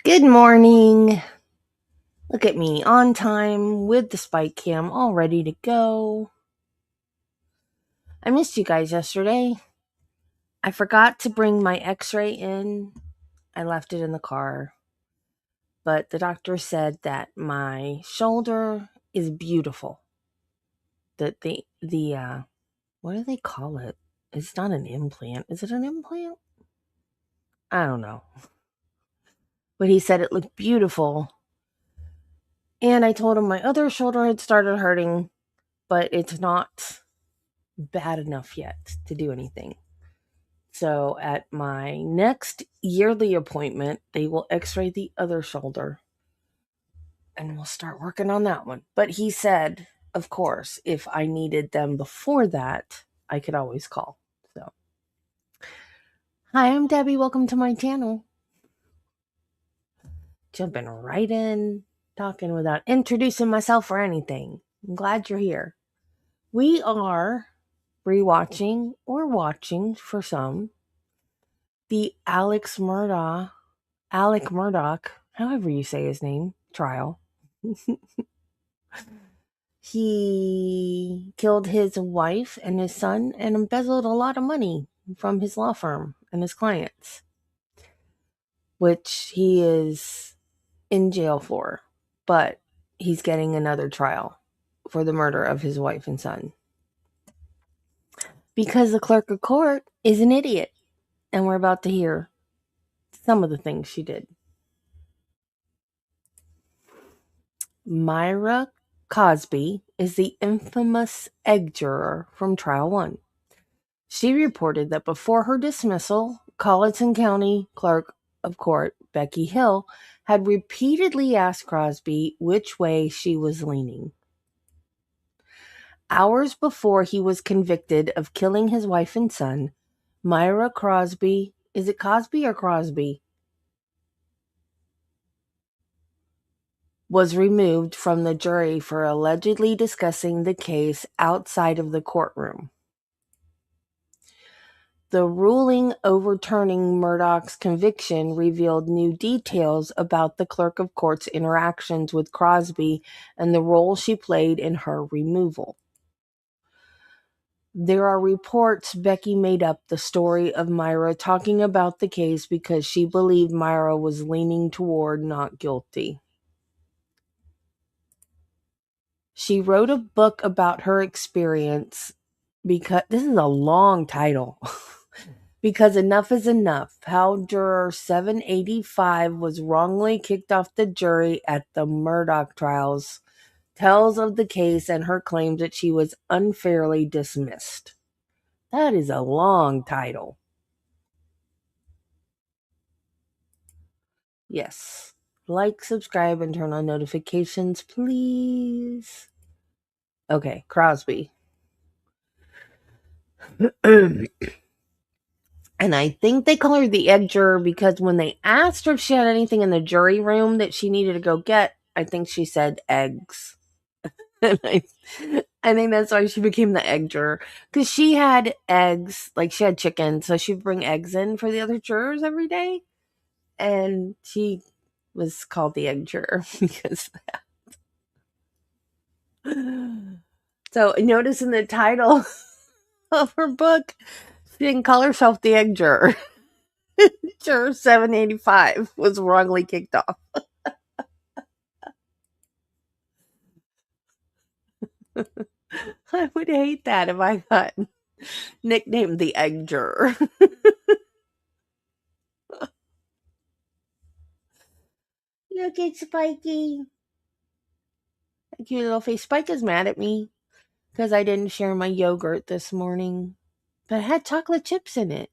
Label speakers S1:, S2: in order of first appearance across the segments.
S1: Good morning. Look at me, on time with the spike cam, all ready to go. I missed you guys yesterday. I forgot to bring my x-ray in. I left it in the car. But the doctor said that my shoulder is beautiful. That what do they call it? It's not an implant. Is it an implant? I don't know. But he said it looked beautiful. And I told him my other shoulder had started hurting, but it's not bad enough yet to do anything. So at my next yearly appointment, they will x-ray the other shoulder and we'll start working on that one. But he said, of course, if I needed them before that, I could always call. So, hi, I'm Debbie. Welcome to my channel. Jumping right in, talking without introducing myself or anything. I'm glad you're here. We are rewatching or watching for some the Alex Murdaugh, however you say his name, trial. He killed his wife and his son and embezzled a lot of money from his law firm and his clients, which he is in jail for, but he's getting another trial for the murder of his wife and son. Because the clerk of court is an idiot, and we're about to hear some of the things she did. Myra Cosby is the infamous egg juror from Trial 1. She reported that before her dismissal, Colleton County Clerk of Court Becky Hill had repeatedly asked Crosby which way she was leaning. Hours before he was convicted of killing his wife and son, Myra Crosby, is it Cosby or Crosby? Was removed from the jury for allegedly discussing the case outside of the courtroom. The ruling overturning Murdaugh's conviction revealed new details about the clerk of court's interactions with Crosby and the role she played in her removal. There are reports Becky made up the story of Myra talking about the case because she believed Myra was leaning toward not guilty. She wrote a book about her experience because this is a long title. Because enough is enough. How juror 785 was wrongly kicked off the jury at the Murdaugh trials tells of the case and her claims that she was unfairly dismissed. That is a long title. Yes. Like, subscribe, and turn on notifications, please. Okay, Crosby. And I think they call her the egg juror because when they asked her if she had anything in the jury room that she needed to go get, I think she said eggs. And I think that's why she became the egg juror. Because she had eggs, like she had chicken, so she'd bring eggs in for the other jurors every day. And she was called the egg juror because of that. So notice in the title of her book, she didn't call herself the egg juror. Juror 785 was wrongly kicked off. I would hate that if I got nicknamed the egg juror. Look at Spiky. Cute little face. Spike is mad at me because I didn't share my yogurt this morning. But it had chocolate chips in it.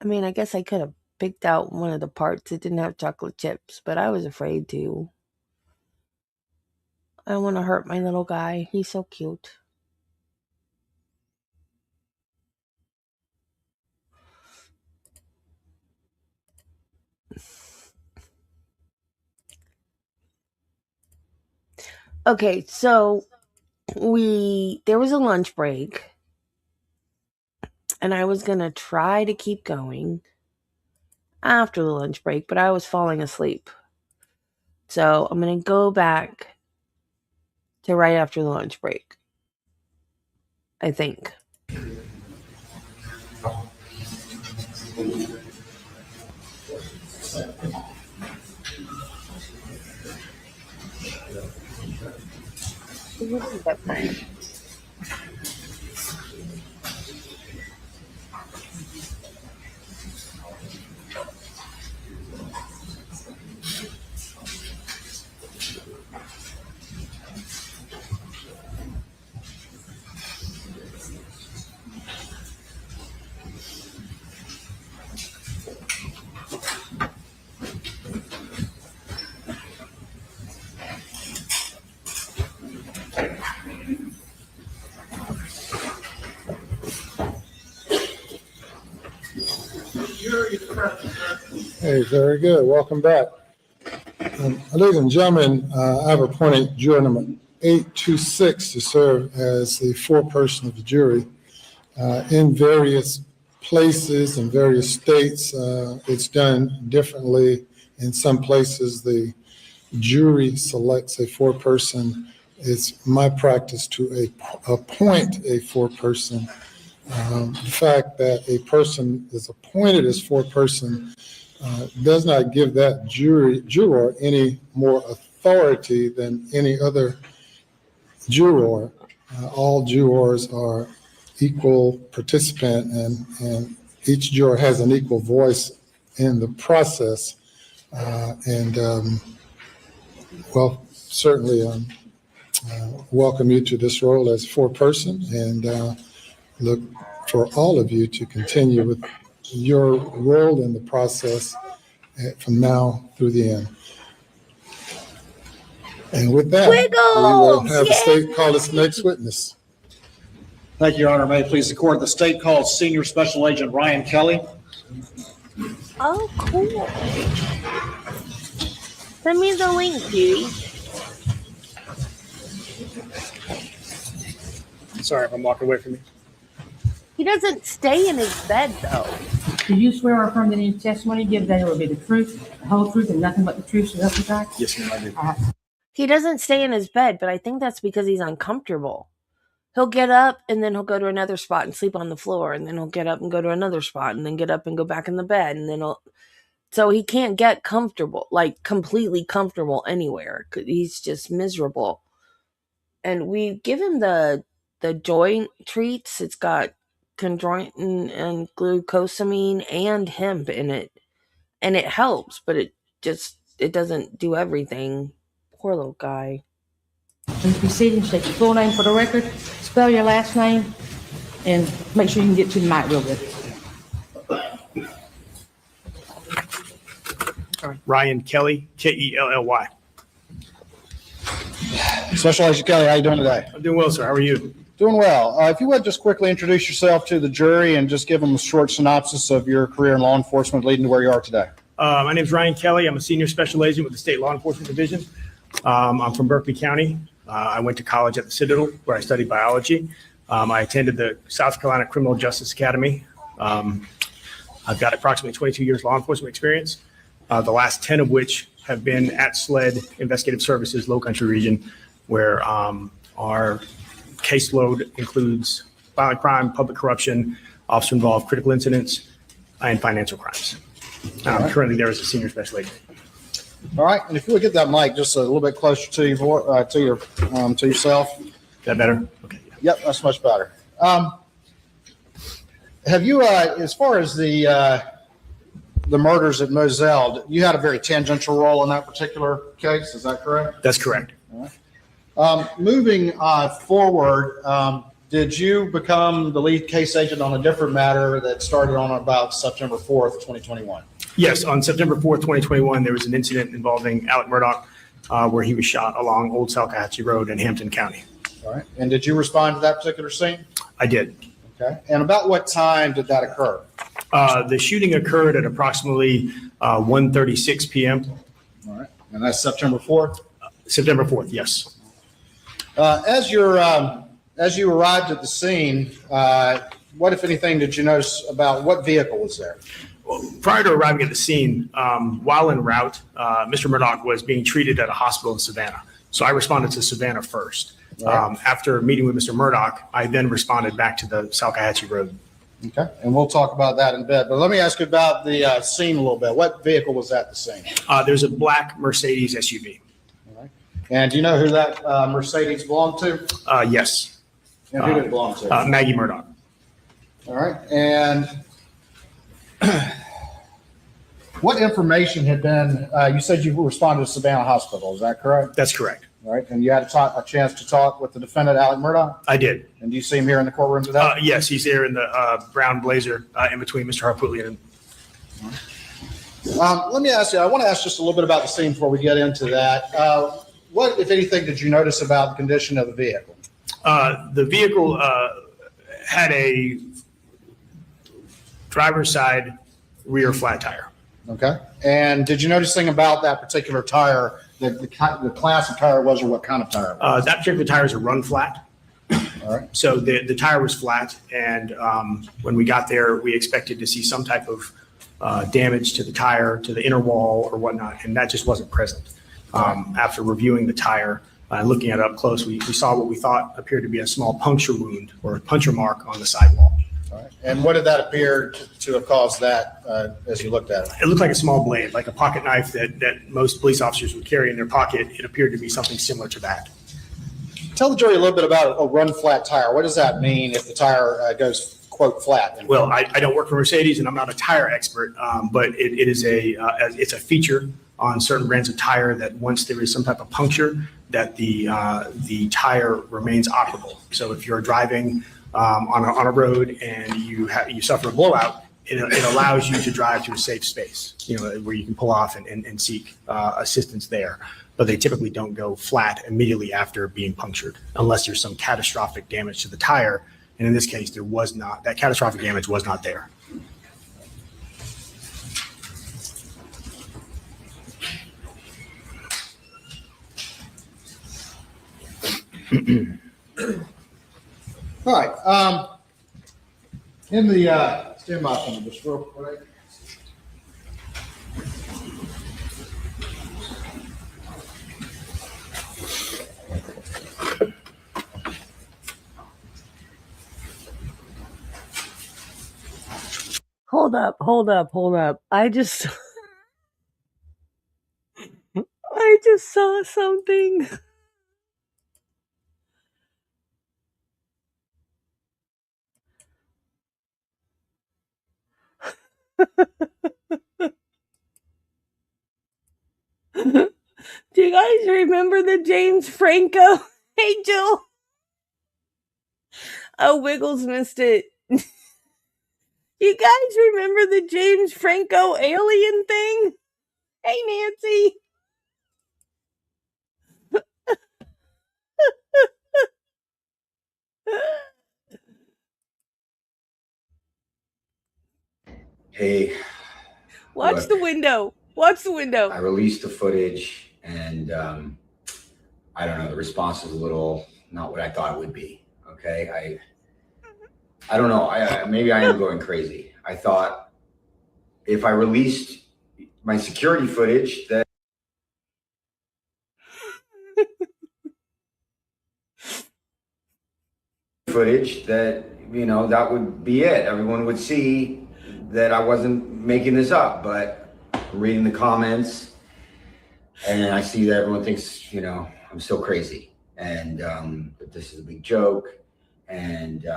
S1: I mean, I guess I could have picked out one of the parts that didn't have chocolate chips, but I was afraid to. I don't want to hurt my little guy. He's so cute. Okay, so there was a lunch break, and I was going to try to keep going. after the lunch break, but I was falling asleep. So I'm going to go back to right after the lunch break, I think. What is that from?
S2: Hey, very good. Welcome back. Ladies and gentlemen, I've appointed juror number 826 to serve as the foreperson of the jury. In various places in various states, it's done differently. In some places, the jury selects a foreperson. It's my practice to appoint a foreperson. The fact that a person is appointed as foreperson does not give that juror any more authority than any other juror. All jurors are equal participant, and each juror has an equal voice in the process. Well, certainly welcome you to this role as foreperson, and look for all of you to continue with your role in the process from now through the end. And with that, we will have the state call its next witness.
S3: Thank you, Your Honor. May it please the court, the state calls Senior Special Agent Ryan Kelly.
S1: Oh, cool. Send me the link, Judy.
S3: Sorry if I'm walking away from you.
S1: He doesn't stay in his bed, though.
S4: Do you swear or affirm that any testimony you give that it will be the truth, the whole truth, and nothing but the truth, so help you God?
S3: Yes, ma'am, I do.
S1: He doesn't stay in his bed, but I think that's because he's uncomfortable. He'll get up, and then he'll go to another spot and sleep on the floor, and then he'll get up and go to another spot, and then get up and go back in the bed, and then so he can't get comfortable, like completely comfortable anywhere. He's just miserable. And we give him the joint treats. It's got chondroitin and glucosamine and hemp in it, and it helps, but it doesn't do everything. Poor little guy.
S4: Please be seated, state your full name for the record, spell your last name, and make sure you can get to the mic real good.
S5: Ryan Kelly, Kelly.
S3: Special Agent Kelly, how you doing today?
S5: I'm doing well, sir. How are you?
S3: Doing well. If you would just quickly introduce yourself to the jury and just give them a short synopsis of your career in law enforcement leading to where you are today.
S5: My name is Ryan Kelly. I'm a senior special agent with the State Law Enforcement Division. I'm from Berkeley County. I went to college at the Citadel where I studied biology. I attended the South Carolina Criminal Justice Academy. I've got approximately 22 years law enforcement experience, the last 10 of which have been at SLED Investigative Services Low Country Region, where our caseload includes violent crime, public corruption, officer-involved critical incidents, and financial crimes. I'm currently there as a senior special agent.
S3: All right, and if you would get that mic just a little bit closer to your to yourself.
S5: Is that better? Okay.
S3: Yep, that's much better. Have you, as far as the murders at Moselle, you had a very tangential role in that particular case? Is that correct?
S5: That's correct.
S3: Moving forward, did you become the lead case agent on a different matter that started on about September 4th, 2021?
S5: Yes, on September 4th, 2021, there was an incident involving Alex Murdaugh where he was shot along Old Salcahatchee Road in Hampton County. All right.
S3: And did you respond to that particular scene?
S5: I did.
S3: Okay. And about what time did that occur?
S5: The shooting occurred at approximately 1:36 p.m.
S3: All right. And that's September 4th?
S5: September 4th, yes.
S3: As you arrived at the scene, what, if anything, did you notice about what vehicle was there?
S5: Prior to arriving at the scene, while en route, Mr. Murdaugh was being treated at a hospital in Savannah. So I responded to Savannah first.
S3: Right.
S5: After meeting with Mr. Murdaugh, I then responded back to the Salcahatchee Road.
S3: Okay, and we'll talk about that in a bit. But let me ask you about the scene a little bit. What vehicle was at the scene?
S5: There's a black Mercedes SUV.
S3: All right. And do you know who that Mercedes belonged to?
S5: Yes.
S3: And who did it belong to?
S5: Maggie Murdaugh.
S3: All right. And what information had been, you said you responded to Savannah Hospital, is that correct?
S5: That's correct.
S3: All right. And you had a chance to talk with the defendant, Alex Murdaugh?
S5: I did.
S3: And do you see him here in the courtroom today?
S5: Yes, he's there in the brown blazer in between Mr. Harpootlian and.
S3: Let me ask you, I want to ask just a little bit about the scene before we get into that. What, if anything, did you notice about the condition of the vehicle?
S5: The vehicle had a driver's side rear flat tire.
S3: Okay. And did you notice anything about that particular tire, the class of tire was, or what kind of tire it was?
S5: That particular tire is a run flat.
S3: All right.
S5: So the tire was flat, and when we got there, we expected to see some type of damage to the tire, to the inner wall or whatnot, and that just wasn't present. After reviewing the tire and looking at it up close, we saw what we thought appeared to be a small puncture wound or a puncture mark on the sidewall.
S3: All right. And what did that appear to have caused that as you looked at it?
S5: It looked like a small blade, like a pocket knife that most police officers would carry in their pocket. It appeared to be something similar to that.
S3: Tell the jury a little bit about a run flat tire. What does that mean if the tire goes, quote, flat?
S5: Well, I don't work for Mercedes, and I'm not a tire expert, but it is it's a feature on certain brands of tire that once there is some type of puncture, that the tire remains operable. So if you're driving on a road and you suffer a blowout, it allows you to drive to a safe space, where you can pull off and seek assistance there. But they typically don't go flat immediately after being punctured unless there's some catastrophic damage to the tire. And in this case, there was not. That catastrophic damage was not there.
S3: All right. In the standby for me, just real quick.
S1: Hold up. I just saw something. Do you guys remember the James Franco? Hey, Jill. Oh, Wiggles missed it. You guys remember the James Franco alien thing? Hey, Nancy.
S6: Hey.
S1: Watch
S6: look,
S1: the window. Watch the window.
S6: I released the footage, and I don't know, the response was a little not what I thought it would be. Okay. I don't know. Maybe I am going crazy. I thought if I released my security footage that that would be it. Everyone would see that I wasn't making this up, but I'm reading the comments and I see that everyone thinks, I'm still crazy and that this is a big joke and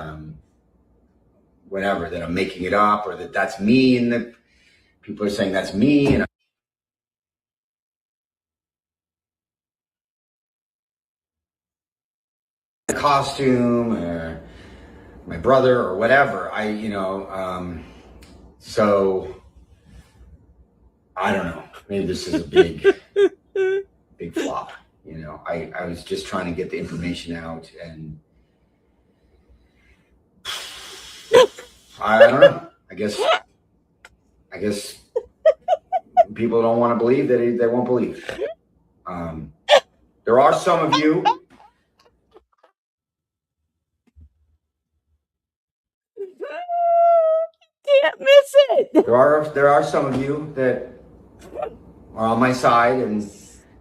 S6: whatever, that I'm making it up or that that's me, and that people are saying that's me. And a costume or my brother or whatever. So I don't know. Maybe this is a big flop. I was just trying to get the information out, and I don't know. I guess people don't want to believe that they won't believe. There are some of you.
S1: Can't miss it.
S6: There are some of you that are on my side and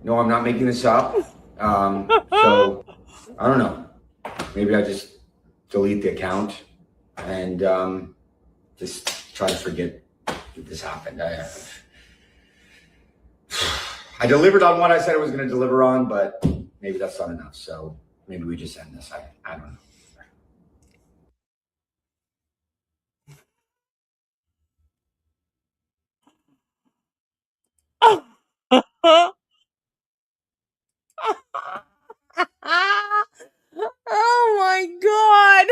S6: know I'm not making this up. So I don't know. Maybe I just delete the account and just try to forget that this happened. I delivered on what I said I was going to deliver on, but maybe that's not enough. So maybe we just end this. I don't know.
S1: Oh my God.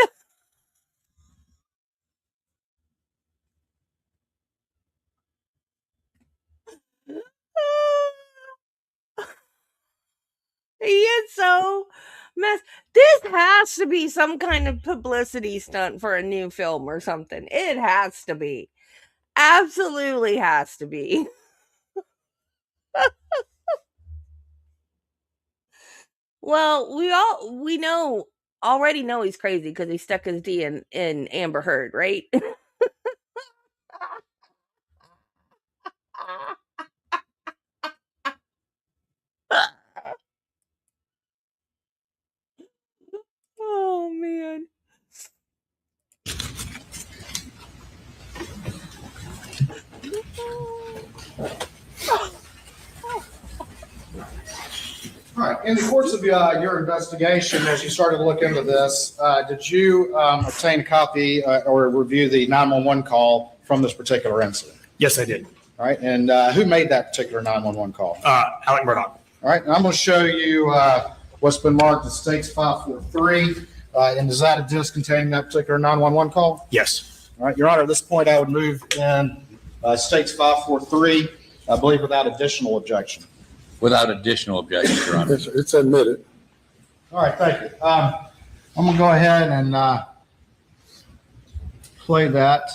S1: He is so mess. This has to be some kind of publicity stunt for a new film or something. It has to be. Absolutely has to be. Well, we already know he's crazy because he stuck his D in Amber Heard, right? Oh man.
S3: All right. In the course of your investigation, as you started to look into this, did you obtain a copy or review the 911 call from this particular incident?
S5: Yes, I did.
S3: All right. And who made that particular 911 call?
S5: Alex Murdaugh.
S3: All right. And I'm going to show you what's been marked as States 543. And is that a disc containing that particular 911 call?
S5: Yes.
S3: All right. Your Honor, at this point, I would move in States 543, I believe, without additional objection.
S7: Without additional objection, Your Honor.
S2: It's admitted.
S3: All right, thank you. I'm going to go ahead and play that.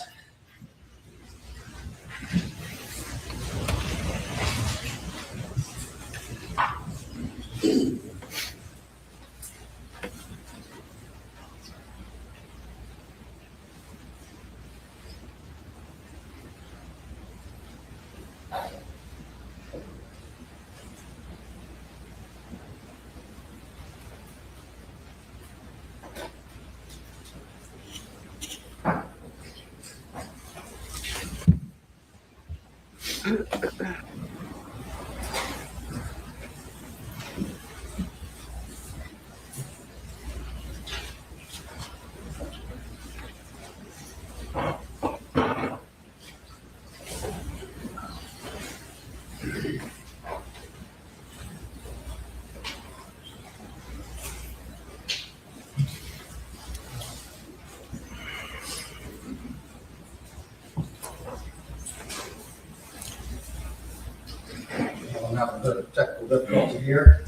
S3: I'm having a bit of technical difficulty here.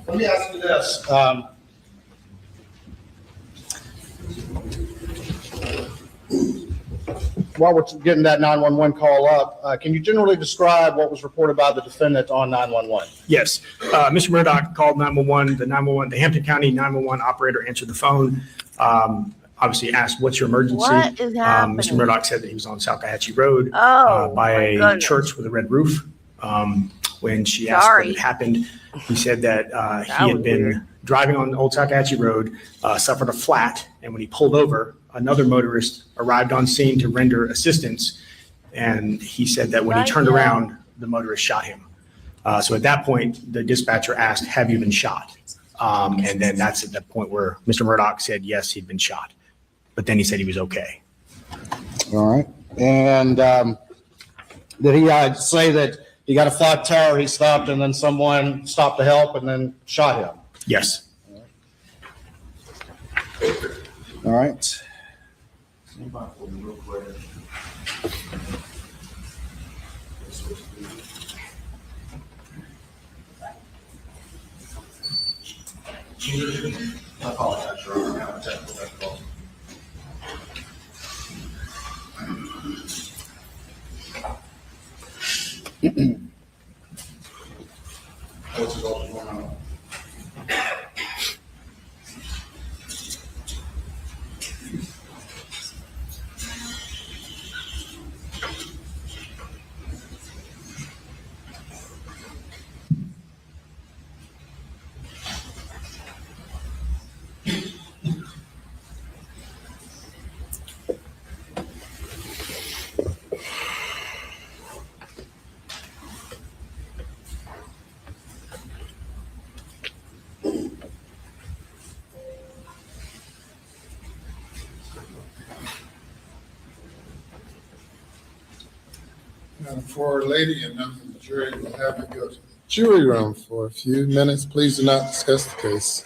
S3: Let me ask you this. While we're getting that 911 call up, can you generally describe what was reported by the defendant on 911?
S5: Yes. Mr. Murdaugh called 911. The Hampton County 911 operator answered the phone. Obviously asked, "What's your emergency?"
S1: What is happening?
S5: Mr. Murdaugh said that he was on South Kahatchee Road
S1: Oh,
S5: by
S1: my
S5: a
S1: goodness.
S5: church with a red roof. When she asked
S1: Sorry.
S5: what had happened, he said that
S1: That
S5: he had
S1: was
S5: been
S1: weird.
S5: driving on Old South Kahatchee Road, suffered a flat, and when he pulled over, another motorist arrived on scene to render assistance. And he said that when he turned around, the motorist shot him. So at that point, the dispatcher asked, "Have you been shot?" And then that's at that point where Mr. Murdaugh said, yes, he'd been shot. But then he said he was okay.
S3: All right. And did he say that he got a flat tire, he stopped, and then someone stopped to help and then shot him?
S5: Yes.
S3: All right. I apologize, Your Honor. I'm having technical difficulty. What's all going on?
S2: Madam Floor Lady, and members of the jury will have you go to the jury room for a few minutes. Please do not discuss the case.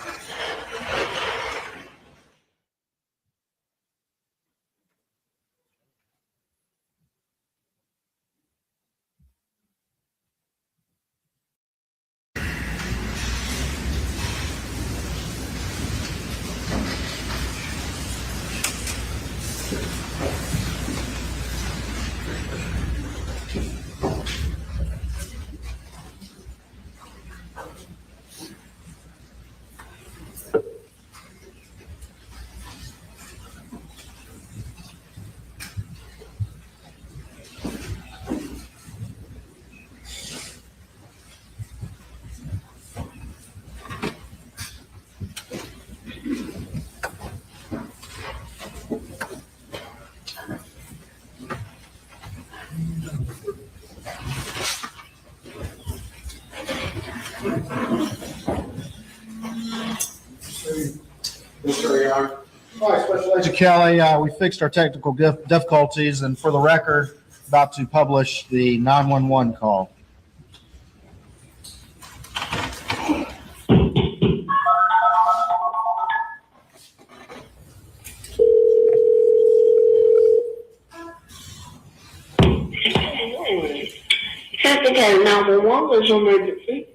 S3: All right, Special Agent Kelly, we fixed our technical difficulties, and for the record, about to publish the 911 call.
S8: Secretary 911 was emergency.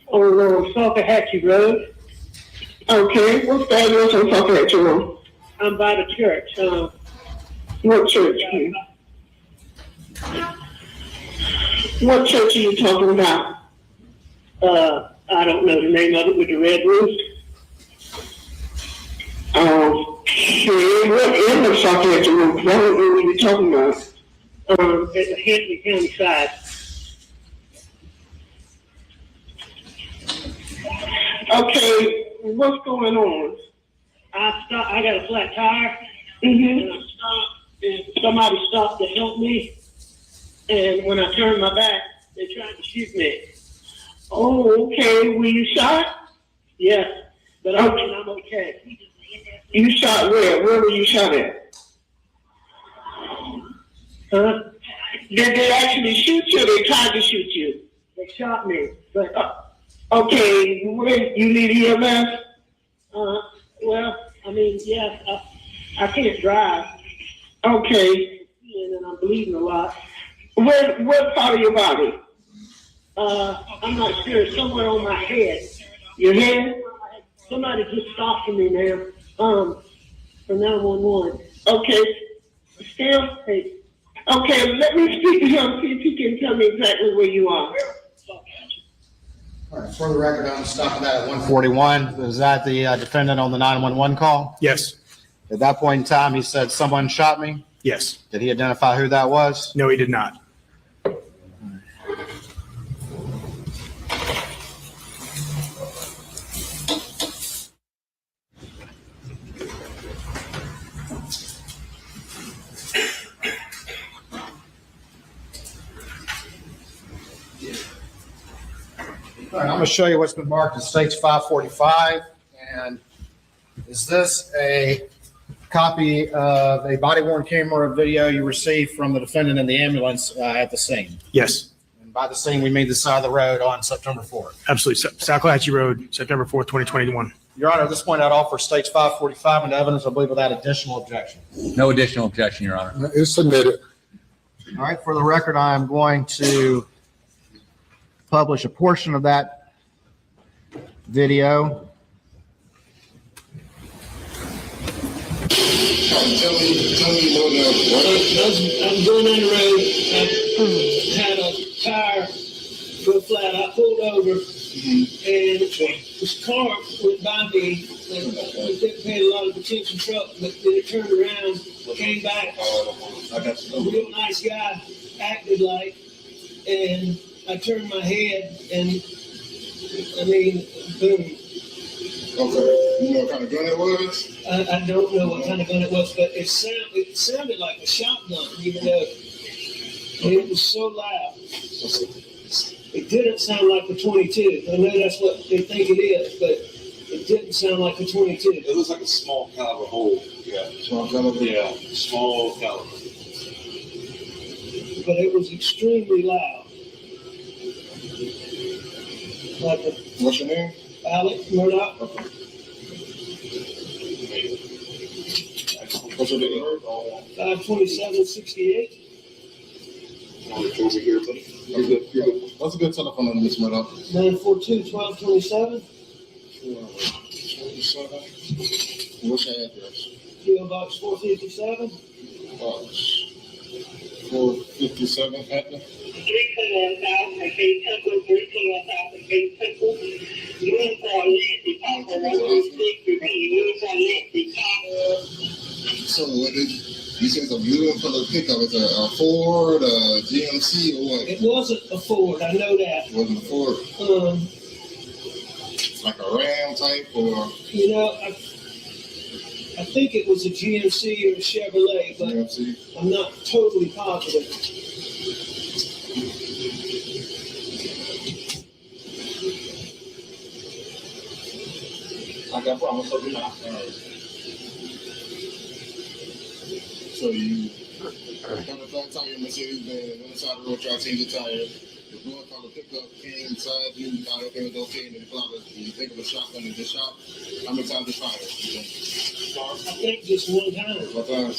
S8: On Saltahatchee Road. Okay, what's the address on Saltahatchee Road? I'm by the church. What church? What church are you talking about? I don't know the name of it with the red roof. Okay, what end of Saltahatchee Road? I don't know what you're talking about. At the Hampton County side. Okay, what's going on? I got a flat tire, and I stopped, and somebody stopped to help me. And when I turned my back, they tried to shoot me. Oh, okay. Were you shot? Yes, but I'm okay. You shot where? Where were you shot at? Huh? Did they actually shoot you? Or they tried to shoot you? They shot me, but. Okay, you need EMS? Well, I mean, yes, I can't drive. Okay. And I'm bleeding a lot. What part of your body? I'm not sure. Somewhere on my head. Your head? Somebody just stopped for me, ma'am. For 911. Okay. Still? Hey. Okay, let me speak to him, see if he can tell me exactly where you are.
S3: All right, for the record, I'm stopping that at 141. Was that the defendant on the 911 call?
S5: Yes.
S3: At that point in time, he said, someone shot me.
S5: Yes.
S3: Did he identify who that was?
S5: No, he did not.
S3: All right, I'm going to show you what's been marked as States 545. And is this a copy of a body-worn camera video you received from the defendant in the ambulance at the scene?
S5: Yes.
S3: And by the scene, we mean the side of the road on September 4th.
S5: Absolutely. Saltahatchee Road, September 4th, 2021.
S3: Your Honor, at this point, I'd offer States 545 into evidence, I believe, without additional objection.
S7: No additional objection, Your Honor.
S2: It's submitted.
S3: All right, for the record, I am going to publish a portion of that video.
S8: I'm going on the road. I had a tire go flat. I pulled over, and this car went by me. I didn't pay a lot of attention. Truck, but then it turned around, came back. A real nice guy, acted like, and I turned my head, and I mean, boom.
S2: Okay. You know what kind of gun it was?
S9: I don't know what kind of gun it was, but it sounded like a shotgun, even though it was so loud. It didn't sound like a 22. I know that's what they think it is, but it didn't sound like a 22.
S10: It looks like a small caliber hole. Yeah.
S2: Small caliber?
S10: Yeah, small caliber.
S9: But it was extremely loud.
S2: What's your name?
S9: Alex Murdaugh.
S2: Okay. What's your date of birth?
S9: 5/27/68.
S10: Over here, buddy.
S2: You're good. You're good. What's a good telephone number, Ms. Murdaugh?
S9: 942-1227.
S2: 27. What's your address?
S9: PO Box 457.
S2: Box 457, Hampton.
S8: 3 South, I say Temple, 3 South, I say Temple. Uniform Nancy Papa, 136, repeat, uniform Nancy Papa.
S2: So what did you say? It's a blue for the pickup. It's a Ford, a GMC, or what?
S9: It wasn't a Ford, I know that.
S2: It wasn't a Ford. It's like a Ram type, or
S9: You know, I think it was a GMC or a Chevrolet, but
S2: GMC.
S9: I'm not totally positive.
S10: I got problems with that.
S2: So you got a flat tire in Mercedes Benz, inside the road, try to change the tire. The boy called the pickup, came inside you, thought everything was okay, and then you think of a shotgun and just shot. How many times did you fire?
S9: I think just one time.
S2: What time?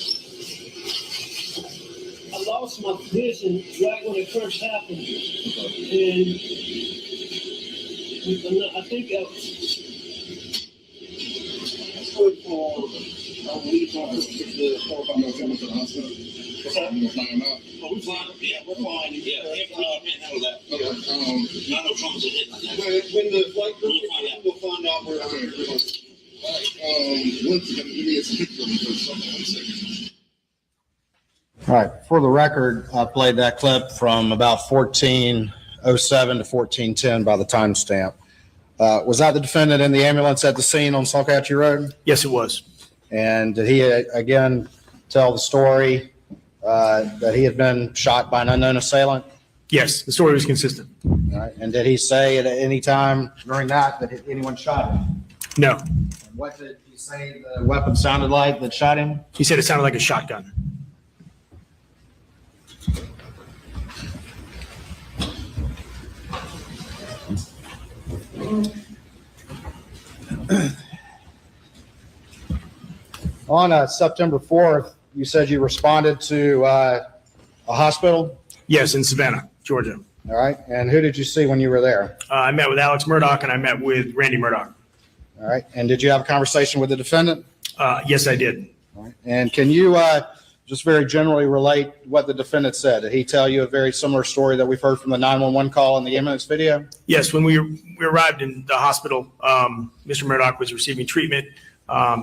S9: I lost my vision right when it first happened. And I think that was.
S2: I'm gonna take him to the hospital.
S10: What's that?
S2: I'm gonna fly him out.
S10: Oh, we're fine. Yeah, we're fine. Yeah, can't handle that.
S2: Okay.
S10: Not no troubles are hitting like that.
S2: When the flight
S10: We'll find out.
S2: we'll find out where. Okay. Once again, give me a picture because something I'm sick.
S3: All right, for the record, I played that clip from about 14:07 to 14:10 by the timestamp. Was that the defendant in the ambulance at the scene on Salkatchee Road?
S5: Yes, it was.
S3: And did he again tell the story that he had been shot by an unknown assailant?
S5: Yes, the story was consistent.
S3: All right. And did he say at any time during that anyone shot him?
S5: No,
S3: And what did he say the weapon sounded like that shot him?
S5: he said it sounded like a shotgun.
S3: On September 4th, you said you responded to a hospital.
S5: Yes, in Savannah, Georgia.
S3: All right. And who did you see when you were there?
S5: I met with Alex Murdaugh and I met with Randy Murdaugh.
S3: All right. And did you have a conversation with the defendant?
S5: Yes, I did.
S3: All right. And can you just very generally relate what the defendant said? Did he tell you a very similar story that we've heard from the 911 call in the ambulance video?
S5: Yes, when we arrived in the hospital, Mr. Murdaugh was receiving treatment.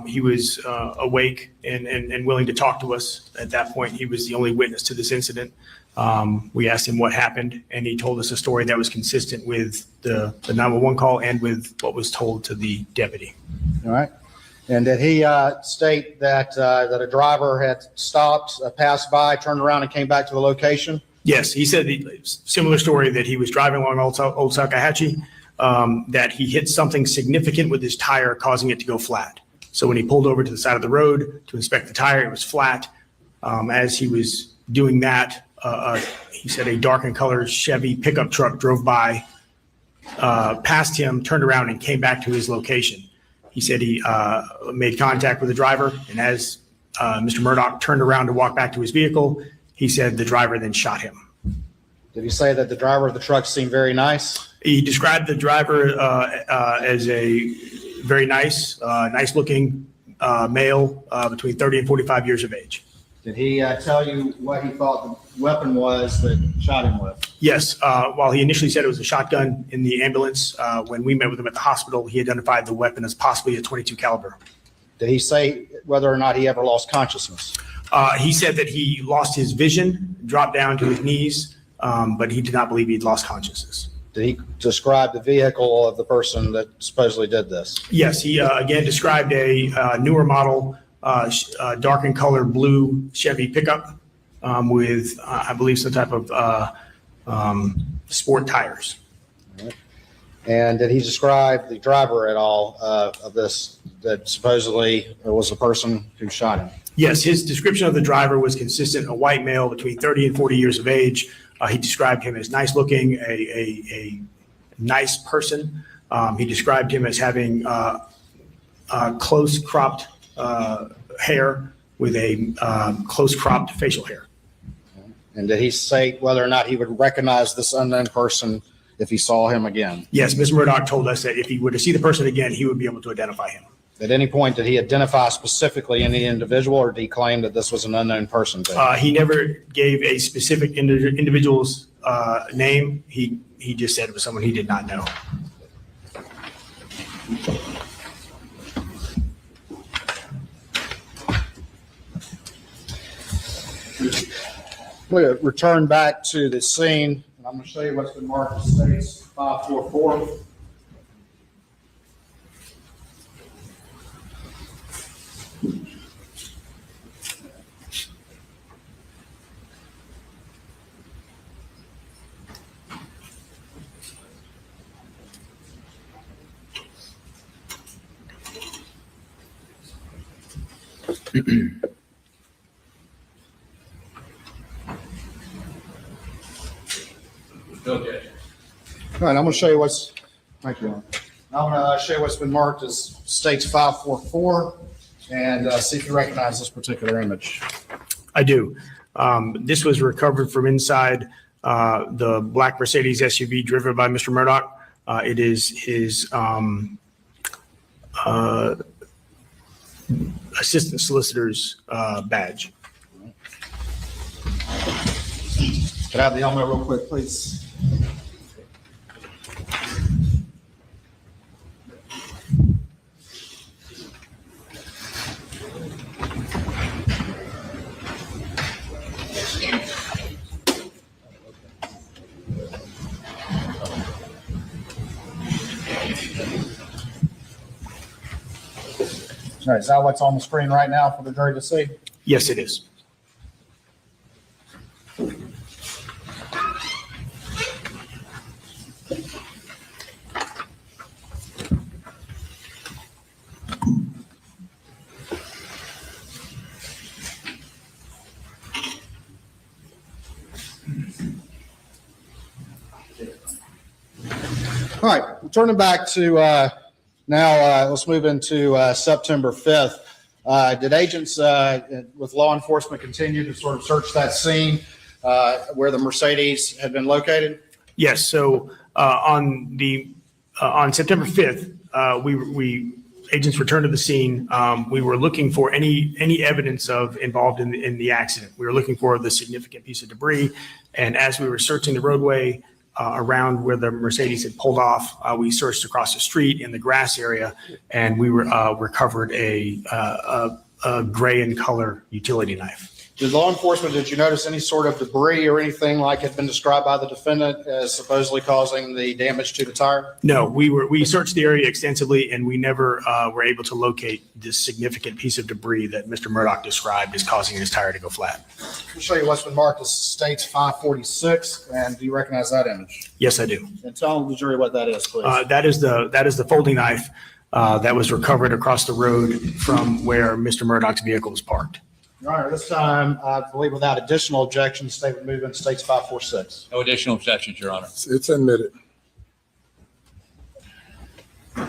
S5: He was awake and willing to talk to us. At that point, he was the only witness to this incident. We asked him what happened, and he told us a story that was consistent with the 911 call and with what was told to the deputy.
S3: All right. And did he state that a driver had stopped, passed by, turned around, and came back to the location?
S5: Yes, he said the similar story that he was driving along Old Salkatchee, that he hit something significant with his tire, causing it to go flat. So when he pulled over to the side of the road to inspect the tire, it was flat. As he was doing that, he said a dark and colored Chevy pickup truck drove by, passed him, turned around, and came back to his location. He said he made contact with the driver, and as Mr. Murdaugh turned around to walk back to his vehicle, he said the driver then shot him.
S3: Did he say that the driver of the truck seemed very nice?
S5: He described the driver as a very nice looking male between 30 and 45 years of age.
S3: Did he tell you what he thought the weapon was that shot him with?
S5: Yes. While he initially said it was a shotgun in the ambulance, when we met with him at the hospital, he identified the weapon as possibly a .22 caliber.
S3: Did he say whether or not he ever lost consciousness?
S5: He said that he lost his vision, dropped down to his knees, but he did not believe he'd lost consciousness.
S3: Did he describe the vehicle of the person that supposedly did this?
S5: Yes, he again described a newer model, dark in color blue Chevy pickup with, I believe, some type of sport tires.
S3: And did he describe the driver at all of this that supposedly was the person who shot him?
S5: Yes, his description of the driver was consistent, a white male between 30 and 40 years of age. He described him as nice looking, a nice person. He described him as having close cropped hair with a close cropped facial hair.
S3: And did he say whether or not he would recognize this unknown person if he saw him again?
S5: Yes, Mr. Murdaugh told us that if he were to see the person again, he would be able to identify him.
S3: At any point, did he identify specifically any individual, or did he claim that this was an unknown person?
S5: He never gave a specific individual's name. He just said it was someone he did not know.
S3: We're going to return back to the scene, and I'm going to show you what's been marked as States 544. All right, I'm going to show you what's. Thank you. I'm going to show you what's been marked as States 544, and see if you recognize this particular image.
S5: I do. This was recovered from inside the black Mercedes SUV driven by Mr. Murdaugh. It is his assistant solicitor's badge.
S3: Could I have the helmet real quick, please? All right, is that what's on the screen right now for the jury to see?
S5: Yes, it is.
S3: All right, turning back to now, let's move into September 5th. Did agents with law enforcement continue to sort of search that scene where the Mercedes had been located?
S5: Yes. So on September 5th, we agents returned to the scene. We were looking for any evidence of involved in the accident. We were looking for the significant piece of debris, and as we were searching the roadway around where the Mercedes had pulled off, we searched across the street in the grass area, and we recovered a gray in color utility knife.
S3: Did law enforcement, did you notice any sort of debris or anything like had been described by the defendant as supposedly causing the damage to the tire?
S5: No, we searched the area extensively, and we never were able to locate this significant piece of debris that Mr. Murdaugh described as causing his tire to go flat.
S3: I'll show you what's been marked as States 546, and do you recognize that image?
S5: Yes, I do.
S3: And tell the jury what that is, please.
S5: That is the folding knife that was recovered across the road from where Mr. Murdaugh's vehicle was parked.
S3: Your Honor, this time, I believe without additional objection, the state would move into States 546.
S7: No additional objections, Your Honor.
S2: It's admitted.
S3: All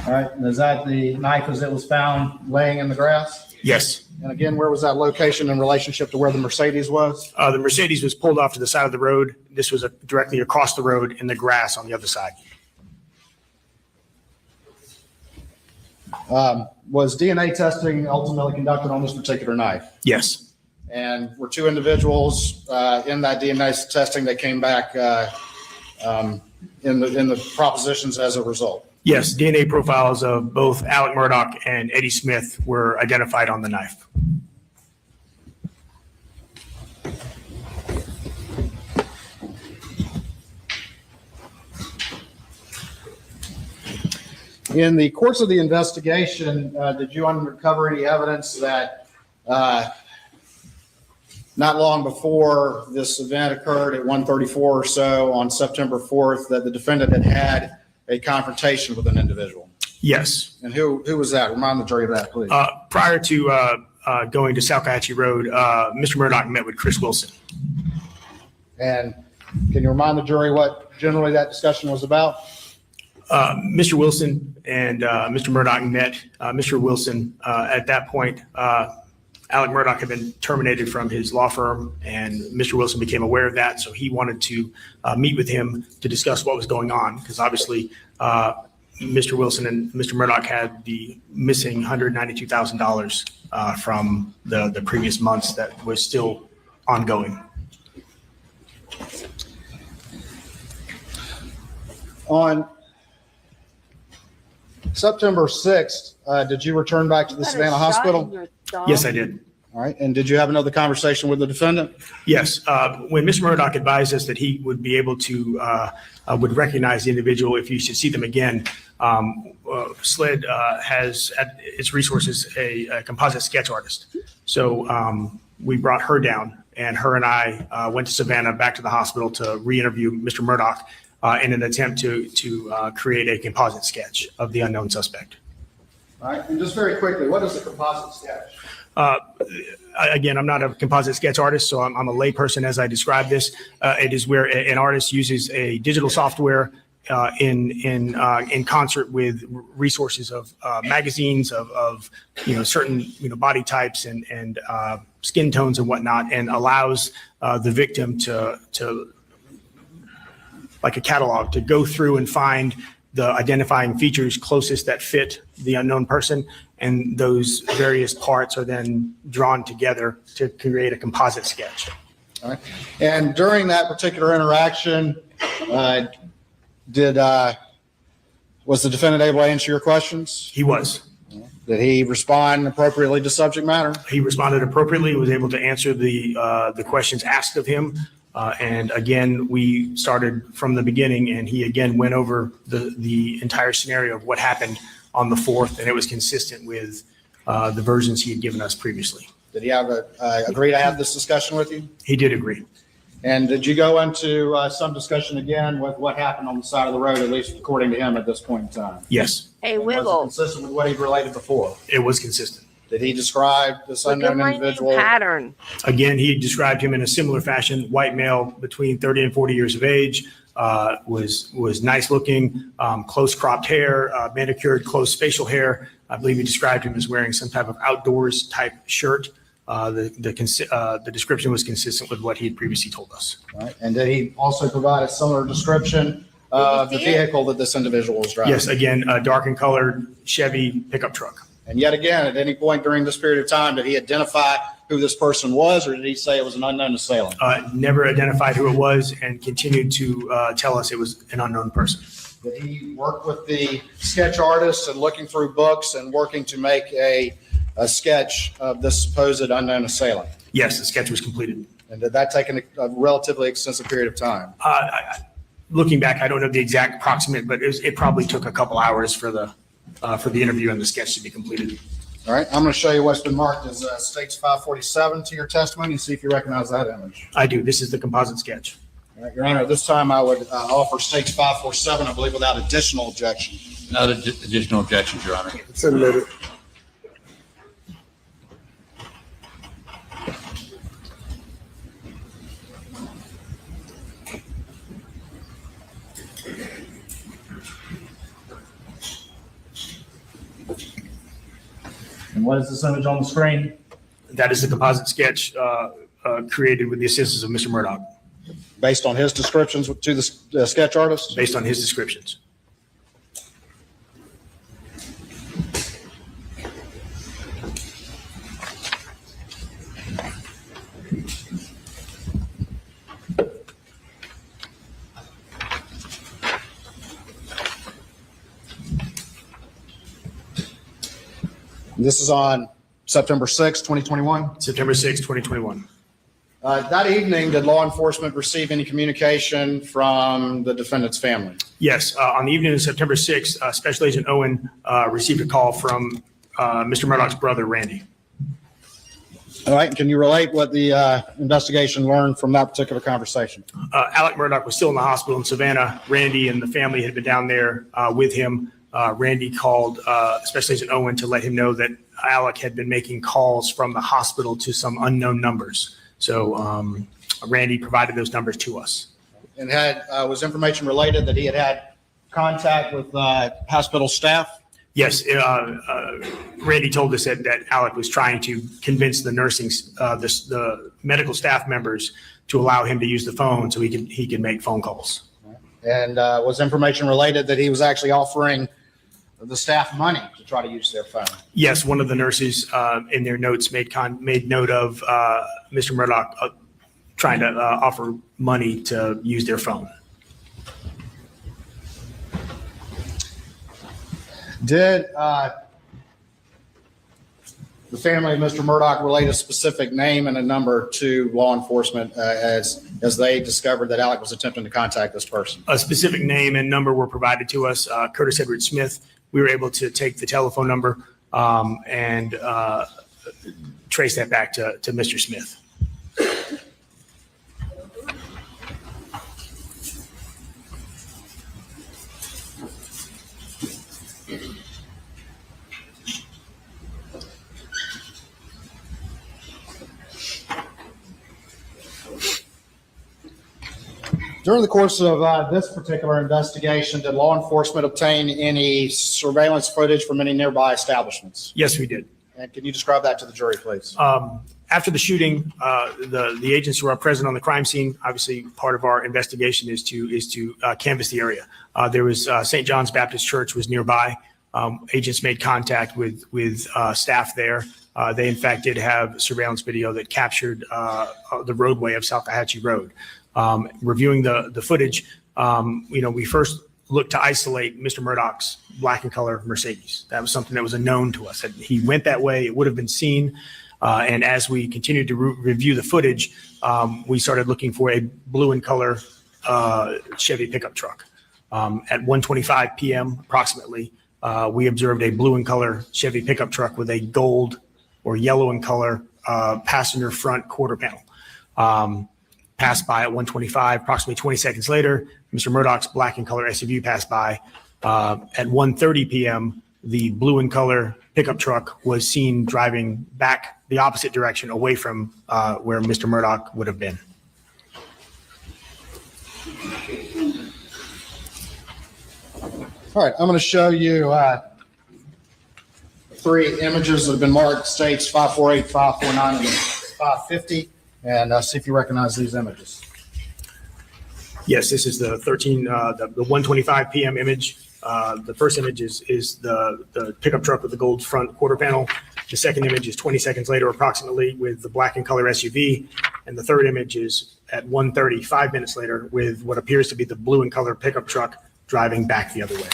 S3: right, and is that the knife as it was found laying in the grass?
S5: Yes.
S3: And again, where was that location in relationship to where the Mercedes was?
S5: The Mercedes was pulled off to the side of the road. This was directly across the road in the grass on the other side.
S3: Was DNA testing ultimately conducted on this particular knife?
S5: Yes.
S3: And were two individuals in that DNA testing that came back in the propositions as a result?
S5: Yes, DNA profiles of both Alex Murdaugh and Eddie Smith were identified on the knife.
S3: In the course of the investigation, did you uncover any evidence that not long before this event occurred at 1:34 or so on September 4th that the defendant had a confrontation with an individual?
S5: Yes.
S3: And who was that? Remind the jury of that, please.
S5: Prior to going to Salcahatchee Road, Mr. Murdaugh met with Chris Wilson.
S3: And can you remind the jury what generally that discussion was about?
S5: Mr. Wilson and Mr. Murdaugh met. Mr. Wilson, at that point, Alex Murdaugh had been terminated from his law firm, and Mr. Wilson became aware of that, so he wanted to meet with him to discuss what was going on, because obviously Mr. Wilson and Mr. Murdaugh had the missing $192,000 from the previous months that was still ongoing.
S3: On September 6th, did you return back to the Savannah Hospital?
S5: Yes, I did.
S3: All right. And did you have another conversation with the defendant?
S5: Yes. When Mr. Murdaugh advised us that he would be able to, would recognize the individual if you should see them again, SLED has at its resources a composite sketch artist. So we brought her down, and her and I went to Savannah back to the hospital to re-interview Mr. Murdaugh in an attempt to create a composite sketch of the unknown suspect.
S3: All right. And just very quickly, what is a composite sketch?
S5: Again, I'm not a composite sketch artist, so I'm a layperson as I describe this. It is where an artist uses a digital software in concert with resources of magazines of certain body types and skin tones and whatnot, and allows the victim to like a catalog to go through and find the identifying features closest that fit the unknown person, and those various parts are then drawn together to create a composite sketch.
S3: All right. And during that particular interaction, was the defendant able to answer your questions?
S5: He was.
S3: Did he respond appropriately to subject matter?
S5: He responded appropriately. He was able to answer the questions asked of him. And again, we started from the beginning, and he again went over the entire scenario of what happened on the 4th, and it was consistent with the versions he had given us previously.
S3: Did he agree to have this discussion with you?
S5: He did agree.
S3: And did you go into some discussion again with what happened on the side of the road, at least according to him at this point in time?
S5: Yes.
S1: Hey,
S3: Was it
S1: Wiggle.
S3: consistent with what he related before?
S5: It was consistent.
S3: Did he describe this
S1: Look at
S3: unknown
S1: my new
S3: individual?
S1: pattern.
S5: Again, he described him in a similar fashion: white male between 30 and 40 years of age, was nice looking, close cropped hair, manicured, close facial hair. I believe he described him as wearing some type of outdoors type shirt. The description was consistent with what he had previously told us.
S3: All right. And did he also provide a similar description of the vehicle that this individual was driving?
S5: Yes, again, a dark and colored Chevy pickup truck.
S3: And yet again, at any point during this period of time, did he identify who this person was, or did he say it was an unknown assailant?
S5: Never identified who it was, and continued to tell us it was an unknown person.
S3: Did he work with the sketch artist and looking through books and working to make a sketch of this supposed unknown assailant?
S5: Yes, the sketch was completed.
S3: And did that take a relatively extensive period of time?
S5: Looking back, I don't know the exact approximate, but it probably took a couple hours for the interview and the sketch to be completed.
S3: All right, I'm going to show you what's been marked as States 547 to your testimony and see if you recognize that image.
S5: I do. This is the composite sketch.
S3: All right, Your Honor, this time I would offer States 547, I believe, without additional objection.
S7: No additional objections, Your Honor.
S2: It's admitted.
S3: And what is this image on the screen?
S5: That is the composite sketch created with the assistance of Mr. Murdaugh,
S3: Based on his descriptions to the sketch artist?
S5: based on his descriptions.
S3: This is on September 6, 2021.
S5: September 6, 2021.
S3: That evening, did law enforcement receive any communication from the defendant's family?
S5: Yes, on the evening of September 6th, Special Agent Owen received a call from Mr. Murdaugh's brother, Randy.
S3: All right, and can you relate what the investigation learned from that particular conversation?
S5: Alex Murdaugh was still in the hospital in Savannah. Randy and the family had been down there with him. Randy called Special Agent Owen to let him know that Alec had been making calls from the hospital to some unknown numbers. So Randy provided those numbers to us.
S3: And was information related that he had contact with hospital staff?
S5: Yes, Randy told us that Alec was trying to convince the the medical staff members to allow him to use the phone so he could make phone calls.
S3: And was information related that he was actually offering the staff money to try to use their phone?
S5: Yes, one of the nurses in their notes made note of Mr. Murdaugh trying to offer money to use their phone.
S3: Did the family of Mr. Murdaugh relate a specific name and a number to law enforcement as they discovered that Alec was attempting to contact this person?
S5: A specific name and number were provided to us. Curtis Edward Smith. We were able to take the telephone number and trace that back to Mr. Smith.
S3: During the course of this particular investigation, did law enforcement obtain any surveillance footage from any nearby establishments?
S5: Yes, we did.
S3: And can you describe that to the jury, please?
S5: After the shooting, the agents who are present on the crime scene, obviously part of our investigation is to canvass the area. There was St. John's Baptist Church was nearby. Agents made contact with staff there. They in fact did have surveillance video that captured the roadway of South Ahatchee Road. Reviewing the footage, we first looked to isolate Mr. Murdaugh's black and color Mercedes. That was something that was a known to us. That he went that way, it would have been seen. And as we continued to review the footage, we started looking for a blue and color Chevy pickup truck. At 1:25 p.m. approximately, we observed a blue and color Chevy pickup truck with a gold or yellow in color passenger front quarter panel. Passed by at 1:25. Approximately 20 seconds later, Mr. Murdaugh's black and color SUV passed by. At 1:30 p.m., the blue and color pickup truck was seen driving back the opposite direction away from where Mr. Murdaugh would have been.
S3: All right, I'm going to show you 3 images that have been marked states 548, 549, and 550. And see if you recognize these images.
S5: Yes, this is the 1:25 p.m. image. The first image is the pickup truck with the gold front quarter panel. The second image is 20 seconds later, approximately, with the black and color SUV. And the third image is at 1:30, 5 minutes later, with what appears to be the blue and color pickup truck driving back the other way.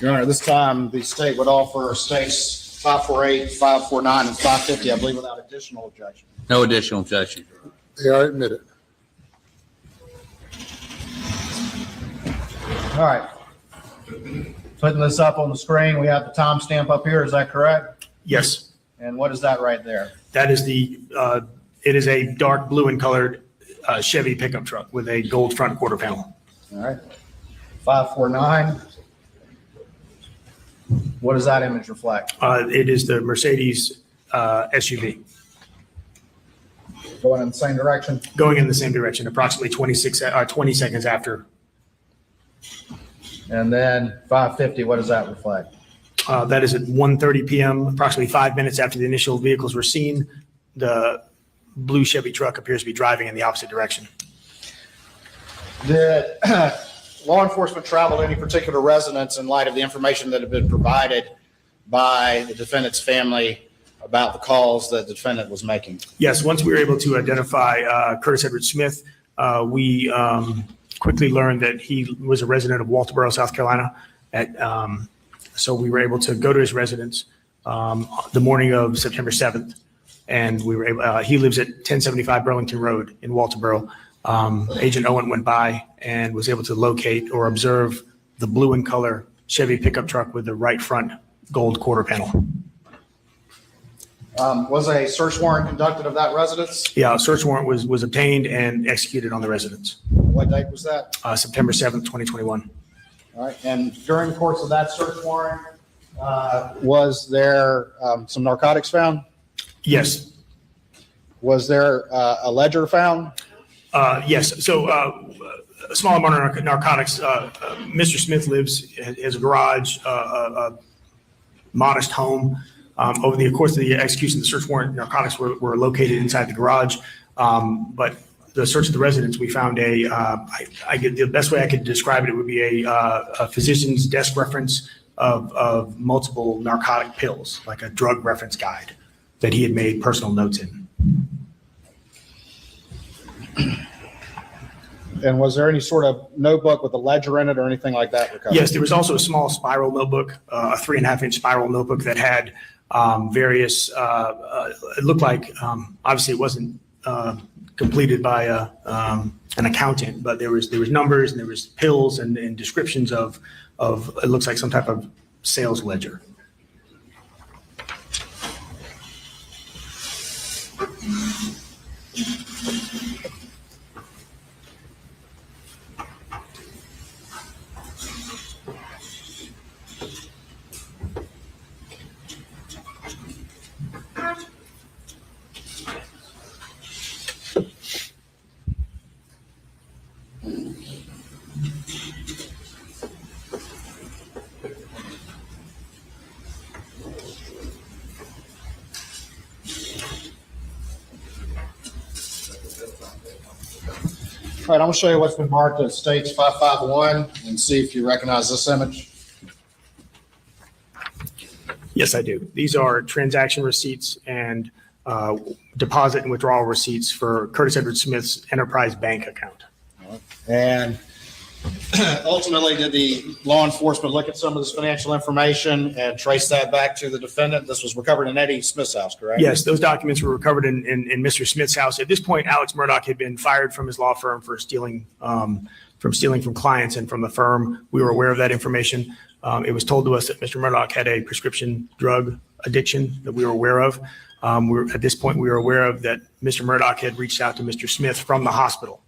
S3: Your Honor, this time the state would offer states 548, 549, and 550, I believe, without additional objection.
S7: No additional objection.
S2: They are admitted.
S3: All right. Putting this up on the screen, we have the timestamp up here. Is that correct?
S5: Yes.
S3: And what is that right there?
S5: That is it is a dark blue and colored Chevy pickup truck with a gold front quarter panel.
S3: All right. 549. What does that image reflect?
S5: It is the Mercedes SUV.
S3: Going in the same direction?
S5: Going in the same direction, approximately 20 seconds after.
S3: And then 550, what does that reflect?
S5: That is at 1:30 p.m., approximately 5 minutes after the initial vehicles were seen. The blue Chevy truck appears to be driving in the opposite direction.
S3: Did law enforcement travel to any particular residence in light of the information that had been provided by the defendant's family about the calls that the defendant was making?
S5: Yes, once we were able to identify Curtis Edward Smith, we quickly learned that he was a resident of Walterboro, South Carolina. So we were able to go to his residence the morning of September 7th and we were able, he lives at 1075 Burlington Road in Walterboro. Agent Owen went by and was able to locate or observe the blue in color Chevy pickup truck with the right front gold quarter panel.
S3: Was a search warrant conducted of that residence?
S5: Yeah, a search warrant was obtained and executed on the residence.
S3: What date was that?
S5: September 7th, 2021.
S3: All right, and during the course of that search warrant, was there some narcotics found?
S5: Yes.
S3: Was there a ledger found?
S5: Yes. So a small amount of narcotics. Mr. Smith has a garage, a modest home. Over the course of the execution of the search warrant, narcotics were located inside the garage. But the search of the residence, we found the best way I could describe it would be a physician's desk reference of multiple narcotic pills, like a drug reference guide that he had made personal notes in.
S3: And was there any sort of notebook with a ledger in it or anything like that recovered?
S5: Yes, there was also a small spiral notebook, a 3.5-inch spiral notebook that had various, it looked like, obviously it wasn't completed by an accountant, but there was numbers and there was pills and descriptions of it looks like some type of sales ledger.
S3: All right, I'm going to show you what's been marked as States 551 and see if you recognize this image.
S5: Yes, I do. These are transaction receipts and deposit and withdrawal receipts for Curtis Edward Smith's Enterprise Bank account.
S3: And ultimately, did the law enforcement look at some of this financial information and trace that back to the defendant? This was recovered in Eddie Smith's house, correct?
S5: Yes, those documents were recovered in Mr. Smith's house. At this point, Alex Murdaugh had been fired from his law firm for stealing from clients and from the firm. We were aware of that information. It was told to us that Mr. Murdaugh had a prescription drug addiction that we were aware of. At this point, we were aware of that Mr. Murdaugh had reached out to Mr. Smith from the hospital.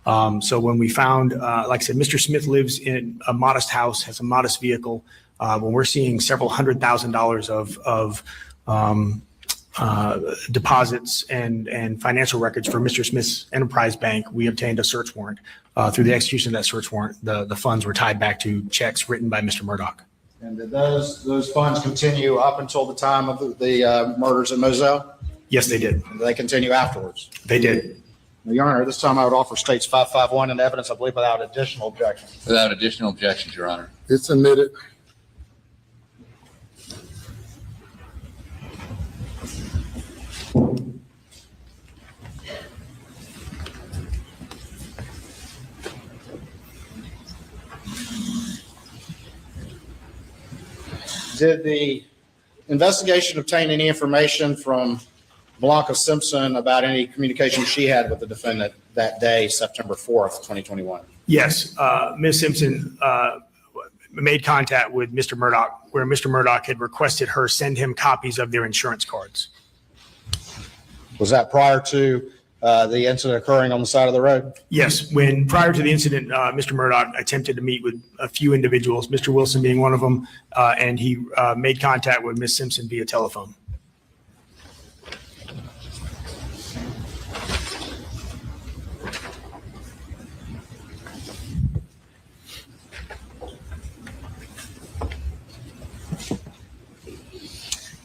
S5: So when we found, like I said, Mr. Smith lives in a modest house, has a modest vehicle. When we're seeing several $100,000 of deposits and financial records for Mr. Smith's Enterprise Bank, we obtained a search warrant. Through the execution of that search warrant, the funds were tied back to checks written by Mr. Murdaugh.
S3: And did those funds continue up until the time of the murders in Moselle?
S5: Yes, they did.
S3: And did they continue afterwards?
S5: They did.
S3: Your Honor, this time I would offer States 551 into evidence, I believe, without additional objection.
S7: Without additional objections, Your Honor.
S2: It's admitted.
S3: Did the investigation obtain any information from Blanca Simpson about any communication she had with the defendant that day, September 4th, 2021?
S5: Yes, Ms. Simpson made contact with Mr. Murdaugh, where Mr. Murdaugh had requested her send him copies of their insurance cards.
S3: Was that prior to the incident occurring on the side of the road?
S5: Yes, prior to the incident, Mr. Murdaugh attempted to meet with a few individuals, Mr. Wilson being one of them, and he made contact with Ms. Simpson via telephone.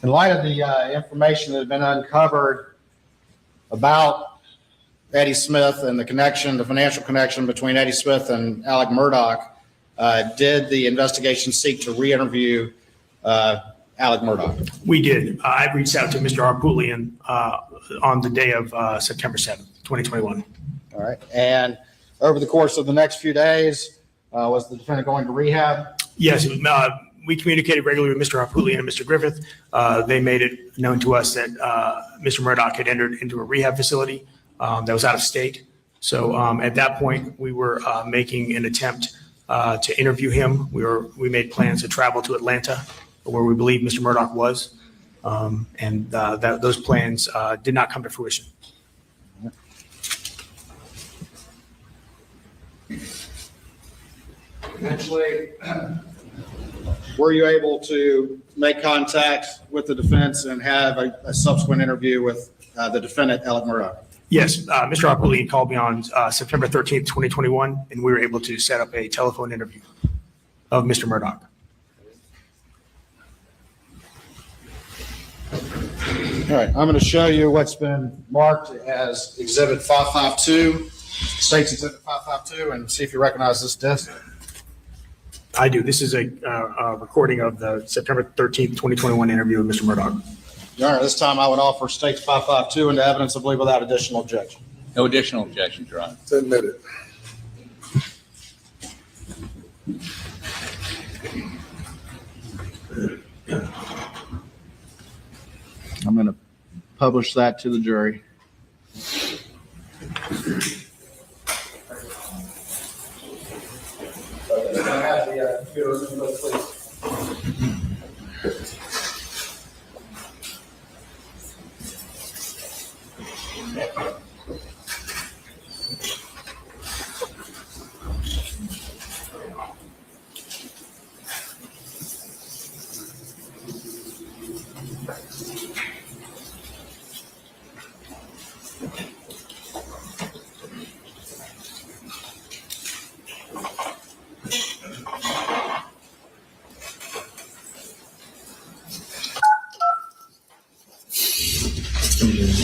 S3: In light of the information that had been uncovered about Eddie Smith and the financial connection between Eddie Smith and Alex Murdaugh, did the investigation seek to re-interview Alex Murdaugh?
S5: We did. I reached out to Mr. Arpulian on the day of September 7th, 2021.
S3: All right. And over the course of the next few days, was the defendant going to rehab?
S5: Yes, we communicated regularly with Mr. Harpootlian and Mr. Griffith. They made it known to us that Mr. Murdaugh had entered into a rehab facility that was out of state. So at that point, we were making an attempt to interview him. We made plans to travel to Atlanta, where we believe Mr. Murdaugh was, and those plans did not come to fruition.
S3: Eventually, were you able to make contact with the defense and have a subsequent interview with the defendant, Alex Murdaugh?
S5: Yes, Mr. Harpootlian called me on September 13th, 2021, and we were able to set up a telephone interview of Mr. Murdaugh.
S3: All right, I'm going to show you what's been marked as Exhibit 552, State's Exhibit 552, and see if you recognize this disc.
S5: I do. This is a recording of the September 13th, 2021 interview with Mr. Murdaugh.
S3: Your Honor, this time I would offer State's 552 into evidence, I believe, without additional objection.
S7: No additional objections, Your Honor.
S2: It's admitted.
S3: I'm going to publish that to the jury.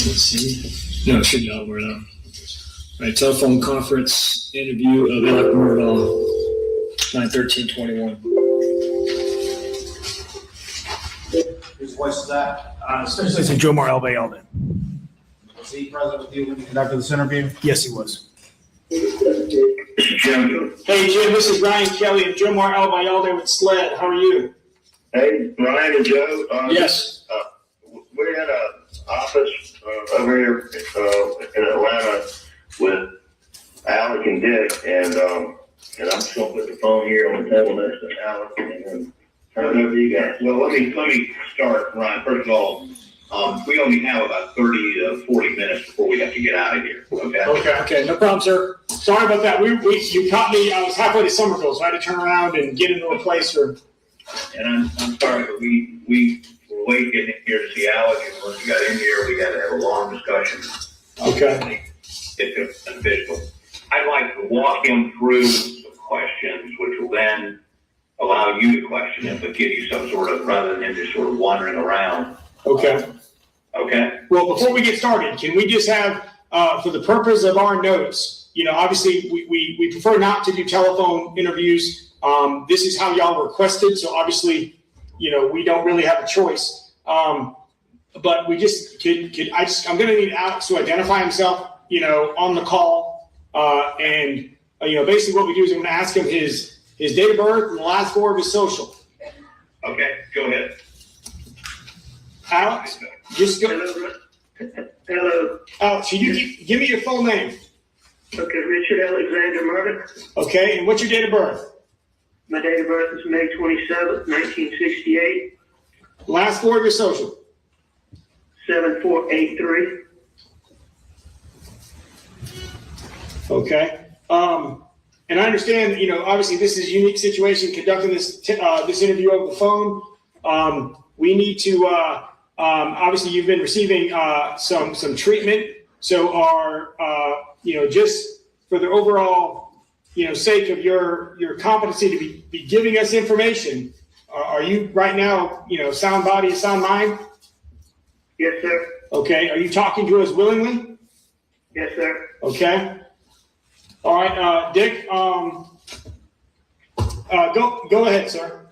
S9: Let's see. No, it should not work out. All right, telephone conference interview of Alex Murdaugh, 9/13/21.
S3: Whose voice is that?
S5: Especially to Jomar Albayalde.
S3: Was he present with you when you conducted this interview?
S5: Yes, he was.
S10: Jim.
S11: Hey, Jim, this is Ryan Kelly and Jomar Albayalde with SLED. How are you?
S10: Hey, Ryan and Joe.
S11: Yes.
S10: We're in an office over here in Atlanta with Alex and Dick, and I'm just gonna put the phone here on the table next to Alex and then turn it over to you guys. Well, let me start, Ryan. First of all, we only have about 30 to 40 minutes before we have to get out of here. Okay.
S11: Okay, no problem, sir. Sorry about that. You caught me. I was halfway to Somerville, so I had to turn around and get into a place for.
S10: And I'm sorry, but we were late getting here to see Alex, and once we got in here, we got to have a long discussion.
S11: Okay.
S10: It's official. I'd like to walk him through the questions, which will then allow you to question him, but give you some sort of, rather than him just sort of wandering around.
S11: Okay.
S10: Okay?
S11: Well, before we get started, can we just have, for the purpose of our notes, obviously we prefer not to do telephone interviews. This is how y'all requested, so obviously, we don't really have a choice. But we just I'm going to need Alex to identify himself, on the call. And basically what we do is I'm going to ask him his date of birth and the last four of his social.
S10: Okay, go ahead.
S11: Alex, just go.
S10: Hello.
S11: Alex, can you give me your full name?
S10: Okay, Richard Alexander Murdaugh.
S11: Okay, and what's your date of birth?
S10: My date of birth is May 27th, 1968.
S11: Last four of your social.
S10: 7483.
S11: Okay. And I understand, obviously this is a unique situation conducting this interview over the phone. We need to, obviously you've been receiving some treatment. So just for the overall, sake of your competency to be giving us information, are you right now, sound body, sound mind?
S10: Yes, sir.
S11: Okay. Are you talking to us willingly?
S10: Yes, sir.
S11: Okay. All right, Dick, go ahead, sir.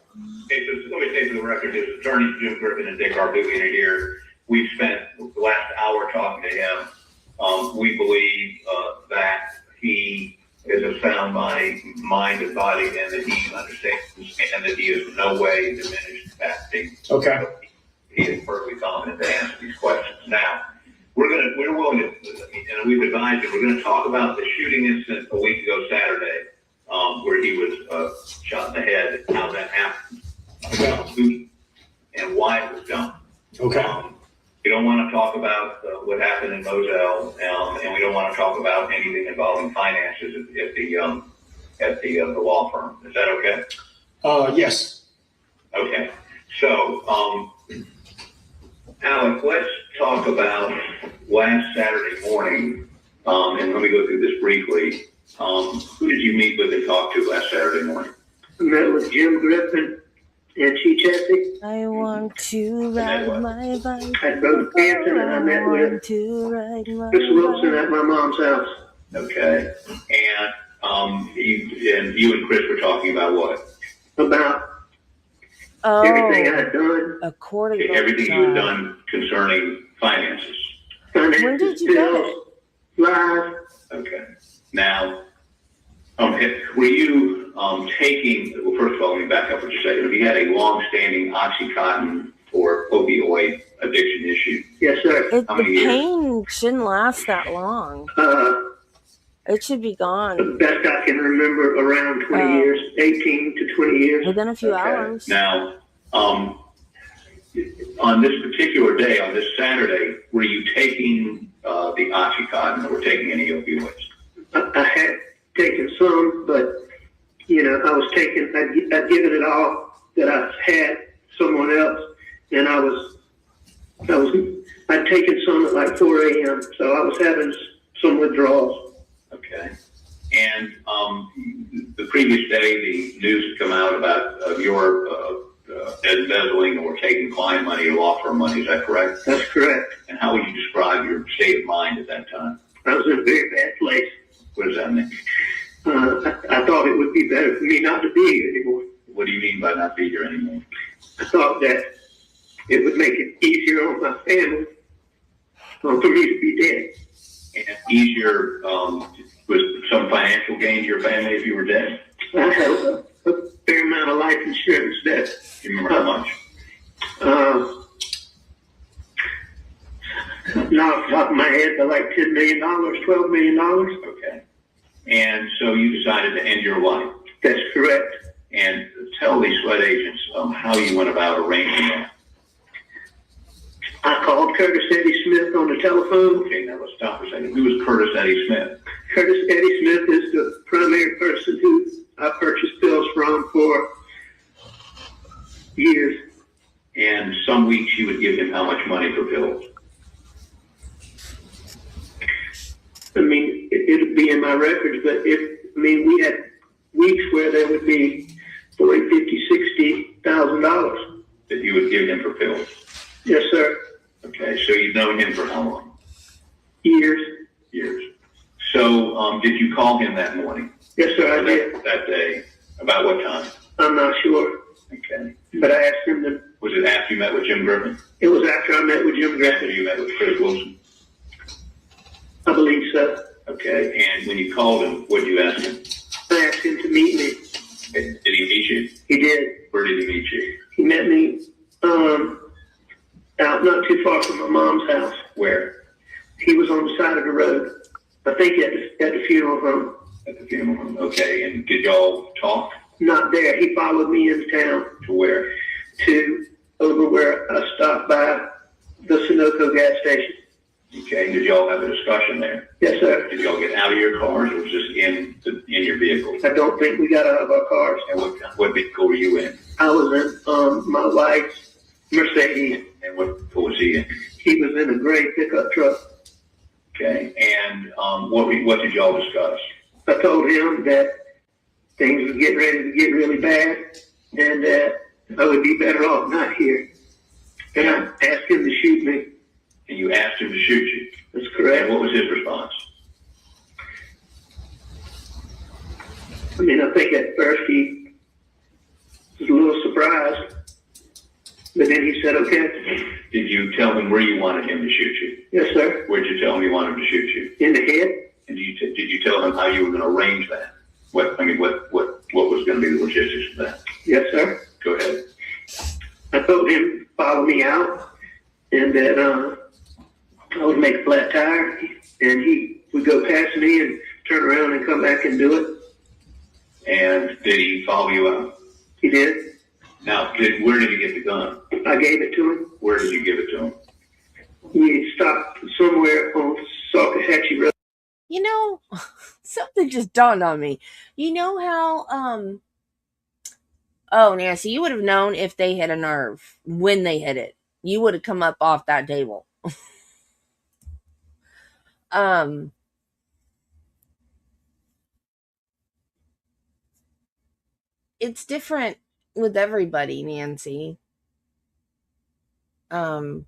S10: Okay, so let me say for the record, his attorneys, Jim Griffin and Dick Harpootlian are here. We've spent the last hour talking to him. We believe that he is a sound mind and body, and that he understands, and that he is in no way diminished capacity.
S11: Okay.
S10: He is perfectly competent to answer these questions. Now, we're willing to, and we've advised that we're going to talk about the shooting incident a week ago Saturday, where he was shot in the head, how that happened, who and why it was done.
S11: Okay.
S10: We don't want to talk about what happened in Moselle, and we don't want to talk about anything involving finances at the law firm. Is that okay?
S11: Yes.
S10: Okay. So, Alex, let's talk about last Saturday morning, and let me go through this briefly. Who did you meet with and talk to last Saturday morning?
S9: I met with Jim Griffin and Chief Jesse.
S1: I want to ride my bike.
S9: I drove to Canton and I met with Chris Wilson at my mom's house.
S10: Okay. And you and Chris were talking about what?
S9: About everything I had done.
S10: Everything you had done concerning finances.
S1: When did you get it?
S9: Live.
S10: Okay. Now, were you taking, well, first of all, let me back up for just a second. Have you had a long-standing Oxycontin or opioid addiction issue?
S9: Yes, sir.
S1: The pain shouldn't last that long. It should be gone.
S9: The best I can remember, around 20 years, 18 to 20 years.
S1: Within a few hours.
S10: Now, on this particular day, on this Saturday, were you taking the Oxycontin or taking any opioids?
S9: I had taken some, but, I was taking, I'd given it all that I had someone else, and I'd taken some at like 4 a.m., so I was having some withdrawals.
S10: Okay. And the previous day, the news had come out about your embezzling or taking client money or law firm money. Is that correct?
S9: That's correct.
S10: And how would you describe your state of mind at that time?
S9: I was in a very bad place.
S10: What does that mean?
S9: I thought it would be better for me not to be here anymore.
S10: What do you mean by not be here anymore?
S9: I thought that it would make it easier on my family for me to be dead.
S10: And easier, with some financial gain to your family if you were dead?
S9: I had a fair amount of life insurance debt.
S10: Do you remember how much?
S9: Not off the top of my head, but like $10 million, $12 million.
S10: Okay. And so you decided to end your life?
S9: That's correct.
S10: And tell these sweat agents how you went about arranging that.
S9: I called Curtis Eddie Smith on the telephone.
S10: Okay, now let's stop for a second. Who is Curtis Eddie Smith?
S9: Curtis Eddie Smith is the primary person who I purchased pills from for years.
S10: And some weeks you would give him how much money for pills?
S9: I mean, it would be in my records, but we had weeks where there would be $40,000, $50,000, $60,000
S10: that you would give him for pills?
S9: Yes, sir.
S10: Okay, so you've known him for how long?
S9: Years.
S10: So, did you call him that morning?
S9: Yes, sir, I did.
S10: That day? About what time?
S9: I'm not sure.
S10: Okay.
S9: But I asked him to.
S10: Was it after you met with Jim Griffin?
S9: It was after I met with Jim Griffin.
S10: After you met with Chris Wilson?
S9: I believe so.
S10: Okay, and when you called him, what did you ask him?
S9: I asked him to meet me.
S10: Did he meet you?
S9: He did.
S10: Where did he meet you?
S9: He met me out not too far from my mom's house.
S10: Where?
S9: He was on the side of the road. I think at the funeral home.
S10: At the funeral home. Okay, and did y'all talk?
S9: Not there. He followed me into town.
S10: To where?
S9: To over where I stopped by the Sunoco gas station.
S10: Okay, did y'all have a discussion there?
S9: Yes, sir.
S10: Did y'all get out of your cars or was this in your vehicle?
S9: I don't think we got out of our cars.
S10: And what vehicle were you in?
S9: I was in my wife's Mercedes.
S10: And what was he in?
S9: He was in a gray pickup truck.
S10: Okay, and what did y'all discuss?
S9: I told him that things were getting ready to get really bad and that I would be better off not here. And I asked him to shoot me.
S10: And you asked him to shoot you?
S9: That's correct.
S10: And what was his response?
S9: I mean, I think at first he was a little surprised, but then he said, okay.
S10: Did you tell him where you wanted him to shoot you?
S9: Yes, sir.
S10: Where'd you tell him you wanted him to shoot you?
S9: In the head.
S10: And did you tell him how you were going to arrange that? What was going to be the logistics of that?
S8: Yes, sir.
S10: Go ahead.
S8: I told him to follow me out and that I would make a flat tire and he would go past me and turn around and come back and do it.
S10: And did he follow you out?
S8: He did.
S10: Now, where did he get the gun?
S8: I gave it to him.
S10: Where did you give it to him?
S8: We stopped somewhere on Salcahatchee Road.
S1: You know, something just dawned on me. You know how, oh, Nancy, you would have known if they hit a nerve when they hit it. You would have come up off that table. It's different with everybody, Nancy. And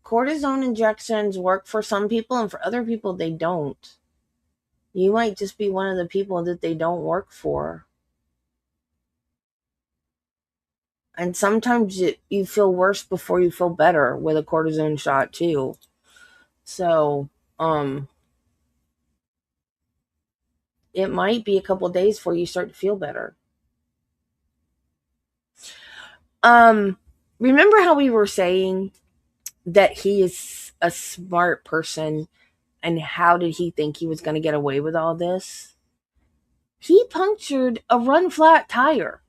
S1: cortisone injections work for some people, and for other people, they don't. You might just be one of the people that they don't work for. And sometimes you feel worse before you feel better with a cortisone shot too. So, it might be a couple days before you start to feel better. Remember how we were saying that he is a smart person, and how did he think he was going to get away with all this? He punctured a run flat tire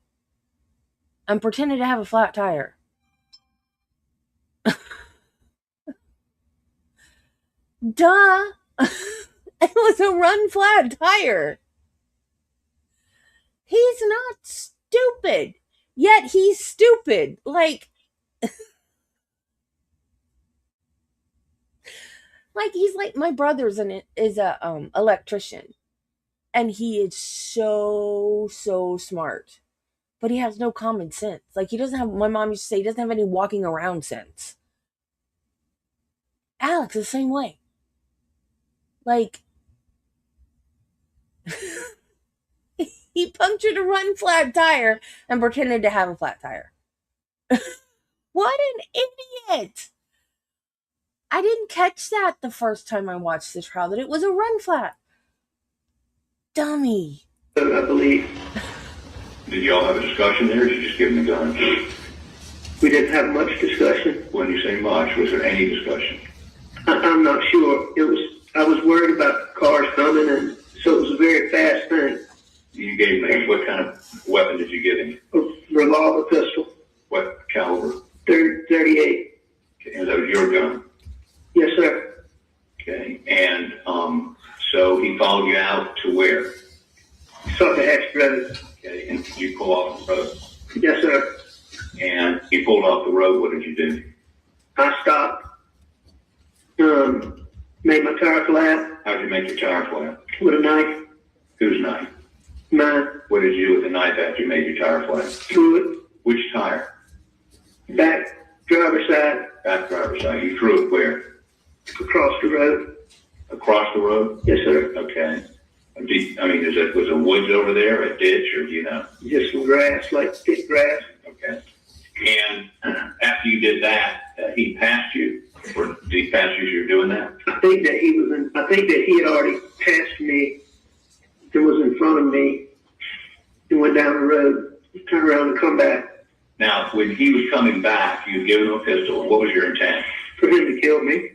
S1: and pretended to have a flat tire. Duh. It was a run flat tire. He's not stupid, yet he's stupid. Like he's like, my brother's is a electrician, and he is so smart, but he has no common sense. Like, he doesn't have, my mom used to say, he doesn't have any walking around sense. Alex is the same way. Like, he punctured a run flat tire and pretended to have a flat tire. What an idiot! I didn't catch that the first time I watched the trial, that it was a run flat. Dummy.
S8: I believe.
S10: Did y'all have a discussion there, or did you just give him the gun?
S8: We didn't have much discussion.
S10: When you say much, was there any discussion?
S8: I'm not sure. I was worried about cars coming, and so it was a very fast thing.
S10: You gave him, what kind of weapon did you give him?
S8: A revolver pistol.
S10: What caliber?
S8: 38.
S10: Okay, and that was your gun?
S8: Yes, sir.
S10: Okay, and so he followed you out to where?
S8: Salcahatchee Road.
S10: Okay, and did you pull off the road?
S8: Yes, sir.
S10: And he pulled off the road, what did you do?
S8: I stopped, made my tire flat.
S10: How'd you make your tire flat?
S8: With a knife.
S10: Whose knife?
S8: Mine.
S10: What did you do with the knife after you made your tire flat?
S8: Threw it.
S10: Which tire?
S8: Back driver's side.
S10: Back driver's side. You threw it where?
S8: Across the road.
S10: Across the road?
S8: Yes, sir.
S10: Okay. Was there woods over there, a ditch, or do you know?
S8: Just some grass, like thick grass.
S10: Okay. And after you did that, he passed you? Or did he pass you as you were doing that?
S8: I think that he had already passed me and was in front of me and went down the road, turned around and come back.
S10: Now, when he was coming back, you had given him a pistol. What was your intent?
S8: For him to kill me.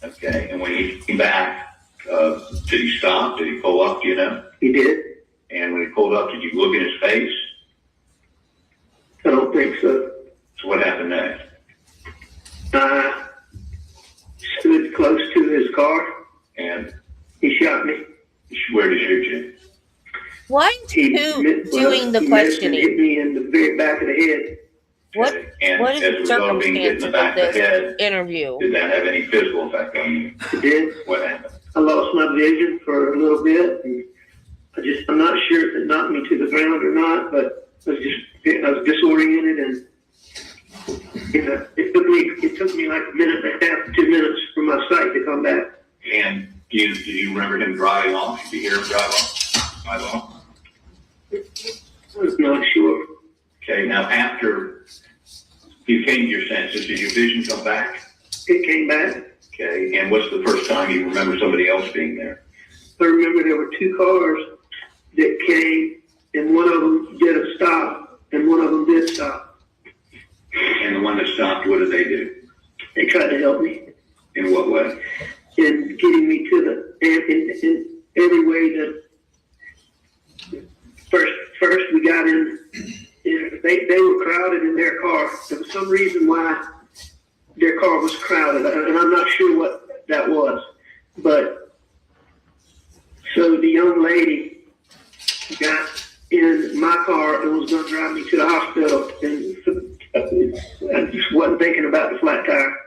S10: Okay. And when he came back, did he stop? Did he pull up? Do you know?
S8: He did.
S10: And when he pulled up, did you look in his face?
S8: I don't think so.
S10: So what happened next?
S8: I stood close to his car.
S10: And
S8: he shot me.
S10: Where did he shoot you?
S1: Why doing the questioning?
S8: He hit me in the very back of the head.
S1: What is the circumstances of this interview?
S10: Did that have any physical effect on you?
S8: It did.
S10: What happened?
S8: I lost my vision for a little bit, and I'm not sure if it knocked me to the ground or not, but I was disoriented, and it took me like a minute and a half, 2 minutes for my sight to come back.
S10: And did you remember him driving off? Did you hear him drive off?
S8: I was not sure.
S10: Okay, now after you came to your senses, did your vision come back?
S8: It came back.
S10: Okay, and what's the first time you remember somebody else being there?
S8: I remember there were two cars that came, and one of them did a stop, and one of them did stop.
S10: And the one that stopped, what did they do?
S8: They tried to help me.
S10: In what way?
S8: In getting me to in every way that first we got in, they were crowded in their car. There was some reason why their car was crowded, and I'm not sure what that was. But so the young lady got in my car and was going to drive me to the hospital, and I just wasn't thinking about the flat tire.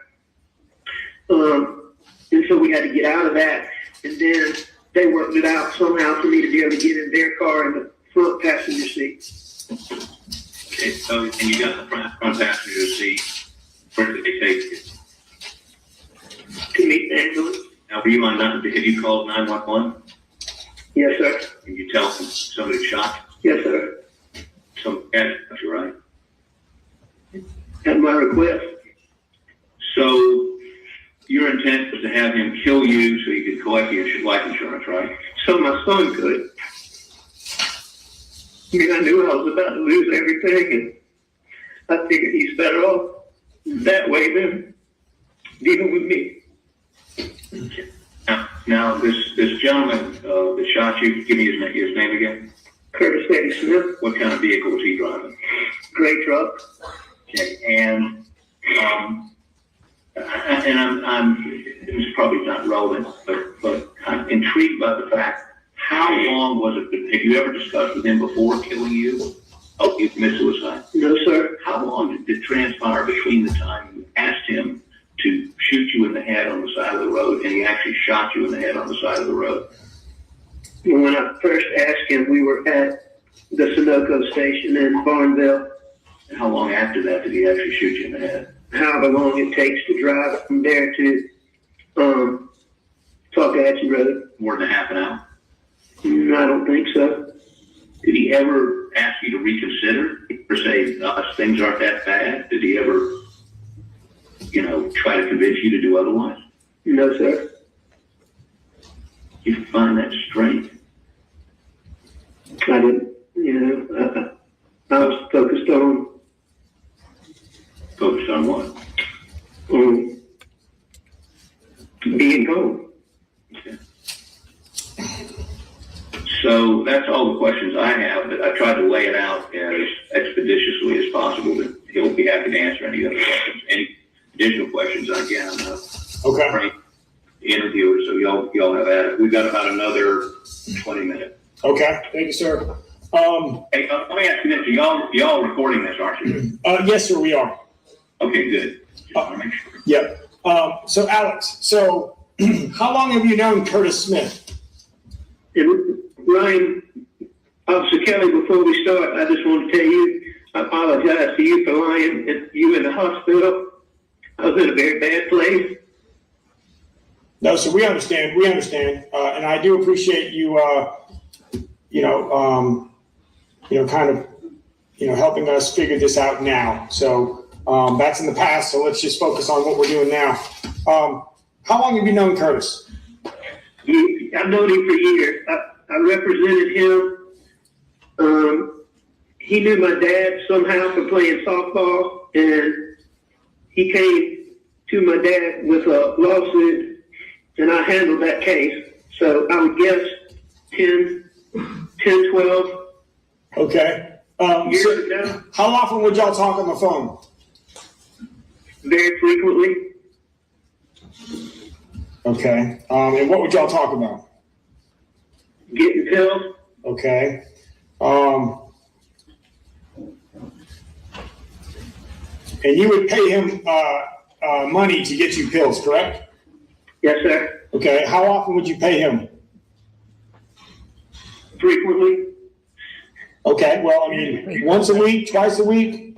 S8: And so we had to get out of that, and then they worked it out somehow for me to be able to get in their car in the front passenger seat.
S10: Okay, so and you got the front passenger seat. Where did they take you?
S8: To meet the ambulance.
S10: Now, were you on that? Did you call 911?
S8: Yes, sir.
S10: Did you tell them somebody shot
S8: Yes, sir.
S10: you? Some cat, you're right.
S8: At my request.
S10: So your intent was to have him kill you so you could collect your life insurance, right?
S8: So my son could. I mean, I knew I was about to lose everything, and I figured he's better off that way than dealing with me.
S10: Now this gentleman that shot you, give me his name again.
S8: Curtis Eddie Smith.
S10: What kind of vehicle was he driving?
S8: Gray truck.
S10: Okay, and this is probably not relevant, but I'm intrigued by the fact, how long was it? Have you ever discussed with him before killing you? Oh, you committed suicide?
S8: No, sir.
S10: How long did it transpire between the time you asked him to shoot you in the head on the side of the road and he actually shot you in the head on the side of the road?
S8: When I first asked him, we were at the Sunoco station in Barnville.
S10: And how long after that did he actually shoot you in the head?
S8: However long it takes to drive from there to Talkatchee Road.
S10: More than half an hour?
S8: I don't think so.
S10: Did he ever ask you to reconsider or say, things aren't that bad? Did he ever, try to convince you to do otherwise?
S8: No, sir.
S10: You find that strange?
S8: I didn't. I was focused on.
S10: Focused on what?
S8: Being gone.
S10: Okay. So that's all the questions I have, but I tried to lay it out as expeditiously as possible, but he'll be happy to answer any other questions. Any additional questions, again, I'm not
S11: Okay.
S10: trained interviewer, so y'all have at it. We've got about another 20 minutes.
S11: Okay. Thank you, sir.
S10: Hey, let me ask you this. Y'all recording this, aren't you?
S11: Yes, sir, we are.
S10: Okay, good. Just want to make sure.
S11: Yep. So Alex, how long have you known Curtis Smith?
S8: And Ryan, Officer Kelly, before we start, I just want to tell you, I apologize to you for lying at you in the hospital. I was in a very bad place.
S11: No, so we understand. And I do appreciate you, helping us figure this out now. So that's in the past. So let's just focus on what we're doing now. How long have you known Curtis?
S8: I've known him for years. I represented him. He knew my dad somehow from playing softball, and he came to my dad with a lawsuit, and I handled that case. So I would guess 10, 12
S11: Okay.
S8: years ago.
S11: How often would y'all talk on the phone?
S8: Very frequently.
S11: Okay. And what would y'all talk about?
S8: Getting pills.
S11: Okay. And you would pay him money to get you pills, correct?
S8: Yes, sir.
S11: Okay. How often would you pay him?
S8: Frequently.
S11: Okay. Well, I mean, once a week, twice a week?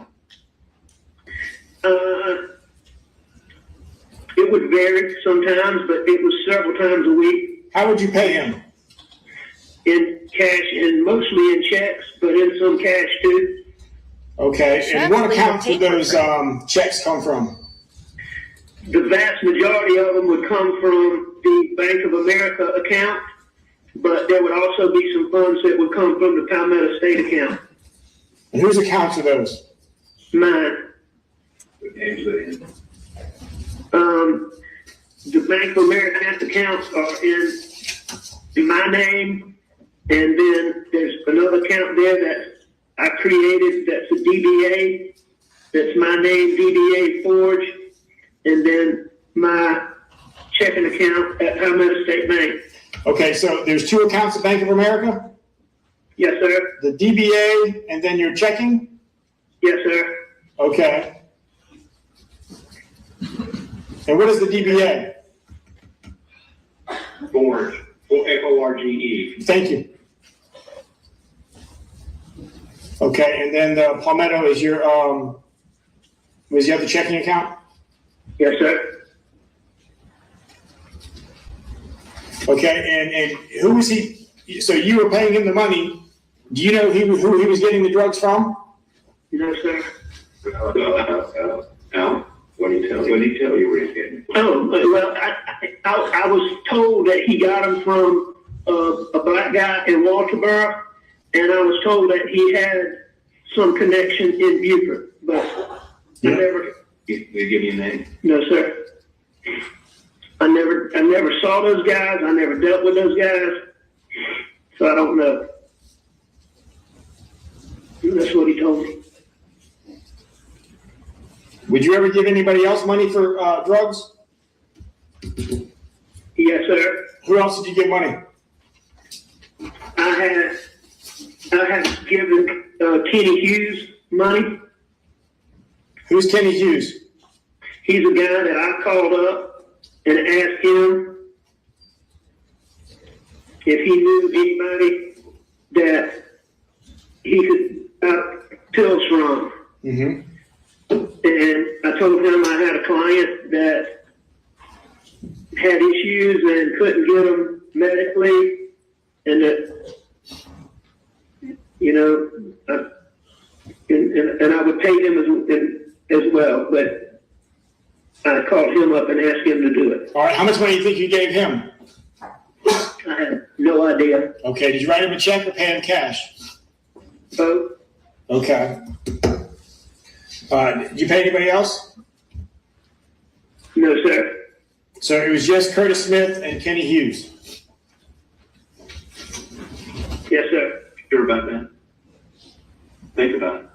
S8: It would vary sometimes, but it was several times a week.
S11: How would you pay him?
S8: In cash and mostly in checks, but in some cash too.
S11: Okay. And what account did those checks come from?
S8: the vast majority of them would come from the Bank of America account, but there would also be some funds that would come from the Palmetto State account.
S11: And whose accounts are those?
S8: Mine. The Bank of America accounts are in my name, and then there's another account there that I created that's a DBA. That's my name, DBA Forge, and then my checking account at Palmetto State Bank.
S11: Okay, so there's 2 accounts at Bank of America?
S8: Yes, sir.
S11: The DBA and then your checking?
S8: Yes, sir.
S11: Okay. And what is the DBA?
S10: Forge, Forge.
S11: Thank you. Okay, and then the Palmetto is your, was the other checking account?
S8: Yes, sir.
S11: Okay, and who was he? So you were paying him the money. Do you know who he was getting the drugs from?
S8: No, sir.
S10: Al, what did he tell you where he's getting?
S8: Oh, well, I was told that he got them from a black guy in Walterboro, and I was told that he had some connection in Beaufort, but I never.
S10: They give you a name?
S8: No, sir. I never saw those guys. I never dealt with those guys, so I don't know. That's what he told me.
S11: Would you ever give anybody else money for drugs?
S8: Yes, sir.
S11: Who else did you give money?
S8: I had given Kenny Hughes money.
S11: Who's Kenny Hughes?
S8: He's a guy that I called up and asked him if he knew anybody that he could pills from.
S11: Mm-hmm.
S8: And I told him I had a client that had issues and couldn't get them medically, and that, you know, and I would pay him as well, but I called him up and asked him to do it.
S11: All right, how much money do you think you gave him?
S8: I have no idea.
S11: Okay, did you write him a check or pay him cash?
S8: Both.
S11: Okay. Did you pay anybody else?
S8: No, sir.
S11: So it was just Curtis Smith and Kenny Hughes?
S8: Yes, sir.
S10: Sure about that? Think about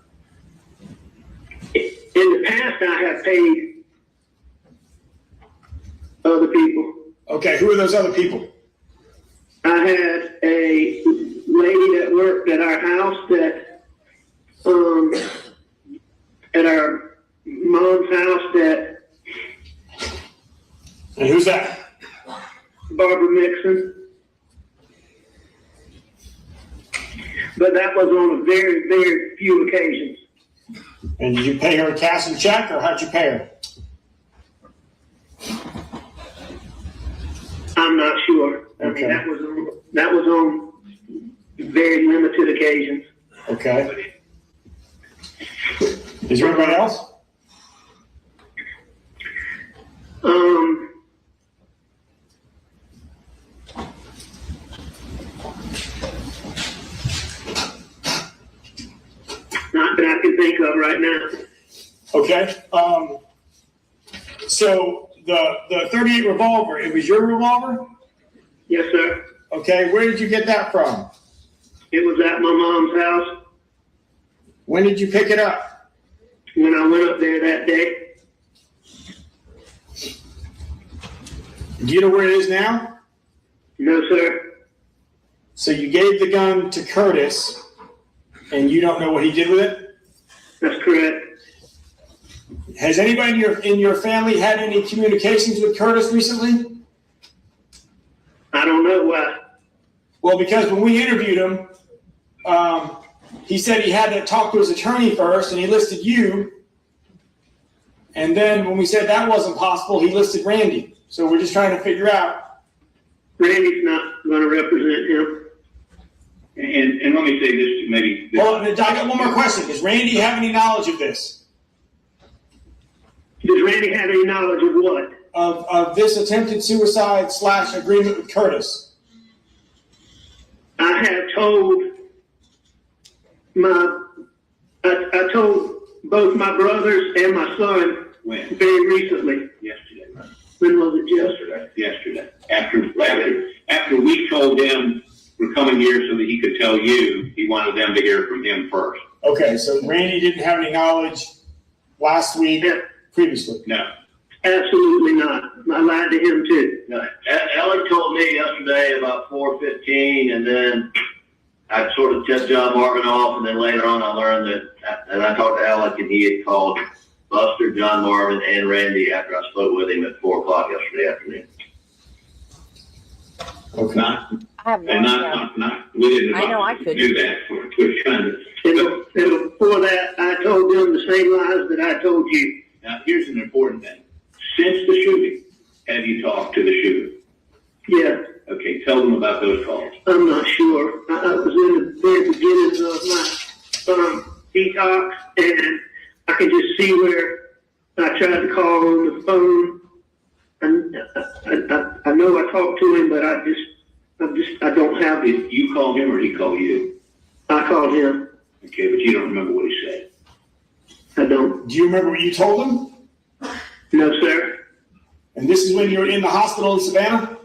S10: it.
S8: In the past, I have paid other people.
S11: Okay, who are those other people?
S8: I had a lady that worked at our house that, at our mom's house that.
S11: And who's that?
S8: Barbara Mixon. But that was on a very, very few occasions.
S11: And did you pay her a cash and check, or how'd you pay her?
S8: I'm not sure.
S11: Okay.
S8: I mean, that was on very limited occasions.
S11: Okay. Is there anybody else?
S8: Not that I can think of right now.
S11: Okay. So the .38 revolver, it was your revolver?
S8: Yes, sir.
S11: Okay. Where did you get that from?
S8: It was at my mom's house.
S11: When did you pick it up?
S8: When I went up there that day.
S11: Do you know where it is now?
S8: No, sir.
S11: So you gave the gun to Curtis, and you don't know what he did with it?
S8: That's correct.
S11: Has anybody in your family had any communications with Curtis recently?
S8: I don't know why.
S11: Well, because when we interviewed him, he said he had to talk to his attorney first, and he listed you. And then when we said that wasn't possible, he listed Randy. So we're just trying to figure out.
S8: Randy's not going to represent him.
S10: And let me say this, maybe.
S11: Well, I got one more question. Does Randy have any knowledge of this?
S8: Does Randy have any knowledge of what?
S11: Of this attempted suicide / agreement with Curtis.
S8: I have told I told both my brothers and my son very recently.
S10: Yesterday, right?
S8: When was it? Yesterday.
S10: Yesterday. After we told him we're coming here so that he could tell you, he wanted them to hear from him first.
S11: Okay, so Randy didn't have any knowledge last week previously?
S10: No.
S8: Absolutely not. I lied to him too.
S10: No. Alex told me yesterday about 4:15, and then I sort of tipped John Marvin off, and then later on I learned that, and I talked to Alex, and he had called Buster, John Marvin, and Randy after I spoke with him at 4 o'clock yesterday afternoon.
S11: Okay.
S1: I have no
S10: And
S1: idea.
S10: we didn't
S1: I know I could.
S10: do that. We're trying to.
S8: And before that, I told them the same lies that I told you.
S10: Now, here's an important thing. Since the shooting, have you talked to the shooter?
S8: Yeah,
S10: Okay, tell them about those calls.
S8: I'm not sure. I was in the very beginning of my detox, and I can just see where I tried to call on the phone. And I know I talked to him, but I don't have it.
S10: Did you call him or did he call you?
S8: I called him.
S10: Okay, but you don't remember what he said.
S8: I don't.
S11: Do you remember what you told him?
S8: No, sir.
S11: And this is when you were in the hospital in Savannah?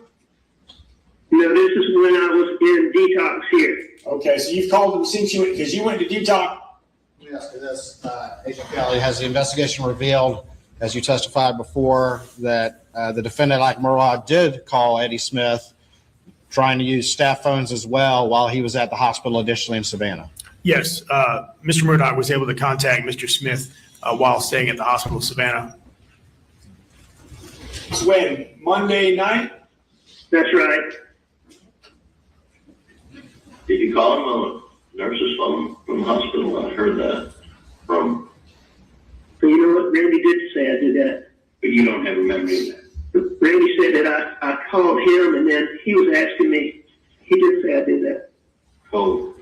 S8: No, this is when I was in detox here.
S11: Okay, so you've called him since you went, because you went to detox.
S3: Let me ask you this, Agent Kelly, has the investigation revealed, as you testified before, that the defendant, Alex Murdaugh, did call Eddie Smith, trying to use staff phones as well while he was at the hospital additionally in Savannah?
S5: Yes, Mr. Murdaugh was able to contact Mr. Smith while staying at the hospital of Savannah.
S11: It's when? Monday night?
S8: That's right.
S10: Did you call him on a nurse's phone from the hospital? I heard that from.
S8: So you know what? Randy did say I did that.
S10: But you don't have a memory of that.
S8: Randy said that I called him, and then he was asking me. He did say I did that.
S10: Oh.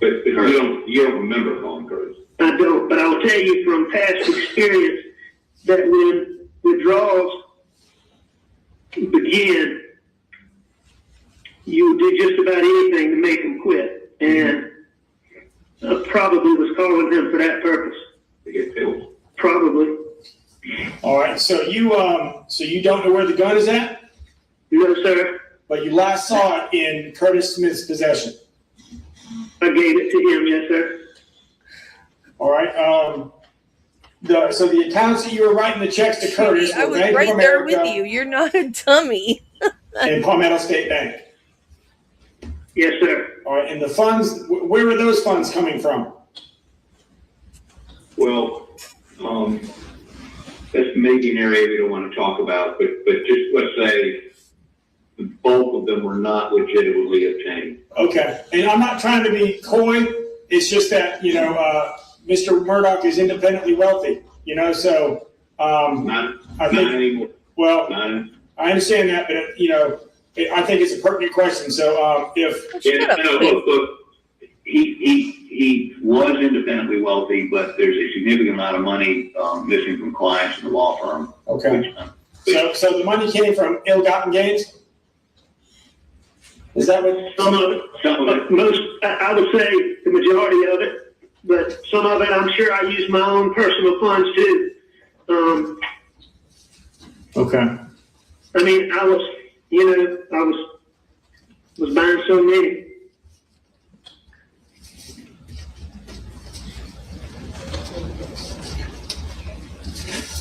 S10: But you don't remember calling Curtis.
S8: I don't, but I will tell you from past experience that when withdrawals begin, you do just about anything to make them quit. And I probably was calling him for that purpose.
S10: To get pills.
S8: Probably.
S11: All right, so you don't know where the gun is at?
S8: No, sir.
S11: But you last saw it in Curtis Smith's possession.
S8: I gave it to him, yes, sir.
S11: All right. So the accounts that you were writing the checks to Curtis
S1: I
S11: were
S1: was
S11: Bank
S1: right
S11: of
S1: there
S11: America
S1: with you. You're not a dummy.
S11: and Palmetto State Bank.
S8: Yes, sir.
S11: All right, and the funds, where were those funds coming from?
S10: Well, that's maybe an area we don't want to talk about, but just let's say the bulk of them were not legitimately obtained.
S11: Okay, and I'm not trying to be coy. It's just that, Mr. Murdaugh is independently wealthy, so
S10: Not anymore.
S11: Well,
S10: Not,
S11: I understand that, but I think it's a pertinent question. So
S10: look, he was independently wealthy, but there's a significant amount of money missing from clients in the law firm.
S11: Okay. So the money came from ill-gotten gains? Is that what?
S8: Some of it, most, I would say the majority of it, but some of it, I'm sure I use my own personal funds too.
S11: Okay.
S8: I mean, I was buying so many.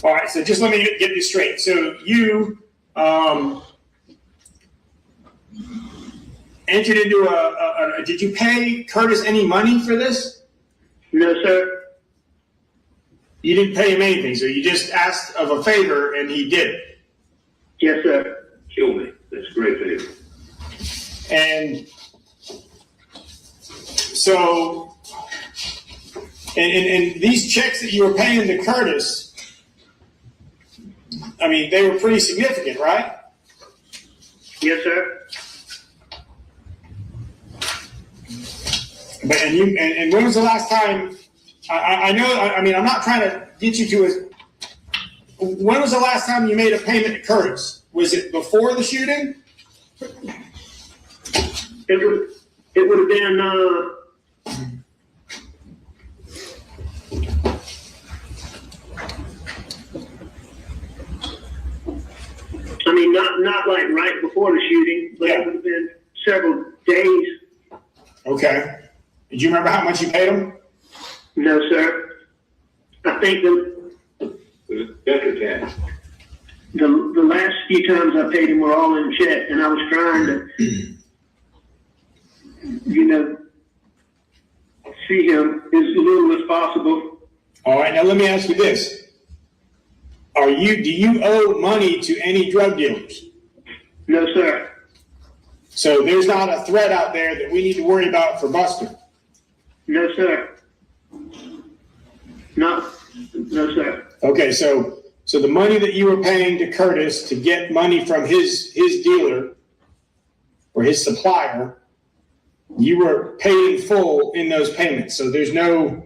S11: All right, so just let me get this straight. So you entered into did you pay Curtis any money for this?
S8: No, sir.
S11: You didn't pay him anything, so you just asked of a favor and he did it.
S8: Yes, sir.
S10: Kill me. That's a great favor.
S11: And so, and these checks that you were paying to Curtis, I mean, they were pretty significant, right?
S8: Yes, sir.
S11: But and when was the last time? I know. I mean, I'm not trying to get you to when was the last time you made a payment to Curtis? Was it before the shooting?
S8: It would have been, I mean, not like right before the shooting, but it would have been several days.
S11: Okay. Did you remember how much you paid him?
S8: No, sir. I think the last few times I paid him were all in check, and I was trying to, see him as little as possible.
S11: All right, now let me ask you this. Do you owe money to any drug dealers?
S8: No, sir.
S11: So there's not a threat out there that we need to worry about for Buster?
S8: No, sir. No, sir.
S11: Okay, so the money that you were paying to Curtis to get money from his dealer or his supplier, you were paid in full in those payments. So there's no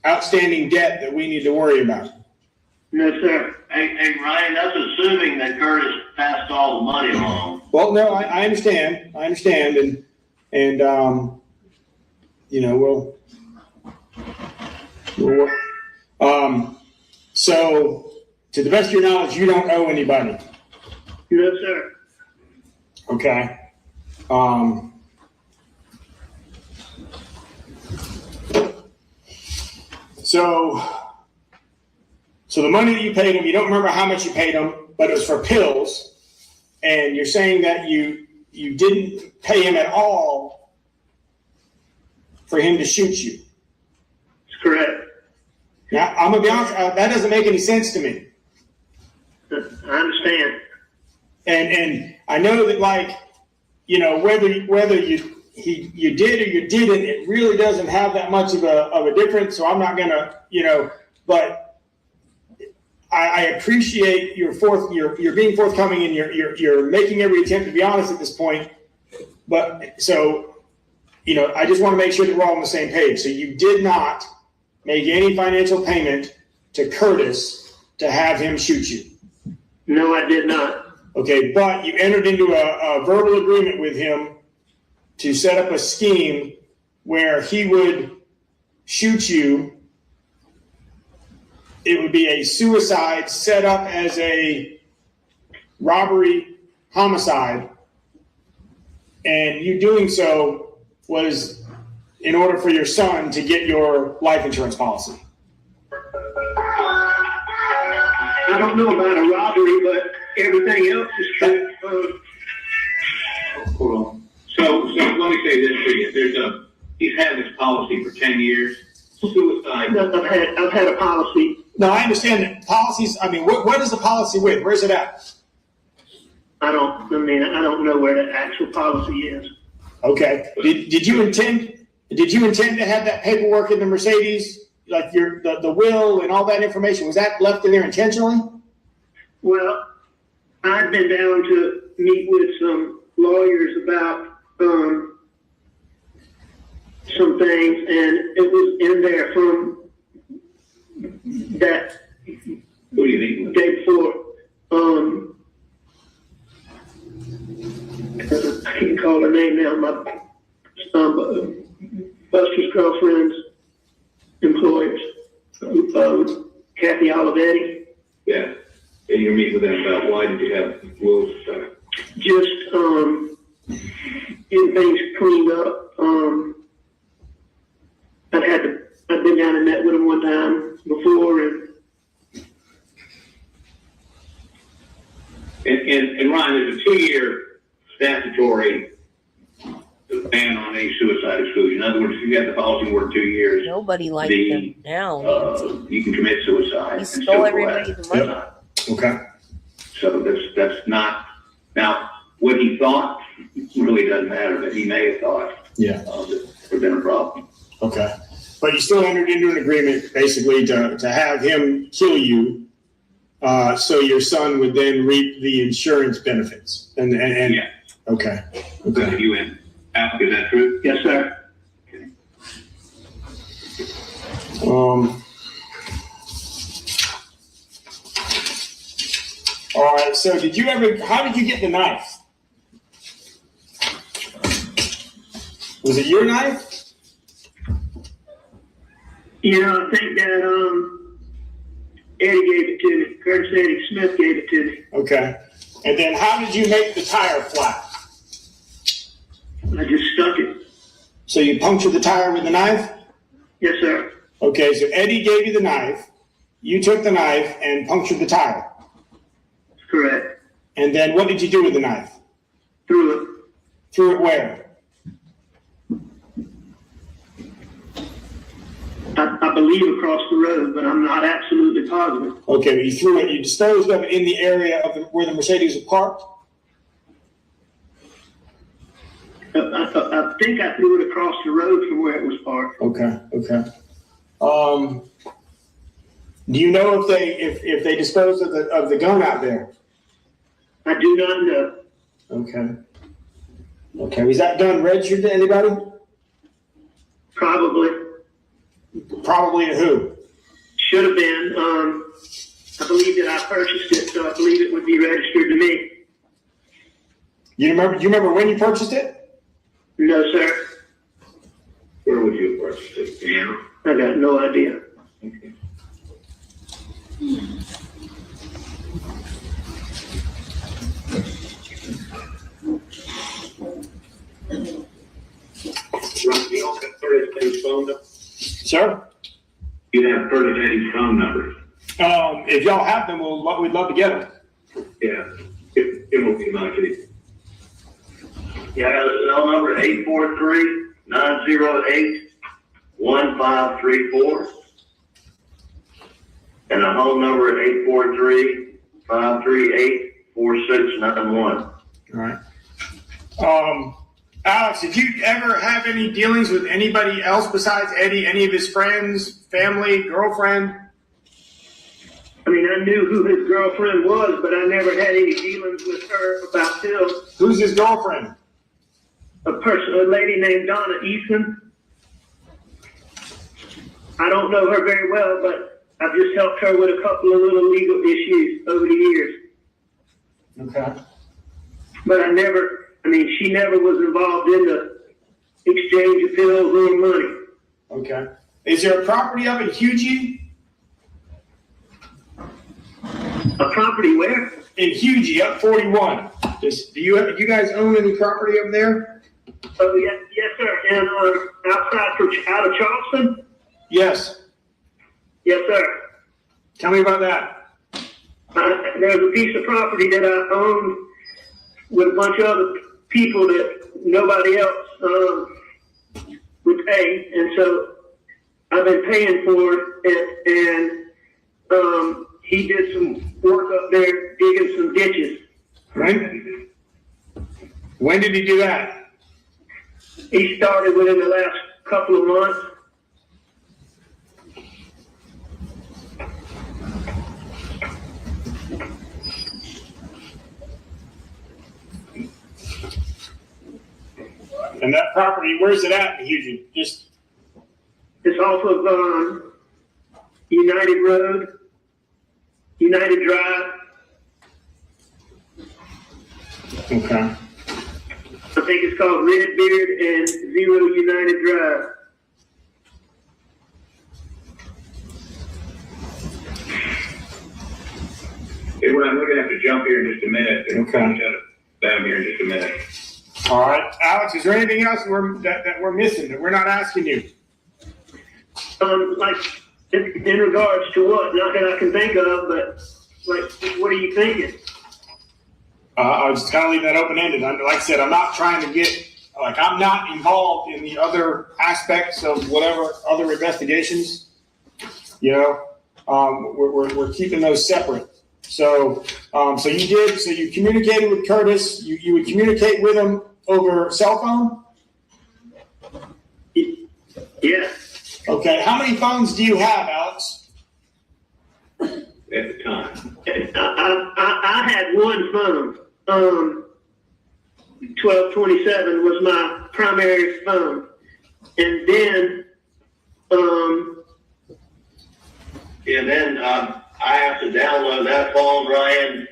S11: outstanding debt that we need to worry about.
S8: No, sir.
S10: Hey, Ryan, that's assuming that Curtis passed all the money along.
S11: Well, no, I understand. And so to the best of your knowledge, you don't owe anybody.
S8: No, sir.
S11: Okay. So the money that you paid him, you don't remember how much you paid him, but it was for pills. And you're saying that you didn't pay him at all for him to shoot you.
S8: That's correct.
S11: Now, I'm going to be honest, that doesn't make any sense to me.
S8: I understand.
S11: And I know that, whether you did or you didn't, it really doesn't have that much of a difference. So I'm not going to, but I appreciate you're being forthcoming and you're making every attempt to be honest at this point. But so, I just want to make sure that we're all on the same page. So you did not make any financial payment to Curtis to have him shoot you.
S8: No, I did not.
S11: Okay, but you entered into a verbal agreement with him to set up a scheme where he would shoot you. It would be a suicide set up as a robbery homicide. And you doing so was in order for your son to get your life insurance policy.
S8: I don't know about a robbery, but everything else is true.
S7: Hold on. So let me say this to you. He's had this policy for 10 years. Suicide.
S8: I've had a policy.
S11: No, I understand that policies. I mean, what is the policy with? Where's it at?
S8: I don't know where the actual policy is.
S11: Okay. Did you intend to have that paperwork in the Mercedes, like the will and all that information? Was that left in there intentionally?
S8: Well, I've been down to meet with some lawyers about some things, and it was in there from that
S7: Who do you think?
S8: day before. I can't call her name now. My Buster's girlfriend's employers, Kathy Olivetti.
S7: Yeah. And you meet with them about why did you have wills done?
S8: Just getting things cleaned up. I've been down and met with him one time before,
S7: and Ryan, there's a 2-year statutory ban on any suicide exclusion. In other words, if you have the policy work 2 years,
S1: Nobody likes him now.
S7: you can commit suicide.
S1: He
S7: and
S1: stole
S7: still
S1: everybody
S7: collect.
S1: the money.
S11: Okay.
S7: So that's not, now, what he thought really doesn't matter, but he may have thought
S11: Yeah.
S7: that there had been a problem.
S11: Okay. But you still entered into an agreement basically to have him kill you, so your son would then reap the insurance benefits. And
S7: Yeah.
S11: Okay.
S7: Okay. You in? Alex, is that true?
S8: yes, sir.
S11: All right. So how did you get the knife? Was it your knife?
S8: I think that Eddie gave it to me. Curtis Eddie Smith gave it to me.
S11: Okay. And then how did you make the tire flat?
S8: I just stuck it.
S11: So you punctured the tire with the knife?
S8: Yes, sir.
S11: Okay, so Eddie gave you the knife. You took the knife and punctured the tire.
S8: Correct.
S11: And then what did you do with the knife?
S8: Threw it.
S11: Threw it where?
S8: I believe across the road, but I'm not absolutely positive.
S11: Okay, but you disposed of it in the area of where the Mercedes was parked?
S8: I think I threw it across the road from where it was parked.
S11: Okay. Do you know if they disposed of the gun out there?
S8: I do not know.
S11: Okay. Was that gun registered to anybody?
S8: Probably.
S11: Probably to who?
S8: Should have been. I believe that I purchased it, so I believe it would be registered to me.
S11: Do you remember when you purchased it?
S8: No, sir.
S7: Where would you have purchased it? Yeah.
S8: I got no idea.
S7: Okay. You don't have Curtis Eddie's phone number?
S11: Sir?
S7: You have Curtis Eddie's phone number?
S11: If y'all have them, we'd love to get them.
S7: Yeah, it will be nice. Yeah, I got a cell number 843-908-1534. And a home number at 843-538-4691.
S11: All right. Alex, did you ever have any dealings with anybody else besides Eddie? Any of his friends, family, girlfriend?
S8: I mean, I knew who his girlfriend was, but I never had any dealings with her about pills.
S11: Who's his girlfriend?
S8: A lady named Donna Eason. I don't know her very well, but I've just helped her with a couple of little legal issues over the years.
S11: Okay.
S8: But she never was involved in the exchange of pills or money.
S11: Okay. Is there a property up in Hugie?
S8: A property where?
S11: In Hugie, up 41. Do you guys own any property up there?
S8: Oh, yes, sir. And out of Charleston?
S11: Yes.
S8: Yes, sir.
S11: Tell me about that.
S8: There's a piece of property that I own with a bunch of other people that nobody else would pay, and so I've been paying for it, and he did some work up there digging some ditches.
S11: When did he do that?
S8: He started within the last couple of months.
S11: And that property, where's it at in Hugie?
S8: It's off of United Road, United Drive.
S11: Okay.
S8: I think it's called Redbeard and 0 United Drive.
S7: Hey, well, I'm going to have to jump here in just a minute.
S11: Okay.
S7: Down here in just a minute.
S11: All right. Alex, is there anything else that we're missing, that we're not asking you?
S8: Like, in regards to what? Not that I can think of, but, like, what are you thinking?
S11: I'll just kind of leave that open-ended. Like I said, I'm not trying to I'm not involved in the other aspects of whatever other investigations. We're keeping those separate. So you communicated with Curtis. You would communicate with him over cell phone?
S8: Yeah.
S11: Okay. How many phones do you have, Alex?
S7: At the time.
S8: I had one phone. 1227 was my primary phone. And then,
S10: I have to download that phone, Ryan,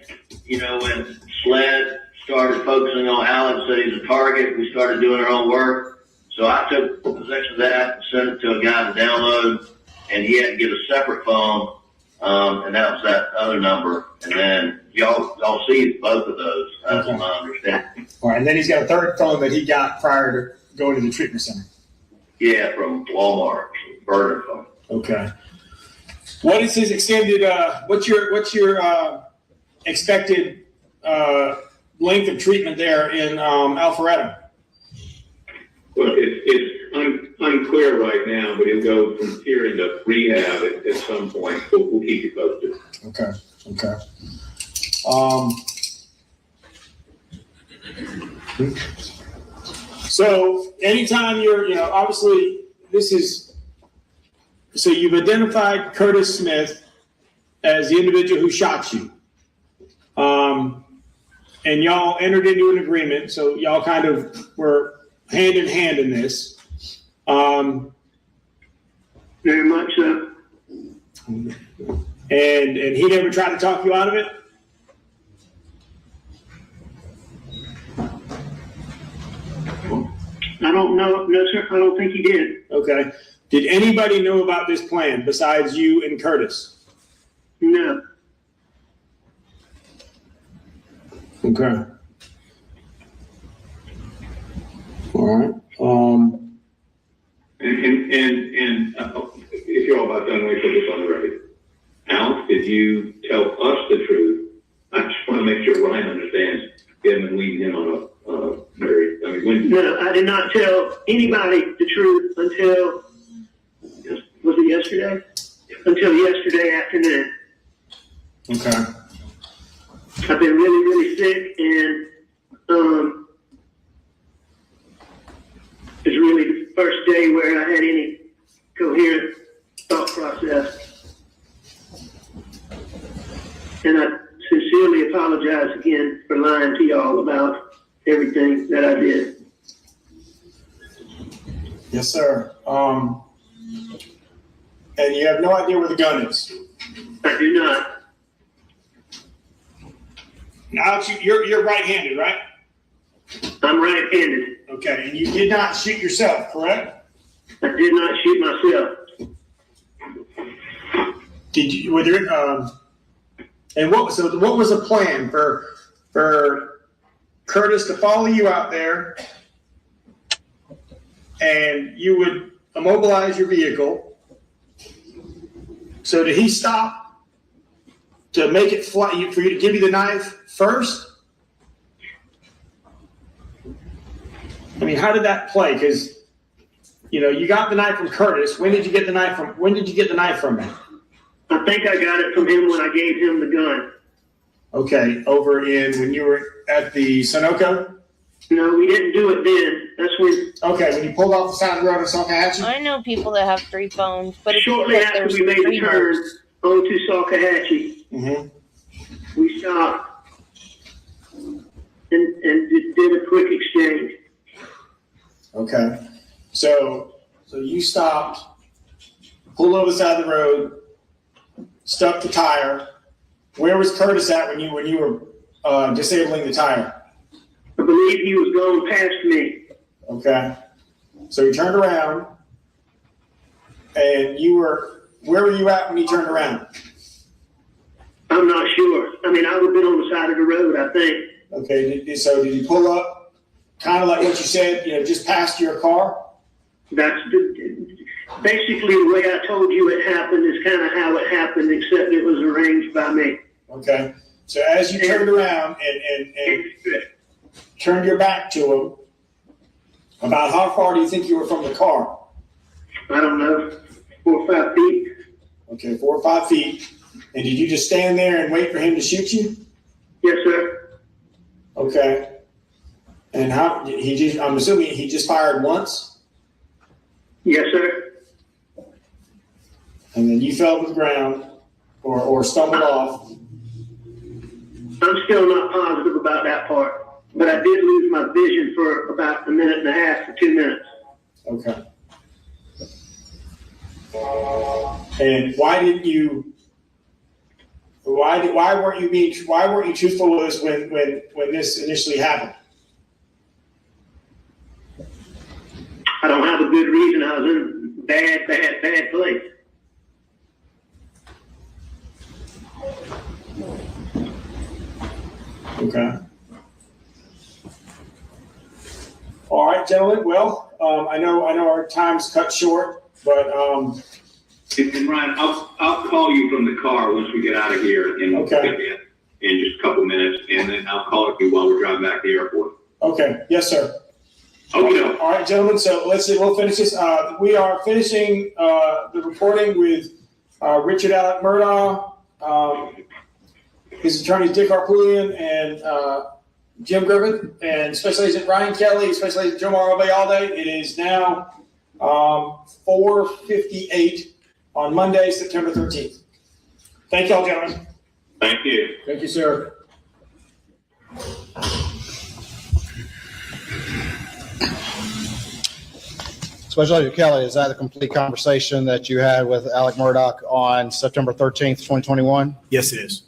S10: when SLED started focusing on Alex, said he's a target, we started doing our own work. So I took possession of that and sent it to a guy to download, and he had to get a separate phone, and that was that other number. And then y'all see both of those, that's my understanding.
S11: All right, and then he's got a third phone that he got prior to going to the treatment center.
S10: Yeah, from Walmart, burner phone.
S11: Okay. What is his extended? What's your expected length of treatment there in Alpharetta?
S7: Well, it's unclear right now, but he'll go from here into rehab at some point. We'll keep you posted.
S11: Okay. So anytime you're, obviously this is, so you've identified Curtis Smith as the individual who shot you. And y'all entered into an agreement, so y'all kind of were hand in hand in this.
S8: Very much so.
S11: And he never tried to talk you out of it?
S8: I don't know. No, sir. I don't think he did.
S11: Okay. Did anybody know about this plan besides you and Curtis?
S8: No.
S11: Okay. All right.
S7: And if you're all about done, let me put this on the record. Alex, did you tell us the truth? I just want to make sure Ryan understands him and leading him on a very,
S8: No, I did not tell anybody the truth until, was it yesterday? Until yesterday afternoon.
S11: Okay.
S8: I've been really, really sick, and it's really the first day where I had any coherent thought process. And I sincerely apologize again for lying to y'all about everything that I did.
S11: Yes, sir. And you have no idea where the gun is?
S8: I do not.
S11: Alex, you're right-handed, right?
S8: I'm right-handed.
S11: Okay, and you did not shoot yourself, correct?
S8: I did not shoot myself.
S11: Did you? Were there? And what was the plan for Curtis to follow you out there, and you would immobilize your vehicle? So did he stop to make it fly for you to give you the knife first? I mean, how did that play? Because you got the knife from Curtis. When did you get the knife from him?
S8: I think I got it from him when I gave him the gun.
S11: Okay, over when you were at the Sunoco?
S8: No, we didn't do it then. That's when.
S11: Okay, when you pulled off the side of the road in Salcahatchee?
S1: I know people that have 3 phones, but it's
S8: shortly
S1: like
S8: after
S1: there's
S8: we made the
S1: 3
S8: turn
S1: modes.
S8: onto Salcahatchee, we stopped and did a quick exchange.
S11: Okay, so you stopped, pulled over the side of the road, stuck the tire. Where was Curtis at when you were disabling the tire?
S8: I believe he was going past me.
S11: Okay, so he turned around, and where were you at when he turned around?
S8: I'm not sure. I mean, I would have been on the side of the road, I think.
S11: Okay, so did he pull up, kind of like what you said, just past your car?
S8: That's basically the way I told you it happened is kind of how it happened, except it was arranged by me.
S11: Okay, so as you turned around and turned your back to him, about how far do you think you were from the car?
S8: I don't know, 4 or 5 feet.
S11: Okay, 4 or 5 feet. And did you just stand there and wait for him to shoot you?
S8: Yes, sir.
S11: Okay. And I'm assuming he just fired once?
S8: Yes, sir.
S11: And then you fell to the ground or stumbled off?
S8: I'm still not positive about that part, but I did lose my vision for about 1.5 minutes to 2 minutes.
S11: Okay. And why didn't you Why weren't you truthful with us when this initially happened?
S10: I don't have a good reason. I was in bad place.
S11: Okay. All right, gentlemen. Well, I know our time's cut short, but
S7: And Ryan, I'll call you from the car once we get out of here in just a couple minutes, and then I'll call you while we're driving back to the airport.
S11: Okay. Yes, sir.
S7: Okay.
S11: All right, gentlemen. So let's see. We'll finish this. We are finishing the reporting with Richard Alex Murdaugh, his attorneys Dick Harpoolian and Jim Griffith, and Special Agent Ryan Kelly, Special Agent Jomar Obayalde. It is now 4:58 on Monday, September 13th. Thank you all, gentlemen.
S7: Thank you.
S11: Thank you, sir.
S3: Special Agent Kelly, is that the complete conversation that you had with Alex Murdaugh on September 13th, 2021?
S5: Yes, it is.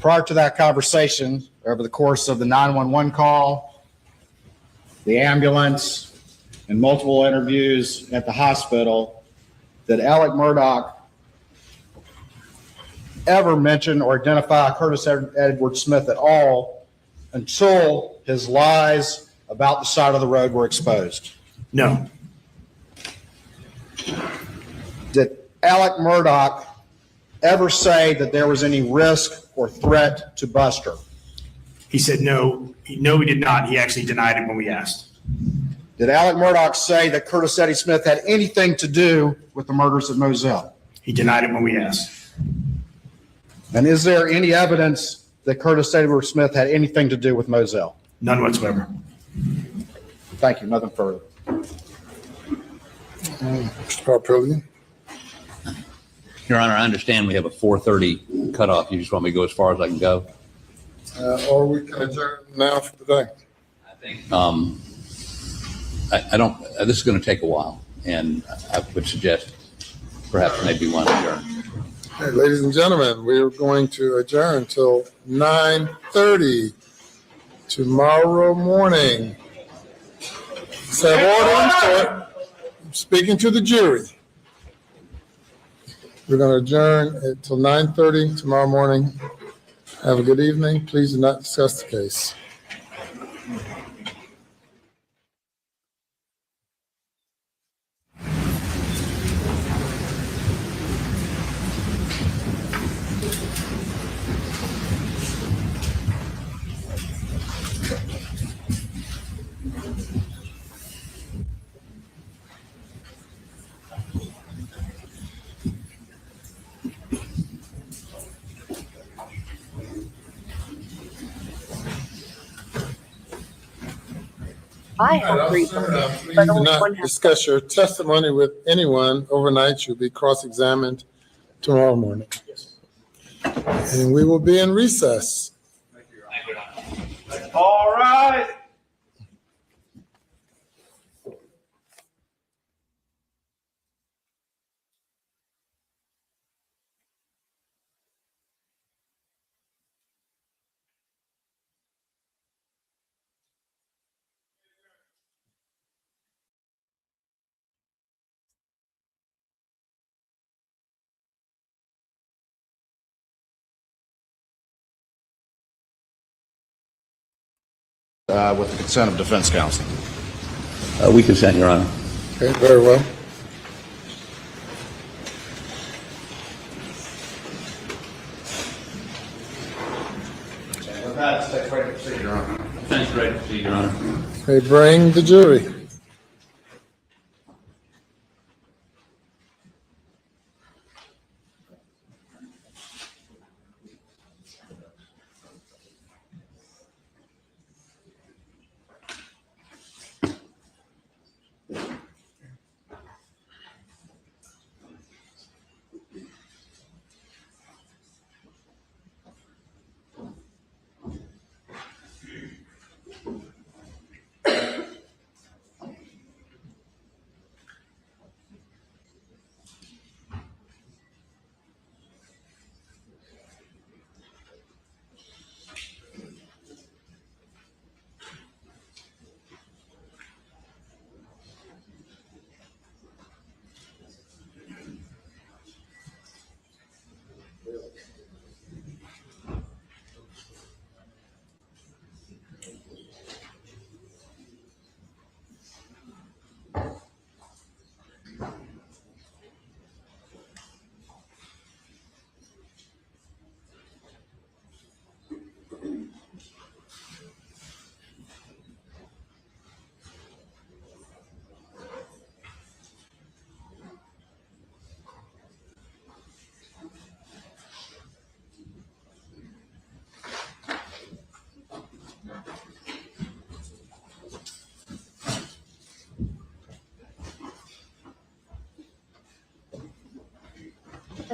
S3: Prior to that conversation, over the course of the 911 call, the ambulance, and multiple interviews at the hospital, did Alex Murdaugh ever mention or identify Curtis Edward Smith at all until his lies about the side of the road were exposed?
S5: No.
S3: Did Alex Murdaugh ever say that there was any risk or threat to Buster?
S5: He said no. No, he did not. He actually denied it when we asked.
S3: Did Alex Murdaugh say that Curtis Eddie Smith had anything to do with the murders of Moselle?
S5: He denied it when we asked.
S3: And is there any evidence that Curtis Edward Smith had anything to do with Moselle?
S5: None whatsoever.
S3: Thank you. Nothing further.
S2: Mr. Harpoolian.
S12: Your Honor, I understand we have a 4:30 cutoff. You just want me to go as far as I can go?
S2: Or we can adjourn now for the day.
S12: I think. I don't, this is going to take a while, and I would suggest perhaps maybe one adjourn.
S2: Hey, ladies and gentlemen, we are going to adjourn till 9:30 tomorrow morning. Have orders for speaking to the jury. We're going to adjourn until 9:30 tomorrow morning. Have a good evening. Please do not discuss the case.
S1: I have
S2: Please do not discuss your testimony with anyone overnight. You'll be cross-examined tomorrow morning. And we will be in recess.
S11: All right.
S3: With the consent of defense counsel.
S12: We consent, Your Honor.
S2: Okay, very well.
S3: With that, state's ready to proceed, Your Honor.
S12: State's ready to proceed, Your Honor.
S2: They bring the jury.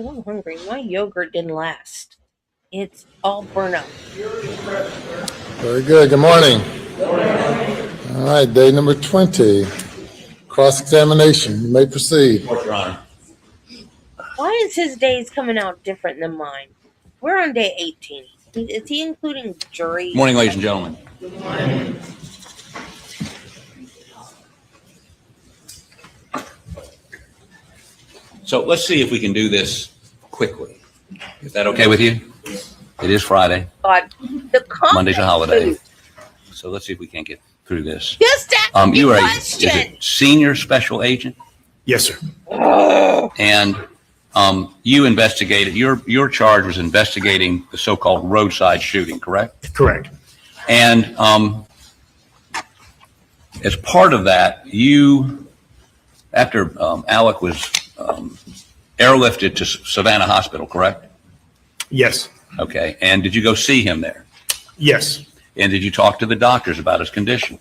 S1: God, I'm hungry. My yogurt didn't last. It's all burnt up.
S2: Very good. Good morning. All right, day number 20. Cross-examination. You may proceed.
S12: Your Honor.
S1: Why is his days coming out different than mine? We're on day 18. Is he including jury?
S12: Morning, ladies and gentlemen. So let's see if we can do this quickly. Is that okay with you? It is Friday.
S1: God, the
S12: Monday's a holiday. So let's see if we can't get through this.
S1: Just ask
S12: You
S1: me
S12: are
S1: question.
S12: is it senior special agent?
S5: Yes, sir.
S12: And you investigated, your charge was investigating the so-called roadside shooting, correct?
S5: Correct.
S12: And as part of that, you, after Alec was airlifted to Savannah Hospital, correct?
S5: Yes.
S12: Okay. And did you go see him there?
S5: Yes.
S12: And did you talk to the doctors about his condition?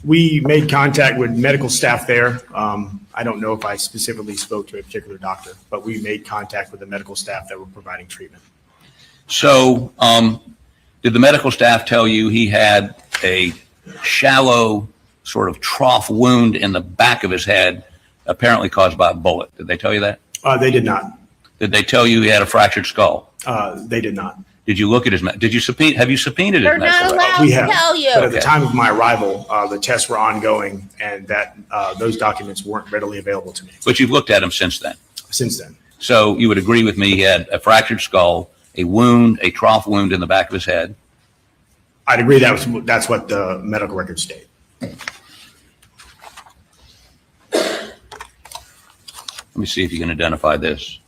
S5: We made contact with medical staff there. I don't know if I specifically spoke to a particular doctor, but we made contact with the medical staff that were providing treatment.
S12: So did the medical staff tell you he had a shallow sort of trough wound in the back of his head, apparently caused by a bullet? Did they tell you that?
S5: They did not.
S12: Did they tell you he had a fractured skull?
S5: They did not.
S12: Did you look at his, did you subpoena, have you subpoenaed his
S1: They're
S12: medical
S1: not
S12: records?
S1: allowed
S5: We
S1: to
S5: have.
S1: tell you.
S5: But at the time of my arrival, the tests were ongoing and that those documents weren't readily available to me
S12: But you've looked at him since then.
S5: since then.
S12: So you would agree with me, he had a fractured skull, a wound, a trough wound in the back of his head.
S5: I'd agree that's what the medical records state.
S12: Let me see if you can identify this.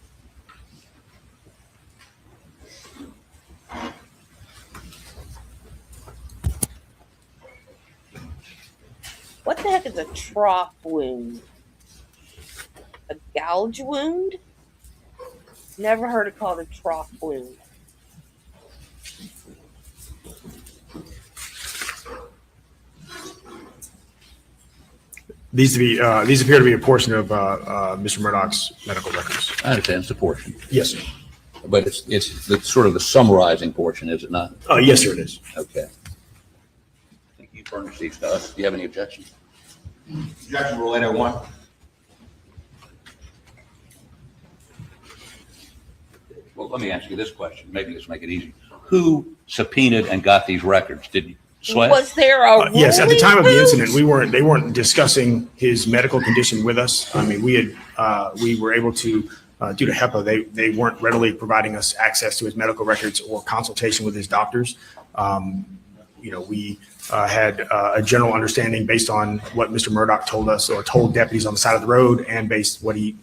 S1: What the heck is a trough wound? A gouge wound? Never heard it called a trough wound.
S5: These appear to be a portion of Mr. Murdaugh's medical records.
S12: I understand it's a portion,
S5: Yes, sir.
S12: but it's the sort of the summarizing portion, is it not?
S5: Yes, sir, it is.
S12: Okay. I think you furnished these to us. Do you have any objections?
S3: Objection, Rule 801.
S12: Well, let me ask you this question. Maybe this will make it easy. Who subpoenaed and got these records? Did you, Sweat?
S1: Was there a
S5: Yes, at the time of the
S1: ruling
S5: incident, they weren't discussing his medical condition with us. I mean, we were able to, due to HEPA, they weren't readily providing us access to his medical records or consultation with his doctors. We had a general understanding based on what Mr. Murdaugh told us or told deputies on the side of the road and based what he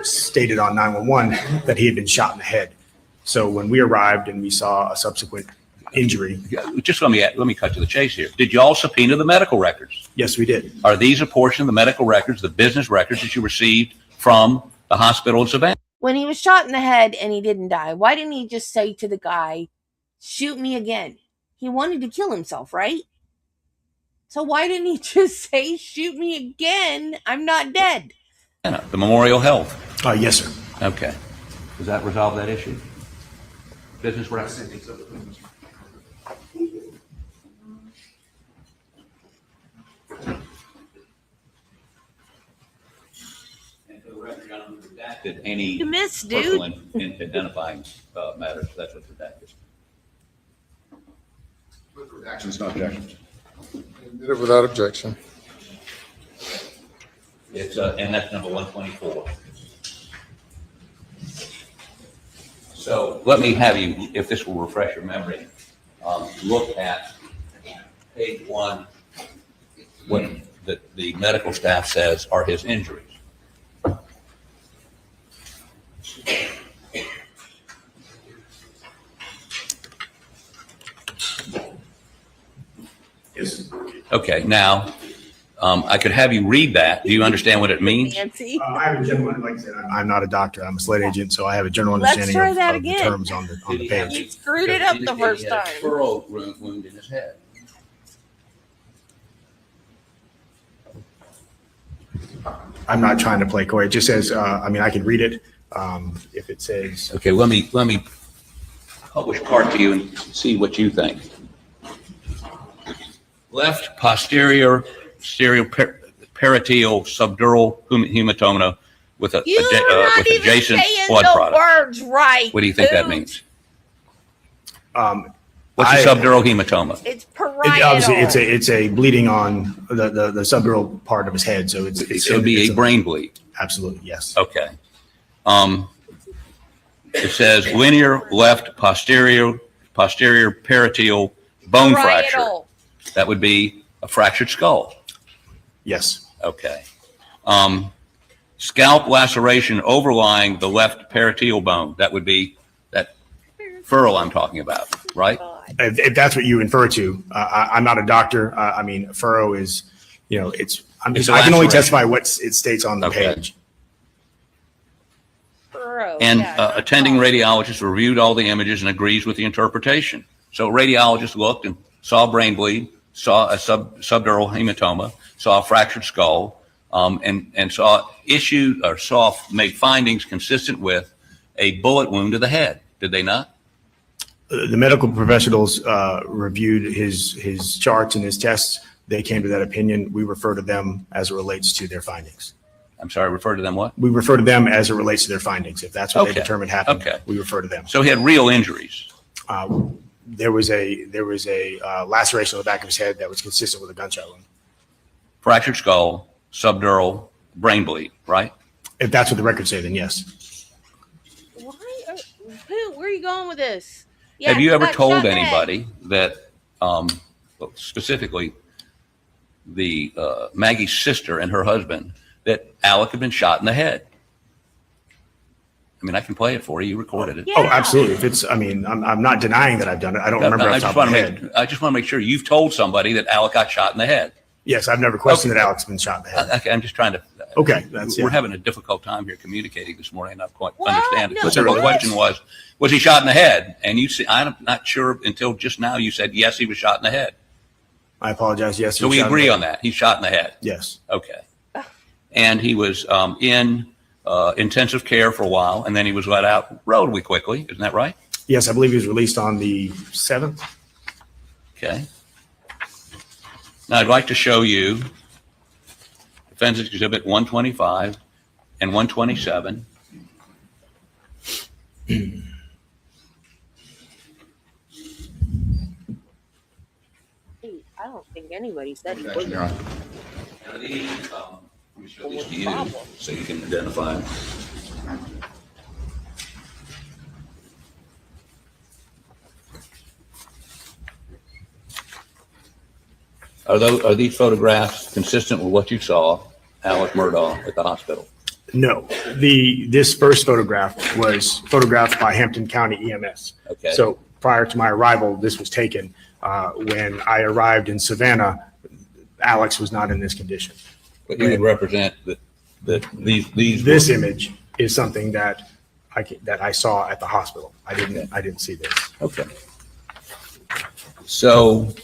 S5: stated on 911 that he had been shot in the head. So when we arrived and we saw a subsequent injury.
S12: Just let me cut to the chase here. Did you all subpoena the medical records?
S5: Yes, we did.
S12: Are these a portion of the medical records, the business records that you received from the hospital in Savannah?
S1: when he was shot in the head and he didn't die? Why didn't he just say to the guy, shoot me again? He wanted to kill himself, right? So why didn't he just say, shoot me again? I'm not dead.
S12: The Memorial Health.
S5: Yes, sir.
S12: Okay. Does that resolve that issue? Business records? And for the record, I don't redacted any
S1: You missed, dude.
S12: personal in identifying matters. That's what's redacted.
S3: With redactions, no objections.
S2: Did it without objection.
S12: It's and that's number 124. So let me have you, if this will refresh your memory, look at page 1, what the medical staff says are his injuries.
S5: Yes.
S12: Okay, now I could have you read that. Do you understand what it means?
S1: Nancy.
S5: I have a general, like I said, I'm not a doctor. I'm a slate agent, so I have a general
S1: Let's
S5: understanding
S1: try
S5: of
S1: that
S5: the
S1: again.
S5: terms on the
S12: Did he have-
S5: page.
S1: You screwed it up the first
S12: He had a
S1: time.
S12: furrow wound in his head.
S5: I'm not trying to play coy. It just says, I mean, I can read it. If it says,
S12: Okay, let me publish part to you and see what you think. Left posterior parietal subdural hematoma with a with adjacent blood product.
S1: Words right.
S12: What do you think that means? What's a subdural hematoma?
S1: It's parietal.
S5: Obviously, it's a bleeding on the subdural part of his head. So it
S12: would be a brain bleed.
S5: Absolutely, yes.
S12: Okay. It says linear left posterior parietal bone fracture. That would be a fractured skull.
S5: Yes.
S12: Okay. Scalp laceration overlying the left parietal bone. That would be that furrow I'm talking about, right?
S5: If that's what you infer to, I'm not a doctor. I mean, furrow is, I can only testify what it states on the page.
S12: And attending radiologist reviewed all the images and agrees with the interpretation. So radiologist looked and saw brain bleed, saw a subdural hematoma, saw a fractured skull, and made findings consistent with a bullet wound to the head. Did they not?
S5: The medical professionals reviewed his charts and his tests. They came to that opinion. We refer to them as it relates to their findings.
S12: I'm sorry, refer to them what?
S5: We refer to them as it relates to their findings. If that's what they determined happened, we refer to them.
S12: So he had real injuries.
S5: There was a laceration on the back of his head that was consistent with a gunshot wound.
S12: Fractured skull, subdural, brain bleed, right?
S5: If that's what the records say, then yes.
S1: Where are you going with this? Yeah,
S12: have you ever told anybody that, specifically the Maggie's sister and her husband, that Alec had been shot in the head? I mean, I can play it for you. You recorded it.
S5: Yeah. Oh, absolutely. If it's, I'm not denying that I've done it. I don't remember off the top of my head.
S12: I just want to make sure you've told somebody that Alec got shot in the head.
S5: Yes, I've never questioned that Alec's been shot in the head.
S12: Okay, I'm just trying to.
S5: Okay,
S12: we're having a difficult time here communicating this morning. I don't quite understand it. The simple question was he shot in the head? And you see, I'm not sure until just now you said yes, he was shot in the head.
S5: I apologize. Yes.
S12: So we agree on that. He's shot in the head.
S5: Yes.
S12: Okay. And he was in intensive care for a while, and then he was let out relatively quickly. Isn't that right?
S5: Yes, I believe he was released on the 7th.
S12: Okay. Now I'd like to show you Defense Exhibit 125 and 127.
S1: I don't think anybody said he was.
S12: Now these, let me show these to you so you can identify them. Are these photographs consistent with what you saw Alex Murdaugh at the hospital?
S5: No. This first photograph was photographed by Hampton County EMS.
S12: Okay.
S5: So prior to my arrival, this was taken. When I arrived in Savannah, Alex was not in this condition.
S12: But you would represent that these.
S5: This image is something that I saw at the hospital. I didn't see this.
S12: Okay. So,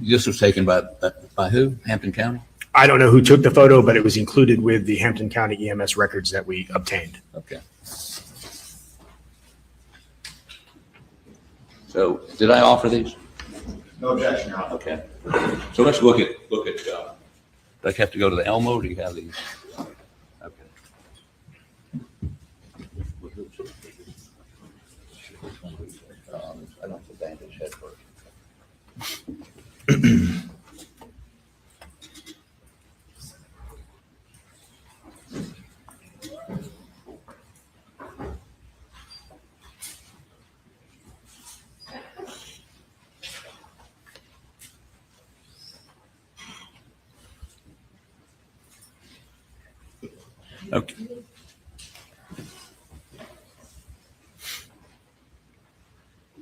S12: this was taken by who? Hampton County?
S5: I don't know who took the photo, but it was included with the Hampton County EMS records that we obtained.
S12: Okay. So, did I offer these?
S3: No objection, Your Honor.
S12: Okay. So let's look at. Do I have to go to the Elmo, or do you have these? Okay. I don't have to bandage head first. Okay.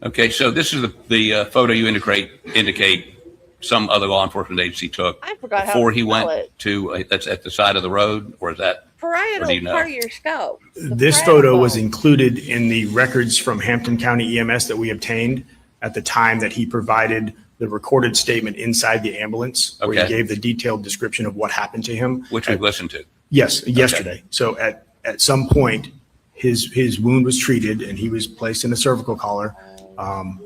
S12: Okay, so this is the photo you indicate some other law enforcement agency took
S1: I forgot how
S12: before
S1: to
S12: he
S1: spell
S12: went
S1: it.
S12: to that's at the side of the road, or is that
S1: Parietal
S12: do you know?
S1: part of your scalp.
S5: This photo was included in the records from Hampton County EMS that we obtained at the time that he provided the recorded statement inside the ambulance, where he
S12: Okay.
S5: gave the detailed description of what happened to him.
S12: which we've listened to?
S5: Yes, yesterday. So at at some point, his wound was treated and he was placed in a cervical collar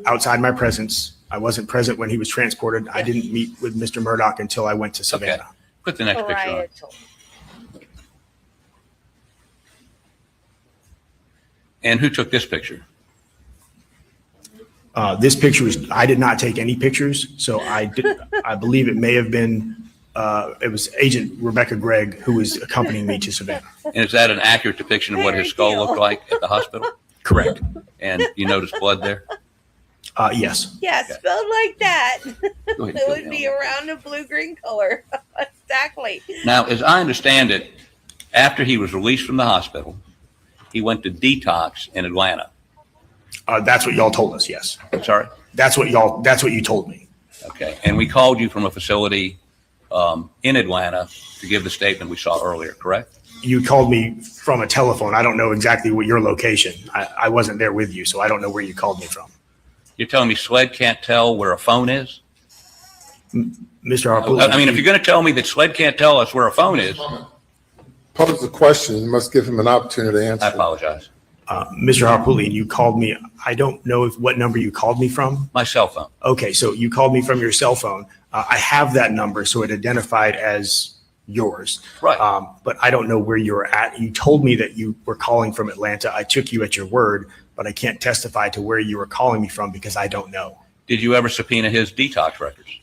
S5: outside my presence. I wasn't present when he was transported. I didn't meet with Mr. Murdaugh until I went to Savannah.
S12: Okay. Put the next picture on. And who took this picture?
S5: This picture I did not take any pictures, so I believe it may have been, it was Agent Rebecca Gregg who was accompanying me to Savannah.
S12: And is that an accurate depiction of what his skull looked like at the hospital?
S5: Correct.
S12: And you noticed blood there?
S5: Yes.
S1: Yeah,
S12: Okay.
S1: spelled like that.
S12: Go ahead,
S1: It would be around a blue-green color. Exactly.
S12: Now, as I understand it, after he was released from the hospital, he went to detox in Atlanta.
S5: That's what y'all told us, yes.
S12: Sorry?
S5: That's what you told me.
S12: Okay. And we called you from a facility in Atlanta to give the statement we saw earlier, correct?
S5: You called me from a telephone. I don't know exactly what your location. I wasn't there with you, so I don't know where you called me from.
S12: You're telling me SLED can't tell where a phone is?
S5: Mr. Harpoon.
S12: I mean, if you're going to tell me that SLED can't tell us where a phone is,
S2: Pose the question, you must give him an opportunity to answer.
S12: I apologize.
S5: Mr. Harpoon, you called me. I don't know what number you called me from.
S12: My cell phone.
S5: Okay, so you called me from your cell phone. I have that number, so it identified as yours.
S12: Right.
S5: But I don't know where you were at. You told me that you were calling from Atlanta. I took you at your word, but I can't testify to where you were calling me from because I don't know.
S12: Did you ever subpoena his detox records?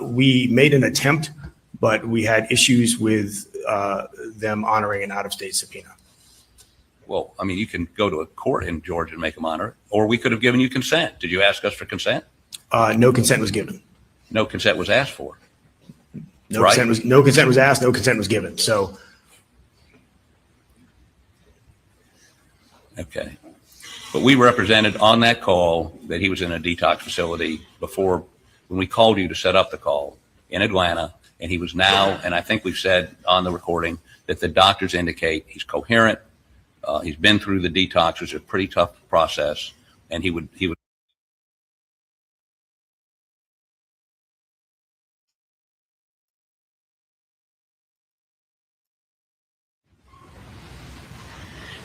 S5: We made an attempt, but we had issues with them honoring an out-of-state subpoena.
S12: Well, I mean, you can go to a court in Georgia and make them honor it, or we could have given you consent. Did you ask us for consent?
S5: No consent was given.
S12: No consent was asked for.
S5: No
S12: Right.
S5: consent was asked. No consent was given. So,
S12: Okay. But we represented on that call that he was in a detox facility before, when we called you to set up the call in Atlanta, and he was now, and I think we've said on the recording that the doctors indicate he's coherent. He's been through the detox, which is a pretty tough process, and he would.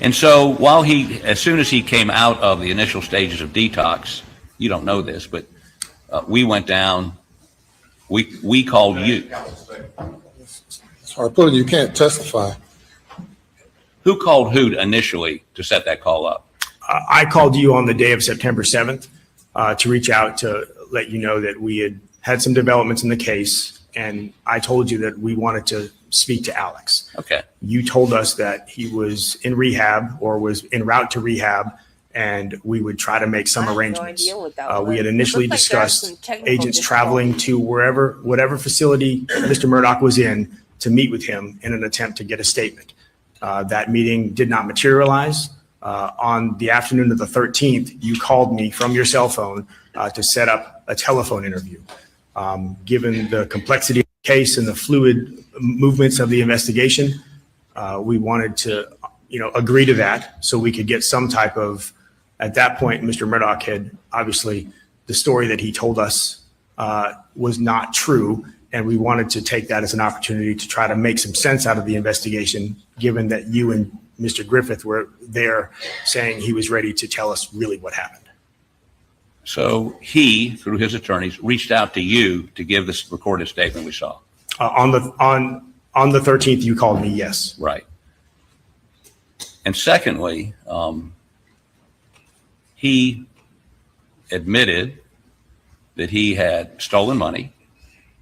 S12: And so as soon as he came out of the initial stages of detox, you don't know this, but we went down, we called you.
S2: Harpoon, you can't testify.
S12: Who called who initially to set that call up?
S5: I called you on the day of September 7th to reach out to let you know that we had some developments in the case, and I told you that we wanted to speak to Alex.
S12: Okay.
S5: You told us that he was in rehab or was en route to rehab, and we would try to make some arrangements. We had initially discussed agents traveling to whatever facility Mr. Murdaugh was in to meet with him in an attempt to get a statement. That meeting did not materialize. On the afternoon of the 13th, you called me from your cell phone to set up a telephone interview. Given the complexity of the case and the fluid movements of the investigation, we wanted to, agree to that so we could get some type of, at that point, Mr. Murdaugh had, obviously, the story that he told us was not true. And we wanted to take that as an opportunity to try to make some sense out of the investigation, given that you and Mr. Griffith were there saying he was ready to tell us really what happened.
S12: So he, through his attorneys, reached out to you to give this recorded statement we saw.
S5: On the 13th, you called me, yes.
S12: Right. And secondly, he admitted that he had stolen money,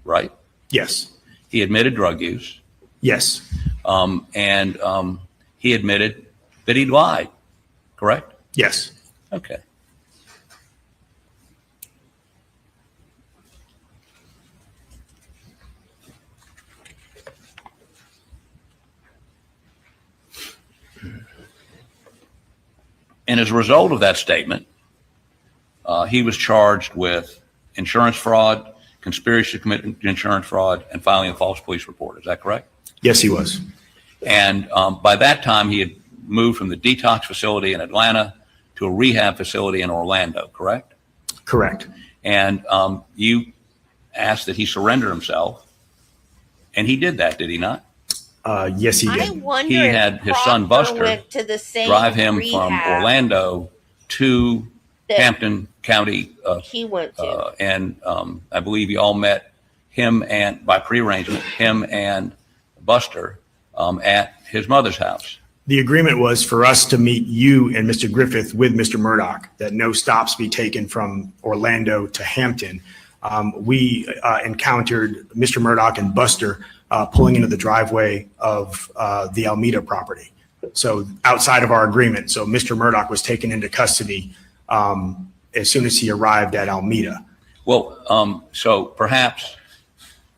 S12: right?
S5: Yes.
S12: He admitted drug use.
S5: Yes.
S12: And he admitted that he lied, correct?
S5: Yes.
S12: Okay. And as a result of that statement, he was charged with insurance fraud, conspiracy to commit insurance fraud, and filing a false police report. Is that correct?
S5: Yes, he was.
S12: And by that time, he had moved from the detox facility in Atlanta to a rehab facility in Orlando, correct?
S5: Correct.
S12: And you asked that he surrender himself, and he did that, did he not?
S5: Yes, he
S1: I
S5: did.
S1: wonder
S12: He
S1: if
S12: had his son
S1: Proctor
S12: Buster
S1: went to the same
S12: drive him from
S1: rehab
S12: Orlando to
S1: that
S12: Hampton County,
S1: he went to.
S12: and I believe you all met him and, by prearrangement, him and Buster at his mother's house.
S5: The agreement was for us to meet you and Mr. Griffith with Mr. Murdaugh, that no stops be taken from Orlando to Hampton. We encountered Mr. Murdaugh and Buster pulling into the driveway of the Almeda property. So outside of our agreement, so Mr. Murdaugh was taken into custody as soon as he arrived at Almeda.
S12: Well, so perhaps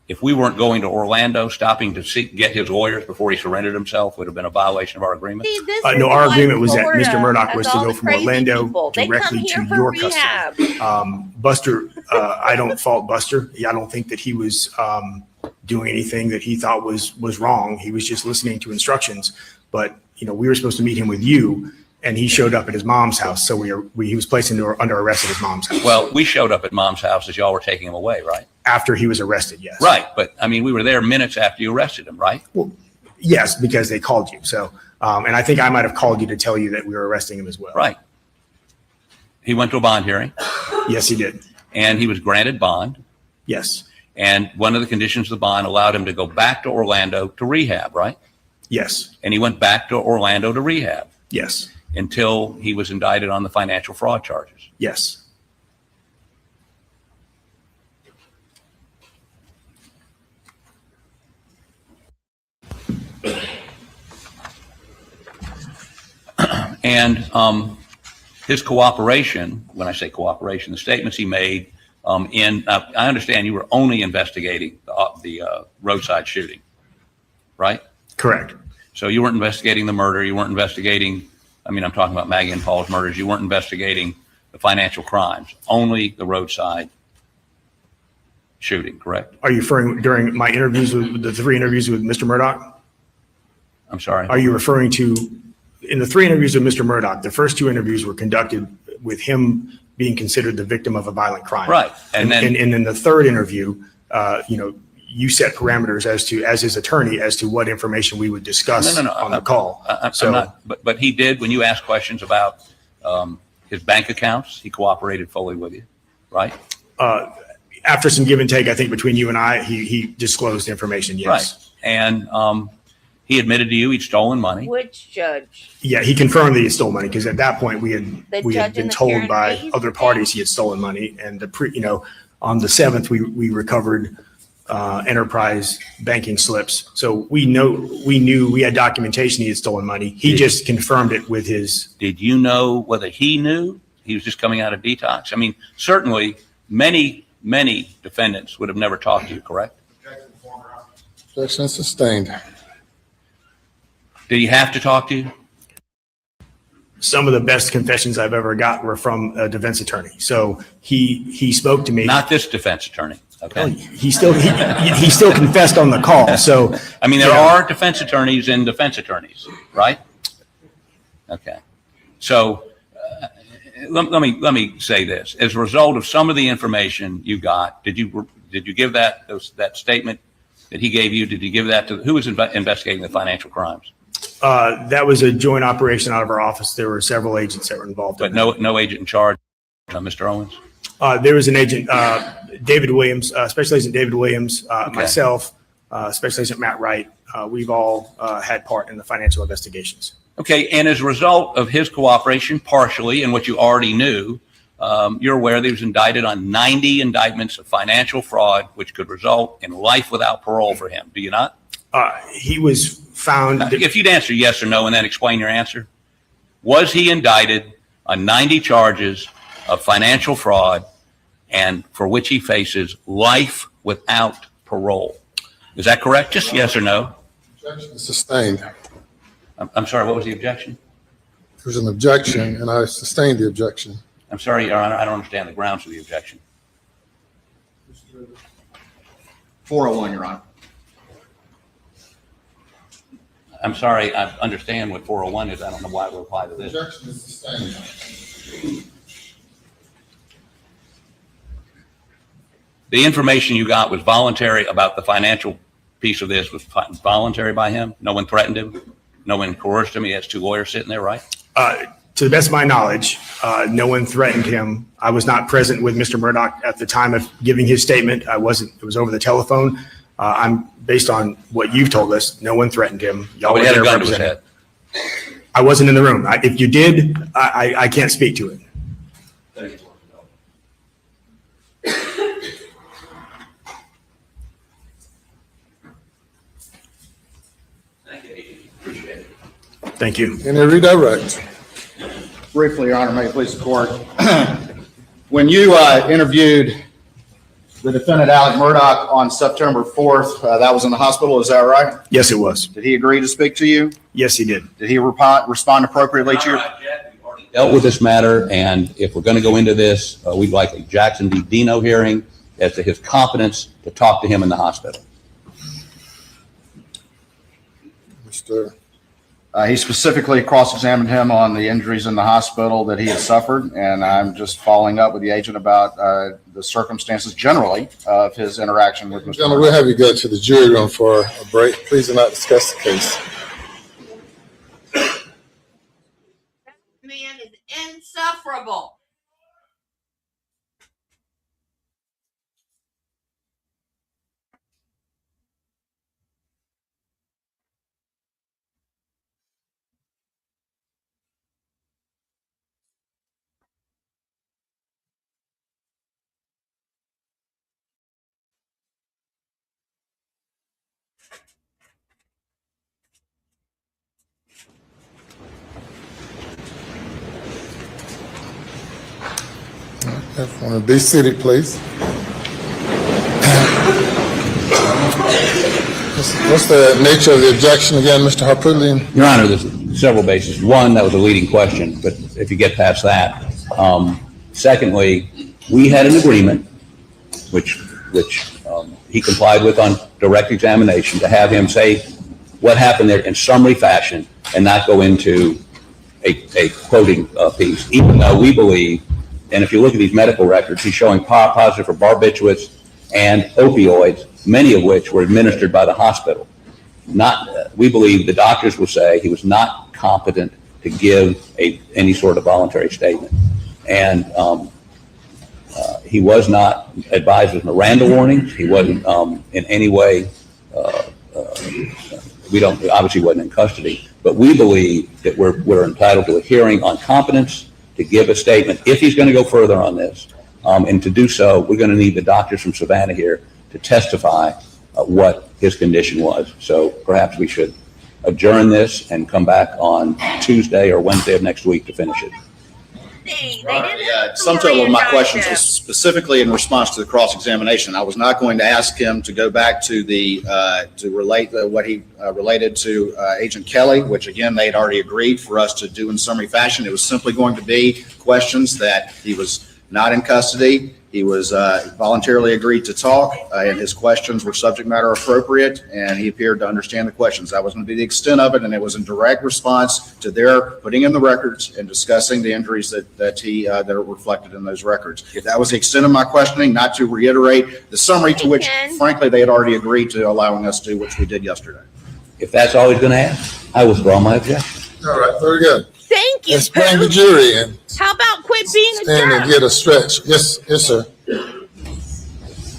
S12: if we weren't going to Orlando, stopping to get his lawyers before he surrendered himself would have been a violation of our agreement?
S1: See, this
S5: No,
S1: is
S5: our
S1: why
S5: agreement was that
S1: Florida
S5: Mr. Murdaugh
S1: has
S5: was to
S1: all
S5: go
S1: the
S5: from
S1: crazy
S5: Orlando
S1: people. They
S5: directly
S1: come here
S5: to
S1: for
S5: your
S1: rehab.
S5: custody. Buster, I don't fault Buster. I don't think that he was doing anything that he thought was wrong. He was just listening to instructions. But, you know, we were supposed to meet him with you, and he showed up at his mom's house. So he was placed under arrest at his mom's house.
S12: Well, we showed up at Mom's house as y'all were taking him away, right?
S5: After he was arrested, yes.
S12: Right, but I mean, we were there minutes after you arrested him, right?
S5: Well, yes, because they called you. So, and I think I might have called you to tell you that we were arresting him as well.
S12: Right. He went to a bond hearing.
S5: Yes, he did.
S12: And he was granted bond.
S5: Yes.
S12: And one of the conditions of the bond allowed him to go back to Orlando to rehab, right?
S5: Yes.
S12: And he went back to Orlando to rehab
S5: Yes.
S12: until he was indicted on the financial fraud charges.
S5: Yes.
S12: And his cooperation, when I say cooperation, the statements he made I understand you were only investigating the roadside shooting, right?
S5: Correct.
S12: So you weren't investigating the murder. You weren't investigating, I'm talking about Maggie and Paul's murders. You weren't investigating the financial crimes, only the roadside shooting, correct?
S5: Are you referring during my interviews with the 3 interviews with Mr. Murdaugh?
S12: I'm sorry.
S5: Are you referring to in the 3 interviews with Mr. Murdaugh, the first 2 interviews were conducted with him being considered the victim of a violent crime.
S12: Right.
S5: And in the 3rd interview, you set parameters as his attorney as to what information we would discuss on the call.
S12: But he did, when you asked questions about his bank accounts, he cooperated fully with you, right?
S5: After some give and take, I think between you and I, he disclosed information. Yes.
S12: Right. And he admitted to you he'd stolen money.
S1: Which judge?
S5: Yeah, he confirmed that he stole money because at that point we had been told by
S1: Mays
S5: other parties he had stolen money. And on the 7th we recovered enterprise banking slips. So we knew we had documentation he had stolen money. He just confirmed it with his.
S12: Did you know whether he knew he was just coming out of detox? Certainly many defendants would have never talked to you, correct?
S2: Objection sustained.
S12: Did he have to talk to you?
S5: Some of the best confessions I've ever got were from a defense attorney. So he spoke to me.
S12: Not this defense attorney. Okay.
S5: He still confessed on the call. So
S12: there are defense attorneys and defense attorneys, right? Okay. So let me say this: as a result of some of the information you got, did you give that statement that he gave you? Did you give that to who was investigating the financial crimes?
S5: That was a joint operation out of our office. There were several agents that were involved.
S12: But no agent in charge, Mr. Owens?
S5: There was an agent, David Williams, Special Agent David Williams, myself, Special Agent Matt Wright. We've all had part in the financial investigations.
S12: Okay, and as a result of his cooperation, partially, and what you already knew, you're aware that he was indicted on 90 indictments of financial fraud, which could result in life without parole for him. Do you not?
S5: He was found.
S12: If you'd answer yes or no and then explain your answer. Was he indicted on 90 charges of financial fraud and for which he faces life without parole? Is that correct? Just yes or no?
S2: Objection sustained.
S12: I'm sorry, what was the objection?
S2: There's an objection, and I sustained the objection.
S12: I'm sorry, Your Honor, I don't understand the grounds for the objection.
S3: 401, Your Honor.
S12: I'm sorry, I understand what 401 is. I don't know why it would apply to this.
S2: Objection is sustained.
S12: The information you got was voluntary about the financial piece of this was voluntary by him? No one threatened him? No one coerced him? He has two lawyers sitting there, right?
S5: To the best of my knowledge, no one threatened him. I was not present with Mr. Murdaugh at the time of giving his statement. I wasn't. It was over the telephone. I'm based on what you've told us. No one threatened him. Y'all were
S12: Nobody had
S5: there
S12: a gun to his
S5: representing.
S12: head.
S5: I wasn't in the room. If you did, I can't speak to it. Thank you.
S2: Any redirect?
S3: Briefly, Your Honor, may it please the court. When you interviewed the defendant, Alex Murdaugh, on September 4th, that was in the hospital, is that right?
S5: Yes, it was.
S3: Did he agree to speak to you?
S5: Yes, he did.
S3: Did he respond appropriately to your?
S12: Dealt with this matter, and if we're going to go into this, we'd like a Jackson v. Dino hearing as to his competence to talk to him in the hospital.
S2: Mr.
S3: He specifically cross-examined him on the injuries in the hospital that he had suffered, and I'm just following up with the agent about the circumstances generally of his interaction with Mr.
S2: Gentlemen, we'll have you go to the jury room for a break. Please do not discuss the case.
S1: Man is insufferable.
S2: Everyone, be seated, please. What's the nature of the objection again, Mr. Harpootlian?
S12: Your Honor, there's several bases. One, that was a leading question, but if you get past that. Secondly, we had an agreement, which he complied with on direct examination, to have him say what happened there in summary fashion and not go into a quoting piece, even though we believe, and if you look at these medical records, he's showing positive for barbiturates and opioids, many of which were administered by the hospital. We believe the doctors will say he was not competent to give any sort of voluntary statement. And he was not advised with Miranda warnings. He wasn't in any way, obviously wasn't in custody, but we believe that we're entitled to a hearing on competence to give a statement if he's going to go further on this. And to do so, we're going to need the doctors from Savannah here to testify what his condition was. So perhaps we should adjourn this and come back on Tuesday or Wednesday of next week to finish it.
S3: Some total of my questions was specifically in response to the cross-examination. I was not going to ask him to go back to to relate what he related to Agent Kelly, which again, they had already agreed for us to do in summary fashion. It was simply going to be questions that he was not in custody. He was voluntarily agreed to talk, and his questions were subject matter appropriate, and he appeared to understand the questions. That was going to be the extent of it, and it was in direct response to their putting in the records and discussing the injuries that are reflected in those records. If that was the extent of my questioning, not to reiterate the summary to which, frankly, they had already agreed to allowing us to do, which we did yesterday.
S12: If that's all he's going to ask, I withdraw my objection.
S2: All right, very good.
S1: Thank you.
S2: Let's bring the jury in.
S1: How about quit being a
S2: Stand
S1: jerk?
S2: and get a stretch. Yes, sir.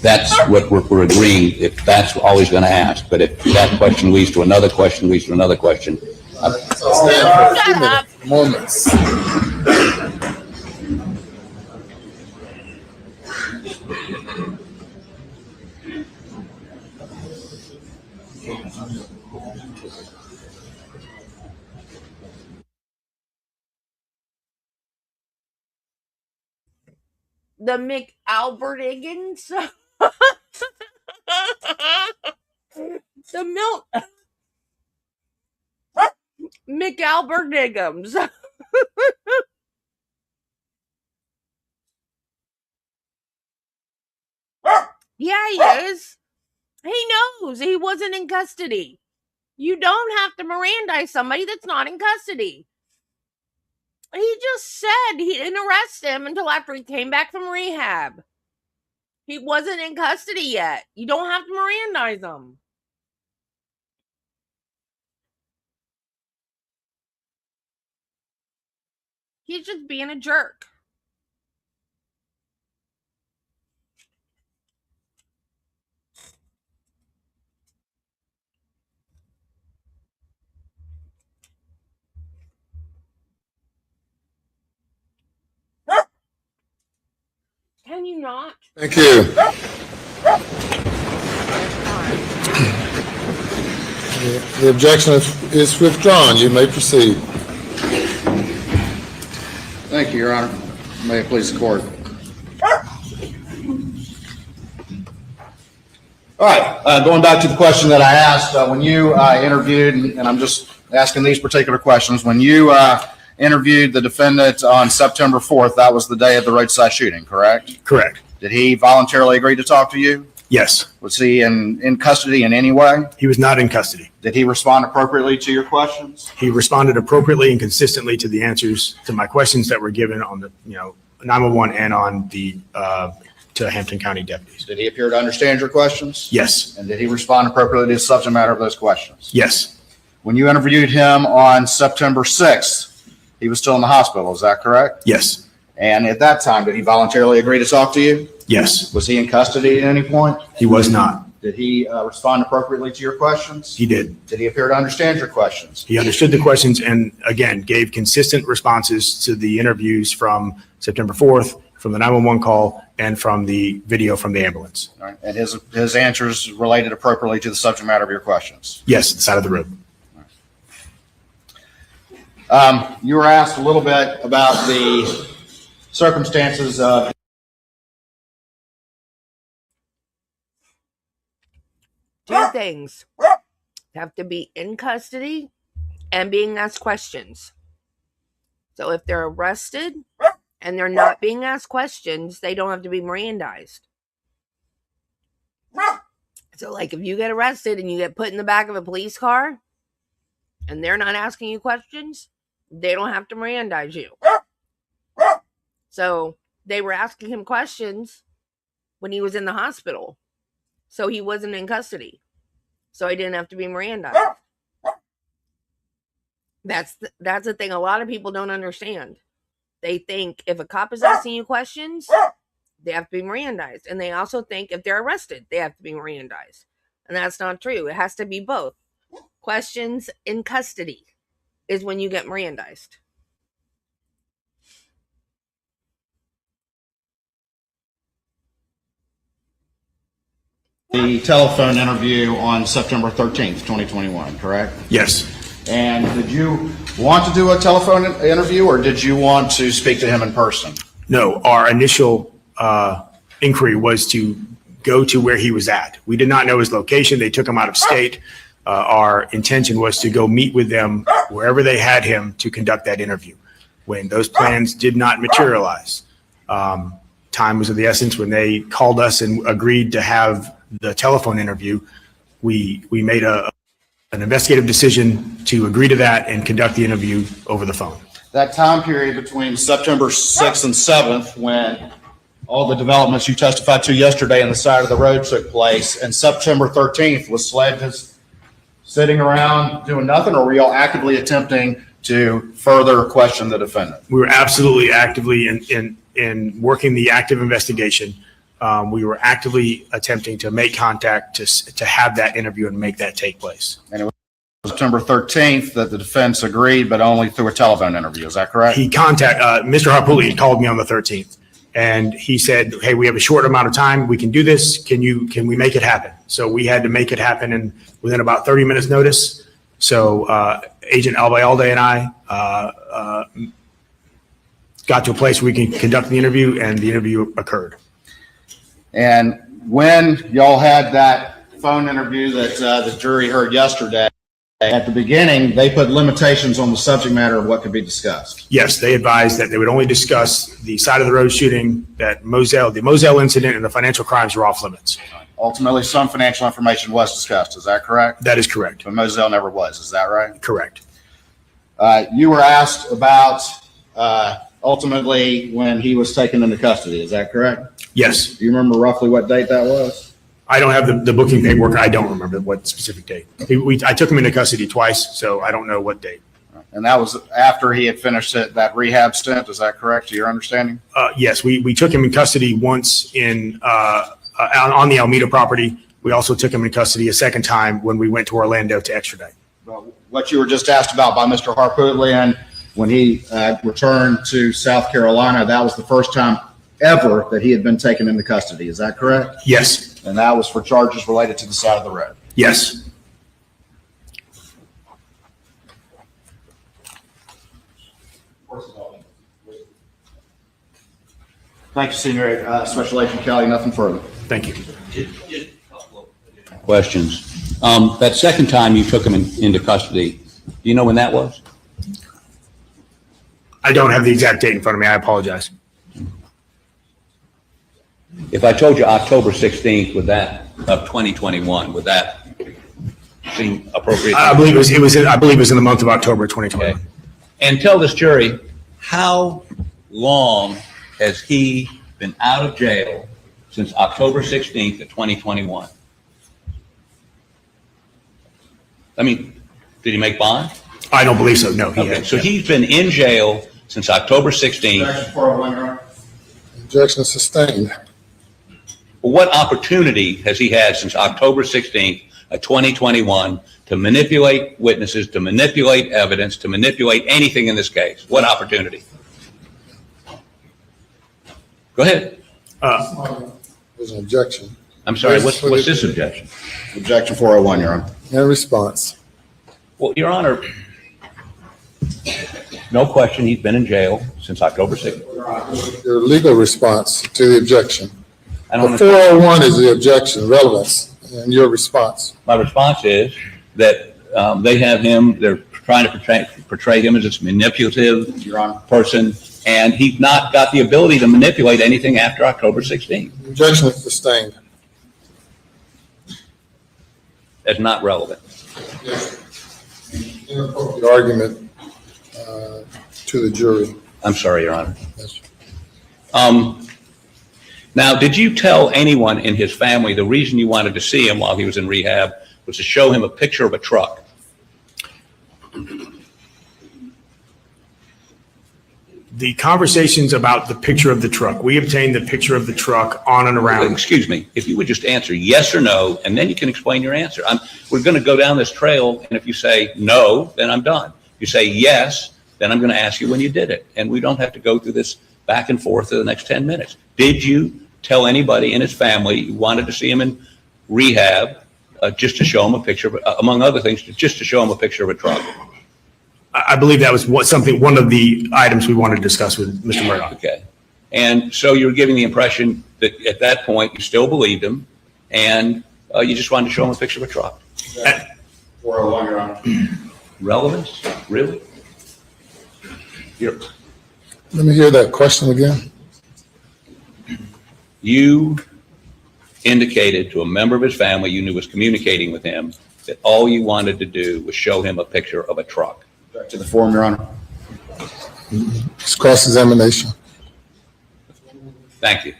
S12: That's what we're agreeing, if that's all he's going to ask. But if that question leads to another question, leads to another question.
S2: So stand for a few moments.
S1: The McAlbertiggins. The McAlbertiggums. Yeah, he is. He knows he wasn't in custody. You don't have to Mirandize somebody that's not in custody. He just said he didn't arrest him until after he came back from rehab. He wasn't in custody yet. You don't have to Mirandize him. He's just being a jerk. Can you not?
S2: Thank you. The objection is withdrawn. You may proceed.
S3: Thank you, Your Honor. May it please the court. All right, going back to the question that I asked, when you interviewed, and I'm just asking these particular questions, when you interviewed the defendant on September 4th, that was the day of the roadside shooting, correct?
S5: Correct.
S3: Did he voluntarily agree to talk to you?
S5: Yes.
S3: Was he in custody in any way?
S5: He was not in custody.
S3: Did he respond appropriately to your questions?
S5: He responded appropriately and consistently to the answers to my questions that were given on the 911 and on the to Hampton County deputies.
S3: Did he appear to understand your questions?
S5: Yes.
S3: And did he respond appropriately to the subject matter of those questions?
S5: Yes.
S3: When you interviewed him on September 6th, he was still in the hospital, is that correct?
S5: Yes.
S3: And at that time, did he voluntarily agree to talk to you?
S5: Yes.
S3: Was he in custody at any point?
S5: He was not.
S3: Did he respond appropriately to your questions?
S5: He did.
S3: Did he appear to understand your questions?
S5: He understood the questions and, again, gave consistent responses to the interviews from September 4th, from the 911 call, and from the video from the ambulance.
S3: All right. And his answers related appropriately to the subject matter of your questions?
S5: Yes, the side of the road.
S3: You were asked a little bit about the circumstances of
S1: Two things. Have to be in custody and being asked questions. So if they're arrested and they're not being asked questions, they don't have to be Mirandized. So like if you get arrested and you get put in the back of a police car and they're not asking you questions, they don't have to Mirandize you. So they were asking him questions when he was in the hospital. So he wasn't in custody. So he didn't have to be Mirandized. That's the thing a lot of people don't understand. They think if a cop is asking you questions, they have to be Mirandized. And they also think if they're arrested, they have to be Mirandized. And that's not true. It has to be both. Questions in custody is when you get Mirandized.
S3: the telephone interview on September 13th, 2021, correct?
S5: Yes.
S3: And did you want to do a telephone interview or did you want to speak to him in person?
S5: No, our initial inquiry was to go to where he was at. We did not know his location. They took him out of state. Our intention was to go meet with them wherever they had him to conduct that interview. When those plans did not materialize, time was of the essence. When they called us and agreed to have the telephone interview, we made an investigative decision to agree to that and conduct the interview over the phone.
S3: That time period between September 6th and 7th, when all the developments you testified to yesterday on the side of the road took place, and September 13th, was SLED just sitting around doing nothing, or were y'all actively attempting to further question the defendant?
S5: We were absolutely actively in working the active investigation. We were actively attempting to make contact to have that interview and make that take place.
S3: And it was September 13th that the defense agreed, but only through a telephone interview. Is that correct?
S5: He Mr. Harpuli called me on the 13th, and he said, "Hey, we have a short amount of time. We can do this. Can we make it happen?" So we had to make it happen, and within about 30 minutes notice. So Agent Albayalde and I got to a place where we can conduct the interview, and the interview occurred.
S3: And when y'all had that phone interview that the jury heard yesterday, at the beginning, they put limitations on the subject matter of what could be discussed.
S5: Yes, they advised that they would only discuss the side of the road shooting, that the Moselle incident, and the financial crimes were off limits.
S3: Ultimately, some financial information was discussed. Is that correct?
S5: That is correct.
S3: But Moselle never was. Is that right?
S5: Correct.
S3: You were asked about ultimately when he was taken into custody. Is that correct?
S5: Yes.
S3: Do you remember roughly what date that was?
S5: I don't have the booking paperwork. I don't remember what specific date. I took him into custody twice, so I don't know what date.
S3: And that was after he had finished that rehab stint. Is that correct, to your understanding?
S5: Yes, we took him in custody once on the Alameda property. We also took him in custody a second time when we went to Orlando to extradite.
S3: What you were just asked about by Mr. Harpootlian, when he returned to South Carolina, that was the first time ever that he had been taken into custody. Is that correct?
S5: Yes.
S3: And that was for charges related to the side of the road?
S5: Yes.
S3: Thank you, Senior Special Agent Kelly. Nothing further.
S5: Thank you.
S12: Questions. That second time you took him into custody, do you know when that was?
S5: I don't have the exact date in front of me. I apologize.
S12: If I told you October 16th of 2021, would that seem appropriate?
S5: I believe it was in the month of October 2020.
S12: Okay. And tell this jury, how long has he been out of jail since October 16th of 2021? I mean, did he make bond?
S5: I don't believe so. No.
S12: Okay, so he's been in jail since October 16th.
S3: Objection 401, Your Honor.
S2: Objection sustained.
S12: What opportunity has he had since October 16th of 2021 to manipulate witnesses, to manipulate evidence, to manipulate anything in this case? What opportunity? Go ahead.
S2: There's an objection.
S12: I'm sorry, what's this objection?
S3: Objection 401, Your Honor.
S2: In response.
S12: Well, Your Honor, no question, he's been in jail since October 6th.
S2: Your legal response to the objection.
S12: I don't
S2: The 401 is the objection, relevance, and your response.
S12: My response is that they have him, they're trying to portray him as this manipulative person, and he's not got the ability to manipulate anything after October 16th.
S2: Objection is sustained.
S12: That's not relevant.
S2: Inappropriate argument to the jury.
S12: I'm sorry, Your Honor.
S2: Yes.
S12: Now, did you tell anyone in his family the reason you wanted to see him while he was in rehab was to show him a picture of a truck?
S5: The conversations about the picture of the truck, we obtained the picture of the truck on and around.
S12: Excuse me, if you would just answer yes or no, and then you can explain your answer. We're going to go down this trail, and if you say no, then I'm done. If you say yes, then I'm going to ask you when you did it, and we don't have to go through this back and forth for the next 10 minutes. Did you tell anybody in his family you wanted to see him in rehab just to show him a picture, among other things, just to show him a picture of a truck?
S5: I believe that was one of the items we wanted to discuss with Mr. Murdaugh.
S12: Okay. And so you were giving the impression that at that point you still believed him, and you just wanted to show him a picture of a truck.
S3: 401, Your Honor.
S12: Relevance? Really?
S2: Let me hear that question again.
S12: You indicated to a member of his family you knew was communicating with him that all you wanted to do was show him a picture of a truck.
S3: Back to the form, Your Honor.
S2: It's cross-examination.
S12: Thank you.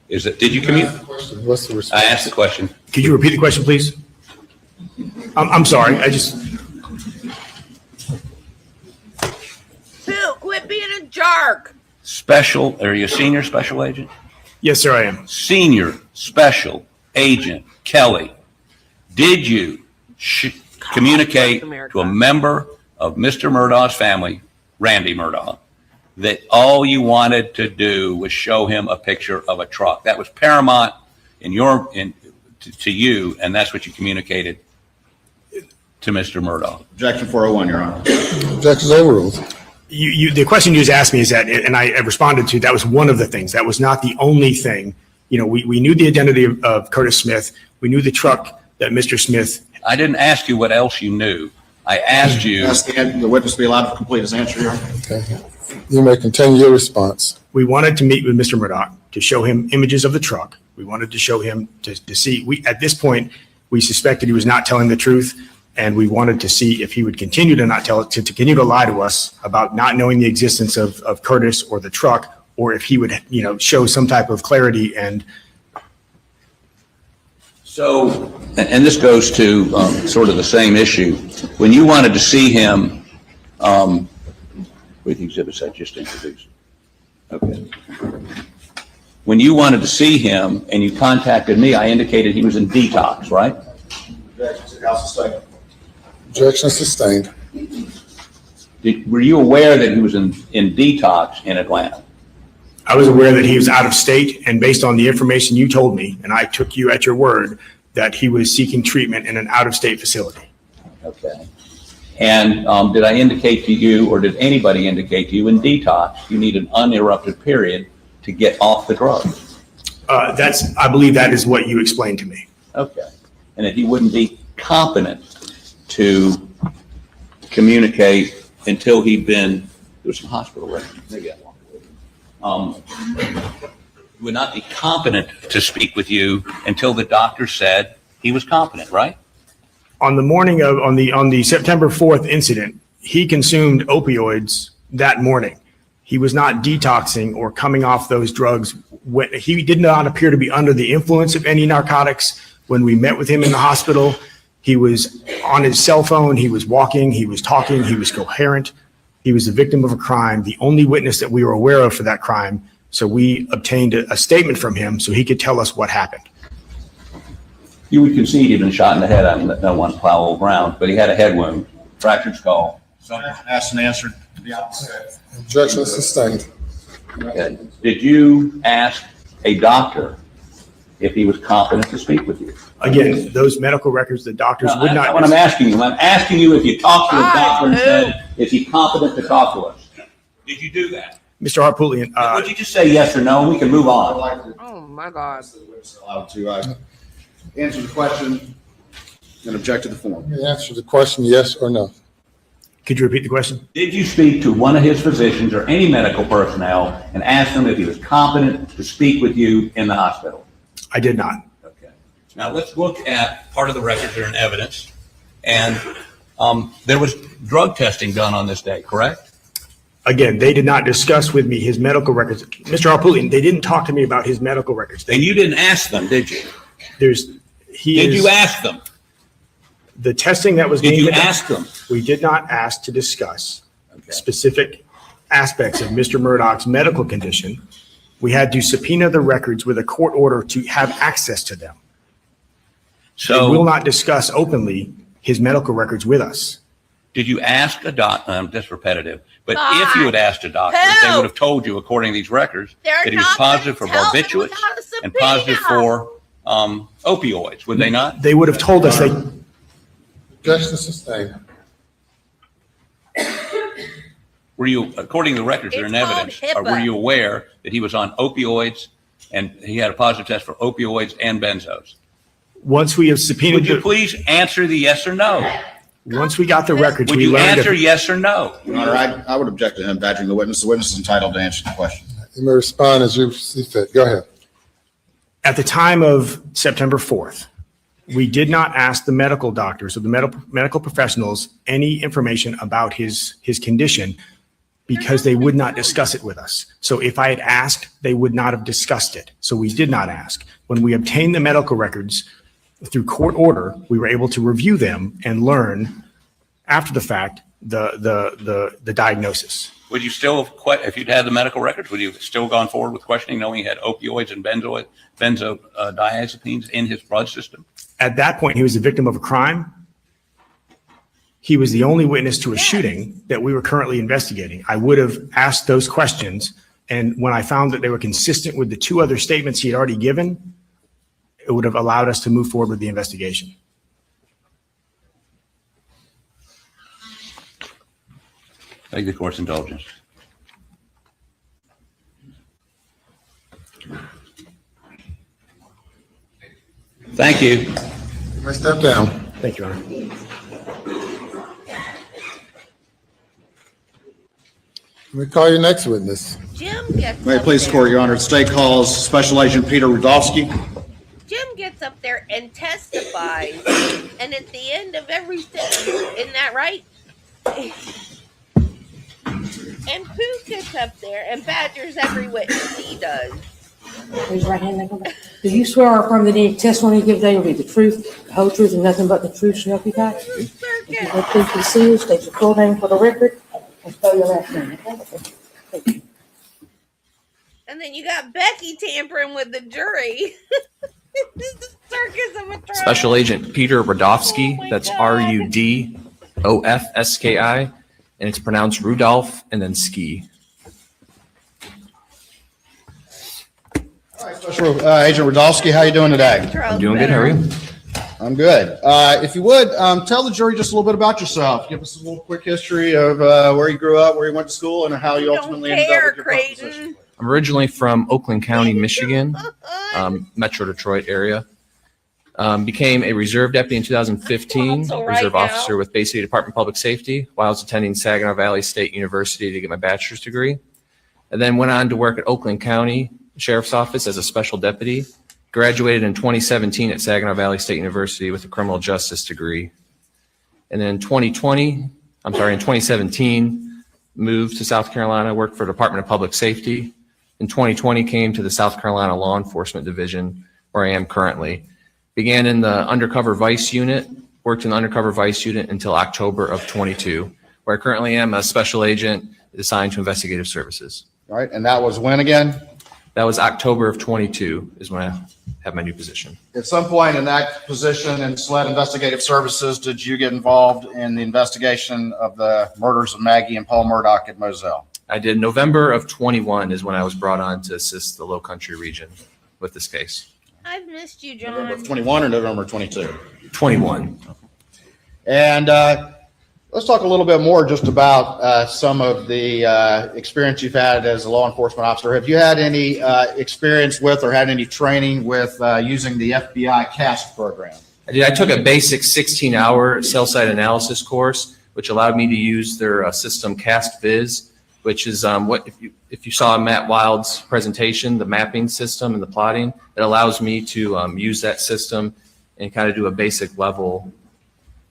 S12: Did you communicate?
S2: What's the response?
S12: I asked the question.
S5: Could you repeat the question, please? I'm sorry.
S1: Phil, quit being a jerk.
S12: Are you a senior special agent?
S5: Yes, sir, I am.
S12: Senior Special Agent Kelly, did you communicate to a member of Mr. Murdaugh's family, Randy Murdaugh, that all you wanted to do was show him a picture of a truck? That was paramount to you, and that's what you communicated to Mr. Murdaugh.
S3: Objection 401, Your Honor.
S2: Objection overruled.
S5: The question you just asked me is that, and I responded to, that was one of the things. That was not the only thing. We knew the identity of Curtis Smith. We knew the truck that Mr. Smith.
S12: I didn't ask you what else you knew. I asked you.
S3: Ask the witness to be allowed to complete his answer, Your Honor.
S2: Okay. You may continue your response.
S5: We wanted to meet with Mr. Murdaugh to show him images of the truck. We wanted to show him to see. At this point, we suspected he was not telling the truth. And we wanted to see if he would continue to not tell it, to continue to lie to us about not knowing the existence of Curtis or the truck, or if he would, show some type of clarity. And
S12: so, and this goes to sort of the same issue. When you wanted to see him With the exhibits I just introduced. Okay. When you wanted to see him and you contacted me, I indicated he was in detox, right?
S2: Objection sustained.
S12: Were you aware that he was in detox in Atlanta?
S5: I was aware that he was out of state, and based on the information you told me, and I took you at your word, that he was seeking treatment in an out-of-state facility.
S12: Okay. And did I indicate to you, or did anybody indicate to you in detox, you need an uninterrupted period to get off the drug?
S5: I believe that is what you explained to me.
S12: Okay. And that he wouldn't be competent to communicate until he'd been, there was some hospital records, maybe I would not be competent to speak with you until the doctor said he was competent, right?
S5: On the morning of, on the September 4th incident, he consumed opioids that morning. He was not detoxing or coming off those drugs. He did not appear to be under the influence of any narcotics. When we met with him in the hospital, he was on his cell phone, he was walking, he was talking, he was coherent. He was the victim of a crime, the only witness that we were aware of for that crime. So we obtained a statement from him so he could tell us what happened.
S12: You would concede he'd been shot in the head. I mean, no one plow old ground, but he had a head wound, fractured skull.
S3: Something asked and answered to the opposite.
S2: Objection sustained.
S12: Okay. Did you ask a doctor if he was competent to speak with you?
S5: Again, those medical records, the doctors would
S12: That's
S5: not.
S12: not what I'm asking you. I'm asking you if you talked to a doctor and said, is he competent to talk to us? Did you do that?
S5: Mr. Harpootlian,
S12: Would you just say yes or no, and we can move on?
S1: Oh, my God.
S3: Allowed to answer the question and object to the form.
S2: You answer the question, yes or no.
S5: could you repeat the question?
S12: Did you speak to one of his physicians or any medical personnel and ask them if he was competent to speak with you in the hospital?
S5: I did not.
S12: Okay. Now let's look at part of the records that are in evidence. And there was drug testing done on this day, correct?
S5: Again, they did not discuss with me his medical records. Mr. Harpootlian, they didn't talk to me about his medical records.
S12: And you didn't ask them, did you?
S5: Did
S12: you ask them?
S5: The testing that was
S12: Did
S5: being
S12: you
S5: done-
S12: ask them?
S5: We did not ask to discuss specific aspects of Mr. Murdaugh's medical condition. We had to subpoena the records with a court order to have access to them.
S12: So
S5: we will not discuss openly his medical records with us.
S12: Did you ask a doctor? That's repetitive. But if you had asked a doctor, they would have told you, according to these records, that he was positive for barbiturates and positive for opioids, would they not?
S5: They would have told us they.
S2: Objection sustained.
S12: Were you, according to the records that are in evidence, were you aware that he was on opioids and he had a positive test for opioids and benzos?
S5: Once we have subpoenaed.
S12: Would you please answer the yes or no?
S5: Once we got the records,
S12: Would
S5: we
S12: you
S5: learned.
S12: answer yes or no?
S3: Your Honor, I would object to him badgering the witness. The witness is entitled to answer the question.
S2: You may respond as you see fit. Go ahead.
S5: At the time of September 4th, we did not ask the medical doctors or the medical professionals any information about his condition because they would not discuss it with us. So if I had asked, they would not have discussed it. So we did not ask. When we obtained the medical records through court order, we were able to review them and learn after the fact the diagnosis.
S12: Would you still have, if you'd had the medical records, would you have still gone forward with questioning, knowing he had opioids and benzodiazepines in his blood system?
S5: At that point, he was a victim of a crime. He was the only witness to a shooting that we were currently investigating. I would have asked those questions, and when I found that they were consistent with the two other statements he had already given, it would have allowed us to move forward with the investigation.
S12: Beg the court's indulgence. Thank you.
S2: You may step down.
S5: Thank you, Your Honor.
S2: Let me call your next witness.
S1: Jim gets
S3: May it
S1: up
S3: please the
S1: there.
S3: court, Your Honor. The state calls Special Agent Peter Rudofsky.
S1: Jim gets up there and testifies, and at the end of every sentence, isn't that right? And Pooh gets up there and badgers every witness he does.
S4: Raise your right hand and go back. Do you swear or affirm that any testimony you give today will be the truth, the whole truth, and nothing but the truth, so help you God? If you would please be seated, state your full name for the record. And spell your last name, okay?
S1: And then you got Becky tampering with the jury. This is the circus of a trial.
S13: Special Agent Peter Rudofsky, that's Rudofsky, and it's pronounced Rudolph and then ski.
S3: All right, Special Agent Rudolph, how you doing today?
S13: I'm doing good. How are you?
S3: I'm good. If you would, tell the jury just a little bit about yourself. Give us a little quick history of where you grew up, where you went to school, and how you ultimately ended up with your position.
S13: I'm originally from Oakland County, Michigan, Metro Detroit area. Became a reserve deputy in 2015, reserve officer with Bay City Department of Public Safety while I was attending Saginaw Valley State University to get my bachelor's degree. And then went on to work at Oakland County Sheriff's Office as a special deputy. Graduated in 2017 at Saginaw Valley State University with a criminal justice degree. And then in 2017, moved to South Carolina, worked for the Department of Public Safety. In 2020, came to the South Carolina Law Enforcement Division, where I am currently. Began in the undercover vice unit, worked in the undercover vice unit until October of 22, where I currently am a special agent assigned to investigative services.
S3: All right, and that was when again?
S13: That was October of 22 is when I have my new position.
S3: At some point in that position in SLED Investigative Services, did you get involved in the investigation of the murders of Maggie and Paul Murdaugh at Moselle?
S13: I did. November of 21 is when I was brought on to assist the Low Country region with this case.
S1: I've missed you, John.
S3: November of 21 or November 22?
S13: 21.
S3: And let's talk a little bit more just about some of the experience you've had as a law enforcement officer. Have you had any experience with or had any training with using the FBI CAST program?
S13: I did. I took a basic 16-hour cell site analysis course, which allowed me to use their system CAST Viz, which is what if you saw Matt Wild's presentation, the mapping system and the plotting, it allows me to use that system and kind of do a basic level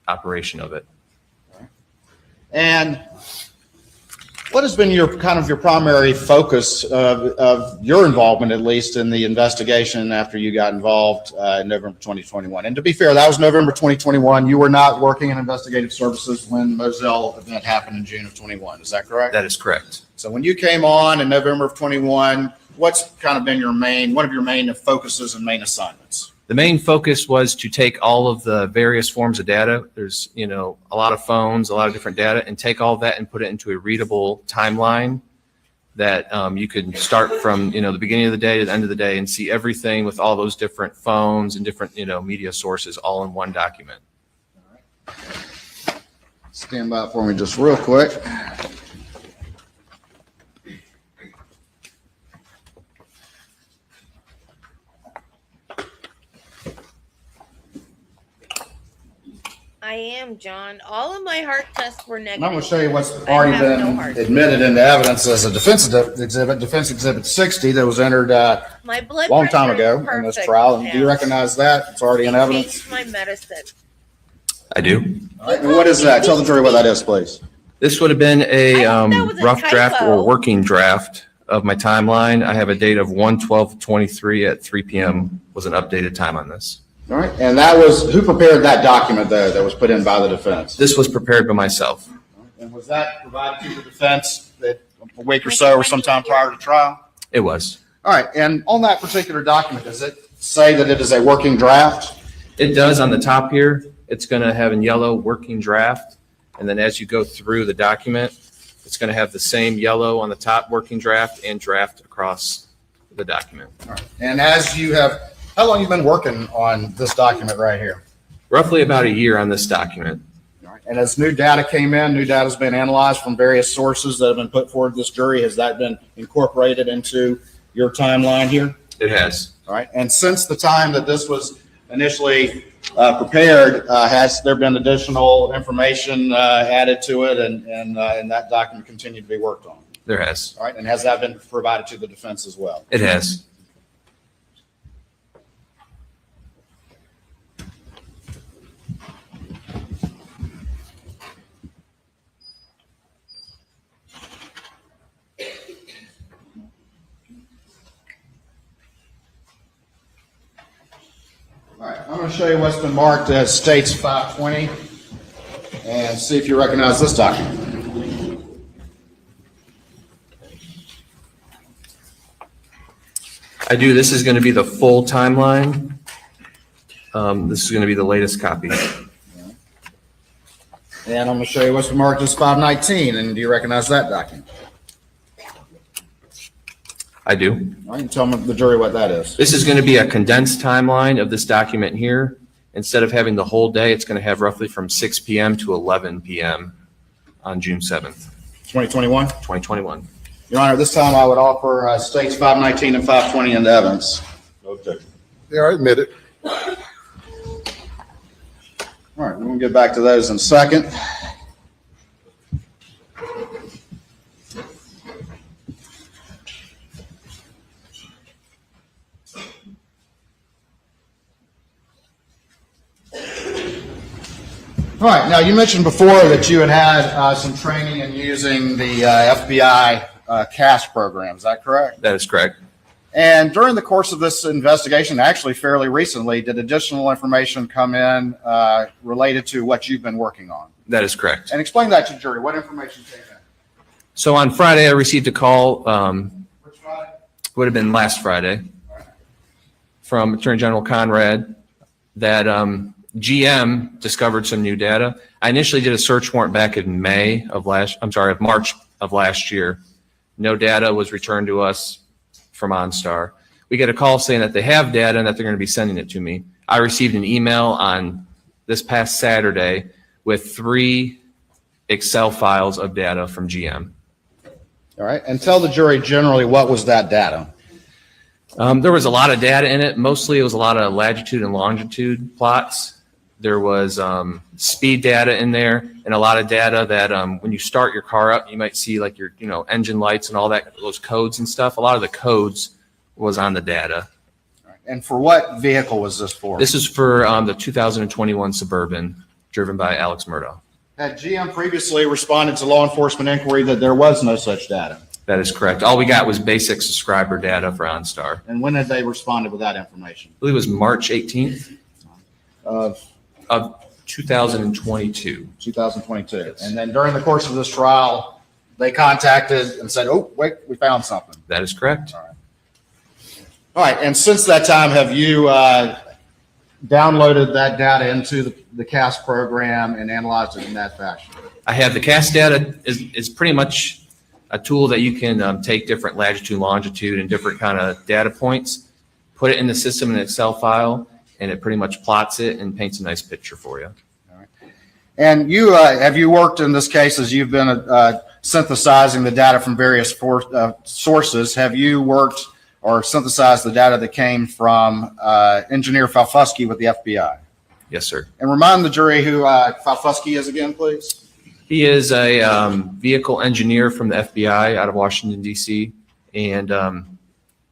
S13: operation of it.
S3: And what has been your primary focus of your involvement, at least in the investigation after you got involved in November 2021? And to be fair, that was November 2021. You were not working in investigative services when the Moselle event happened in June of 21. Is that correct?
S13: That is correct.
S3: So when you came on in November of 21, what's kind of been one of your main focuses and main assignments?
S13: The main focus was to take all of the various forms of data. There's, a lot of phones, a lot of different data, and take all that and put it into a readable timeline that you could start from, the beginning of the day to the end of the day and see everything with all those different phones and different, media sources all in one document.
S3: All right. Stand by for me just real quick.
S1: I am, John. All of my heart tests were negative.
S3: And I'm going to show you what's already been admitted into evidence as a defense exhibit 60 that was entered a long time ago in this trial. And do you recognize that? It's already in evidence.
S1: Changed my medicine.
S13: I do.
S3: All right, and what is that? Tell the jury what that is, please.
S13: This would have been a rough draft or working draft of my timeline. I have a date of 1/12/23 at 3 p.m. was an updated time on this.
S3: All right, and that was, who prepared that document though that was put in by the defense?
S13: This was prepared by myself.
S3: And was that provided to the defense a week or so or sometime prior to trial?
S13: It was.
S3: All right, and on that particular document, does it say that it is a working draft?
S13: It does on the top here. It's going to have in yellow working draft. And then as you go through the document, it's going to have the same yellow on the top working draft and draft across the document.
S3: All right. And as you have, how long have you been working on this document right here?
S13: Roughly about a year on this document.
S3: All right. And as new data came in, new data has been analyzed from various sources that have been put forward to this jury. Has that been incorporated into your timeline here?
S13: It has.
S3: All right. And since the time that this was initially prepared, has there been additional information added to it and that document continued to be worked on?
S13: There has.
S3: All right. And has that been provided to the defense as well?
S13: It has.
S3: All right, I'm going to show you what's been marked as States 520 and see if you recognize this document.
S13: I do. This is going to be the full timeline. This is going to be the latest copy.
S3: And I'm going to show you what's been marked as 519. And do you recognize that document?
S13: I do.
S3: All right, and tell the jury what that is.
S13: This is going to be a condensed timeline of this document here. Instead of having the whole day, it's going to have roughly from 6 p.m. to 11 p.m. on June 7th,
S3: 2021?
S13: 2021.
S3: Your Honor, this time I would offer states 519 and 520 into evidence.
S2: Okay. Yeah, I admit it.
S3: All right, we're going to get back to those in a second. All right, now you mentioned before that you had some training in using the FBI CAS program. Is that correct?
S13: That is correct.
S3: And during the course of this investigation, actually fairly recently, did additional information come in related to what you've been working on?
S13: That is correct.
S3: And explain that to the jury. What information came in?
S13: So on Friday, I received a call,
S3: Which Friday?
S13: would have been last Friday, from Attorney General Conrad that GM discovered some new data. I initially did a search warrant back in March of last year. No data was returned to us from OnStar. We get a call saying that they have data and that they're going to be sending it to me. I received an email on this past Saturday with 3 Excel files of data from GM.
S3: All right, and tell the jury generally what was that data?
S13: There was a lot of data in it. Mostly it was a lot of latitude and longitude plots. There was speed data in there and a lot of data that when you start your car up, you might see like your engine lights and all that, those codes and stuff. A lot of the codes was on the data.
S3: All right. And for what vehicle was this for?
S13: This is for the 2021 Suburban driven by Alex Murdaugh.
S3: Had GM previously responded to law enforcement inquiry that there was no such data?
S13: That is correct. All we got was basic subscriber data for OnStar.
S3: And when had they responded with that information?
S13: I believe it was March 18th
S3: Of
S13: 2022.
S3: 2022.
S13: Yes.
S3: And then during the course of this trial, they contacted and said, oh, wait, we found something.
S13: That is correct.
S3: All right. All right. And since that time, have you downloaded that data into the CAS program and analyzed it in that fashion?
S13: I have the CAS data is pretty much a tool that you can take different latitude, longitude, and different kind of data points, put it in the system in an Excel file, and it pretty much plots it and paints a nice picture for you.
S3: All right. And you have you worked in this case as you've been synthesizing the data from various sources? Have you worked or synthesized the data that came from Engineer Falfusky with the FBI?
S13: Yes, sir.
S3: And remind the jury who Falfusky is again, please.
S13: He is a vehicle engineer from the FBI out of Washington, D.C., and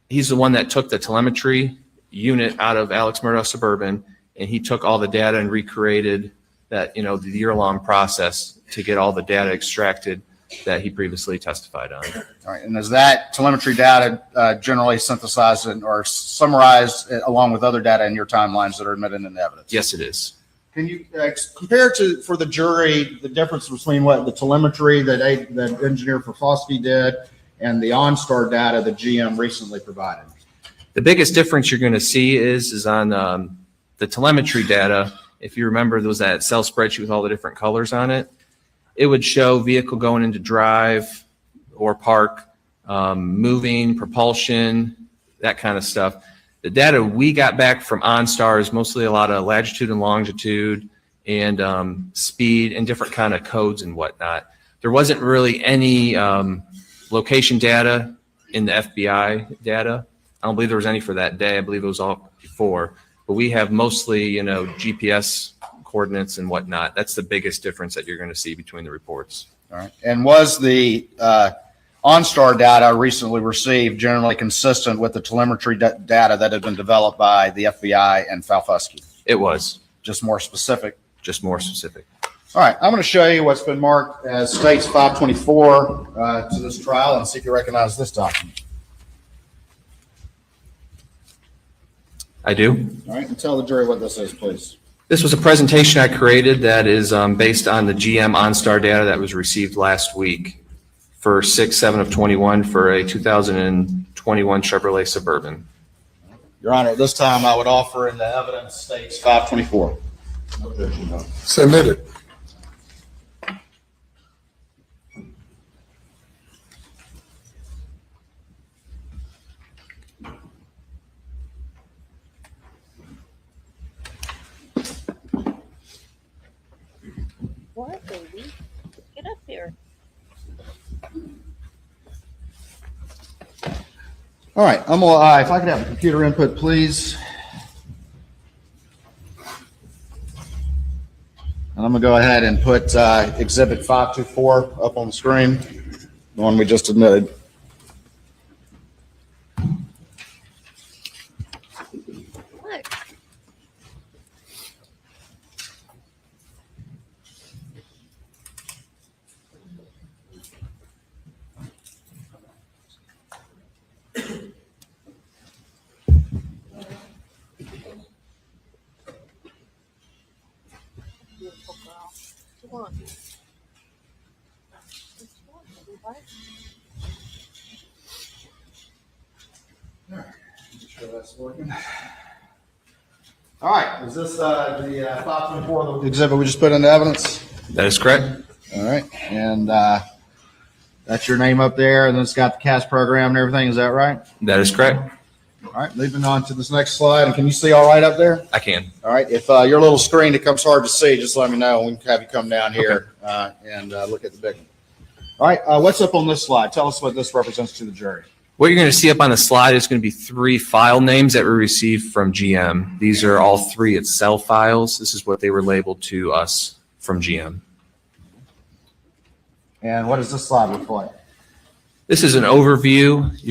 S13: he's the one that took the telemetry unit out of Alex Murdaugh Suburban, and he took all the data and recreated that, the year-long process to get all the data extracted that he previously testified on.
S3: All right, and is that telemetry data generally synthesized or summarized along with other data in your timelines that are admitted into evidence?
S13: Yes, it is.
S3: Can you compare for the jury the difference between what the telemetry that Engineer Falfusky did and the OnStar data that GM recently provided?
S13: The biggest difference you're going to see is on the telemetry data. If you remember, there was that Excel spreadsheet with all the different colors on it. It would show vehicle going into drive or park, moving, propulsion, that kind of stuff. The data we got back from OnStar is mostly a lot of latitude and longitude and speed and different kind of codes and whatnot. There wasn't really any location data in the FBI data. I don't believe there was any for that day. I believe it was all before. But we have mostly, GPS coordinates and whatnot. That's the biggest difference that you're going to see between the reports.
S3: All right. And was the OnStar data recently received generally consistent with the telemetry data that had been developed by the FBI and Falfusky?
S13: It was.
S3: Just more specific?
S13: Just more specific.
S3: All right. I'm going to show you what's been marked as States 524 to this trial and see if you recognize this document.
S13: I do.
S3: All right. And tell the jury what this is, please.
S13: This was a presentation I created that is based on the GM OnStar data that was received last week for 6/7 of 21 for a 2021 Chevrolet Suburban.
S3: Your Honor, at this time, I would offer in the evidence states 524.
S2: Submitted.
S1: What, baby? Get up here.
S3: All right, I'm gonna, if I could have a computer input, please. And I'm gonna go ahead and put Exhibit 524 up on the screen, the one we just admitted.
S1: What? Beautiful girl. What you want? What you want, everybody?
S3: Make sure that's working. All right, is this the 524 exhibit we just put into evidence?
S13: That is correct.
S3: All right, and that's your name up there, and it's got the CAS program and everything. Is that right?
S13: That is correct.
S3: All right, moving on to this next slide. And can you see all right up there?
S13: I can.
S3: All right, if your little screen becomes hard to see, just let me know. We can have you come down here and look at the big one. All right, what's up on this slide? Tell us what this represents to the jury.
S13: What you're going to see up on the slide is going to be 3 file names that were received from GM. These are all 3 Excel files. This is what they were labeled to us from GM.
S3: And what does this slide look like?
S13: This is an overview. Do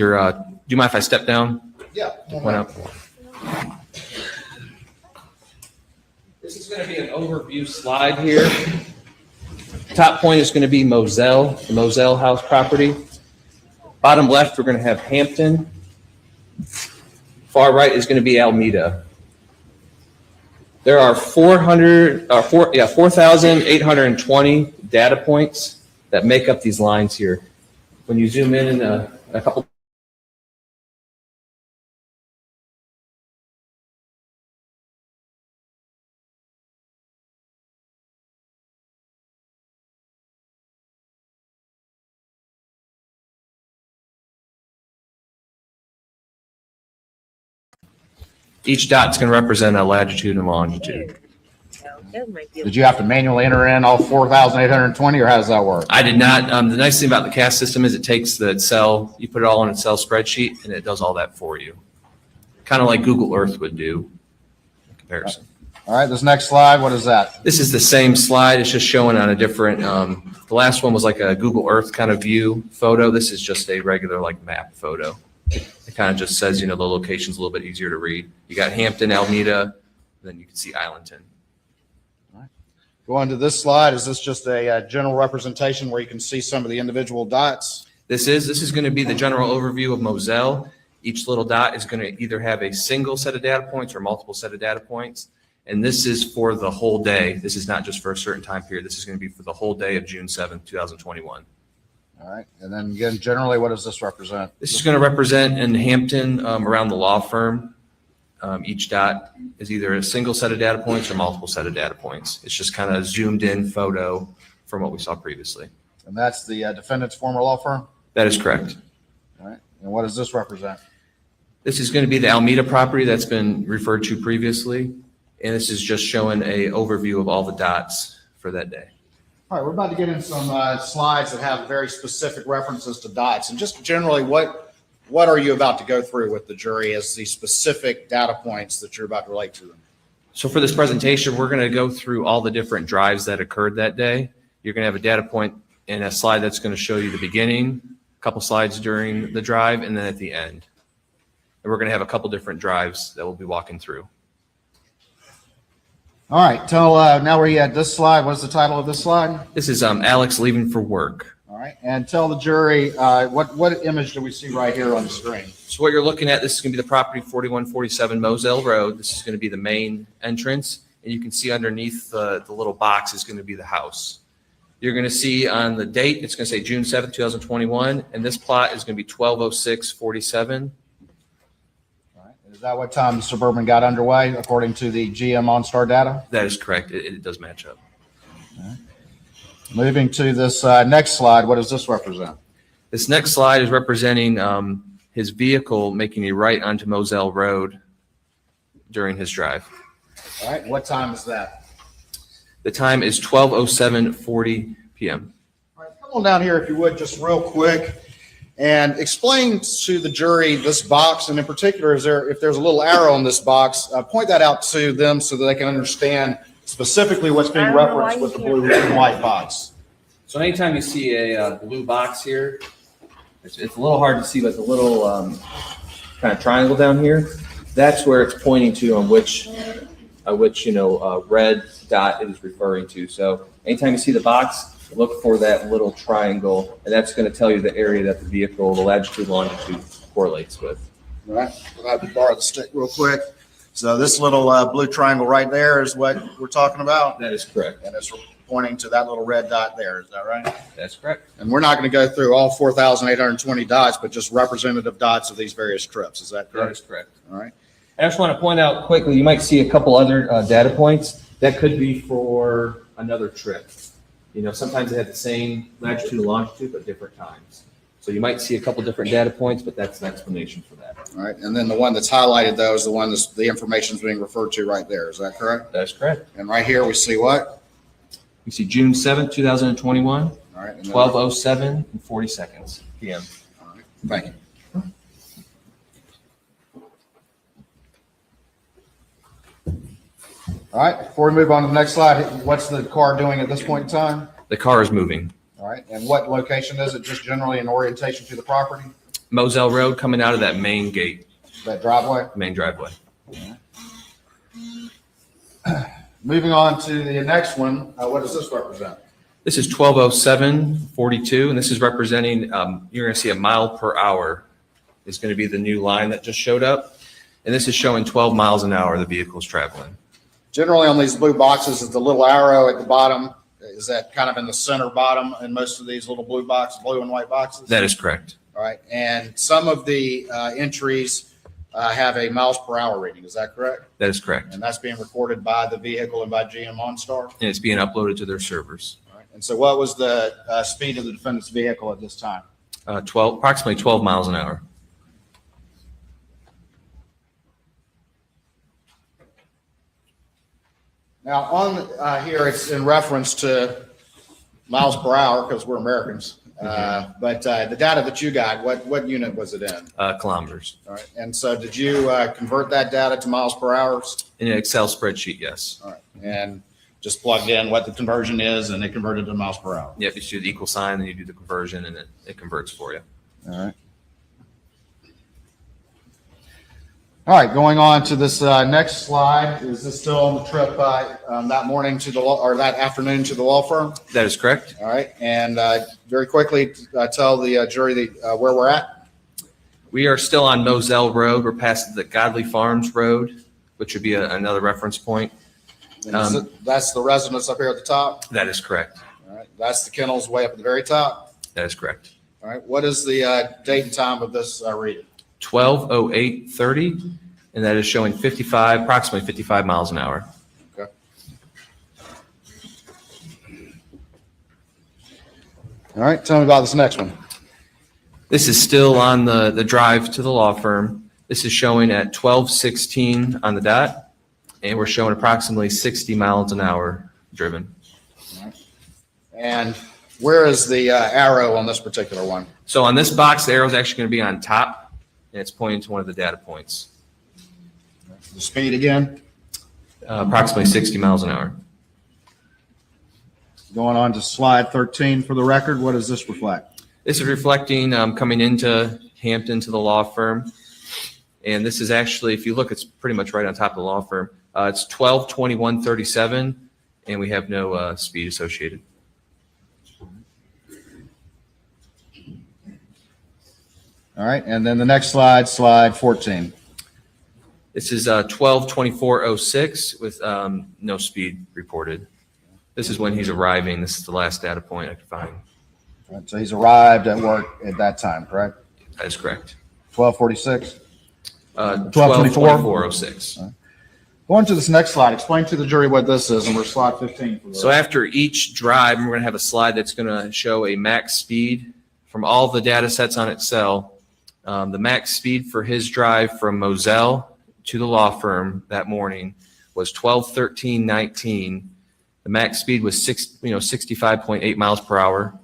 S13: you mind if I step down?
S3: Yeah.
S13: Point up. This is going to be an overview slide here. Top point is going to be Moselle, the Moselle House property. Bottom left, we're going to have Hampton. Far right is going to be Alameda. There are 4,820 data points that make up these lines here. When you zoom in a couple. Each dot's going to represent a latitude and longitude.
S3: Did you have to manually enter in all 4,820, or how does that work?
S13: I did not. The nice thing about the CAS system is it takes the Excel, you put it all in an Excel spreadsheet, and it does all that for you. Kind of like Google Earth would do in comparison.
S3: All right, this next slide, what is that?
S13: This is the same slide. It's just showing on a different, the last one was like a Google Earth kind of view photo. This is just a regular like map photo. It kind of just says, the location's a little bit easier to read. You got Hampton, Alameda, then you can see Islandton.
S3: All right. Go on to this slide. Is this just a general representation where you can see some of the individual dots?
S13: This is going to be the general overview of Moselle. Each little dot is going to either have a single set of data points or multiple set of data points. And this is for the whole day. This is not just for a certain time period. This is going to be for the whole day of June 7th, 2021.
S3: All right. And then again, generally, what does this represent?
S13: This is going to represent in Hampton around the law firm. Each dot is either a single set of data points or multiple set of data points. It's just kind of zoomed in photo from what we saw previously.
S3: And that's the defendant's former law firm?
S13: That is correct.
S3: All right. And what does this represent?
S13: This is going to be the Alameda property that's been referred to previously. And this is just showing a overview of all the dots for that day.
S3: All right, we're about to get in some slides that have very specific references to dots. And just generally, what are you about to go through with the jury as the specific data points that you're about to relate to them?
S13: So for this presentation, we're going to go through all the different drives that occurred that day. You're going to have a data point and a slide that's going to show you the beginning, a couple slides during the drive, and then at the end. And we're going to have a couple different drives that we'll be walking through.
S3: All right, now we're at this slide. What's the title of this slide?
S13: This is Alex leaving for work.
S3: All right, and tell the jury, what image do we see right here on the screen?
S13: So what you're looking at, this is going to be the property 4147 Moselle Road. This is going to be the main entrance, and you can see underneath the little box is going to be the house. You're going to see on the date, it's going to say June 7th, 2021, and this plot is going to be 120647.
S3: Is that what time the Suburban got underway, according to the GM OnStar data?
S13: That is correct. It does match up.
S3: Moving to this next slide, what does this represent?
S13: This next slide is representing his vehicle making a right onto Moselle Road during his drive.
S3: All right, what time is that?
S13: The time is 12:07:40 p.m.
S3: All right, come on down here if you would, just real quick, and explain to the jury this box, and in particular, if there's a little arrow on this box, point that out to them so that they can understand specifically what's being referenced with the blue and white box.
S13: So anytime you see a blue box here, it's a little hard to see, but the little kind of triangle down here, that's where it's pointing to on which red dot it is referring to. So anytime you see the box, look for that little triangle, and that's going to tell you the area that the vehicle, the latitude, longitude correlates with.
S3: All right, we'll have to borrow the stick real quick. So this little blue triangle right there is what we're talking about?
S13: That is correct.
S3: And it's pointing to that little red dot there, is that right?
S13: That's correct.
S3: And we're not going to go through all 4,820 dots, but just representative dots of these various trips, is that correct?
S13: That is correct.
S3: All right.
S13: I just want to point out quickly, you might see a couple other data points. That could be for another trip. Sometimes they have the same latitude and longitude, but different times. So you might see a couple different data points, but that's an explanation for that.
S3: All right, and then the one that's highlighted, though, is the one that's the information is being referred to right there. Is that correct?
S13: That's correct.
S3: And right here, we see what?
S13: We see June 7th, 2021,
S3: All right.
S13: 12:07:40 p.m.
S3: All right, thank you. All right, before we move on to the next slide, what's the car doing at this point in time?
S13: The car is moving.
S3: All right, and what location is it? Just generally an orientation to the property?
S13: Moselle Road, coming out of that main gate,
S3: That driveway?
S13: main driveway.
S3: Moving on to the next one, what does this represent?
S13: This is 12:07:42, and this is representing, you're going to see a mile per hour is going to be the new line that just showed up. And this is showing 12 miles an hour the vehicle's traveling.
S3: Generally on these blue boxes is the little arrow at the bottom. Is that kind of in the center bottom in most of these little blue and white boxes?
S13: That is correct.
S3: All right, and some of the entries have a miles per hour reading, is that correct?
S13: That is correct.
S3: And that's being recorded by the vehicle and by GM OnStar?
S13: And it's being uploaded to their servers.
S3: All right, and so what was the speed of the defendant's vehicle at this time?
S13: Approximately 12 miles an hour.
S3: Now, on here, it's in reference to miles per hour because we're Americans. But the data that you got, what unit was it in?
S13: Kilometers.
S3: All right. And so did you convert that data to miles per hour?
S13: In an Excel spreadsheet, yes.
S3: All right. And just plugged in what the conversion is and it converted to miles per hour.
S13: Yep, you do the equal sign, then you do the conversion, and it converts for you.
S3: All right. All right, going on to this next slide. Is this still on the trip that morning to the law, or that afternoon to the law firm?
S13: That is correct.
S3: All right, and very quickly tell the jury where we're at.
S13: We are still on Moselle Road. We're past the Godley Farms Road, which would be another reference point.
S3: That's the residence up here at the top?
S13: That is correct.
S3: All right, that's the kennels way up at the very top?
S13: That is correct.
S3: All right, what is the date and time of this reading?
S13: 12:08:30, and that is showing approximately 55 miles an hour.
S3: Okay. All right, tell me about this next one.
S13: This is still on the drive to the law firm. This is showing at 12:16 on the dot, and we're showing approximately 60 miles an hour driven.
S3: All right. And where is the arrow on this particular one?
S13: So on this box, the arrow is actually going to be on top, and it's pointing to one of the data points.
S3: The speed again?
S13: Approximately 60 miles an hour.
S3: Going on to slide 13 for the record, what does this reflect?
S13: This is reflecting coming into Hampton to the law firm. And this is actually, if you look, it's pretty much right on top of the law firm. It's 12:21:37, and we have no speed associated.
S3: All right, and then the next slide, slide 14.
S13: This is 12:24:06 with no speed reported. This is when he's arriving. This is the last data point I could find.
S3: All right, so he's arrived at work at that time, correct?
S13: That is correct.
S3: 12:46. 12:24?
S13: 06.
S3: Going to this next slide, explain to the jury what this is, and we're slide 15. For
S13: So after each drive, we're going to have a slide that's going to show a max speed from all the data sets on Excel. The max speed for his drive from Moselle to the law firm that morning was 12:13:19. The max speed was 65.8 miles per hour,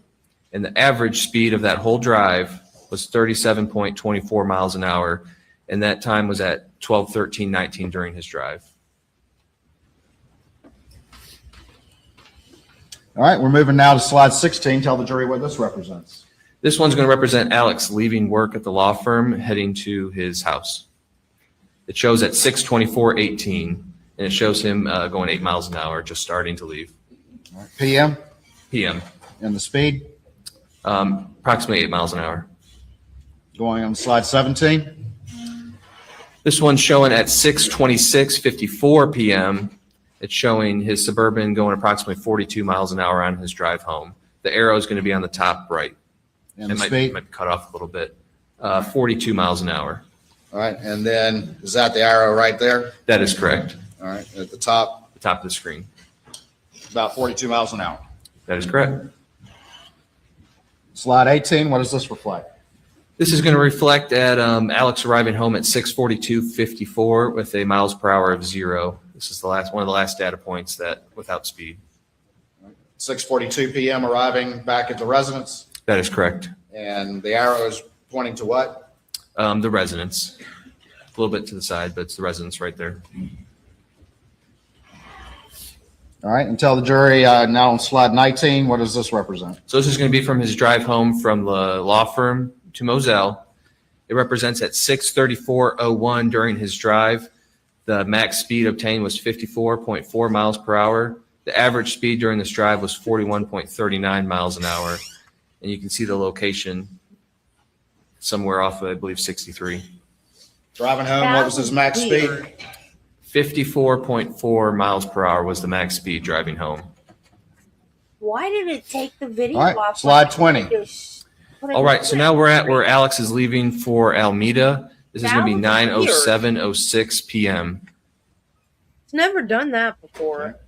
S13: and the average speed of that whole drive was 37.24 miles an hour, and that time was at 12:13:19 during his drive.
S3: All right, we're moving now to slide 16. Tell the jury what this represents.
S13: This one's going to represent Alex leaving work at the law firm, heading to his house. It shows at 6:24:18, and it shows him going 8 miles an hour, just starting to leave.
S3: All right, PM?
S13: PM.
S3: And the speed?
S13: Approximately 8 miles an hour.
S3: Going on slide 17.
S13: This one's showing at 6:26:54 p.m. It's showing his Suburban going approximately 42 miles an hour on his drive home. The arrow is going to be on the top right.
S3: And
S13: it
S3: the
S13: might
S3: speed?
S13: be cut off a little bit. 42 miles an hour.
S3: All right, and then is that the arrow right there?
S13: That is correct.
S3: All right, at the top?
S13: The top of the screen.
S3: About 42 miles an hour.
S13: That is correct.
S3: Slide 18, what does this reflect?
S13: This is going to reflect at Alex arriving home at 6:42:54 with a miles per hour of 0. This is one of the last data points that without speed.
S3: 6:42 p.m. arriving back at the residence,
S13: That is correct.
S3: and the arrow is pointing to what?
S13: The residence. A little bit to the side, but it's the residence right there.
S3: All right, and tell the jury now on slide 19, what does this represent?
S13: So this is going to be from his drive home from the law firm to Moselle. It represents at 6:34:01 during his drive. The max speed obtained was 54.4 miles per hour. The average speed during this drive was 41.39 miles an hour. And you can see the location somewhere off of, I believe, 63.
S3: Driving home, what was his max speed?
S13: 54.4 miles per hour was the max speed driving home.
S1: Why did it take the video
S3: All right,
S1: off?
S3: slide 20.
S13: All right, so now we're at where Alex is leaving for Alameda. This is going to be
S1: That was weird.
S13: 9:07:06 p.m.
S1: It's never done that before.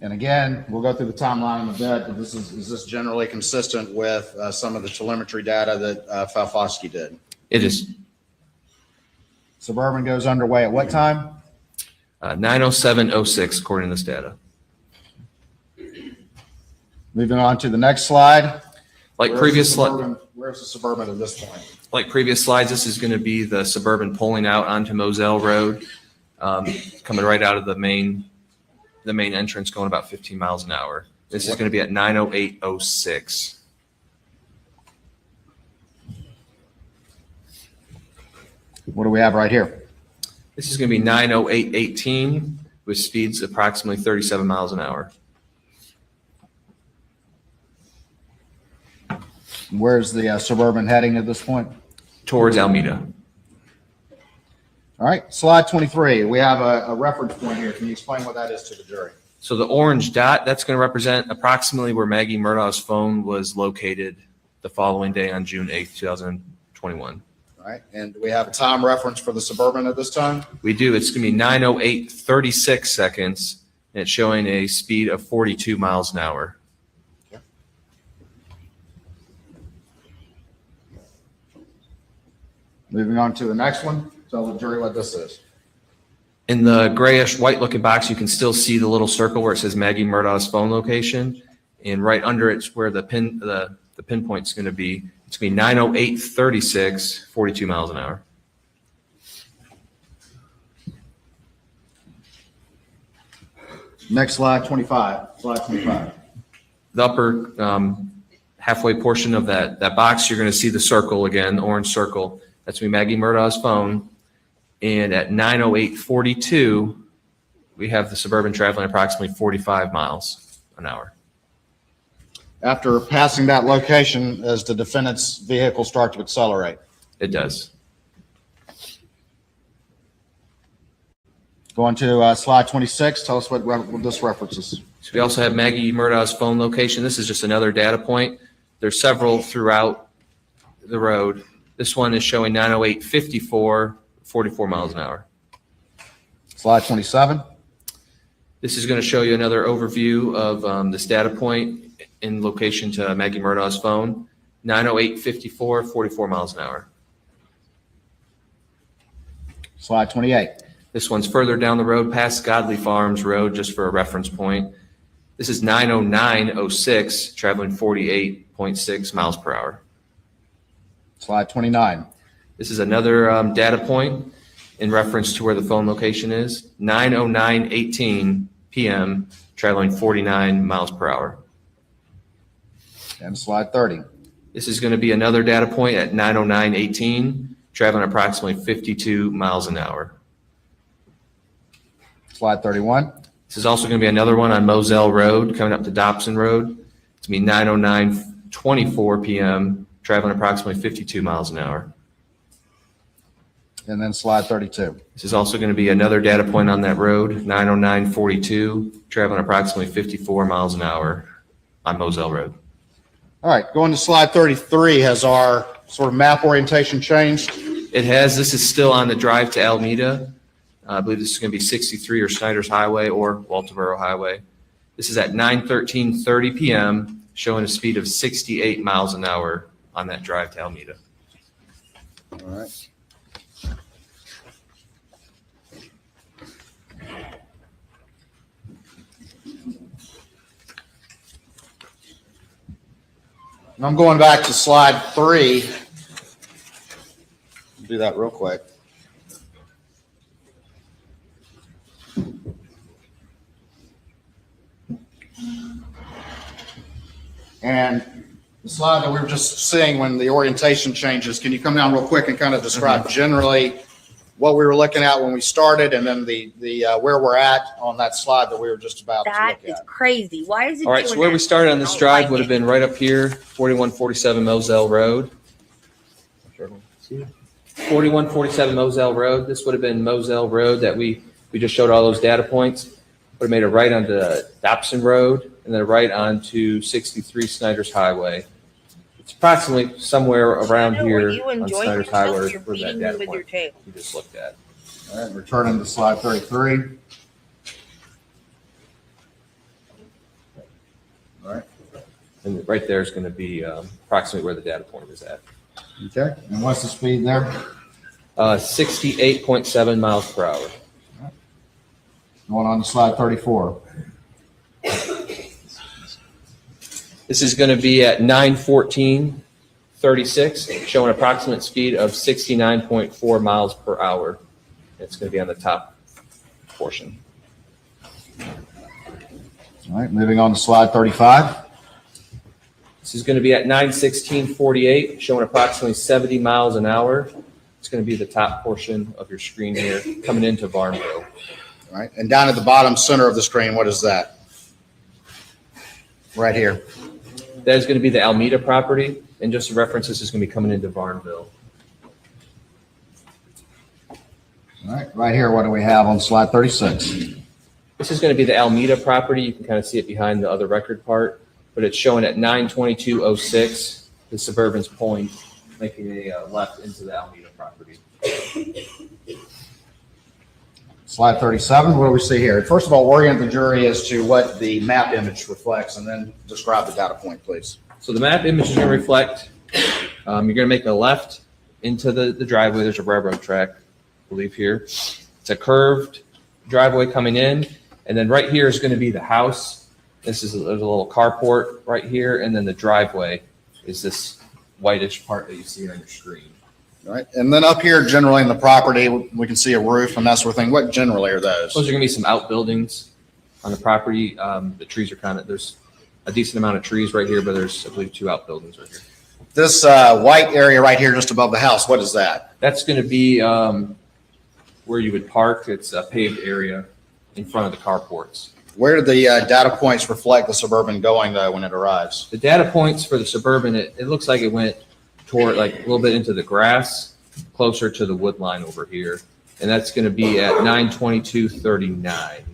S3: And again, we'll go through the timeline in a bit, but is this generally consistent with some of the telemetry data that Falfosky did?
S13: It is
S3: Suburban goes underway at what time?
S13: 9:07:06 according to this data.
S3: Moving on to the next slide.
S13: Like previous slide.
S3: Where's the Suburban at this point?
S13: Like previous slides, this is going to be the Suburban pulling out onto Moselle Road, coming right out of the main entrance, going about 15 miles an hour. This is going to be at 9:08:06.
S3: What do we have right here?
S13: This is going to be 9:08:18 with speeds approximately 37 miles an hour.
S3: Where's the Suburban heading at this point?
S13: Towards Alameda.
S3: All right, slide 23. We have a reference point here. Can you explain what that is to the jury?
S13: So the orange dot, that's going to represent approximately where Maggie Murdaugh's phone was located the following day on June 8th, 2021.
S3: All right, and do we have a time reference for the Suburban at this time?
S13: We do. It's going to be 9:08:36 seconds, and it's showing a speed of 42 miles an hour.
S3: Moving on to the next one. Tell the jury what this is.
S13: In the grayish white looking box, you can still see the little circle where it says Maggie Murdaugh's phone location. And right under it's where the pinpoint's going to be. It's going to be 9:08:36, 42 miles an hour.
S3: Next slide, 25. Slide 25.
S13: The upper halfway portion of that box, you're going to see the circle again, the orange circle. That's going to be Maggie Murdaugh's phone. And at 9:08:42, we have the Suburban traveling approximately 45 miles an hour.
S3: After passing that location, does the defendant's vehicle start to accelerate?
S13: It does.
S3: Going to slide 26. Tell us what this references.
S13: So we also have Maggie Murdaugh's phone location. This is just another data point. There's several throughout the road. This one is showing 908.54, 44 miles an hour.
S3: Slide 27.
S13: This is going to show you another overview of this data point in location to Maggie Murdaugh's phone. 908.54, 44 miles an hour.
S3: Slide 28.
S13: This one's further down the road past Godley Farms Road, just for a reference point. This is 909.06, traveling 48.6 miles per hour.
S3: Slide 29.
S13: This is another data point in reference to where the phone location is. 909.18 p.m., traveling 49 miles per hour.
S3: And slide 30.
S13: This is going to be another data point at 909.18, traveling approximately 52 miles an hour.
S3: Slide 31.
S13: This is also going to be another one on Moselle Road, coming up to Dobson Road. It's going to be 909.24 p.m., traveling approximately 52 miles an hour.
S3: And then slide 32.
S13: This is also going to be another data point on that road, 909.42, traveling approximately 54 miles an hour on Moselle Road.
S3: All right, going to slide 33, has our sort of map orientation changed?
S13: It has. This is still on the drive to Alameda. I believe this is going to be 63 or Snyder's Highway or Walterboro Highway. This is at 9:13:30 p.m., showing a speed of 68 miles an hour on that drive to Alameda.
S3: All right. And I'm going back to slide 3. Do that real quick. And the slide that we were just seeing when the orientation changes, can you come down real quick and kind of describe generally what we were looking at when we started, and then the where we're at on that slide that we were just about to look at?
S1: That is crazy. Why is it
S13: All right, so where we started on this drive would have been right up here, 4147 Moselle Road. 4147 Moselle Road. This would have been Moselle Road that we just showed all those data points. Would have made a right onto Dobson Road and then a right onto 63 Snyder's Highway. It's approximately somewhere around here on Snyder's Highway where that data point you just looked at.
S3: All right, returning to slide 33. All right.
S13: And right there is going to be approximately where the data point is at.
S3: Okay, and what's the speed there?
S13: 68.7 miles per hour.
S3: Going on to slide 34.
S13: This is going to be at 9:14:36, showing an approximate speed of 69.4 miles per hour. It's going to be on the top portion.
S3: All right, moving on to slide 35.
S13: This is going to be at 9:16:48, showing approximately 70 miles an hour. It's going to be the top portion of your screen here, coming into Varnville.
S3: All right, and down at the bottom center of the screen, what is that? Right here.
S13: That is going to be the Alameda property, and just to reference, this is going to be coming into Varnville.
S3: All right, right here, what do we have on slide 36?
S13: This is going to be the Alameda property. You can kind of see it behind the other record part, but it's showing at 9:22:06. The Suburban's pulling, making a left into the Alameda property.
S3: Slide 37, what do we see here? First of all, orient the jury as to what the map image reflects, and then describe the data point, please.
S13: So the map image is going to reflect, you're going to make a left into the driveway. There's a railroad track, I believe here. It's a curved driveway coming in, and then right here is going to be the house. There's a little carport right here, and then the driveway is this whitish part that you see on your screen.
S3: All right, and then up here, generally in the property, we can see a roof and that sort of thing. What generally are those?
S13: Those are going to be some outbuildings on the property. The trees are there's a decent amount of trees right here, but there's, I believe, 2 outbuildings right here.
S3: This white area right here just above the house, what is that?
S13: That's going to be where you would park. It's a paved area in front of the carports.
S3: Where do the data points reflect the Suburban going, though, when it arrives?
S13: The data points for the Suburban, it looks like it went toward like a little bit into the grass, closer to the wood line over here. And that's going to be at 9:22:39.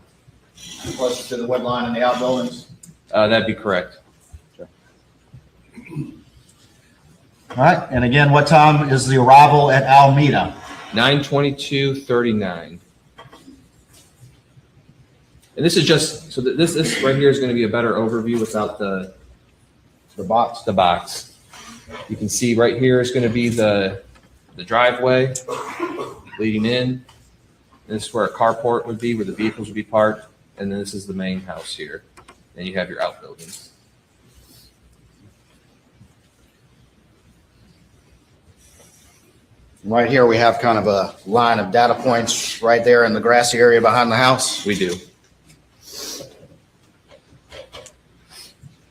S3: Closer to the wood line and the outbuildings?
S13: That'd be correct.
S3: Okay. All right, and again, what time is the arrival at Alameda?
S13: 9:22:39. And this is just, so this right here is going to be a better overview without the
S3: box.
S13: The box. You can see right here is going to be the driveway leading in. This is where a carport would be, where the vehicles would be parked. And then this is the main house here. And you have your outbuildings.
S3: Right here, we have kind of a line of data points right there in the grassy area behind the house.
S13: We do.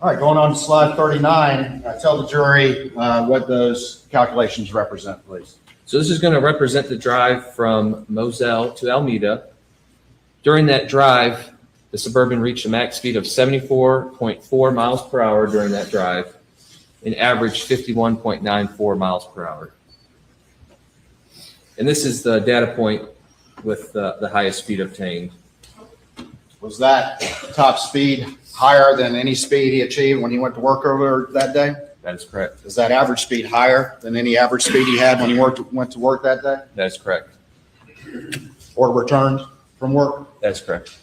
S3: All right, going on to slide 39, tell the jury what those calculations represent, please.
S13: So this is going to represent the drive from Moselle to Alameda. During that drive, the Suburban reached a max speed of 74.4 miles per hour during that drive, and averaged 51.94 miles per hour. And this is the data point with the highest speed obtained.
S3: Was that top speed higher than any speed he achieved when he went to work over that day?
S13: That is correct.
S3: Is that average speed higher than any average speed he had when he went to work that day?
S13: That is correct.
S3: Or returned from work?
S13: That is correct.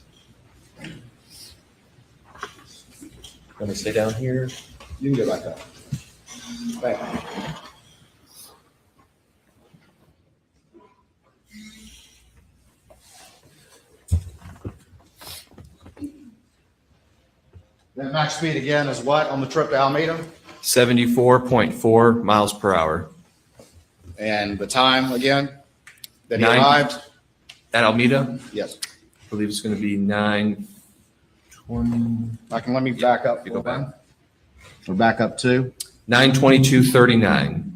S13: Let me stay down here.
S3: You can go back up. Back. Then max speed again is what on the trip to Alameda?
S13: 74.4 miles per hour.
S3: And the time again that he
S13: 9
S3: arrived?
S13: At Alameda?
S3: Yes.
S13: I believe it's going to be 9:20.
S3: Let me back up.
S13: You go back.
S3: We're back up to
S13: 9:22:39.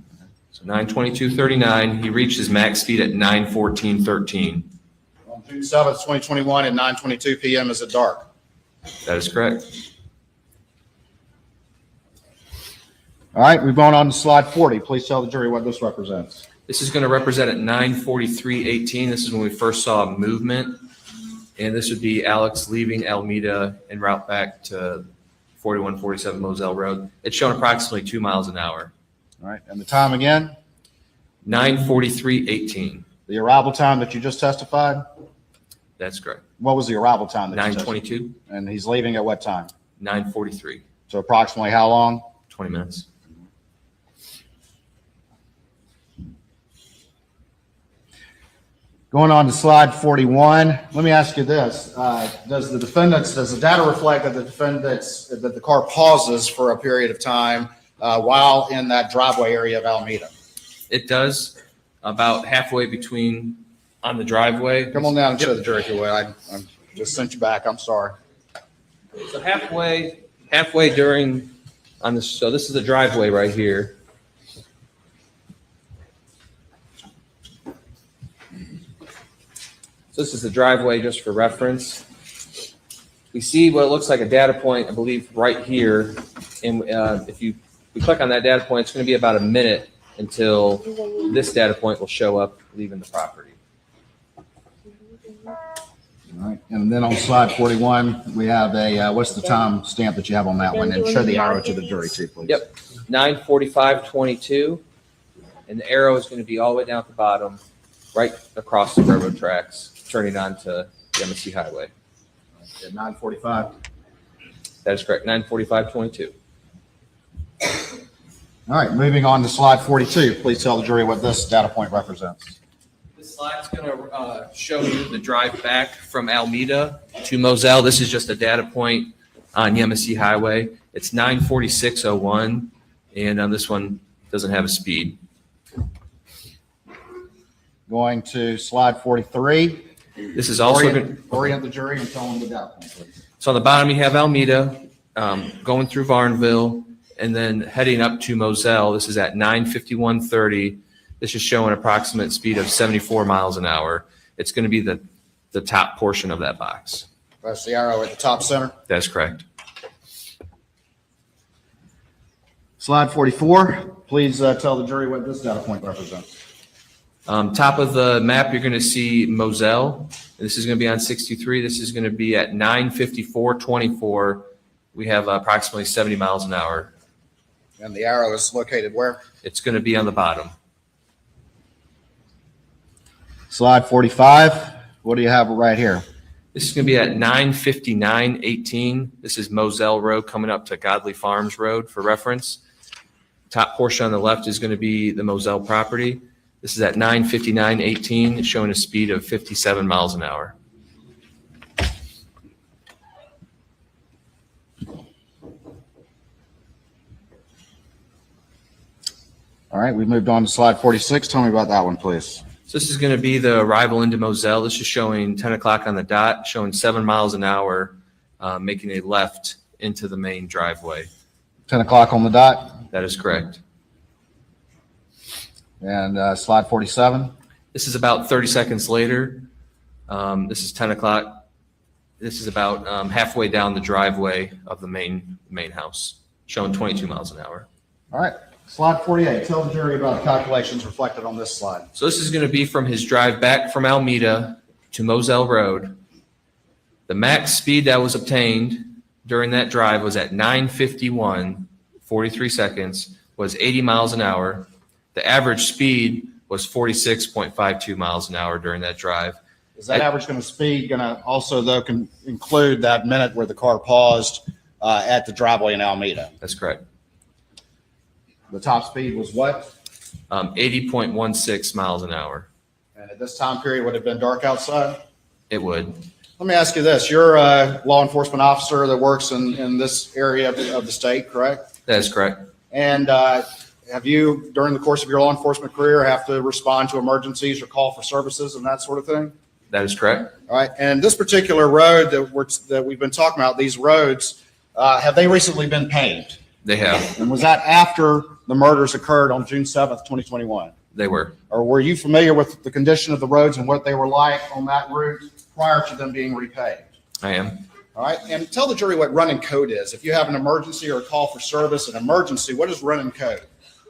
S13: So 9:22:39. He reached his max speed at 9:14:13.
S3: on June 7th, 2021 at 9:22 p.m. Is it dark?
S13: That is correct.
S3: All right, we've gone on to slide 40. Please tell the jury what this represents.
S13: This is going to represent at 9:43:18. This is when we first saw movement. And this would be Alex leaving Alameda en route back to 4147 Moselle Road. It's shown approximately 2 miles an hour.
S3: All right, and the time again?
S13: 9:43:18.
S3: The arrival time that you just testified?
S13: That's correct.
S3: What was the arrival time? That
S13: 9:22.
S3: And he's leaving at what time?
S13: 9:43.
S3: So approximately how long?
S13: 20 minutes.
S3: Going on to slide 41, let me ask you this. Does the data reflect that that the car pauses for a period of time while in that driveway area of Alameda?
S13: It does, about halfway between on the driveway.
S3: Come on down and show the jury if you will. I just sent you back. I'm sorry.
S13: So halfway during on this. So this is the driveway right here. So this is the driveway just for reference. We see what looks like a data point, I believe, right here. And if we click on that data point, it's going to be about a minute until this data point will show up leaving the property.
S3: All right, and then on slide 41, we have a, what's the time stamp that you have on that one? And show the arrow to the jury too, please.
S13: Yep, 9:45:22. And the arrow is going to be all the way down at the bottom, right across the railroad tracks, turning onto the MSC Highway.
S3: At 9:45.
S13: That is correct, 9:45:22.
S3: All right, moving on to slide 42. Please tell the jury what this data point represents.
S13: This slide's going to show you the drive back from Alameda to Moselle. This is just a data point on MSC Highway. It's 9:46:01, and this one doesn't have a speed.
S3: Going to slide 43.
S13: This is also
S3: orient the jury and tell them the data point, please.
S13: So on the bottom, you have Alameda going through Varnville and then heading up to Moselle. This is at 9:51:30. This is showing approximate speed of 74 miles an hour. It's going to be the top portion of that box.
S3: That's the arrow at the top center.
S13: That's correct.
S3: Slide 44. Please tell the jury what this data point represents.
S13: Top of the map, you're going to see Moselle. This is going to be on 63. This is going to be at 9:54:24. We have approximately 70 miles an hour.
S3: And the arrow is located where?
S13: It's going to be on the bottom.
S3: Slide 45. What do you have right here?
S13: This is going to be at 95918. This is Moselle Road coming up to Godley Farms Road for reference. Top portion on the left is going to be the Moselle property. This is at 95918, showing a speed of 57 miles an hour.
S3: All right, we've moved on to slide 46. Tell me about that one, please.
S13: So this is going to be the arrival into Moselle. This is showing 10 o'clock on the dot, showing 7 miles an hour, making a left into the main driveway.
S3: 10 o'clock on the dot?
S13: That is correct.
S3: And slide 47?
S13: This is about 30 seconds later. This is 10 o'clock. This is about halfway down the driveway of the main house, showing 22 miles an hour.
S3: All right. Slide 48. Tell the jury about the calculations reflected on this slide.
S13: So this is going to be from his drive back from Alameda to Moselle Road. The max speed that was obtained during that drive was at 9:51, 43 seconds, was 80 miles an hour. The average speed was 46.52 miles an hour during that drive.
S3: Is that average speed going to also, though, include that minute where the car paused at the driveway in Alameda?
S13: That's correct.
S3: The top speed was what?
S13: 80.16 miles an hour.
S3: And at this time period, would it have been dark outside?
S13: It would.
S3: Let me ask you this. You're a law enforcement officer that works in this area of the state, correct?
S13: That is correct.
S3: And have you, during the course of your law enforcement career, have to respond to emergencies or call for services and that sort of thing?
S13: That is correct.
S3: All right. And this particular road that we've been talking about, these roads, have they recently been paved?
S13: They have.
S3: And was that after the murders occurred on June 7th, 2021?
S13: They were.
S3: Or were you familiar with the condition of the roads and what they were like on that route prior to them being repaved?
S13: I am.
S3: All right. And tell the jury what running code is. If you have an emergency or a call for service, an emergency, what is running code?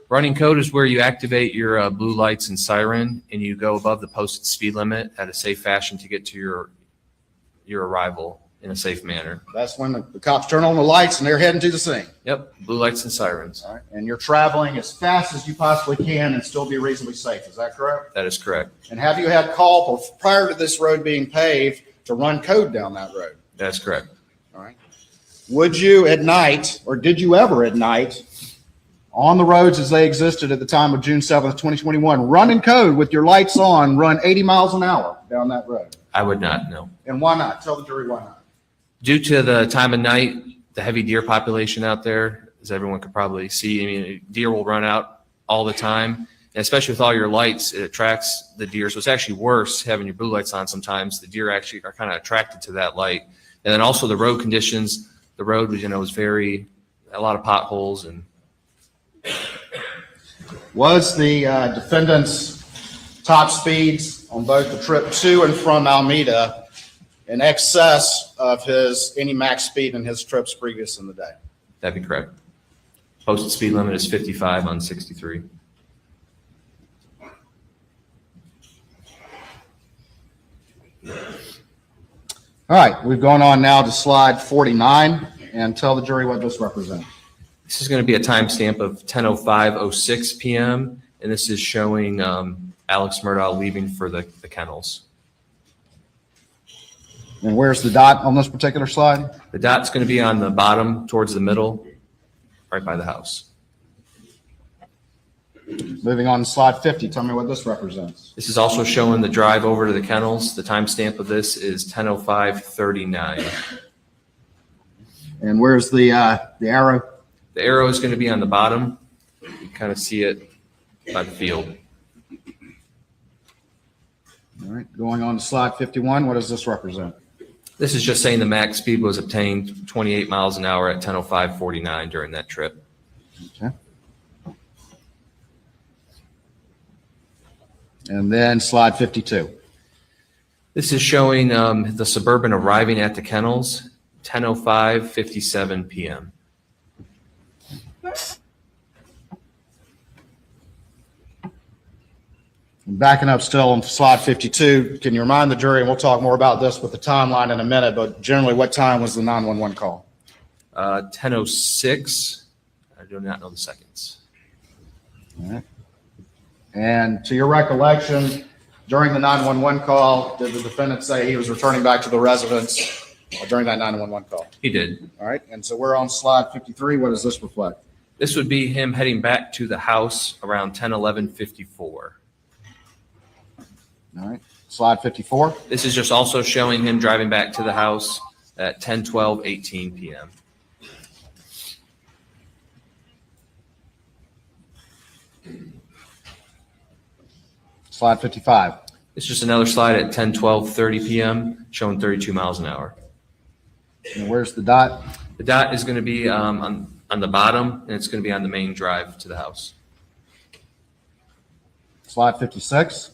S13: Running code is where you activate your blue lights and siren, and you go above the posted speed limit at a safe fashion to get to your arrival in a safe manner.
S3: That's when the cops turn on the lights and they're heading to the scene.
S13: Yep, blue lights and sirens.
S3: All right. And you're traveling as fast as you possibly can and still be reasonably safe. Is that correct?
S13: That is correct.
S3: And have you had call prior to this road being paved to run code down that road?
S13: That's correct.
S3: All right. Would you at night, or did you ever at night, on the roads as they existed at the time of June 7th, 2021, run in code with your lights on, run 80 miles an hour down that road?
S13: I would not, no.
S3: And why not? Tell the jury why not.
S13: Due to the time of night, the heavy deer population out there, as everyone could probably see, I mean, deer will run out all the time, and especially with all your lights, it attracts the deer. So it's actually worse having your blue lights on sometimes. The deer actually are kind of attracted to that light. And then also the road conditions, the road was, was a lot of potholes. And
S3: was the defendant's top speeds on both the trip to and from Alameda in excess of any max speed in his trips previous in the day?
S13: That'd be correct. Posted speed limit is 55 on 63.
S3: All right, we've gone on now to slide 49, and tell the jury what this represents.
S13: This is going to be a timestamp of 10:05:06 p.m., and this is showing Alex Murdaugh leaving for the kennels.
S3: And where's the dot on this particular slide?
S13: The dot's going to be on the bottom towards the middle, right by the house.
S3: Moving on to slide 50, tell me what this represents.
S13: This is also showing the drive over to the kennels. The timestamp of this is 10:05:39.
S3: And where's the arrow?
S13: The arrow is going to be on the bottom. You can kind of see it by the field.
S3: All right, going on to slide 51, what does this represent?
S13: This is just saying the max speed was obtained 28 miles an hour at 10:05:49 during that trip.
S3: Okay. And then slide 52.
S13: This is showing the Suburban arriving at the kennels, 10:05:57 p.m.
S3: Backing up still on slide 52, can you remind the jury, and we'll talk more about this with the timeline in a minute, but generally what time was the 911 call?
S13: 10:06. I do not know the seconds.
S3: All right. And to your recollection, during the 911 call, did the defendant say he was returning back to the residence during that 911 call?
S13: He did.
S3: All right. And so we're on slide 53. What does this reflect?
S13: This would be him heading back to the house around 10:11:54.
S3: All right. Slide 54.
S13: This is just also showing him driving back to the house at 10:12:18 p.m.
S3: Slide 55.
S13: It's just another slide at 10:12:30 p.m. showing 32 miles an hour.
S3: And where's the dot?
S13: The dot is going to be on the bottom, and it's going to be on the main drive to the house.
S3: Slide 56.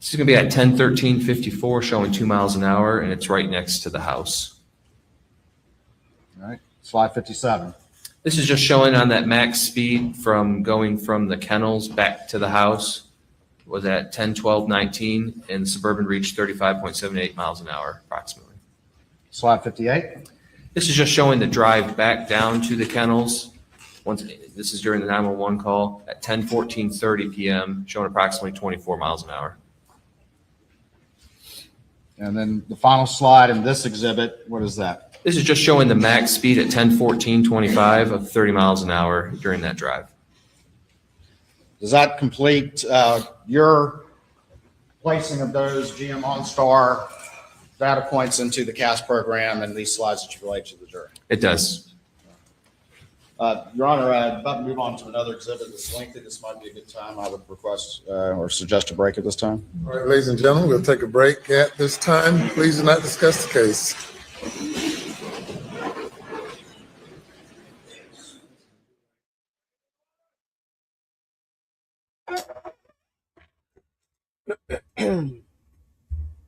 S13: This is going to be at 10:13:54 showing 2 miles an hour, and it's right next to the house.
S3: All right. Slide 57.
S13: This is just showing on that max speed from going from the kennels back to the house was at 10:12:19, and the Suburban reached 35.78 miles an hour approximately.
S3: Slide 58.
S13: This is just showing the drive back down to the kennels. This is during the 911 call at 10:14:30 p.m., showing approximately 24 miles an hour.
S3: And then the final slide in this exhibit, what is that?
S13: This is just showing the max speed at 10:14:25 of 30 miles an hour during that drive.
S3: Does that complete your placing of those GM OnStar data points into the CAS program and these slides that you relate to the jury?
S13: It does.
S3: Your Honor, I'm about to move on to another exhibit that's lengthy. This might be a good time. I would request or suggest a break at this time.
S2: All right, ladies and gentlemen, we'll take a break at this time. Please do not discuss the case.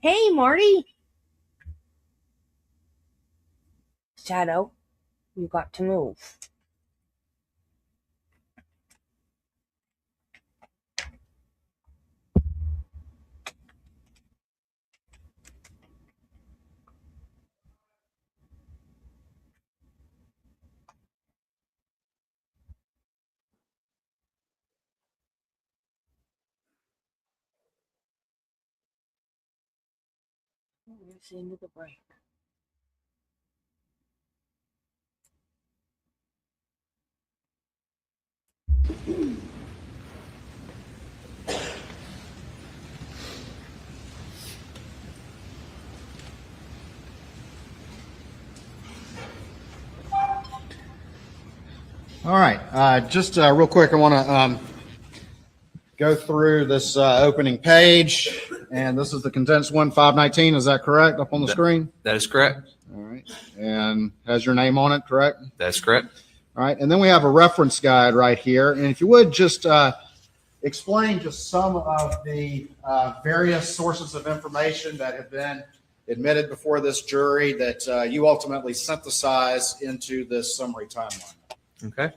S1: Hey, Marty. Shadow, you got to move. It's the end of the break.
S3: All right. Just real quick, I want to go through this opening page. And this is the condensed one, 519. Is that correct up on the screen?
S13: That is correct.
S3: All right. And has your name on it, correct?
S13: That's correct.
S3: All right. And then we have a reference guide right here. And if you would just explain just some of the various sources of information that have been admitted before this jury that you ultimately synthesize into this summary timeline.
S13: Okay.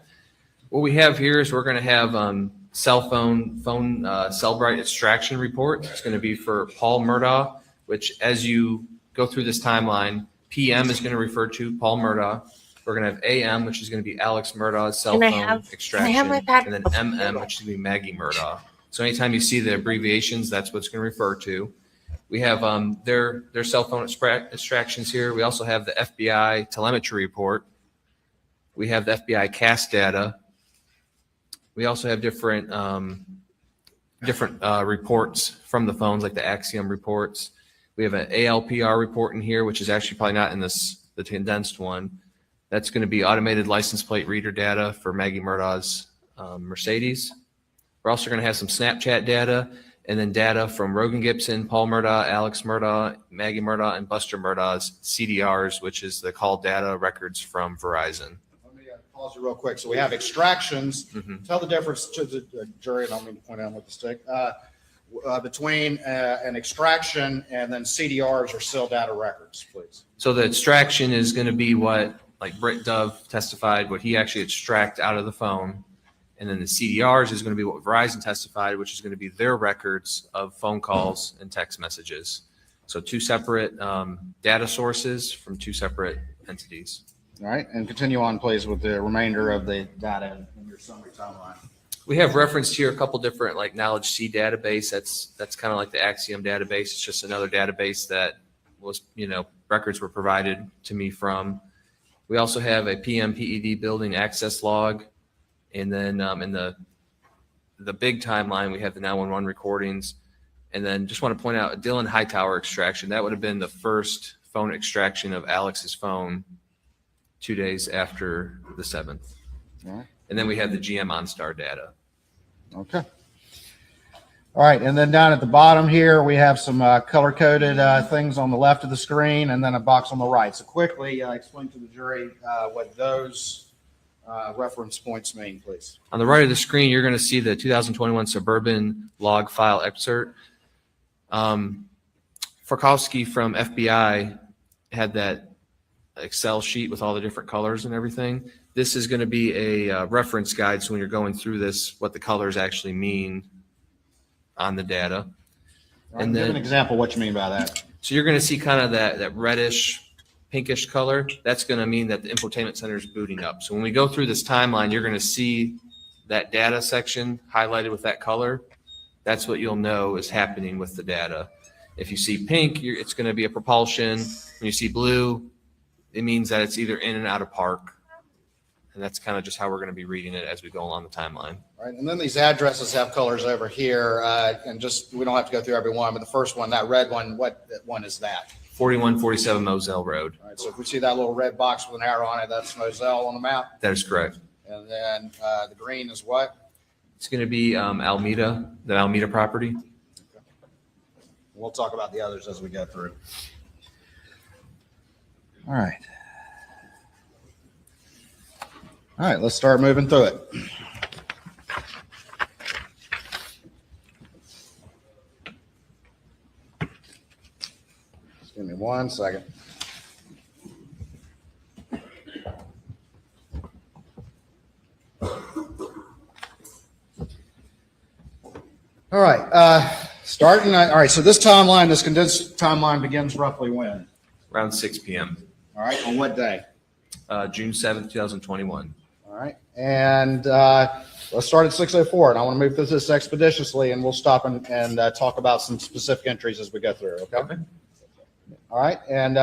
S13: What we have here is we're going to have cell Cellbrite extraction report. It's going to be for Paul Murdaugh, which as you go through this timeline, PM is going to refer to Paul Murdaugh. We're going to have AM, which is going to be Alex Murdaugh's cell phone extraction, and then MM, which is going to be Maggie Murdaugh. So anytime you see the abbreviations, that's what it's going to refer to. We have their cell phone extractions here. We also have the FBI telemetry report. We have the FBI CAS data. We also have different reports from the phones, like the Axiom reports. We have an ALPR report in here, which is actually probably not in the condensed one. That's going to be automated license plate reader data for Maggie Murdaugh's Mercedes. We're also going to have some Snapchat data, and then data from Rogan Gibson, Paul Murdaugh, Alex Murdaugh, Maggie Murdaugh, and Buster Murdaugh's CDRs, which is the call data records from Verizon.
S3: Let me pause you real quick. So we have extractions. Mm-hmm. Tell the difference to the jury, and I don't mean to point out with the stick, between an extraction and then CDRs or cell data records, please.
S13: So the extraction is going to be what, like Britt Dove testified, what he actually extract out of the phone. And then the CDRs is going to be what Verizon testified, which is going to be their records of phone calls and text messages. So two separate data sources from two separate entities.
S3: All right, and continue on, please, with the remainder of the data in your summary timeline.
S13: We have referenced here a couple different like Knowledge C database. That's kind of like the Axiom database. It's just another database that was, records were provided to me from. We also have a PMPED building access log. And then in the big timeline, we have the 911 recordings. And then just want to point out a Dylan Hightower extraction. That would have been the first phone extraction of Alex's phone 2 days after the 7th.
S3: All right.
S13: And then we have the GM OnStar data.
S3: Okay. All right, and then down at the bottom here, we have some color-coded things on the left of the screen and then a box on the right. So quickly explain to the jury what those reference points mean, please.
S13: On the right of the screen, you're going to see the 2021 Suburban log file excerpt. Farkowski from FBI had that Excel sheet with all the different colors and everything. This is going to be a reference guide, so when you're going through this, what the colors actually mean on the data.
S3: Right, and then give an example of what you mean by that.
S13: So you're going to see kind of that reddish, pinkish color. That's going to mean that the infotainment center is booting up. So when we go through this timeline, you're going to see that data section highlighted with that color. That's what you'll know is happening with the data. If you see pink, it's going to be a propulsion. When you see blue, it means that it's either in and out of park. And that's kind of just how we're going to be reading it as we go along the timeline.
S3: All right, and then these addresses have colors over here, and just we don't have to go through every one, but the first one, that red one, what one is that?
S13: 4147 Moselle Road.
S3: All right, so if we see that little red box with an arrow on it, that's Moselle on the map.
S13: That is correct.
S3: And then the green is what?
S13: It's going to be Almeda, the Almeda property.
S3: Okay. We'll talk about the others as we go through. All right. All right, let's start moving through it. Just give me 1 second. All right, starting. All right, so this timeline, this condensed timeline begins roughly when?
S13: Around 6 p.m.
S3: All right, on what day?
S13: June 7th, 2021.
S3: All right, and let's start at 6:04, and I want to move through this expeditiously, and we'll stop and talk about some specific entries as we go through, okay? All right, and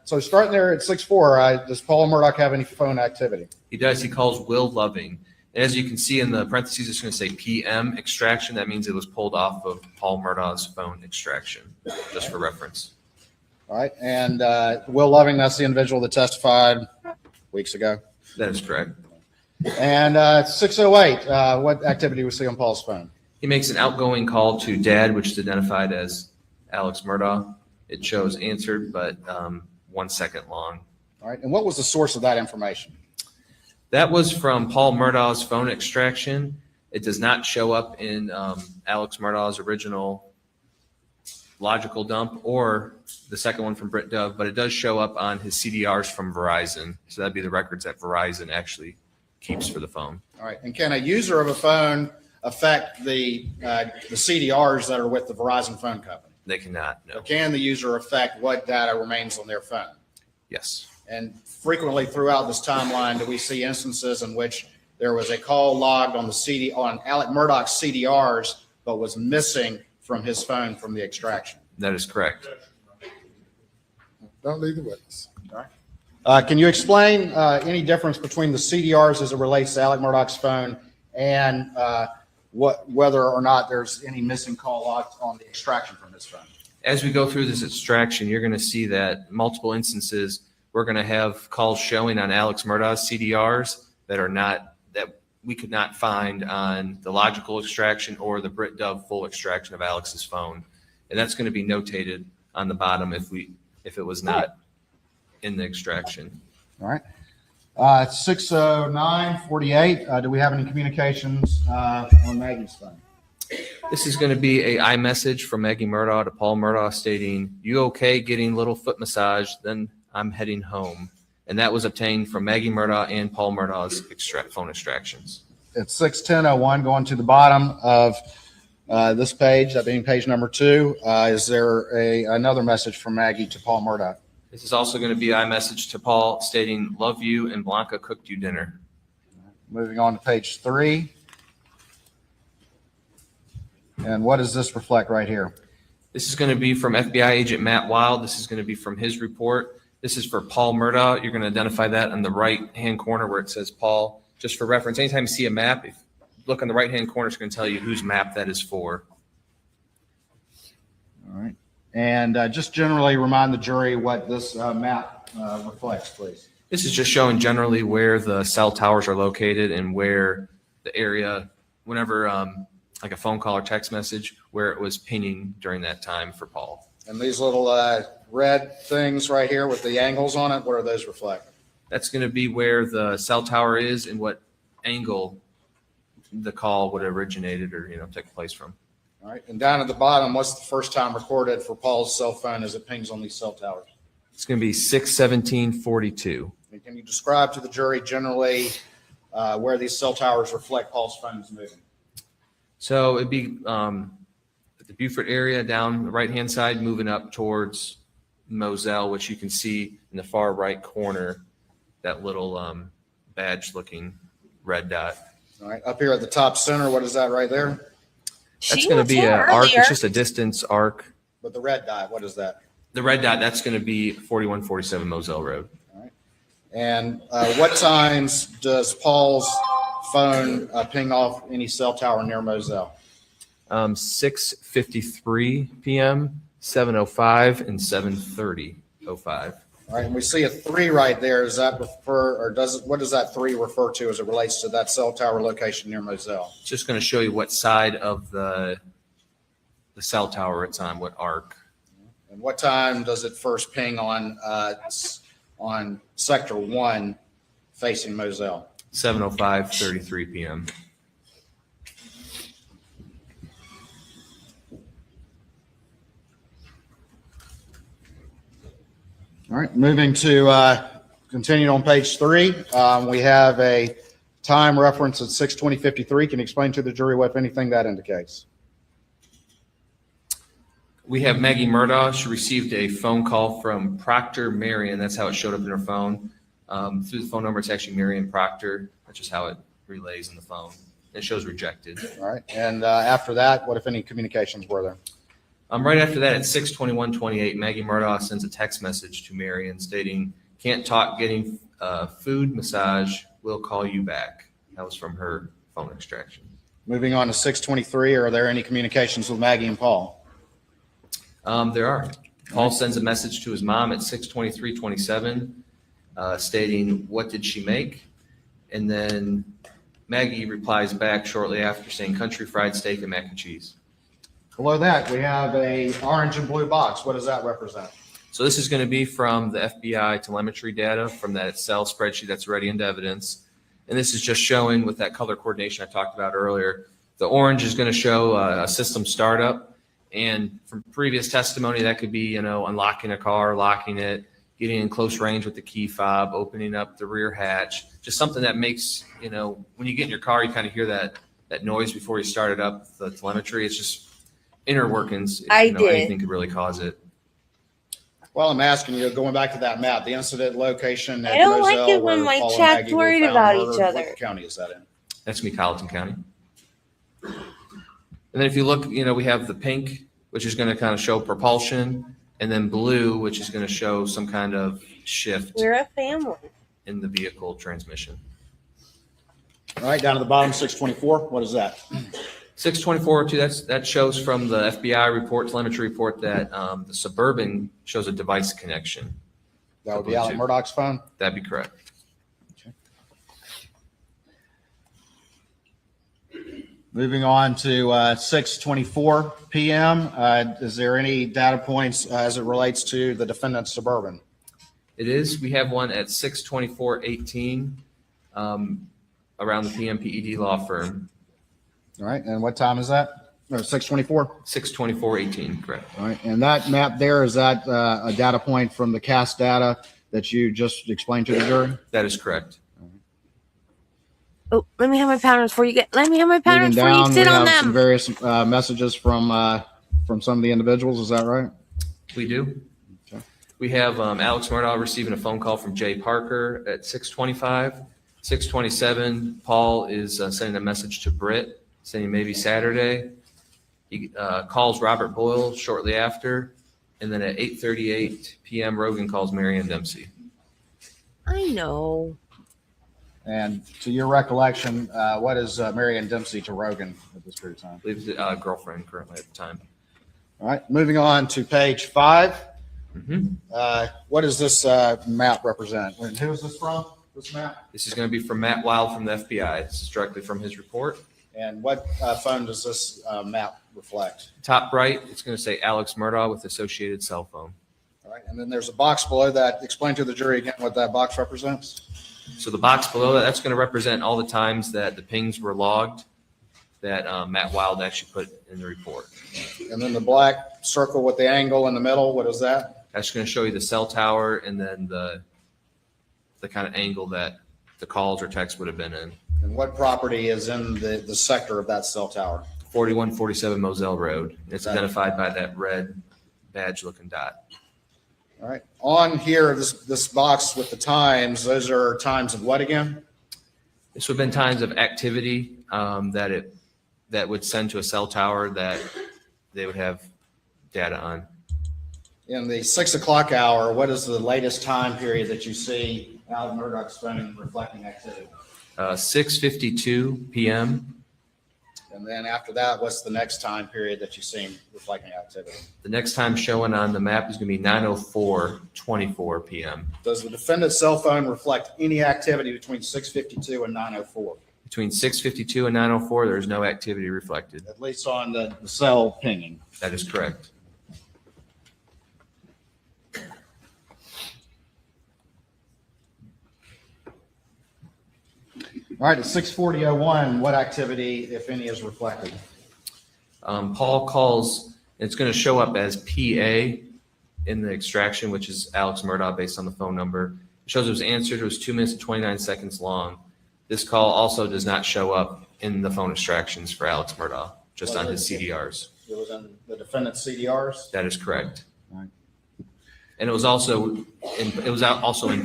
S3: so starting there at 6:04, does Paul Murdaugh have any phone activity?
S13: He does. He calls Will Loving. And as you can see in the parentheses, it's going to say PM extraction. That means it was pulled off of Paul Murdaugh's phone extraction, just for reference.
S3: All right, and Will Loving, that's the individual that testified weeks ago.
S13: That is correct.
S3: And 6:08, what activity we see on Paul's phone?
S13: He makes an outgoing call to Dad, which is identified as Alex Murdaugh. It shows answered, but 1 second long.
S3: All right, and what was the source of that information?
S13: That was from Paul Murdaugh's phone extraction. It does not show up in Alex Murdaugh's original logical dump or the second one from Britt Dove, but it does show up on his CDRs from Verizon. So that'd be the records that Verizon actually keeps for the phone.
S3: All right, and can a user of a phone affect the CDRs that are with the Verizon phone company?
S13: They cannot, no.
S3: Or can the user affect what data remains on their phone?
S13: Yes.
S3: And frequently throughout this timeline, do we see instances in which there was a call logged on on Alex Murdaugh's CDRs, but was missing from his phone from the extraction?
S13: That is correct.
S2: Don't leave the witness.
S3: All right. Can you explain any difference between the CDRs as it relates to Alex Murdaugh's phone and whether or not there's any missing call logs on the extraction from his phone?
S13: As we go through this extraction, you're going to see that multiple instances we're going to have calls showing on Alex Murdaugh's CDRs that we could not find on the logical extraction or the Britt Dove full extraction of Alex's phone. And that's going to be notated on the bottom if it was not in the extraction.
S3: All right. 6:09:48. Do we have any communications on Maggie's phone?
S13: This is going to be a iMessage from Maggie Murdaugh to Paul Murdaugh stating, "You okay getting little foot massage? Then I'm heading home." And that was obtained from Maggie Murdaugh and Paul Murdaugh's phone extractions.
S3: It's 6:10:01, going to the bottom of this page, that being page number 2. Is there another message from Maggie to Paul Murdaugh?
S13: This is also going to be iMessage to Paul stating, "Love you," and Blanca cooked you dinner.
S3: Moving on to page 3. And what does this reflect right here?
S13: This is going to be from FBI agent Matt Wild. This is going to be from his report. This is for Paul Murdaugh. You're going to identify that in the right-hand corner where it says Paul. Just for reference, anytime you see a map, if you look on the right-hand corner, it's going to tell you whose map that is for.
S3: All right. And just generally remind the jury what this map reflects, please.
S13: This is just showing generally where the cell towers are located and where the area, whenever like a phone call or text message, where it was pinging during that time for Paul.
S3: And these little red things right here with the angles on it, what are those reflect?
S13: That's going to be where the cell tower is and what angle the call would have originated or take place from.
S3: All right. And down at the bottom, what's the first time recorded for Paul's cell phone as it pings on these cell towers?
S13: It's going to be 6/17/42.
S3: And can you describe to the jury generally where these cell towers reflect Paul's phone's moving?
S13: So it'd be at the Beaufort area down the right-hand side, moving up towards Moselle, which you can see in the far right corner, that little badge-looking red dot.
S3: All right. Up here at the top center, what is that right there?
S13: That's going to be an arc. It's just a distance arc.
S3: But the red dot, what is that?
S13: The red dot, that's going to be 4147 Moselle Road.
S3: All right. And what times does Paul's phone ping off any cell tower near Moselle?
S13: 6:53 p.m., 7:05, and 7:30:05.
S3: All right, and we see a 3 right there. Does that refer, or what does that 3 refer to as it relates to that cell tower location near Moselle?
S13: It's just going to show you what side of the cell tower it's on, what arc.
S3: And what time does it first ping on sector 1 facing Moselle?
S13: 7:05:33 p.m.
S3: All right, moving to continue on page 3. We have a time reference at 6:20:53. Can you explain to the jury what, if anything, that indicates?
S13: We have Maggie Murdaugh. She received a phone call from Proctor Marion. That's how it showed up in her phone. Through the phone number, it's actually Marion Proctor. That's just how it relays in the phone. It shows rejected.
S3: All right, and after that, what, if any, communications were there?
S13: Right after that, at 6:21:28, Maggie Murdaugh sends a text message to Marion stating, "Can't talk, getting food massage, we'll call you back." That was from her phone extraction.
S3: Moving on to 6:23, are there any communications with Maggie and Paul?
S13: There are. Paul sends a message to his mom at 6:23:27 stating, "What did she make?" And then Maggie replies back shortly after saying, "Country fried steak and mac and cheese."
S3: Below that, we have a orange and blue box. What does that represent?
S13: So this is going to be from the FBI telemetry data from that Excel spreadsheet that's already into evidence. And this is just showing with that color coordination I talked about earlier. The orange is going to show a system startup. And from previous testimony, that could be, unlocking a car, locking it, getting in close range with the key fob, opening up the rear hatch, just something that makes, when you get in your car, you kind of hear that noise before you start it up, the telemetry. It's just inner workings. Anything could really cause it.
S3: Well, I'm asking you, going back to that map, the incident location at
S1: I don't
S3: Moselle
S1: like it when
S3: where
S1: my
S3: Paul and
S1: chat's
S3: Maggie were
S1: worried
S3: found
S1: about
S3: murdered,
S1: each other.
S3: What county is that in?
S13: That's going to be Colleton County. And then if you look, we have the pink, which is going to kind of show propulsion, and then blue, which is going to show some kind of shift
S1: We're a family.
S13: in the vehicle transmission.
S3: All right, down to the bottom, 6:24. What is that?
S13: 6:24:02, that shows from the FBI report, telemetry report, that the Suburban shows a device connection.
S3: That would be Alex Murdaugh's phone?
S13: That'd be correct.
S3: Moving on to 6:24 p.m. Is there any data points as it relates to the defendant's Suburban?
S13: It is. We have one at 6:24:18 around the PMPED law firm.
S3: All right, and what time is that? 6:24?
S13: 6:24:18, correct.
S3: All right, and that map there, is that a data point from the CAS data that you just explained to the jury?
S13: That is correct.
S1: Oh, let me have my patterns before you get. Let me have my patterns
S3: Moving
S1: before
S3: down,
S1: you sit
S3: we
S1: on
S3: have some
S1: them.
S3: various messages from some of the individuals. Is that right?
S13: We do.
S3: Okay.
S13: We have Alex Murdaugh receiving a phone call from Jay Parker at 6:25. 6:27, Paul is sending a message to Britt saying maybe Saturday. He calls Robert Boyle shortly after. And then at 8:38 p.m., Rogan calls Marianne Dempsey.
S1: I know.
S3: And to your recollection, what is Marianne Dempsey to Rogan at this period of time?
S13: I believe the girlfriend currently at the time.
S3: All right, moving on to page 5. What does this map represent? And who is this from, this map?
S13: This is going to be from Matt Wild from the FBI. This is directly from his report.
S3: And what phone does this map reflect?
S13: Top right, it's going to say Alex Murdaugh with associated cell phone.
S3: All right, and then there's a box below that. Explain to the jury again what that box represents.
S13: So the box below that, that's going to represent all the times that the pings were logged that Matt Wild actually put in the report.
S3: And then the black circle with the angle in the middle, what is that?
S13: That's going to show you the cell tower and then the kind of angle that the calls or texts would have been in.
S3: And what property is in the sector of that cell tower?
S13: 4147 Moselle Road. It's identified by that red badge looking dot.
S3: All right. On here, this box with the times, those are times of what again?
S13: This would have been times of activity that would send to a cell tower that they would have data on.
S3: In the 6 o'clock hour, what is the latest time period that you see Alex Murdaugh's phone reflecting activity?
S13: 6:52 p.m.
S3: And then after that, what's the next time period that you see reflecting activity?
S13: The next time showing on the map is going to be 9:04:24 p.m.
S3: Does the defendant's cell phone reflect any activity between 6:52 and 9:04?
S13: Between 6:52 and 9:04, there's no activity reflected.
S3: At least on the cell pinging.
S13: That is correct.
S3: All right, at 6:40:01, what activity, if any, is reflected?
S13: Paul calls, it's going to show up as PA in the extraction, which is Alex Murdaugh based on the phone number. It shows it was answered. It was 2 minutes and 29 seconds long. This call also does not show up in the phone extractions for Alex Murdaugh, just on his CDRs.
S3: It was in the defendant's CDRs?
S13: That is correct.
S3: All right.
S13: And it was also in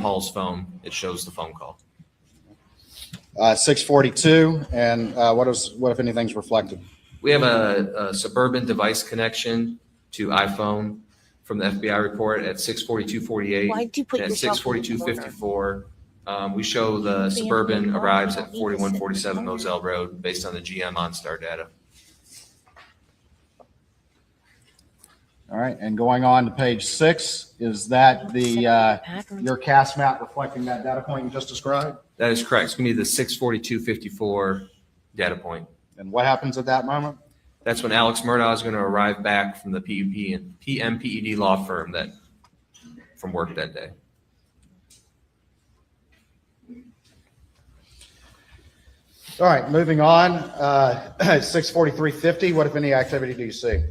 S13: Paul's phone. It shows the phone call.
S3: 6:42, and what if anything's reflected?
S13: We have a suburban device connection to iPhone from the FBI report at 6:42:48.
S1: Why'd you put
S13: and at
S1: yourself in the
S13: 6:42:54, we show the suburban arrives at 4147 Moselle Road based on the GM OnStar data.
S3: All right, and going on to page 6, is that your CAS map reflecting that data point you just described?
S13: That is correct. It's going to be the 6:42:54 data point.
S3: And what happens at that moment?
S13: That's when Alex Murdaugh is going to arrive back from the PMPED law firm from work that day.
S3: All right, moving on. 6:43:50, what if any activity do you see?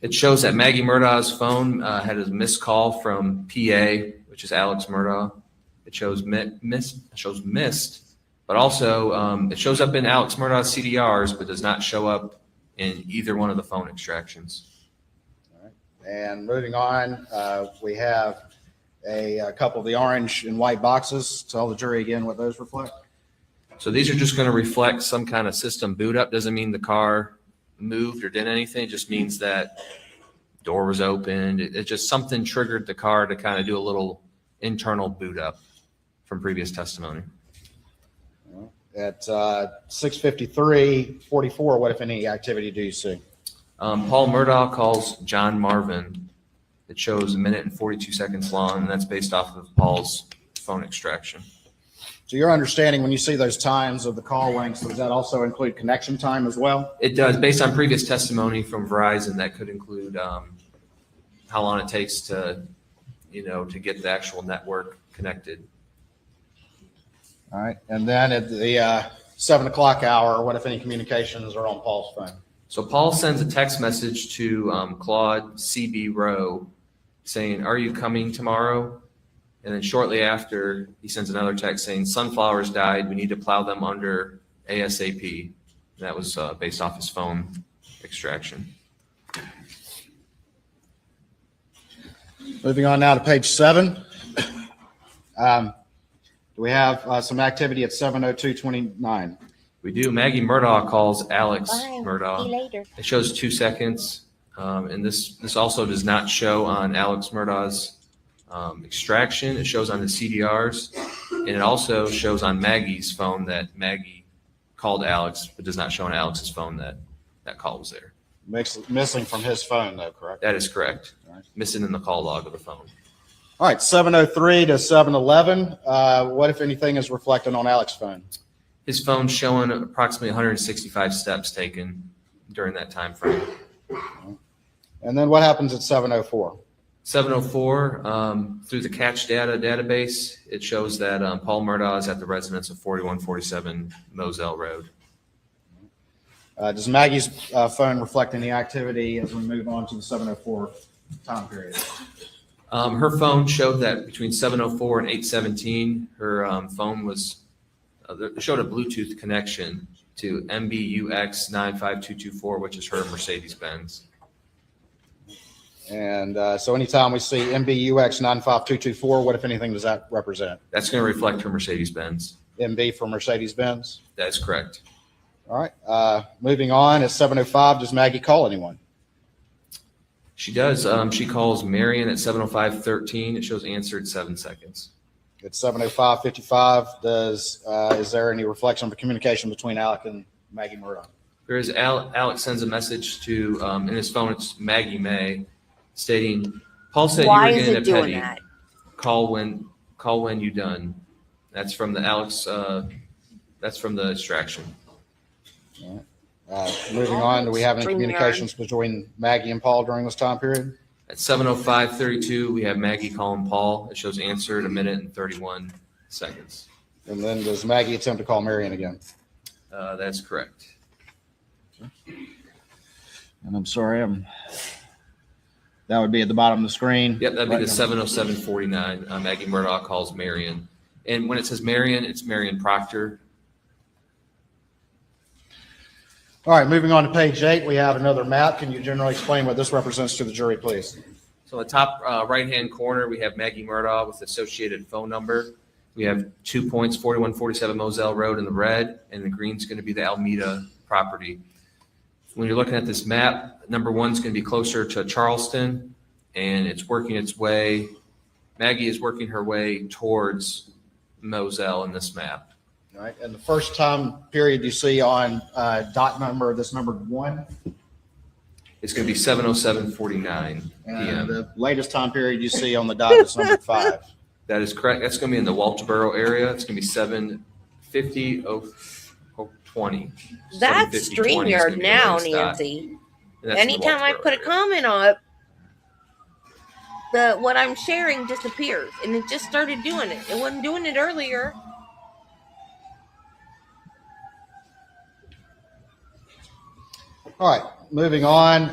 S13: It shows that Maggie Murdaugh's phone had a missed call from PA, which is Alex Murdaugh. It shows missed, but also it shows up in Alex Murdaugh's CDRs, but does not show up in either one of the phone extractions.
S3: All right. And moving on, we have a couple of the orange and white boxes. Tell the jury again what those reflect.
S13: So these are just going to reflect some kind of system boot up. Doesn't mean the car moved or did anything. It just means that door was opened. It just something triggered the car to kind of do a little internal boot up from previous testimony.
S3: At 6:53:44, what if any activity do you see?
S13: Paul Murdaugh calls John Marvin. It shows 1 minute and 42 seconds long, and that's based off of Paul's phone extraction.
S3: So your understanding, when you see those times of the call lengths, does that also include connection time as well?
S13: It does. Based on previous testimony from Verizon, that could include how long it takes to get the actual network connected.
S3: All right. And then at the 7 o'clock hour, what if any communications are on Paul's phone?
S13: So Paul sends a text message to Claude CB Rowe saying, "Are you coming tomorrow?" And then shortly after, he sends another text saying, "Sunflowers died. We need to plow them under ASAP." And that was based off his phone extraction.
S3: Moving on now to page 7. We have some activity at 7:02:29.
S13: We do. Maggie Murdaugh calls Alex
S1: Bye. See you
S13: Murdaugh.
S1: later.
S13: It shows 2 seconds. And this also does not show on Alex Murdaugh's extraction. It shows on the CDRs. And it also shows on Maggie's phone that Maggie called Alex, but does not show on Alex's phone that that call was there.
S3: Missing from his phone, though, correct?
S13: That is correct.
S3: All right.
S13: Missing in the call log of the phone.
S3: All right, 7:03 to 7:11. What, if anything, is reflected on Alex's phone?
S13: His phone's showing approximately 165 steps taken during that time frame.
S3: And then what happens at 7:04?
S13: 7:04, through the catch data database, it shows that Paul Murdaugh is at the residence of 4147 Moselle Road.
S3: Does Maggie's phone reflect any activity as we move on to the 7:04 time period?
S13: Her phone showed that between 7:04 and 8:17, her phone was showed a Bluetooth connection to MBUX 95224, which is her Mercedes-Benz.
S3: And so anytime we see MBUX 95224, what, if anything, does that represent?
S13: That's going to reflect her Mercedes-Benz.
S3: MB for Mercedes-Benz?
S13: That is correct.
S3: All right. Moving on, at 7:05, does Maggie call anyone?
S13: She does. She calls Marion at 7:05:13. It shows answered 7 seconds.
S3: At 7:05:55, is there any reflection of the communication between Alec and Maggie Murdaugh?
S13: There is Alex sends a message to in his phone. It's Maggie May, stating, "Paul said
S1: Why
S13: you were
S1: is
S13: getting
S1: it
S13: a
S1: doing
S13: petty.
S1: that?
S13: Call when you done." That's from the Alex. That's from the extraction.
S3: All right. Moving on, do we have any communications between Maggie and Paul during this time period?
S13: At 7:05:32, we have Maggie calling Paul. It shows answered 1 minute and 31 seconds.
S3: And then does Maggie attempt to call Marion again?
S13: That's correct.
S3: And I'm sorry, that would be at the bottom of the screen.
S13: Yep, that'd be the 7:07:49. Maggie Murdaugh calls Marion. And when it says Marion, it's Marion Proctor.
S3: All right, moving on to page 8, we have another map. Can you generally explain what this represents to the jury, please?
S13: So in the top right-hand corner, we have Maggie Murdaugh with associated phone number. We have 2 points, 4147 Moselle Road in the red, and the green's going to be the Almeida property. When you're looking at this map, number 1's going to be closer to Charleston, and it's working its way. Maggie is working her way towards Moselle in this map.
S3: All right, and the first time period you see on dot number, this numbered 1?
S13: It's going to be 7:07:49
S3: And
S13: p.m.
S3: the latest time period you see on the dot is numbered 5.
S13: That is correct. That's going to be in the Walterboro area. It's going to be 7:50:20.
S1: That's
S13: 7:50:20 is
S1: StreamYard
S13: gonna be the
S1: now,
S13: latest dot.
S1: Nancy.
S13: And that's in the
S1: Anytime I
S13: Walterboro
S1: put a
S13: area.
S1: comment up, what I'm sharing disappears, and it just started doing it. It wasn't doing it earlier.
S3: All right, moving on,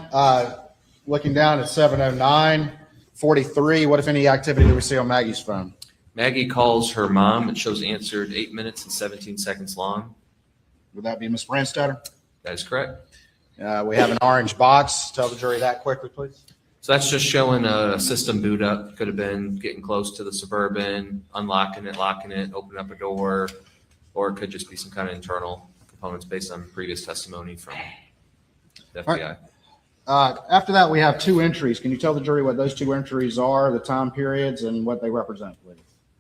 S3: looking down at 7:09:43, what, if any, activity do we see on Maggie's phone?
S13: Maggie calls her mom. It shows answered 8 minutes and 17 seconds long.
S3: Would that be Ms. Brandstetter?
S13: That is correct.
S3: We have an orange box. Tell the jury that quickly, please.
S13: So that's just showing a system boot up. Could have been getting close to the Suburban, unlocking it, locking it, opening up a door, or it could just be some kind of internal components based on previous testimony from the FBI.
S3: After that, we have 2 entries. Can you tell the jury what those 2 entries are, the time periods, and what they represent, please?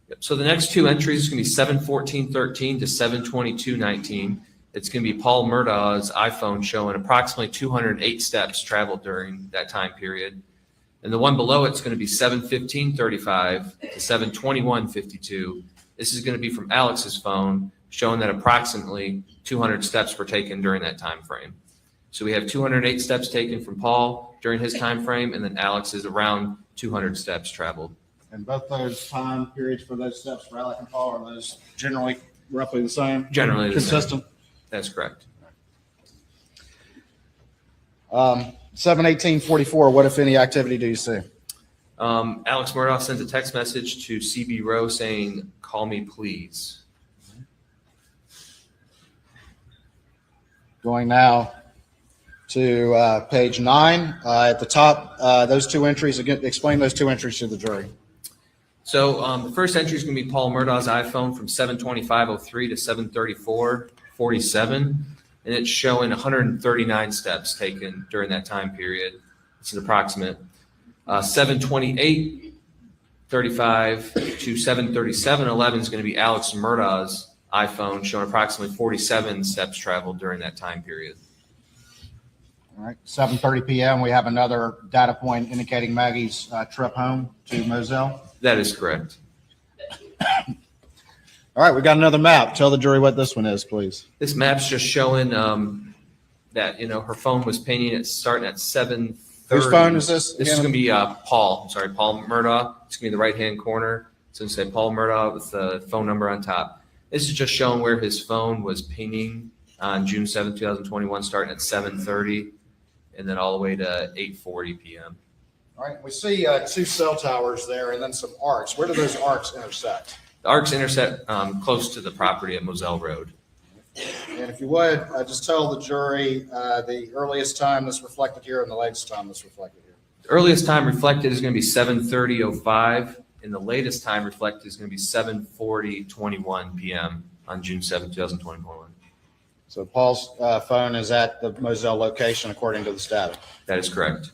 S13: Yep. So the next 2 entries is going to be 7:14:13 to 7:22:19. It's going to be Paul Murdaugh's iPhone showing approximately 208 steps traveled during that time period. And the one below it's going to be 7:15:35 to 7:21:52. This is going to be from Alex's phone, showing that approximately 200 steps were taken during that time frame. So we have 208 steps taken from Paul during his time frame, and then Alex is around 200 steps traveled.
S3: And both those time periods for those steps for Alec and Paul, are those generally roughly the same?
S13: Generally the same.
S3: Consistent?
S13: That's correct.
S3: 7:18:44, what, if any, activity do you see?
S13: Alex Murdaugh sends a text message to CB Rowe saying, "Call me, please."
S3: Going now to page 9. At the top, those two entries, again, explain those two entries to the jury.
S13: So the first entry is going to be Paul Murdaugh's iPhone from 7:25:03 to 7:34:47, and it's showing 139 steps taken during that time period. This is approximate. 7:28:35 to 7:37:11 is going to be Alex Murdaugh's iPhone, showing approximately 47 steps traveled during that time period.
S3: All right, 7:30 p.m. We have another data point indicating Maggie's trip home to Moselle.
S13: That is correct.
S3: All right, we got another map. Tell the jury what this one is, please.
S13: This map's just showing that her phone was pinging at starting at 7:30.
S3: Whose phone is this?
S13: This is going to be Paul. I'm sorry, Paul Murdaugh. It's going to be the right-hand corner. It's going to say Paul Murdaugh with the phone number on top. This is just showing where his phone was pinging on June 7, 2021, starting at 7:30, and then all the way to 8:40 p.m.
S3: All right, we see two cell towers there and then some arcs. Where do those arcs intersect?
S13: The arcs intersect close to the property at Moselle Road.
S3: And if you would, just tell the jury the earliest time that's reflected here and the latest time that's reflected here.
S13: The earliest time reflected is going to be 7:30:05, and the latest time reflected is going to be 7:40:21 p.m. on June 7, 2021.
S3: So Paul's phone is at the Moselle location according to this data.
S13: That is correct.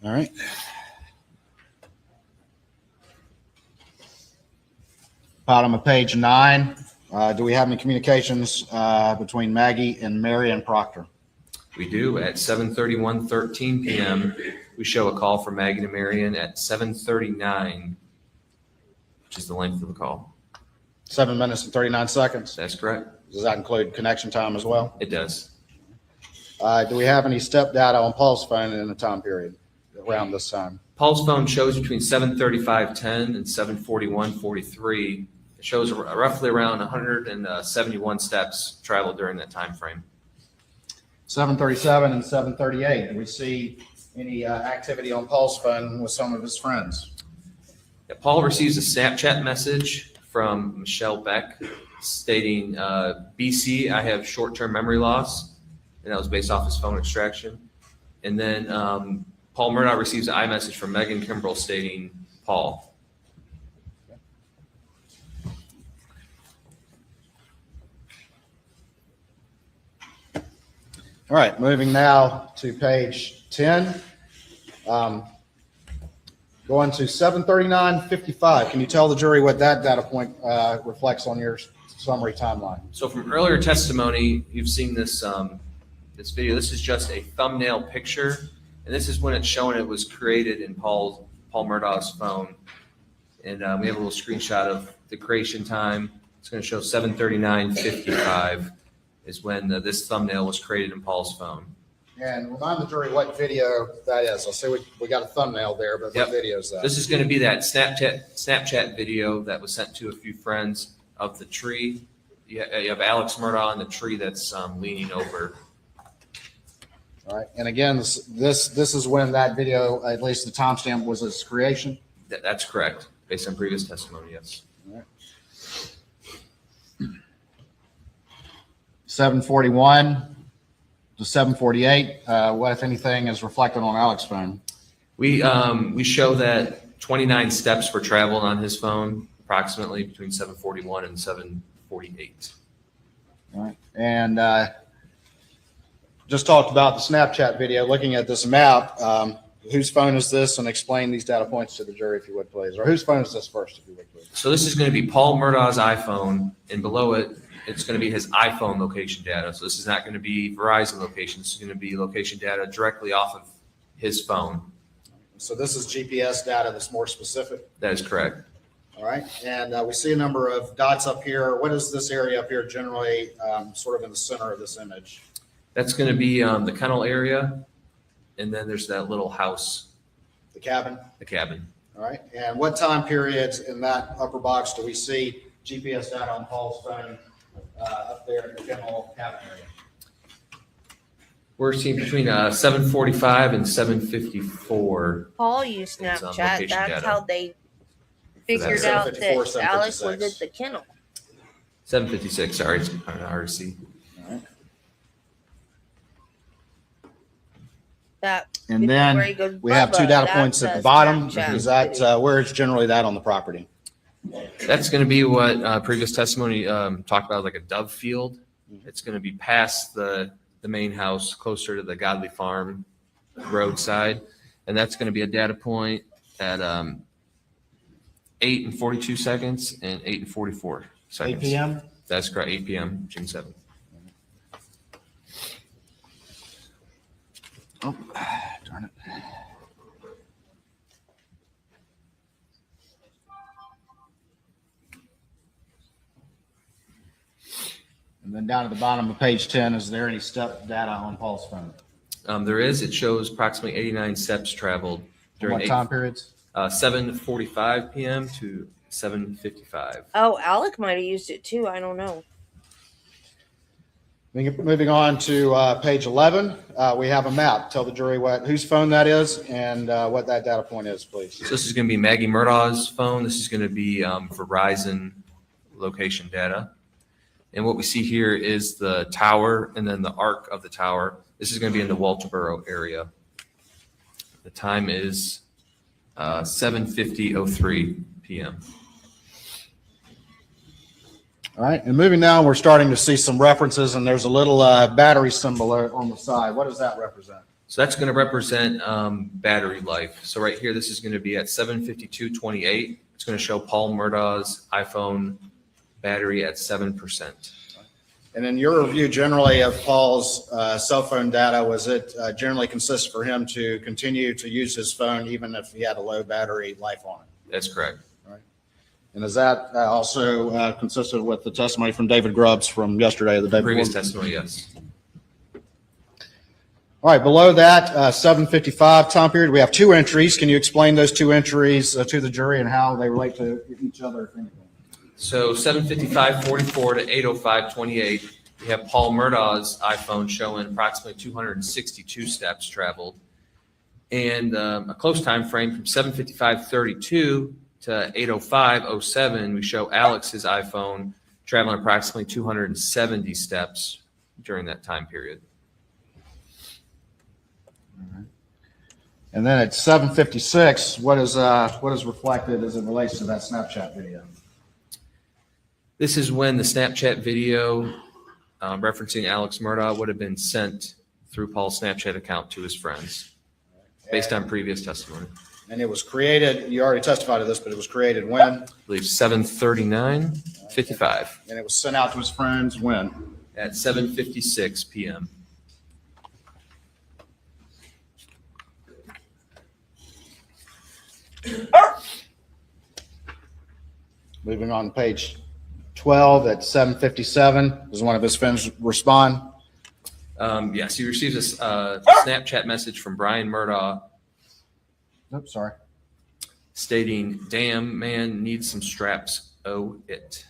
S3: All right. Bottom of page 9. Do we have any communications between Maggie and Marion Proctor?
S13: We do. At 7:31:13 p.m., we show a call from Maggie to Marion at 7:39, which is the length of the call.
S3: 7 minutes and 39 seconds.
S13: That's correct.
S3: Does that include connection time as well?
S13: It does.
S3: Do we have any step data on Paul's phone in the time period around this time?
S13: Paul's phone shows between 7:35:10 and 7:41:43. It shows roughly around 171 steps traveled during that time frame.
S3: 7:37 and 7:38. Do we see any activity on Paul's phone with some of his friends?
S13: Yeah, Paul receives a Snapchat message from Michelle Beck stating, BC, I have short-term memory loss. And that was based off his phone extraction. And then Paul Murdaugh receives an iMessage from Megan Kimbrell stating, Paul.
S3: All right, moving now to page 10. Going to 7:39:55. Can you tell the jury what that data point reflects on your summary timeline?
S13: So from earlier testimony, you've seen this this video. This is just a thumbnail picture, and this is when it's showing it was created in Paul Murdaugh's phone. And we have a little screenshot of the creation time. It's going to show 7:39:55 is when this thumbnail was created in Paul's phone.
S3: And remind the jury what video that is. I'll say we got a thumbnail there, but
S13: Yep.
S3: what video is that?
S13: This is going to be that Snapchat video that was sent to a few friends of the tree. You have Alex Murdaugh on the tree that's leaning over.
S3: All right, and again, this is when that video, at least the timestamp, was its creation.
S13: That's correct, based on previous testimony, yes.
S3: All right. 7:41 to 7:48. What, if anything, is reflected on Alex's phone?
S13: We show that 29 steps were traveled on his phone, approximately between 7:41 and 7:48.
S3: All right, and just talked about the Snapchat video. Looking at this map, whose phone is this? And explain these data points to the jury, if you would, please. Or whose phone is this first, if you would, please?
S13: So this is going to be Paul Murdaugh's iPhone, and below it, it's going to be his iPhone location data. So this is not going to be Verizon location. This is going to be location data directly off of his phone.
S3: So this is GPS data that's more specific.
S13: That is correct.
S3: All right, and we see a number of dots up here. What is this area up here generally sort of in the center of this image?
S13: That's going to be the kennel area, and then there's that little house.
S3: The cabin?
S13: The cabin.
S3: All right, and what time periods in that upper box do we see GPS data on Paul's phone up there in the kennel cabin area?
S13: We're seeing between 7:45 and 7:54.
S1: Paul used
S13: It's on
S1: Snapchat.
S13: location
S1: That's
S13: data.
S1: how they figured
S3: That's
S1: out
S3: 7:54,
S1: that Alex was
S3: 7:56.
S1: at the kennel.
S13: 7:56, sorry, it's hard to see.
S3: All right.
S1: That
S3: And
S1: where
S3: then
S1: he goes,
S3: we have two
S1: "Bubba,
S3: data
S1: that's
S3: points at
S1: a
S3: the bottom.
S1: Snapchat
S3: Is that,
S1: video."
S3: where is generally that on the property?
S13: That's going to be what previous testimony talked about, like a dove field. It's going to be past the main house, closer to the Godly Farm roadside. And that's going to be a data point at 8 and 42 seconds and 8 and 44 seconds.
S3: 8 p.m.?
S13: That's correct, 8 p.m., June 7th.
S3: Oh, darn it. And then down at the bottom of page 10, is there any step data on Paul's phone?
S13: There is. It shows approximately 89 steps traveled during
S3: What time periods?
S13: 7:45 p.m. to 7:55.
S1: Oh, Alec might have used it too. I don't know.
S3: Moving on to page 11, we have a map. Tell the jury whose phone that is and what that data point is, please.
S13: So this is going to be Maggie Murdaugh's phone. This is going to be Verizon location data. And what we see here is the tower and then the arc of the tower. This is going to be in the Walterboro area. The time is 7:50:03 p.m.
S3: All right, and moving down, we're starting to see some references, and there's a little battery symbol on the side. What does that represent?
S13: So that's going to represent battery life. So right here, this is going to be at 7:52:28. It's going to show Paul Murdaugh's iPhone battery at 7%.
S3: And in your review generally of Paul's cell phone data, was it generally consistent for him to continue to use his phone even if he had a low battery life on it?
S13: That's correct.
S3: And is that also consistent with the testimony from David Grubbs from yesterday, the day
S13: Previous
S3: before?
S13: testimony, yes.
S3: All right, below that, 7:55 time period, we have two entries. Can you explain those two entries to the jury and how they relate to each other, if anything?
S13: So 7:55:44 to 8:05:28, we have Paul Murdaugh's iPhone showing approximately 262 steps traveled. And a close time frame from 7:55:32 to 8:05:07, we show Alex's iPhone traveling approximately 270 steps during that time period.
S3: And then at 7:56, what is reflected as it relates to that Snapchat video?
S13: This is when the Snapchat video referencing Alex Murdaugh would have been sent through Paul's Snapchat account to his friends, based on previous testimony.
S3: And it was created, you already testified to this, but it was created when?
S13: I believe 7:39:55.
S3: And it was sent out to his friends when?
S13: At 7:56 p.m.
S3: Moving on to page 12 at 7:57, does one of his friends respond?
S13: Yes, he receives a Snapchat message from Brian Murdaugh
S3: Oops, sorry.
S13: stating, "Damn, man, needs some straps. Oh, it."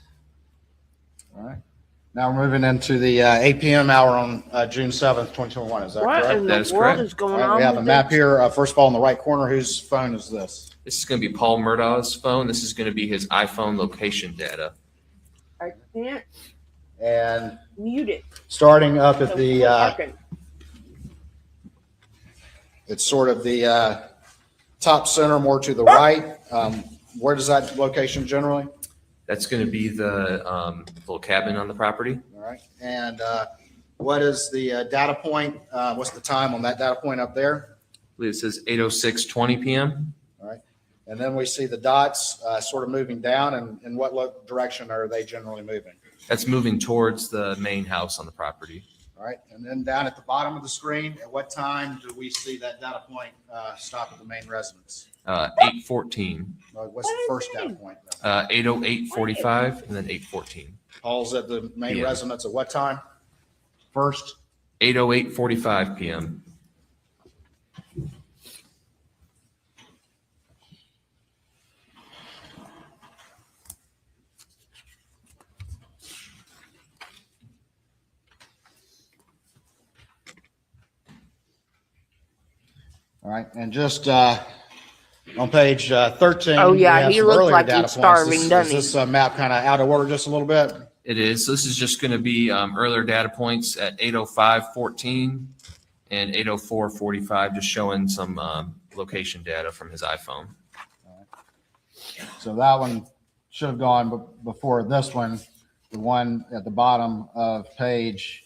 S3: All right. Now we're moving into the 8 p.m. hour on June 7th, 2021. Is that
S1: What
S3: correct?
S1: in
S13: That
S1: the
S13: is
S1: world
S13: correct.
S1: is going
S3: All right,
S1: on?
S3: we have a
S1: with
S3: map
S1: this?
S3: here. First of all, in the right corner, whose phone is this?
S13: This is going to be Paul Murdaugh's phone. This is going to be his iPhone location data.
S1: I can't
S3: And
S1: mute it.
S3: starting up at
S1: So
S3: the,
S1: fucking-
S3: it's sort of the top center, more to the right. Where does that location generally?
S13: That's going to be the little cabin on the property.
S3: All right. And what is the data point? What's the time on that data point up there?
S13: I believe it says 8:06:20 p.m.
S3: All right. And then we see the dots sort of moving down. And in what direction are they generally moving?
S13: That's moving towards the main house on the property.
S3: All right. And then down at the bottom of the screen, at what time do we see that data point stop at the main residence?
S13: 8:14.
S3: What's the first data point?
S13: 8:08:45 and then 8:14.
S3: Paul's at the main
S13: PM.
S3: residence at what time? First?
S13: 8:08:45 p.m.
S3: All right. And just on page 13.
S1: Oh, yeah,
S3: we have
S1: he
S3: some
S1: looks
S3: earlier
S1: like
S3: data
S1: he's
S3: points.
S1: starving,
S3: Is
S1: doesn't he?
S3: this map kind of out of order just a little bit?
S13: It is. This is just going to be earlier data points at 8:05:14 and 8:04:45, just showing some location data from his iPhone.
S3: So that one should have gone before this one, the one at the bottom of page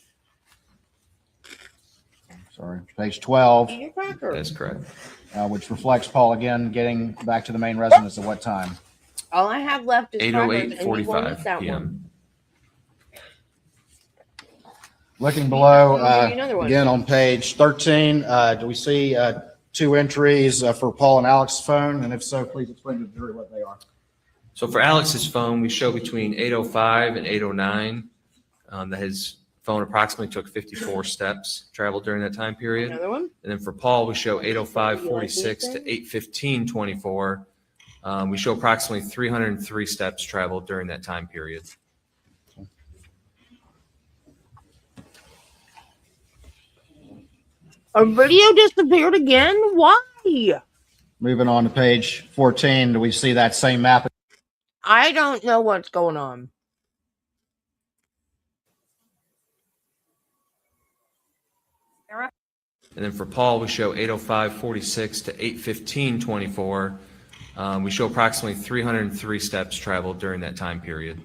S3: 12,
S13: That's correct.
S3: which reflects Paul again getting back to the main residence at what time?
S1: All I have left is crackers, and you won't eat
S13: 8:08:45
S1: that
S13: p.m.
S1: one.
S3: Looking below,
S1: I'll give you another one.
S3: again on page 13, do we see 2 entries for Paul and Alex's phone? And if so, please explain to the jury what they are.
S13: So for Alex's phone, we show between 8:05 and 8:09 that his phone approximately took 54 steps traveled during that time period.
S1: Another one?
S13: And then for Paul, we show 8:05:46 to 8:15:24. We show approximately 303 steps traveled during that time period.
S1: A video disappeared again? Why?
S3: Moving on to page 14, do we see that same map?
S1: I don't know what's going on.
S13: And then for Paul, we show 8:05:46 to 8:15:24. We show approximately 303 steps traveled during that time period.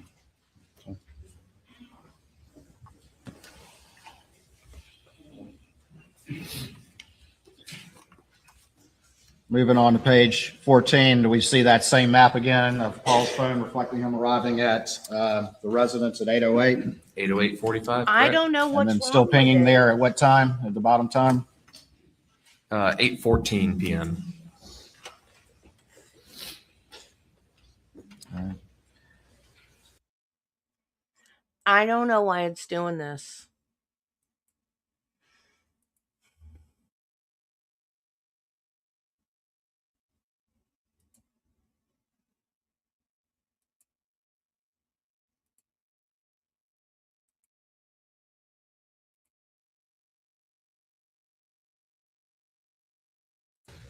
S3: Moving on to page 14, do we see that same map again of Paul's phone reflecting him arriving at the residence at 8:08?
S13: 8:08:45.
S1: I don't know what's
S3: And then
S1: wrong
S3: still
S1: with
S3: pinging
S1: it.
S3: there at what time, at the bottom time?
S13: 8:14 p.m.
S1: I don't know why it's doing this.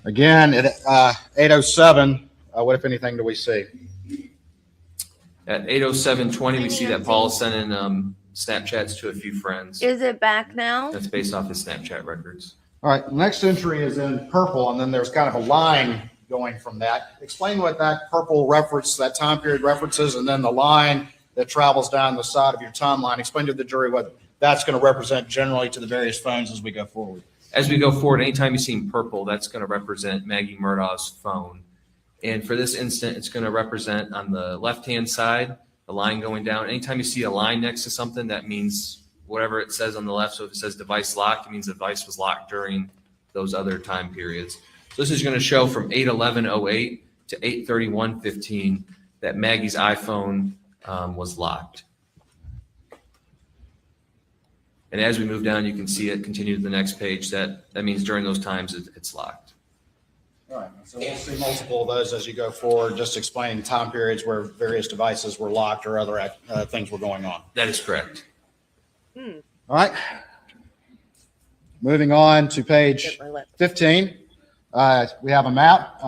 S3: Again, at 8:07, what if anything do we see?
S13: At 8:07:20, we see that Paul is sending Snapchats to a few friends.
S1: Is it back now?
S13: That's based off his Snapchat records.
S3: All right, the next entry is in purple, and then there's kind of a line going from that. Explain what that purple reference, that time period references, and then the line that travels down the side of your timeline. Explain to the jury what that's going to represent generally to the various phones as we go forward.
S13: As we go forward, anytime you see purple, that's going to represent Maggie Murdaugh's phone. And for this instant, it's going to represent on the left-hand side, the line going down. Anytime you see a line next to something, that means whatever it says on the left. So if it says device locked, it means the device was locked during those other time periods. So this is going to show from 8:11:08 to 8:31:15 that Maggie's iPhone was locked. And as we move down, you can see it continue to the next page. That means during those times it's locked.
S3: All right, so we'll see multiple of those as you go forward, just explaining time periods where various devices were locked or other things were going on.
S13: That is correct.
S3: All right. Moving on to page 15, we have a map.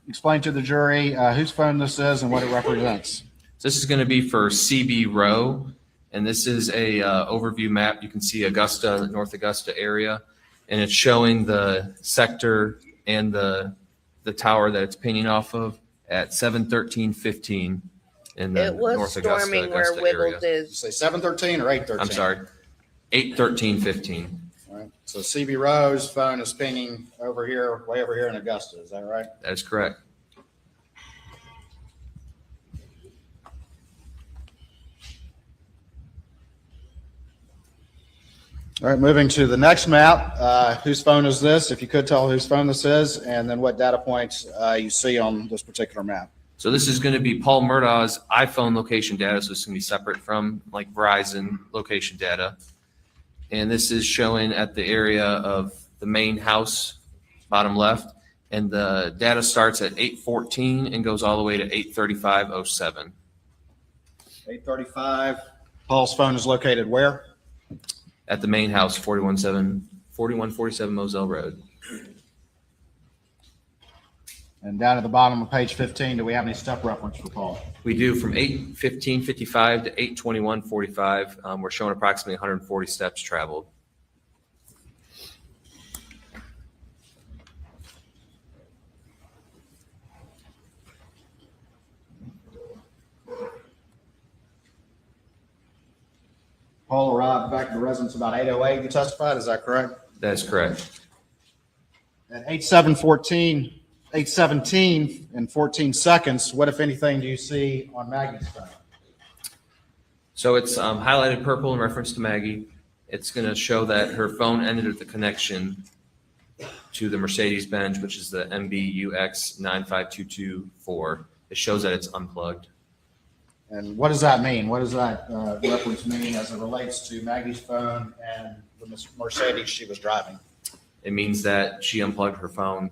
S3: Explain to the jury whose phone this is and what it represents.
S13: So this is going to be for CB Row, and this is a overview map. You can see Augusta, North Augusta area, and it's showing the sector and the tower that it's pinging off of at 7:13:15 in the
S1: It was
S13: North Augusta,
S1: storming where
S13: Augusta area.
S1: Wiggles is.
S3: Say 7:13 or 8:13?
S13: I'm sorry, 8:13:15.
S3: All right. So CB Rowe's phone is pinging over here, way over here in Augusta. Is that right?
S13: That is correct.
S3: All right, moving to the next map. Whose phone is this? If you could tell whose phone this is, and then what data points you see on this particular map.
S13: So this is going to be Paul Murdaugh's iPhone location data. So it's going to be separate from like Verizon location data. And this is showing at the area of the main house, bottom left. And the data starts at 8:14 and goes all the way to 8:35:07.
S3: 8:35. Paul's phone is located where?
S13: At the main house, 4147 Moselle Road.
S3: And down at the bottom of page 15, do we have any step reference for Paul?
S13: We do from 8:15:55 to 8:21:45. We're showing approximately 140 steps traveled.
S3: Paul arrived back at the residence about 8:08, you testified, is that correct?
S13: That is correct.
S3: At 8:17 and 14 seconds, what, if anything, do you see on Maggie's phone?
S13: So it's highlighted purple in reference to Maggie. It's going to show that her phone ended at the connection to the Mercedes-Benz, which is the MBUX 95224. It shows that it's unplugged.
S3: And what does that mean? What does that reference mean as it relates to Maggie's phone and the Mercedes she was driving?
S13: It means that she unplugged her phone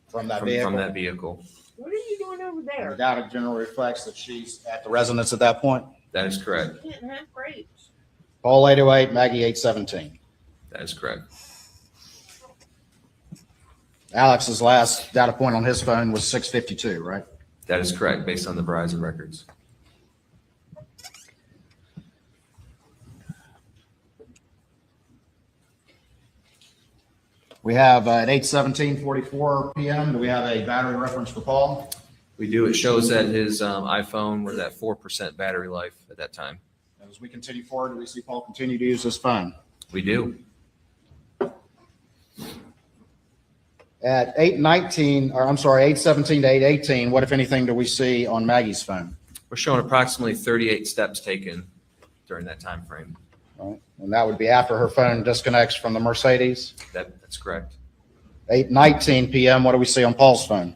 S3: From that
S13: vehicle.
S1: What are you doing over
S3: The
S1: there?
S3: data generally reflects that she's at the residence at that point.
S13: That is correct.
S1: You didn't have grapes.
S3: Paul 8:08, Maggie 8:17.
S13: That is correct.
S3: Alex's last data point on his phone was 6:52, right?
S13: That is correct, based on the Verizon records.
S3: We have at 8:17:44 p.m. Do we have a battery reference for Paul?
S13: We do. It shows that his iPhone was at 4% battery life at that time.
S3: As we continue forward, do we see Paul continue to use his phone?
S13: We do.
S3: At 8:17 to 8:18, what, if anything, do we see on Maggie's phone?
S13: We're showing approximately 38 steps taken during that time frame.
S3: Right. And that would be after her phone disconnects from the Mercedes.
S13: That's correct.
S3: 8:19 p.m., what do we see on Paul's phone?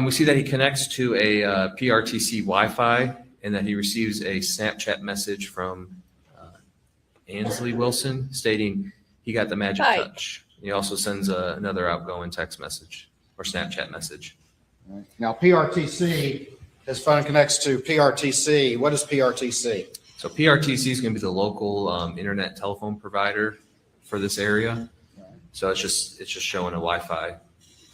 S13: We see that he connects to a PRTC Wi-Fi and that he receives a Snapchat message from Ansley Wilson stating he got the magic touch. He also sends another outgoing text message or Snapchat message.
S3: Right. Now, PRTC, his phone connects to PRTC. What is PRTC?
S13: So PRTC is going to be the local internet telephone provider for this area. So it's just showing a Wi-Fi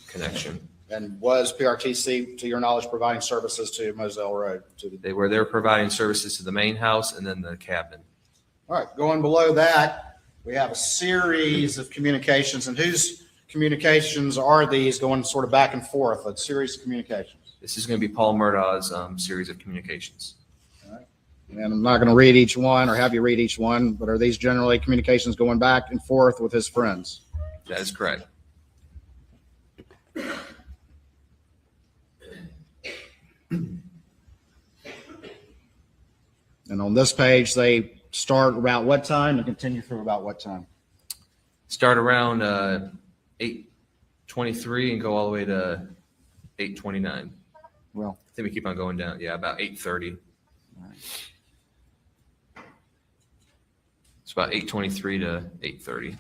S13: connection.
S3: And was PRTC, to your knowledge, providing services to Moselle Road?
S13: They were providing services to the main house and then the cabin.
S3: All right, going below that, we have a series of communications. And whose communications are these going sort of back and forth, a series of communications?
S13: This is going to be Paul Murdaugh's series of communications.
S3: All right. And I'm not going to read each one or have you read each one, but are these generally communications going back and forth with his friends?
S13: That is correct.
S3: And on this page, they start about what time and continue through about what time?
S13: Start around 8:23 and go all the way to 8:29.
S3: Well,
S13: I think we keep on going down. Yeah, about 8:30.
S3: All right.
S13: It's about 8:23 to 8:30.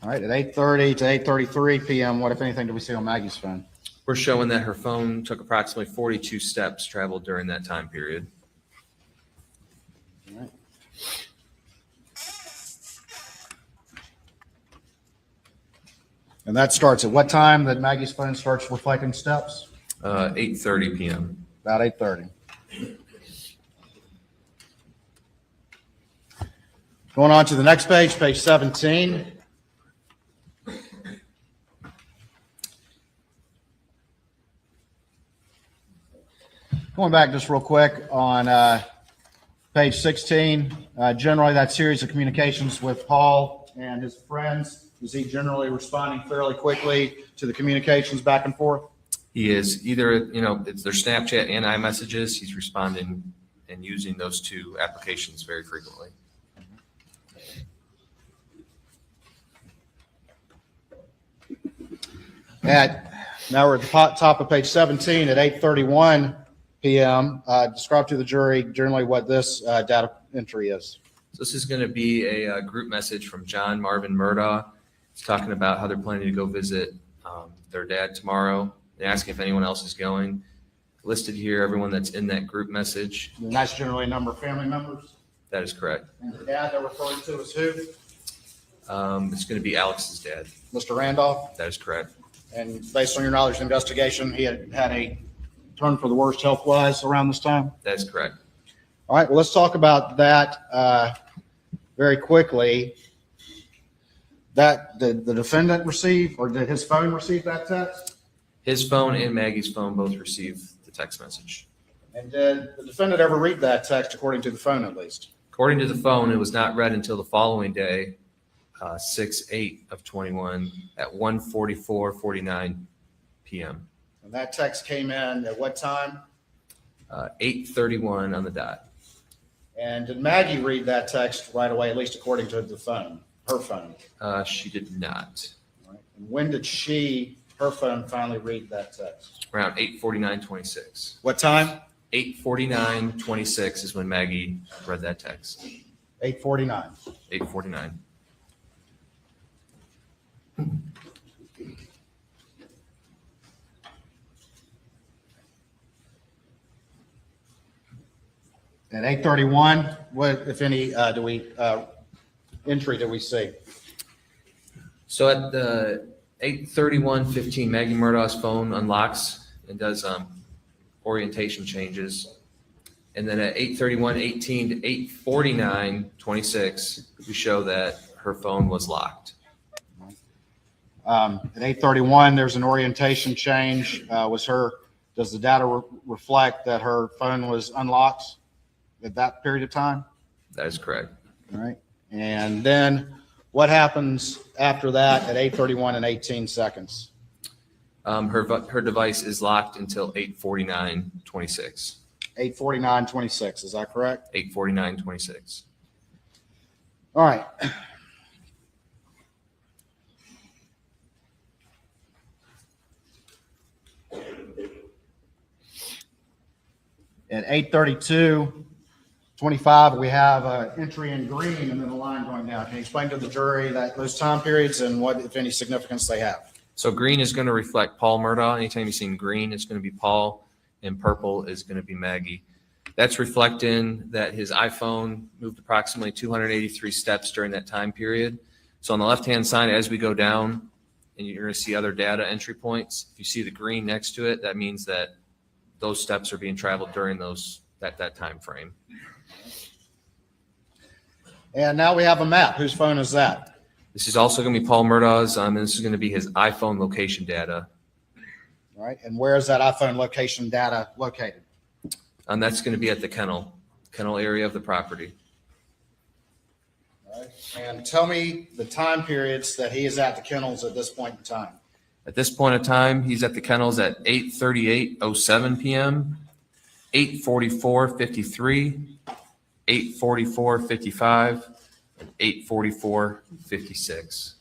S3: All right, at 8:30 to 8:33 p.m., what, if anything, do we see on Maggie's phone?
S13: We're showing that her phone took approximately 42 steps traveled during that time period.
S3: All right. And that starts at what time that Maggie's phone starts reflecting steps?
S13: 8:30 p.m.
S3: About 8:30. Going on to the next page, page 17. Going back just real quick on page 16, generally that series of communications with Paul and his friends, is he generally responding fairly quickly to the communications back and forth?
S13: He is either, it's their Snapchat and iMessages. He's responding and using those two applications very frequently.
S3: Now we're at the top of page 17 at 8:31 p.m. Describe to the jury generally what this data entry is.
S13: So this is going to be a group message from John Marvin Murdaugh. He's talking about how they're planning to go visit their dad tomorrow. They're asking if anyone else is going. Listed here, everyone that's in that group message.
S3: And that's generally a number of family members.
S13: That is correct.
S3: And the dad they're referring to is who?
S13: It's going to be Alex's dad.
S3: Mr. Randolph.
S13: That is correct.
S3: And based on your knowledge of investigation, he had a turn for the worst health-wise around this time?
S13: That is correct.
S3: All right, well, let's talk about that very quickly. That did the defendant receive, or did his phone receive that text?
S13: His phone and Maggie's phone both received the text message.
S3: And did the defendant ever read that text according to the phone at least?
S13: According to the phone, it was not read until the following day, 6/8 of 21 at 1:44:49 p.m.
S3: And that text came in at what time?
S13: 8:31 on the dot.
S3: And did Maggie read that text right away, at least according to the phone, her phone?
S13: She did not.
S3: Right. And when did her phone finally read that text?
S13: Around 8:49:26.
S3: What time?
S13: 8:49:26 is when Maggie read that text.
S3: 8:49.
S13: 8:49.
S3: At 8:31, what, if any, entry do we see?
S13: So at the 8:31:15, Maggie Murdaugh's phone unlocks and does orientation changes. And then at 8:31:18 to 8:49:26, we show that her phone was locked.
S3: At 8:31, there's an orientation change. Does the data reflect that her phone was unlocked at that period of time?
S13: That is correct.
S3: All right. And then what happens after that at 8:31 and 18 seconds?
S13: Her device is locked until 8:49:26.
S3: 8:49:26, is that correct?
S13: 8:49:26.
S3: All right. At 8:32:25, we have an entry in green and then a line going down. Can you explain to the jury those time periods and what, if any, significance they have?
S13: So green is going to reflect Paul Murdaugh. Anytime you've seen green, it's going to be Paul, and purple is going to be Maggie. That's reflecting that his iPhone moved approximately 283 steps during that time period. So on the left-hand side, as we go down, and you're going to see other data entry points, if you see the green next to it, that means that those steps are being traveled during that time frame.
S3: And now we have a map. Whose phone is that?
S13: This is also going to be Paul Murdaugh's, and this is going to be his iPhone location data.
S3: All right. And where is that iPhone location data located?
S13: And that's going to be at the kennel area of the property.
S3: All right. And tell me the time periods that he is at the kennels at this point in time.
S13: At this point in time, he's at the kennels at 8:38:07 p.m., 8:44:53, 8:44:55, and 8:44:56.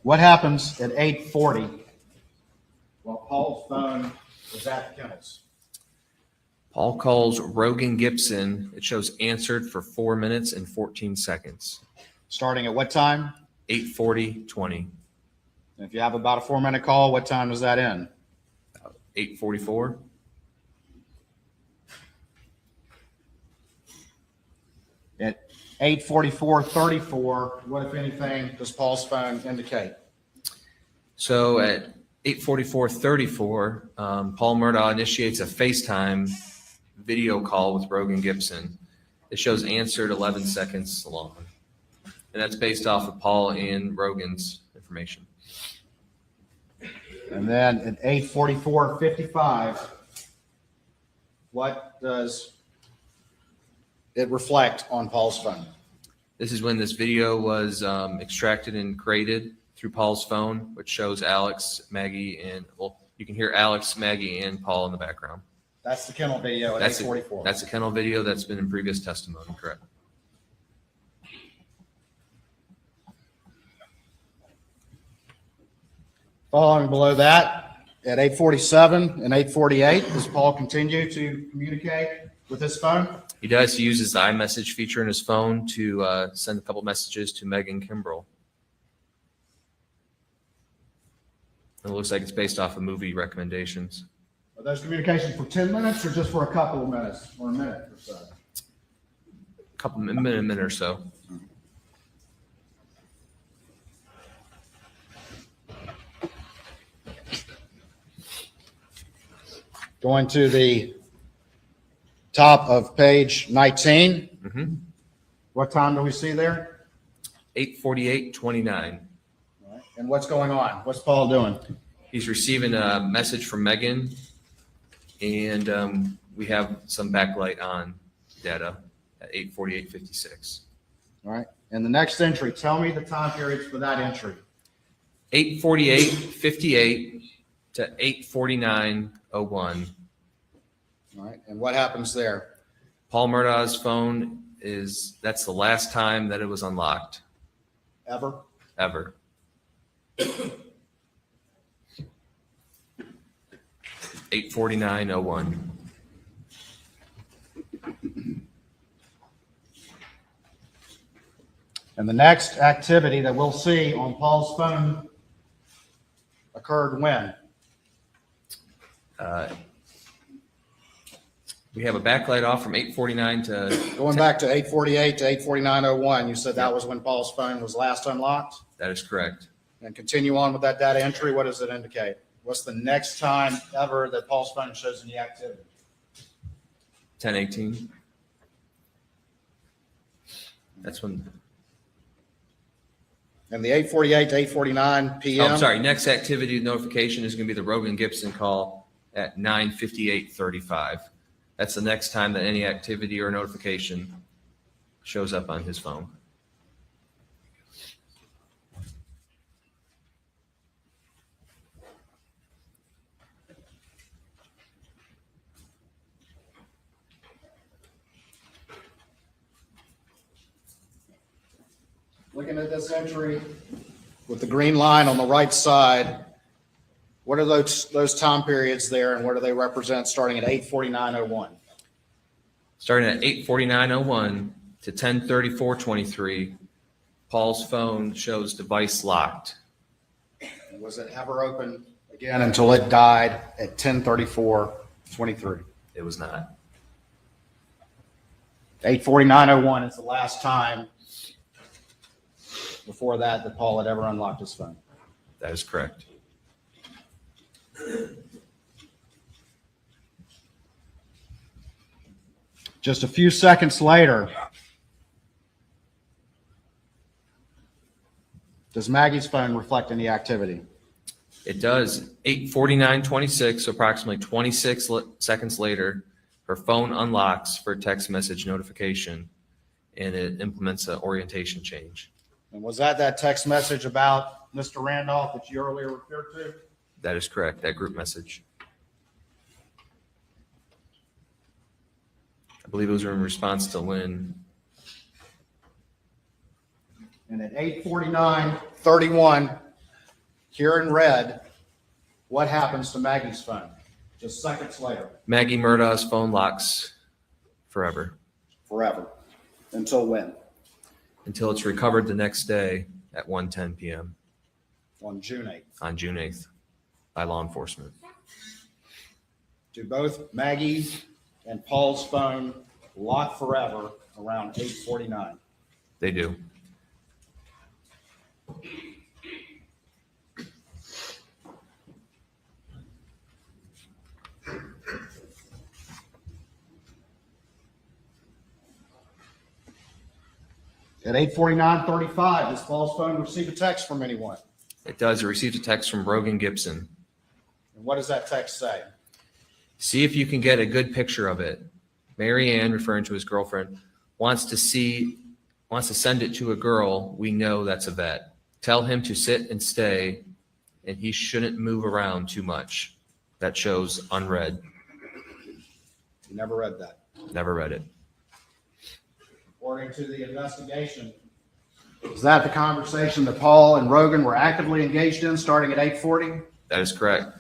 S3: What happens at 8:40 while Paul's phone is at the kennels?
S13: Paul calls Rogan Gibson. It shows answered for 4 minutes and 14 seconds.
S3: Starting at what time?
S13: 8:40:20.
S3: If you have about a 4-minute call, what time does that end?
S13: 8:44.
S3: At 8:44:34, what, if anything, does Paul's phone indicate?
S13: So at 8:44:34, Paul Murdaugh initiates a FaceTime video call with Rogan Gibson. It shows answered 11 seconds long. And that's based off of Paul and Rogan's information.
S3: And then at 8:44:55, what does it reflect on Paul's phone?
S13: This is when this video was extracted and created through Paul's phone, which shows Alex, Maggie, and, well, you can hear Alex, Maggie, and Paul in the background.
S3: That's the kennel video at 8:44.
S13: That's a kennel video that's been in previous testimony, correct?
S3: Following below that, at 8:47 and 8:48, does Paul continue to communicate with his phone?
S13: He does. He uses the iMessage feature in his phone to send a couple messages to Megan Kimbrell. It looks like it's based off of movie recommendations.
S3: Are those communications for 10 minutes or just for a couple of minutes or a minute or so?
S13: A minute or so.
S3: Going to the top of page 19.
S13: Mhm.
S3: What time do we see there?
S13: 8:48:29.
S3: And what's going on? What's Paul doing?
S13: He's receiving a message from Megan, and we have some backlight on data at 8:48:56.
S3: All right. And the next entry, tell me the time periods for that entry.
S13: 8:48:58 to 8:49:01.
S3: All right. And what happens there?
S13: Paul Murdaugh's phone that's the last time that it was unlocked.
S3: Ever?
S13: Ever. 8:49:01.
S3: And the next activity that we'll see on Paul's phone occurred when?
S13: We have a backlight off from 8:49 to
S3: Going back to 8:48 to 8:49:01, you said that was when Paul's phone was last unlocked?
S13: That is correct.
S3: And continue on with that data entry, what does it indicate? What's the next time ever that Paul's phone shows any activity?
S13: 10:18. That's when.
S3: And the 8:48 to 8:49 p.m.?
S13: Oh, I'm sorry. Next activity notification is going to be the Rogan Gibson call at 9:58:35. That's the next time that any activity or notification shows up on his phone.
S3: Looking at this entry with the green line on the right side, what are those time periods there and what do they represent starting at 8:49:01?
S13: Starting at 8:49:01 to 10:34:23, Paul's phone shows device locked.
S3: And was it ever open again until it died at 10:34:23?
S13: It was not.
S3: 8:49:01 is the last time before that Paul had ever unlocked his phone.
S13: That is correct.
S3: Just a few seconds later, does Maggie's phone reflect any activity?
S13: It does. 8:49:26, so approximately 26 seconds later, her phone unlocks for a text message notification, and it implements an orientation change.
S3: And was that text message about Mr. Randolph that you earlier referred to?
S13: That is correct, that group message. I believe it was in response to Lynn.
S3: And at 8:49:31, here in red, what happens to Maggie's phone? Just seconds later.
S13: Maggie Murdaugh's phone locks forever.
S3: Forever. Until when?
S13: Until it's recovered the next day at 1:10 p.m.
S3: On June 8th.
S13: On June 8th by law enforcement.
S3: Do both Maggie and Paul's phone lock forever around 8:49?
S13: They do.
S3: At 8:49:35, does Paul's phone receive a text from anyone?
S13: It does. It received a text from Rogan Gibson.
S3: And what does that text say?
S13: See if you can get a good picture of it. Mary Ann, referring to his girlfriend, wants to send it to a girl we know that's a vet. Tell him to sit and stay, and he shouldn't move around too much. That shows unread.
S3: You never read that.
S13: Never read it.
S3: According to the investigation, is that the conversation that Paul and Rogan were actively engaged in starting at 8:40?
S13: That is correct.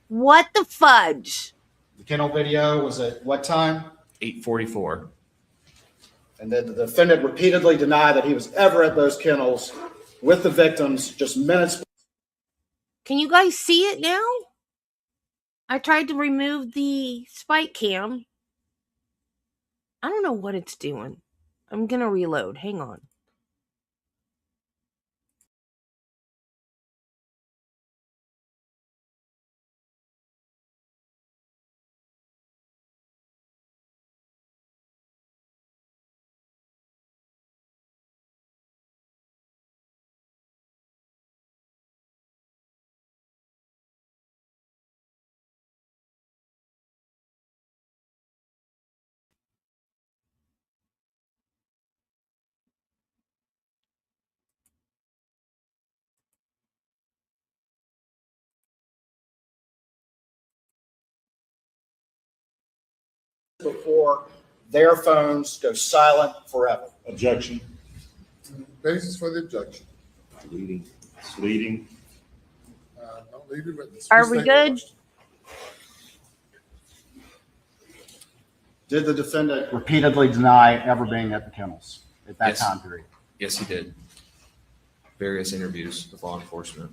S1: What the fudge?
S3: The kennel video was at what time?
S13: 8:44.
S3: And then the defendant repeatedly denied that he was ever at those kennels with the victims just minutes.
S1: Can you guys see it now? I tried to remove the spike cam. I don't know what it's doing. I'm going to reload. Hang on.
S3: before their phones go silent forever.
S14: Objection.
S2: Basis for the objection.
S14: Leading. It's leading.
S2: Don't leave your witness.
S1: Are we good?
S3: Did the defendant repeatedly deny ever being at the kennels at that
S13: Yes.
S3: time period?
S13: Yes, he did. Various interviews with law enforcement.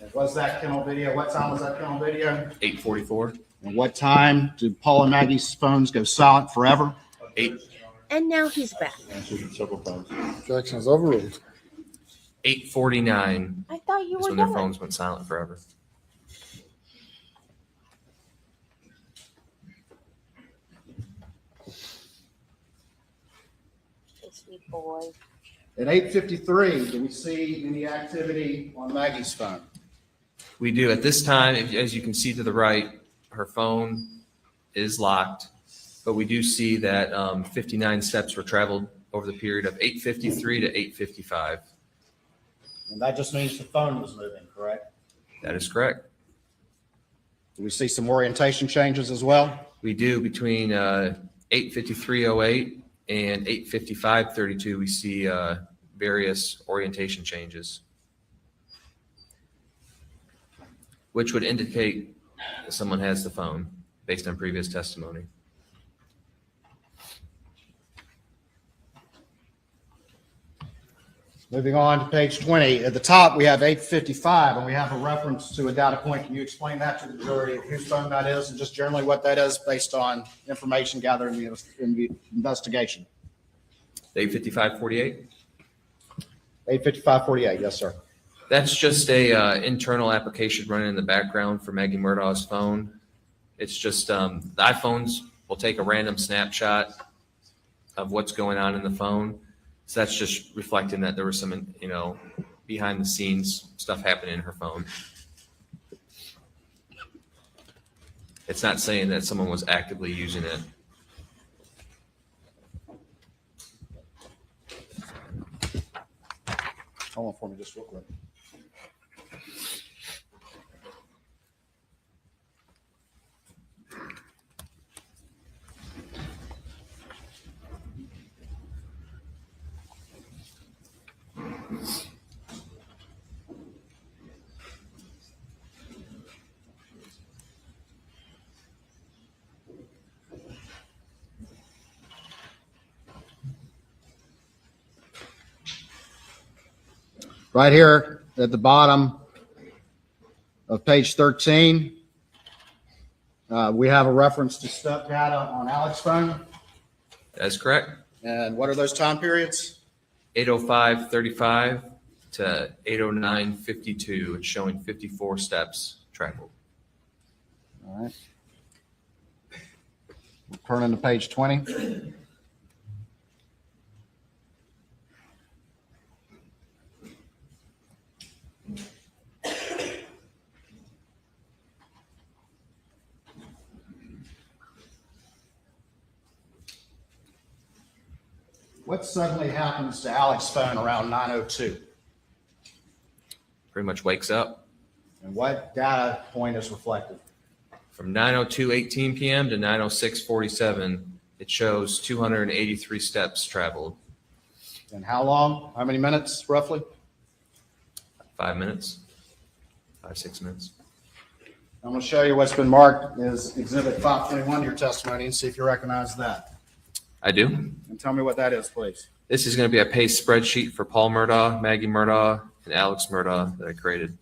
S3: And was that kennel video? What time was that kennel video?
S13: 8:44.
S3: And what time did Paul and Maggie's phones go silent forever?
S13: 8
S1: And now he's back.
S14: Answered several times.
S2: Objection is overruled.
S13: 8:49
S1: I thought you
S13: is
S1: were
S13: when their
S1: done.
S13: phones went silent forever.
S1: Sweet boy.
S3: At 8:53, do we see any activity on Maggie's phone?
S13: We do. At this time, as you can see to the right, her phone is locked, but we do see that 59 steps were traveled over the period of 8:53 to 8:55.
S3: And that just means the phone was moving, correct?
S13: That is correct.
S3: Do we see some orientation changes as well?
S13: We do. Between 8:53:08 and 8:55:32, we see various orientation changes, which would indicate that someone has the phone based on previous testimony.
S3: Moving on to page 20. At the top, we have 8:55, and we have a reference to a data point. Can you explain that to the jury, whose phone that is, and just generally what that is based on information gathered in the investigation?
S13: 8:55:48.
S3: 8:55:48, yes, sir.
S13: That's just a internal application running in the background for Maggie Murdaugh's phone. It's just the iPhones will take a random snapshot of what's going on in the phone. So that's just reflecting that there was some, behind the scenes stuff happening in her phone. It's not saying that someone was actively using it.
S3: Hold on for me just real quick. Right here at the bottom of page 13, we have a reference to step data on Alex's phone.
S13: That's correct.
S3: And what are those time periods?
S13: 8:05:35 to 8:09:52. It's showing 54 steps traveled.
S3: All right. We'll turn into page 20. What suddenly happens to Alex's phone around 9:02?
S13: Pretty much wakes up.
S3: And what data point is reflected?
S13: From 9:02:18 p.m. to 9:06:47, it shows 283 steps traveled.
S3: And how long? How many minutes, roughly?
S13: 5 minutes, 5-6 minutes.
S3: I'm going to show you what's been marked as Exhibit 521 to your testimony and see if you recognize that.
S13: I do.
S3: And tell me what that is, please.
S13: This is going to be a PACE spreadsheet for Paul Murdaugh, Maggie Murdaugh, and Alex Murdaugh that I created.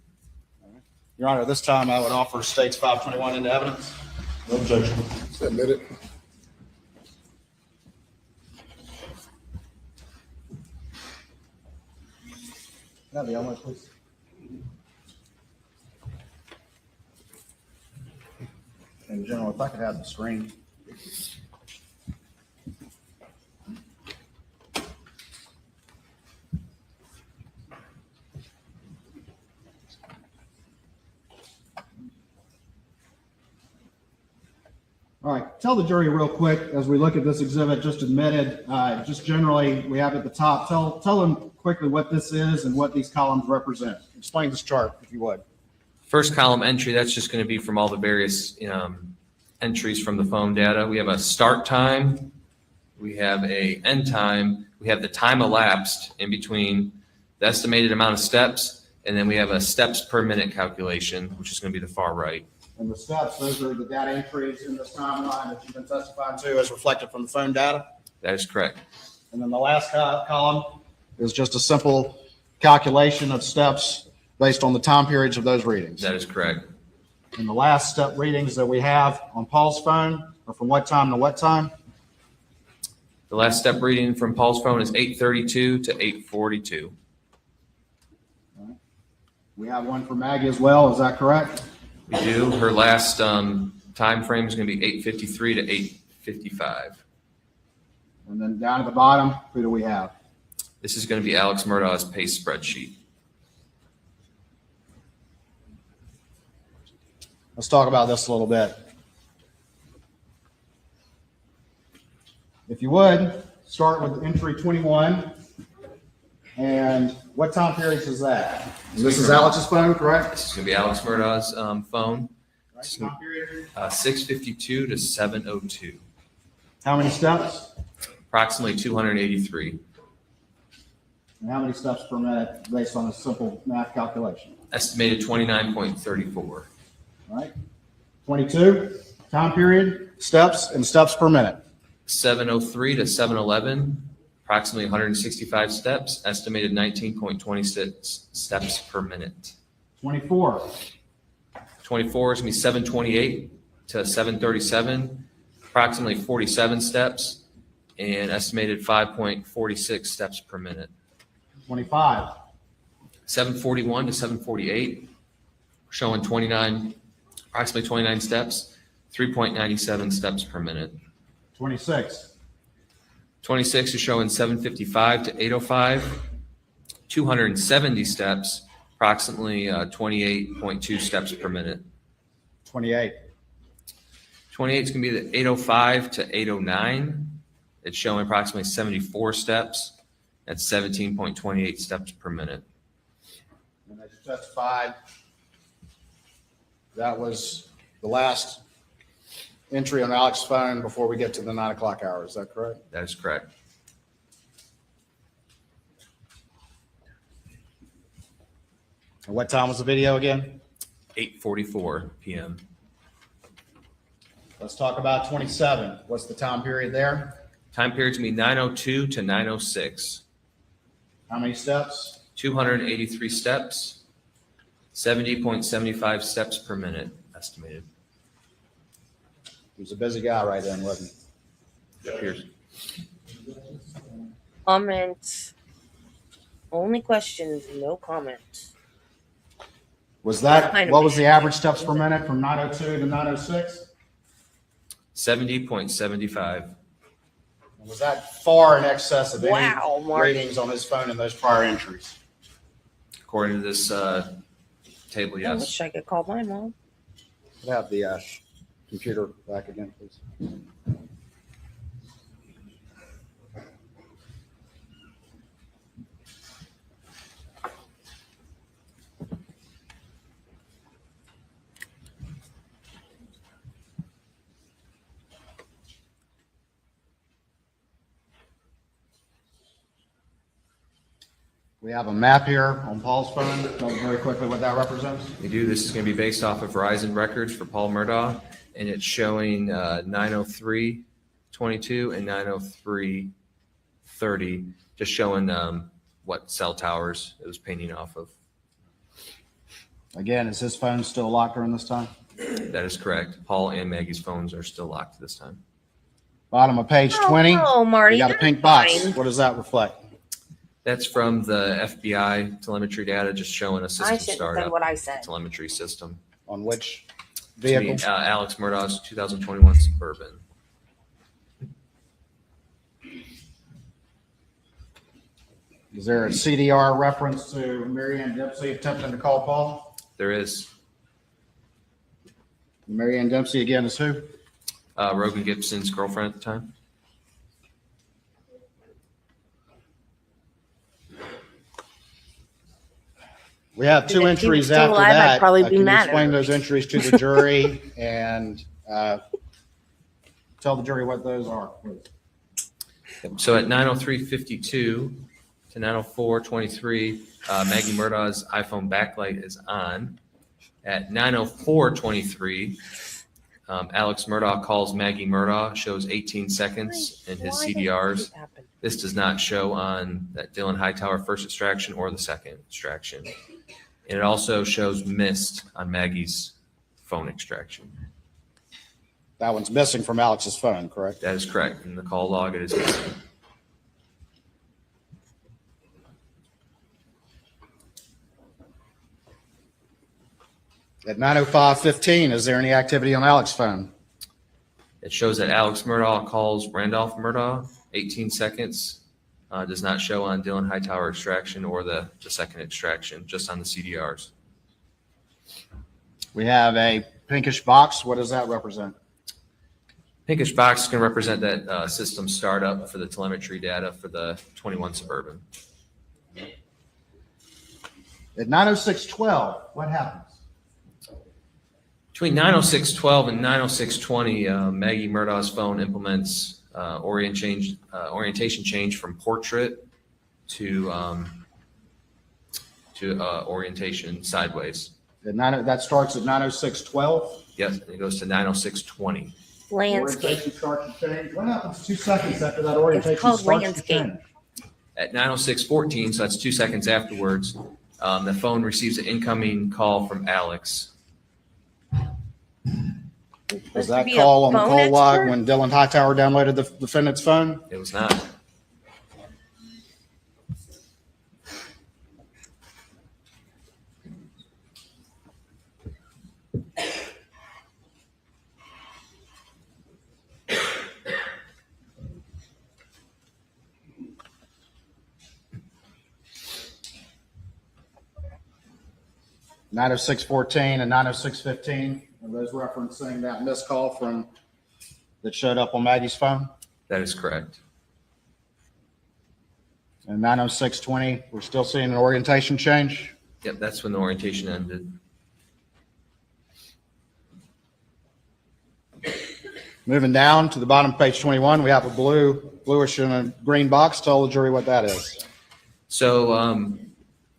S3: Your Honor, this time I would offer States 521 into evidence.
S14: No objection.
S2: Admit it.
S3: Can I have the envelope, please? And General, if I could have the screen. All right, tell the jury real quick as we look at this exhibit just admitted, just generally we have at the top, tell them quickly what this is and what these columns represent. Explain this chart if you would.
S13: First column entry, that's just going to be from all the various entries from the phone data. We have a start time, we have a end time, we have the time elapsed in between the estimated amount of steps, and then we have a steps per minute calculation, which is going to be the far right.
S3: And the steps, those are the data entries in this timeline that you've been testifying to as reflected from the phone data.
S13: That is correct.
S3: And then the last column is just a simple calculation of steps based on the time periods of those readings.
S13: That is correct.
S3: And the last step readings that we have on Paul's phone are from what time to what time?
S13: The last step reading from Paul's phone is 8:32 to 8:42.
S3: We have one for Maggie as well, is that correct?
S13: We do. Her last time frame is going to be 8:53 to 8:55.
S3: And then down at the bottom, who do we have?
S13: This is going to be Alex Murdaugh's PACE spreadsheet.
S3: Let's talk about this a little bit. If you would, start with entry 21. And what time periods is that? And this is Alex's phone, correct?
S13: This is going to be Alex Murdaugh's phone.
S3: Right, time period?
S13: 6:52 to 7:02.
S3: How many steps?
S13: Approximately 283.
S3: And how many steps per minute based on a simple math calculation?
S13: Estimated 29.34.
S3: All right. 22, time period, steps, and steps per minute.
S13: 7:03 to 7:11. Approximately 165 steps. Estimated 19.26 steps per minute.
S3: 24.
S13: 24 is going to be 7:28 to 7:37. Approximately 47 steps. And estimated 5.46 steps per minute.
S3: 25.
S13: 7:41 to 7:48, showing approximately 29 steps, 3.97 steps per minute.
S3: 26.
S13: 26 is showing 7:55 to 8:05, 270 steps, approximately 28.2 steps per minute.
S3: 28.
S13: 28 is going to be the 8:05 to 8:09. It's showing approximately 74 steps. That's 17.28 steps per minute.
S3: And as you testified, that was the last entry on Alex's phone before we get to the 9 o'clock hour. Is that correct?
S13: That is correct.
S3: And what time was the video again?
S13: 8:44 p.m.
S3: Let's talk about 27. What's the time period there?
S13: Time period's going to be 9:02 to 9:06.
S3: How many steps?
S13: 283 steps, 70.75 steps per minute estimated.
S3: He was a busy guy right then, wasn't he?
S13: It appears.
S1: Comments. Only questions, no comments.
S3: Was that,
S1: Kind of
S3: what was the average steps per minute from 902 to 906?
S13: 70.75.
S3: Was that far in excess of any
S1: Wow, Mark.
S3: ratings on his phone in those prior entries?
S13: According to this table,
S1: I
S13: yes.
S1: wish I could call my mom.
S3: Could I have the computer back again, please? We have a map here on Paul's phone. Tell me very quickly what that represents.
S13: We do. This is going to be based off of Verizon records for Paul Murdaugh, and it's showing 903.22 and 903.30, just showing what cell towers it was pinging off of.
S3: Again, is his phone still locked during this time?
S13: That is correct. Paul and Maggie's phones are still locked this time.
S3: Bottom of page 20.
S1: Oh, Marty.
S3: You got a
S1: you're
S3: pink box.
S1: fine.
S3: What does that reflect?
S13: That's from the FBI telemetry data, just showing a
S1: I
S13: system
S1: shouldn't have said
S13: startup
S1: what I said.
S13: telemetry system.
S3: On which
S13: It's gonna be,
S3: vehicle?
S13: Alex Murdaugh's 2021 Suburban.
S3: Is there a CDR reference to Mary Ann Dempsey attempting to call Paul?
S13: There is
S3: Mary Ann Dempsey again is who?
S13: Rogan Gibson's girlfriend at the time.
S3: We have two
S1: If he was
S3: entries
S1: still
S3: after
S1: alive, I'd
S3: that.
S1: probably be
S3: Can you
S1: mad at
S3: explain
S1: her.
S3: those entries to the jury and tell the jury what those are, please.
S13: So at 9:03:52 to 9:04:23, Maggie Murdaugh's iPhone backlight is on. At 9:04:23, Alex Murdaugh calls Maggie Murdaugh, shows 18 seconds in his CDRs. This does not show on that Dylan Hightower first extraction or the second extraction. And it also shows missed on Maggie's phone extraction.
S3: That one's missing from Alex's phone, correct?
S13: That is correct. In the call log, it is missing.
S3: At 9:05:15, is there any activity on Alex's phone?
S13: It shows that Alex Murdaugh calls Randolph Murdaugh, 18 seconds. Does not show on Dylan Hightower extraction or the second extraction, just on the CDRs.
S3: We have a pinkish box. What does that represent?
S13: Pinkish box can represent that system startup for the telemetry data for the 21 Suburban.
S3: At 9:06:12, what happens?
S13: Between 9:06:12 and 9:06:20, Maggie Murdaugh's phone implements orientation change from portrait to orientation sideways.
S3: That starts at 9:06:12?
S13: Yes, and it goes to 9:06:20.
S1: Landscape.
S3: Orientation starts to change. What happens 2 seconds after that orientation
S1: It's called
S3: starts
S1: landscape.
S3: to change?
S13: At 9:06:14, so that's 2 seconds afterwards, the phone receives an incoming call from Alex.
S3: Was that call on the call log when Dylan Hightower downloaded the defendant's phone?
S13: It was not.
S3: Nine 9:06:14 and 9:06:15. Are those referencing that missed call that showed up on Maggie's phone?
S13: That is correct.
S3: And 9:06:20, we're still seeing an orientation change?
S13: Yep, that's when the orientation ended.
S3: Moving down to the bottom of page 21, we have a bluish and a green box. Tell the jury what that is.
S13: So,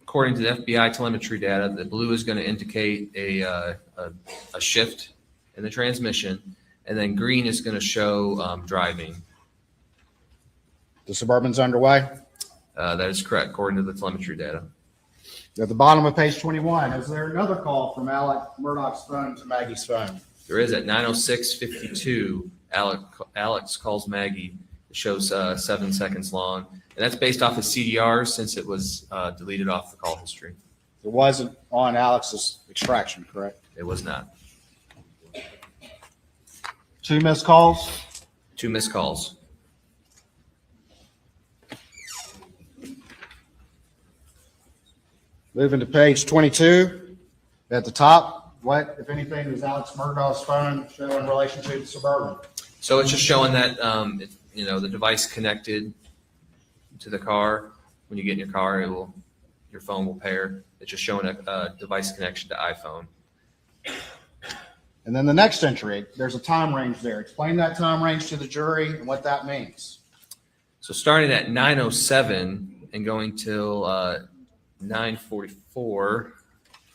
S13: according to the FBI telemetry data, the blue is going to indicate a shift in the transmission, and then green is going to show driving.
S3: The Suburban's underway?
S13: That is correct, according to the telemetry data.
S3: At the bottom of page 21, is there another call from Alex Murdaugh's phone to Maggie's phone?
S13: There is. At 9:06:52, Alex calls Maggie. It shows 7 seconds long, and that's based off of CDRs since it was deleted off the call history.
S3: It wasn't on Alex's extraction, correct?
S13: It was not.
S3: 2 missed calls?
S13: 2 missed calls.
S3: Moving to page 22, at the top, what, if anything, does Alex Murdaugh's phone show in relation to the Suburban?
S13: So it's just showing that the device connected to the car. When you get in your car, your phone will pair. It's just showing a device connection to iPhone.
S3: And then the next entry, there's a time range there. Explain that time range to the jury and what that means.
S13: So starting at 9:07 and going till 9:44.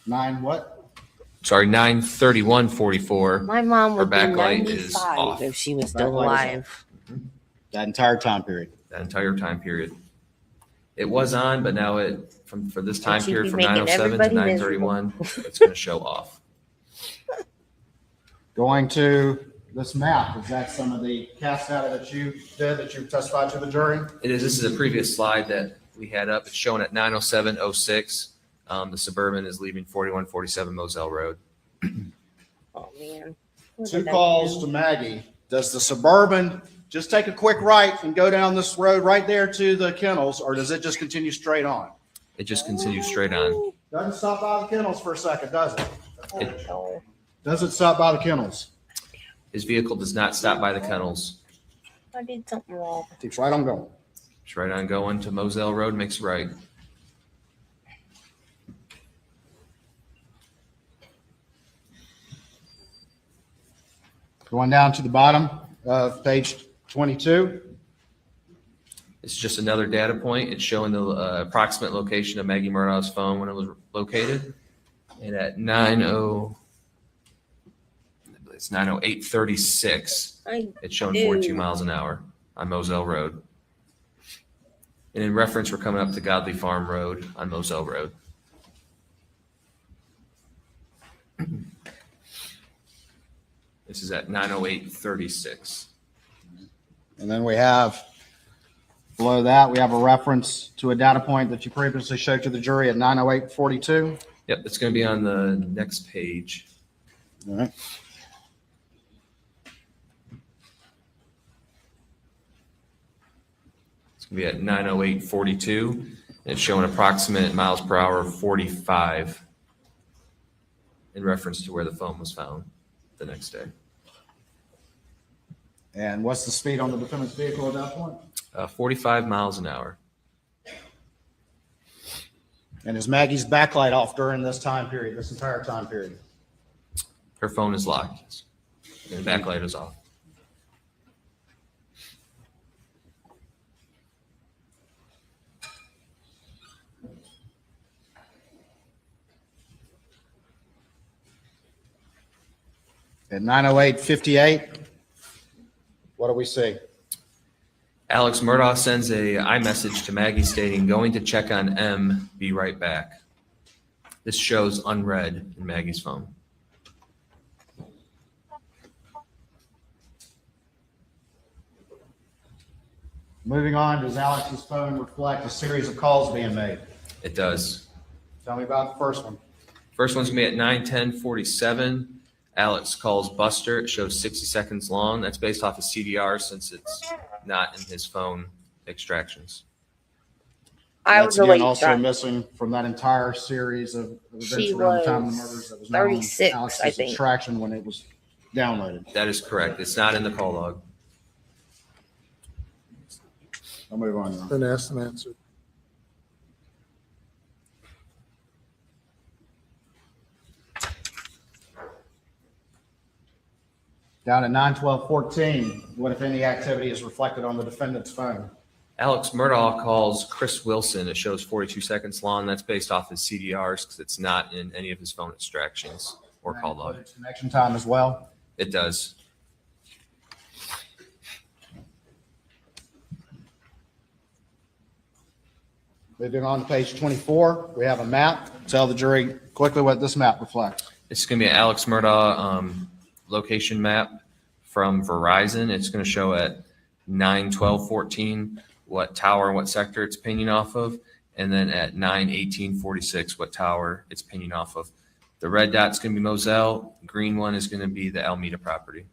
S3: 9 what?
S13: Sorry, 9:31:44.
S1: My mom
S13: Her
S1: would be
S13: backlight is
S1: 95
S13: off.
S1: if she was still
S3: Backlight is
S1: alive.
S3: That entire time period.
S13: That entire time period. It was on, but now for this time
S1: she'd be
S13: period from
S1: making
S13: 9:07 to
S1: everybody
S13: 9:31, it's going to show off.
S3: Going to this map, is that some of the cast data that you did, that you testified to the jury?
S13: It is. This is a previous slide that we had up. It's showing at 9:07:06. The Suburban is leaving 4147 Moselle Road.
S1: Oh, man. What
S3: 2
S1: did I
S3: calls
S1: do?
S3: to Maggie. Does the Suburban just take a quick right and go down this road right there to the kennels, or does it just continue straight on?
S13: It just continues straight on.
S3: Doesn't stop by the kennels for a second, does it?
S13: It-
S1: Oh,
S3: Doesn't stop by the kennels.
S13: His vehicle does not stop by the kennels.
S1: I did something wrong.
S3: Keeps right on going.
S13: It's right on going to Moselle Road, makes a right.
S3: Going down to the bottom, Page 22.
S13: It's just another data point. It's showing the approximate location of Maggie Murdaugh's phone when it was located. And at 9:08:36, it's showing 42 miles an hour on Moselle Road. And in reference, we're coming up to Godley Farm Road on Moselle Road. This is at 9:08:36.
S3: And then we have, below that, we have a reference to a data point that you previously showed to the jury at 9:08:42.
S13: Yep, it's going to be on the next page.
S3: All right.
S13: It's going to be at 9:08:42. It's showing approximate miles per hour of 45 in reference to where the phone was found the next day.
S3: And what's the speed on the defendant's vehicle at that point?
S13: 45 miles an hour.
S3: And is Maggie's backlight off during this time period, this entire time period?
S13: Her phone is locked. And the backlight is off.
S3: At 9:08:58, what do we see?
S13: Alex Murdaugh sends a iMessage to Maggie stating, "Going to check on M, be right back." This shows unread in Maggie's phone.
S3: Moving on, does Alex's phone reflect a series of calls being made?
S13: It does.
S3: Tell me about the first one.
S13: First one's gonna be at 9:10:47. Alex calls Buster. It shows 60 seconds long. That's based off of CDR since it's not in his phone extractions.
S1: I
S3: That's
S1: was a
S3: again
S1: late
S3: also
S1: start.
S3: missing from that entire series of events
S1: She
S3: around the time of the
S1: was
S3: murders that was not on
S1: 36,
S3: Alex's
S1: I think.
S3: extraction when it was downloaded.
S13: That is correct. It's not in the call log.
S3: I'll move on now.
S2: Been asked and answered.
S3: Down at 9:12:14, what if any activity is reflected on the defendant's phone?
S13: Alex Murdaugh calls Chris Wilson. It shows 42 seconds long. That's based off his CDRs because it's not in any of his phone extractions or call log.
S3: Its connection time as well.
S13: It does.
S3: Moving on to page 24, we have a map. Tell the jury quickly what this map reflects.
S13: It's going to be an Alex Murdaugh location map from Verizon. It's going to show at 9:12:14 what tower and what sector it's pinging off of, and then at 9:18:46 what tower it's pinging off of. The red dot's going to be Moselle. Green one is going to be the Alameda property.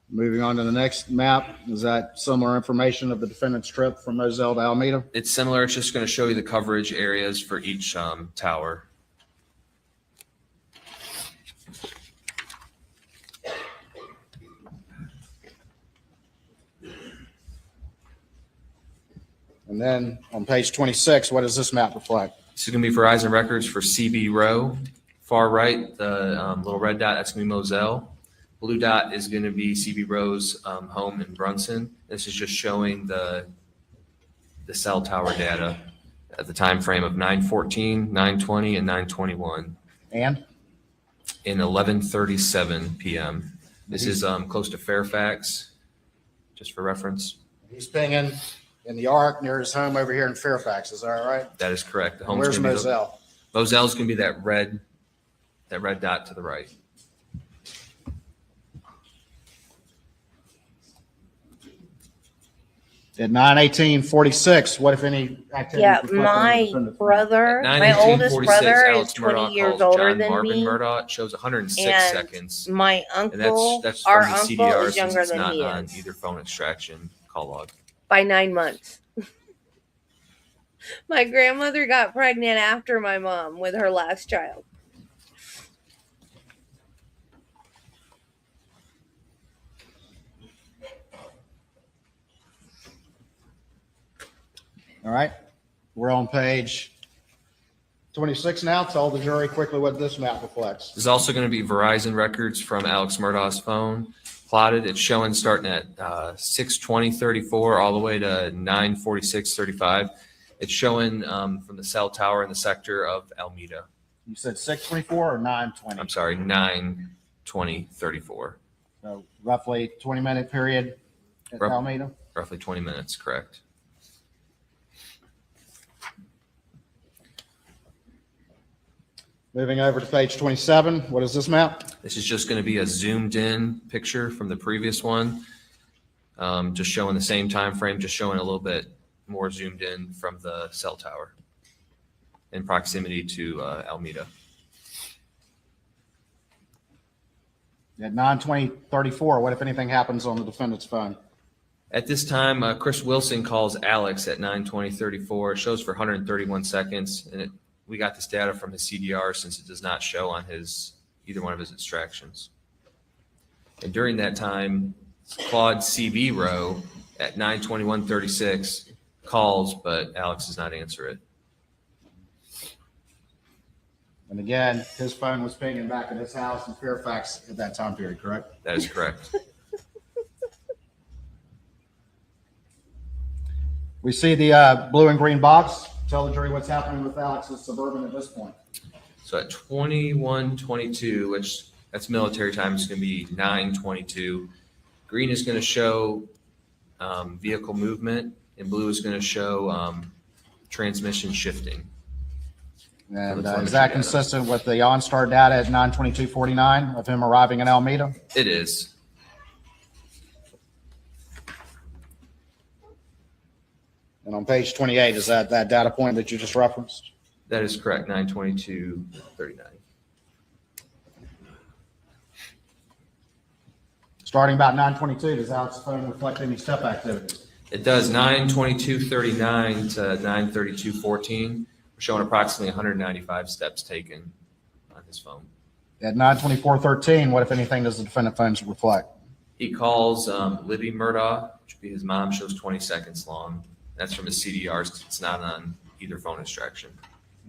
S3: Moving on to the next map, is that similar information of the defendant's trip from Moselle to Alameda?
S13: It's similar. It's just going to show you the coverage areas for each tower.
S3: And then on page 26, what does this map reflect?
S13: This is going to be Verizon records for CB Row. Far right, the little red dot, that's going to be Moselle. Blue dot is going to be CB Row's home in Brunson. This is just showing the cell tower data at the time frame of 9:14, 9:20, and 9:21.
S3: And?
S13: In 11:37 p.m. This is close to Fairfax, just for reference.
S3: He's pinging in the arc near his home over here in Fairfax, is that right?
S13: That is correct. The home's
S3: Where's
S13: gonna be
S3: Moselle?
S13: Moselle's going to be that red dot to the right.
S3: At 9:18:46, what if any activity?
S1: Yeah,
S3: reflected on the
S1: my
S3: defendant's
S1: brother,
S13: At
S1: my oldest
S13: 9:18:46,
S1: brother is
S13: Alex
S1: 20
S13: Murdaugh
S1: years
S13: calls
S1: older
S13: John
S1: than
S13: Marvin
S1: me.
S13: Murdaugh. It shows 106
S1: And
S13: seconds.
S1: my
S13: And
S1: uncle,
S13: that's
S1: our
S13: from the
S1: uncle
S13: CDR
S1: is
S13: since
S1: younger
S13: it's
S1: than
S13: not
S1: he
S13: on
S1: is
S13: either phone extraction call log.
S1: by 9 months. My grandmother got pregnant after my mom with her last child.
S3: All right, we're on page 26 now. Tell the jury quickly what this map reflects.
S13: There's also going to be Verizon records from Alex Murdaugh's phone. plotted. It's showing starting at 6:20:34 all the way to 9:46:35. It's showing from the cell tower in the sector of Alameda.
S3: You said 6:24 or 9:20?
S13: I'm sorry, 9:20:34.
S3: So roughly 20-minute period at Alameda?
S13: Roughly 20 minutes, correct.
S3: Moving over to page 27, what is this map?
S13: This is just going to be a zoomed in picture from the previous one, just showing the same time frame, just showing a little bit more zoomed in from the cell tower in proximity to Alameda.
S3: At 9:20:34, what if anything happens on the defendant's phone?
S13: At this time, Chris Wilson calls Alex at 9:20:34. It shows for 131 seconds, and we got this data from his CDR since it does not show on either one of his extractions. And during that time, Claude CB row at 9:21:36 calls, but Alex does not answer it.
S3: And again, his phone was pinging back at his house in Fairfax at that time period, correct?
S13: That is correct.
S3: We see the blue and green box. Tell the jury what's happening with Alex's Suburban at this point.
S13: So at 21:22, which that's military time, it's going to be 9:22. Green is going to show vehicle movement, and blue is going to show transmission shifting.
S3: And is that consistent with the OnStar data at 9:22:49 of him arriving in Alameda?
S13: It is.
S3: And on page 28, is that data point that you just referenced?
S13: That is correct, 9:22:39.
S3: Starting about 9:22, does Alex's phone reflect any step activity?
S13: It does 9:22:39 to 9:32:14. We're showing approximately 195 steps taken on his phone.
S3: At 9:24:13, what, if anything, does the defendant phone reflect?
S13: He calls Libby Murdaugh, which would be his mom, shows 20 seconds long. That's from his CDRs because it's not on either phone extraction.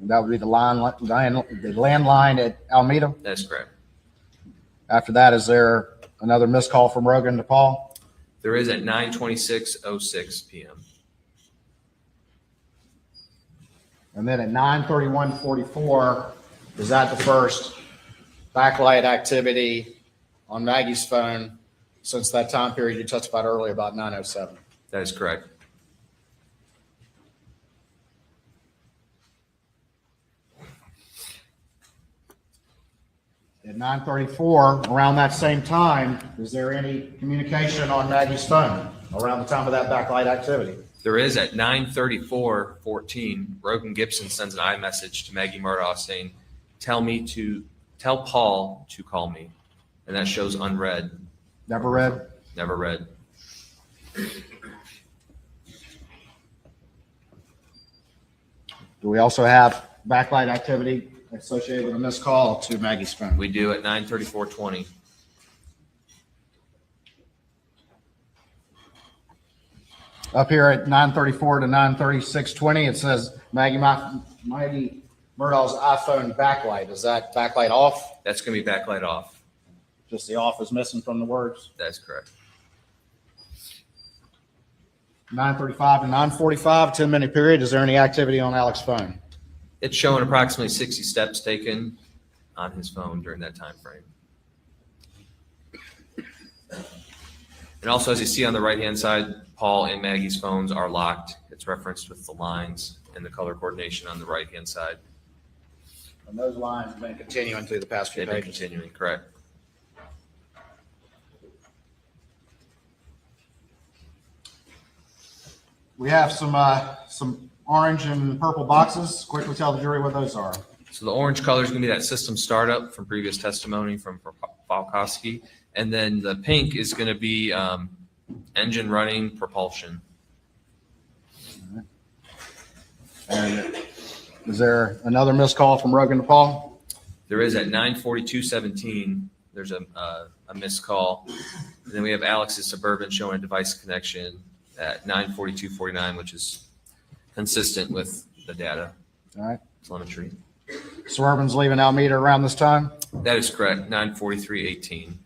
S3: That would be the landline at Alameda?
S13: That is correct.
S3: After that, is there another missed call from Rogan to Paul?
S13: There is at 9:26:06 p.m.
S3: And then at 9:31:44, is that the first backlight activity on Maggie's phone since that time period you testified earlier about 9:07?
S13: That is correct.
S3: At 9:34, around that same time, is there any communication on Maggie's phone around the time of that backlight activity?
S13: There is at 9:34:14. Rogan Gibson sends an iMessage to Maggie Murdaugh saying, tell Paul to call me. And that shows unread.
S3: Never read?
S13: Never read.
S3: Do we also have backlight activity associated with a missed call to Maggie's phone?
S13: We do at 9:34:20.
S3: Up here at 9:34 to 9:36:20, it says Maggie Murdaugh's iPhone backlight. Is that backlight off?
S13: That's going to be backlight off.
S3: Just the off is missing from the words?
S13: That's correct.
S3: 9:35 to 9:45, 10-minute period. Is there any activity on Alex's phone?
S13: It's showing approximately 60 steps taken on his phone during that time frame. And also, as you see on the right-hand side, Paul and Maggie's phones are locked. It's referenced with the lines and the color coordination on the right-hand side.
S3: And those lines have been continuing through the past few
S13: They've been
S3: pages.
S13: continuing, correct.
S3: We have some orange and purple boxes. Quickly tell the jury what those are.
S13: So the orange color is going to be that system startup from previous testimony from Falkowski. And then the pink is going to be engine running propulsion.
S3: And is there another missed call from Rogan to Paul?
S13: There is at 9:42:17. There's a missed call. And then we have Alex's Suburban showing a device connection at 9:42:49, which is consistent with the data.
S3: All right.
S13: Telemetry.
S3: Suburban's leaving Alameda around this time?
S13: That is correct, 9:43:18.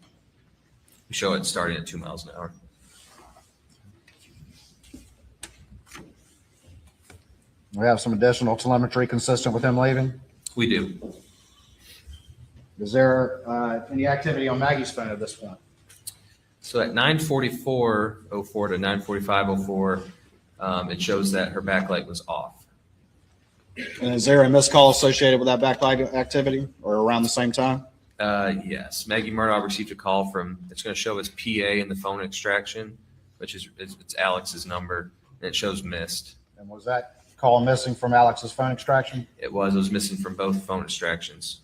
S13: We show it starting at 2 miles an hour.
S3: We have some additional telemetry consistent with him leaving.
S13: We do.
S3: Is there any activity on Maggie's phone at this point?
S13: So at 9:44:04 to 9:45:04, it shows that her backlight was off.
S3: And is there a missed call associated with that backlight activity or around the same time?
S13: Yes, Maggie Murdaugh received a call from, it's going to show as PA in the phone extraction, which is it's Alex's number, and it shows missed.
S3: And was that call missing from Alex's phone extraction?
S13: It was missing from both phone extractions.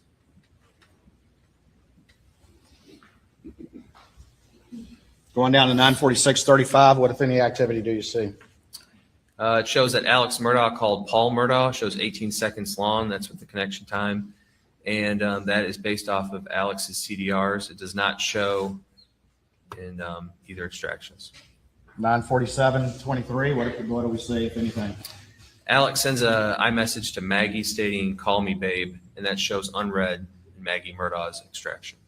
S3: Going down to 9:46:35, what if any activity do you see?
S13: It shows that Alex Murdaugh called Paul Murdaugh, shows 18 seconds long. That's with the connection time. And that is based off of Alex's CDRs. It does not show in either extractions.
S3: 9:47:23, what do we see, if anything?
S13: Alex sends a iMessage to Maggie stating, "Call me, babe," and that shows unread in Maggie Murdaugh's extraction.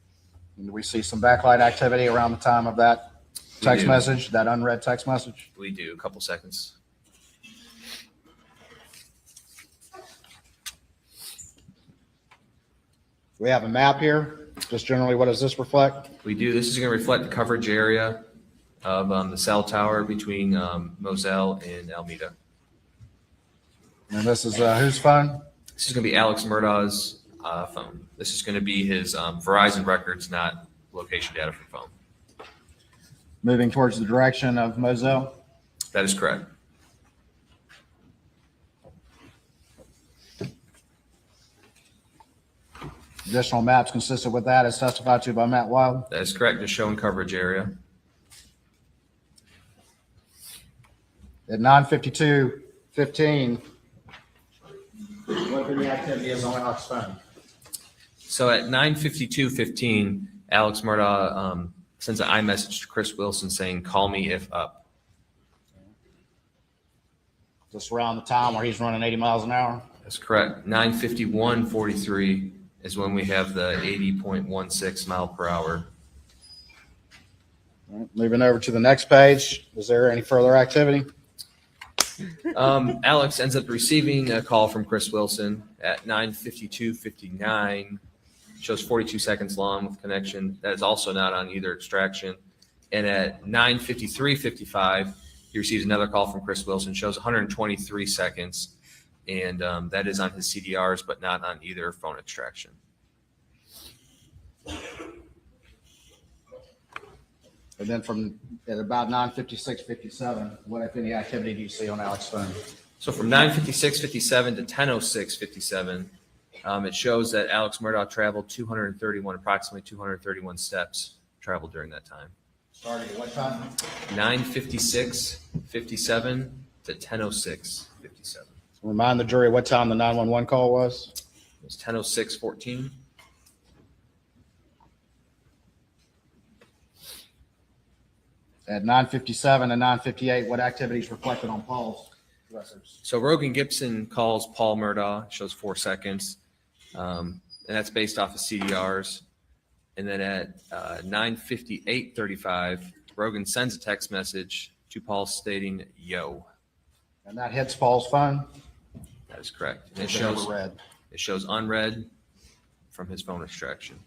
S3: And do we see some backlight activity around the time of that text message, that unread text message?
S13: We do, a couple seconds.
S3: We have a map here. Just generally, what does this reflect?
S13: We do. This is going to reflect the coverage area of the cell tower between Moselle and Alameda.
S3: And this is whose phone?
S13: This is going to be Alex Murdaugh's phone. This is going to be his Verizon records, not location data from phone.
S3: Moving towards the direction of Moselle?
S13: That is correct.
S3: Additional maps consistent with that as testified to by Matt Wild?
S13: That is correct, just showing coverage area.
S3: At 9:52:15, what the activity is on Alex's phone?
S13: So at 9:52:15, Alex Murdaugh sends an iMessage to Chris Wilson saying, "Call me if up."
S3: Just around the time where he's running 80 miles an hour?
S13: That's correct. 9:51:43 is when we have the 80.16 mile per hour.
S3: All right, moving over to the next page, is there any further activity?
S13: Alex ends up receiving a call from Chris Wilson at 9:52:59. Shows 42 seconds long with connection. That is also not on either extraction. And at 9:53:55, he receives another call from Chris Wilson. Shows 123 seconds. And that is on his CDRs, but not on either phone extraction.
S3: And then from at about 9:56:57, what if any activity do you see on Alex's phone?
S13: So from 9:56:57 to 10:06:57, it shows that Alex Murdaugh traveled approximately 231 steps traveled during that time.
S3: Starting at what time?
S13: 9:56:57 to 10:06:57.
S3: Remind the jury what time the 911 call was.
S13: It was 10:06:14.
S3: At 9:57 and 9:58, what activities reflected on Paul's records?
S13: So Rogan Gibson calls Paul Murdaugh, shows 4 seconds, and that's based off of CDRs. And then at 9:58:35, Rogan sends a text message to Paul stating, "Yo."
S3: And that hits Paul's phone?
S13: That is correct. And
S3: It
S13: shows unread from his phone extraction.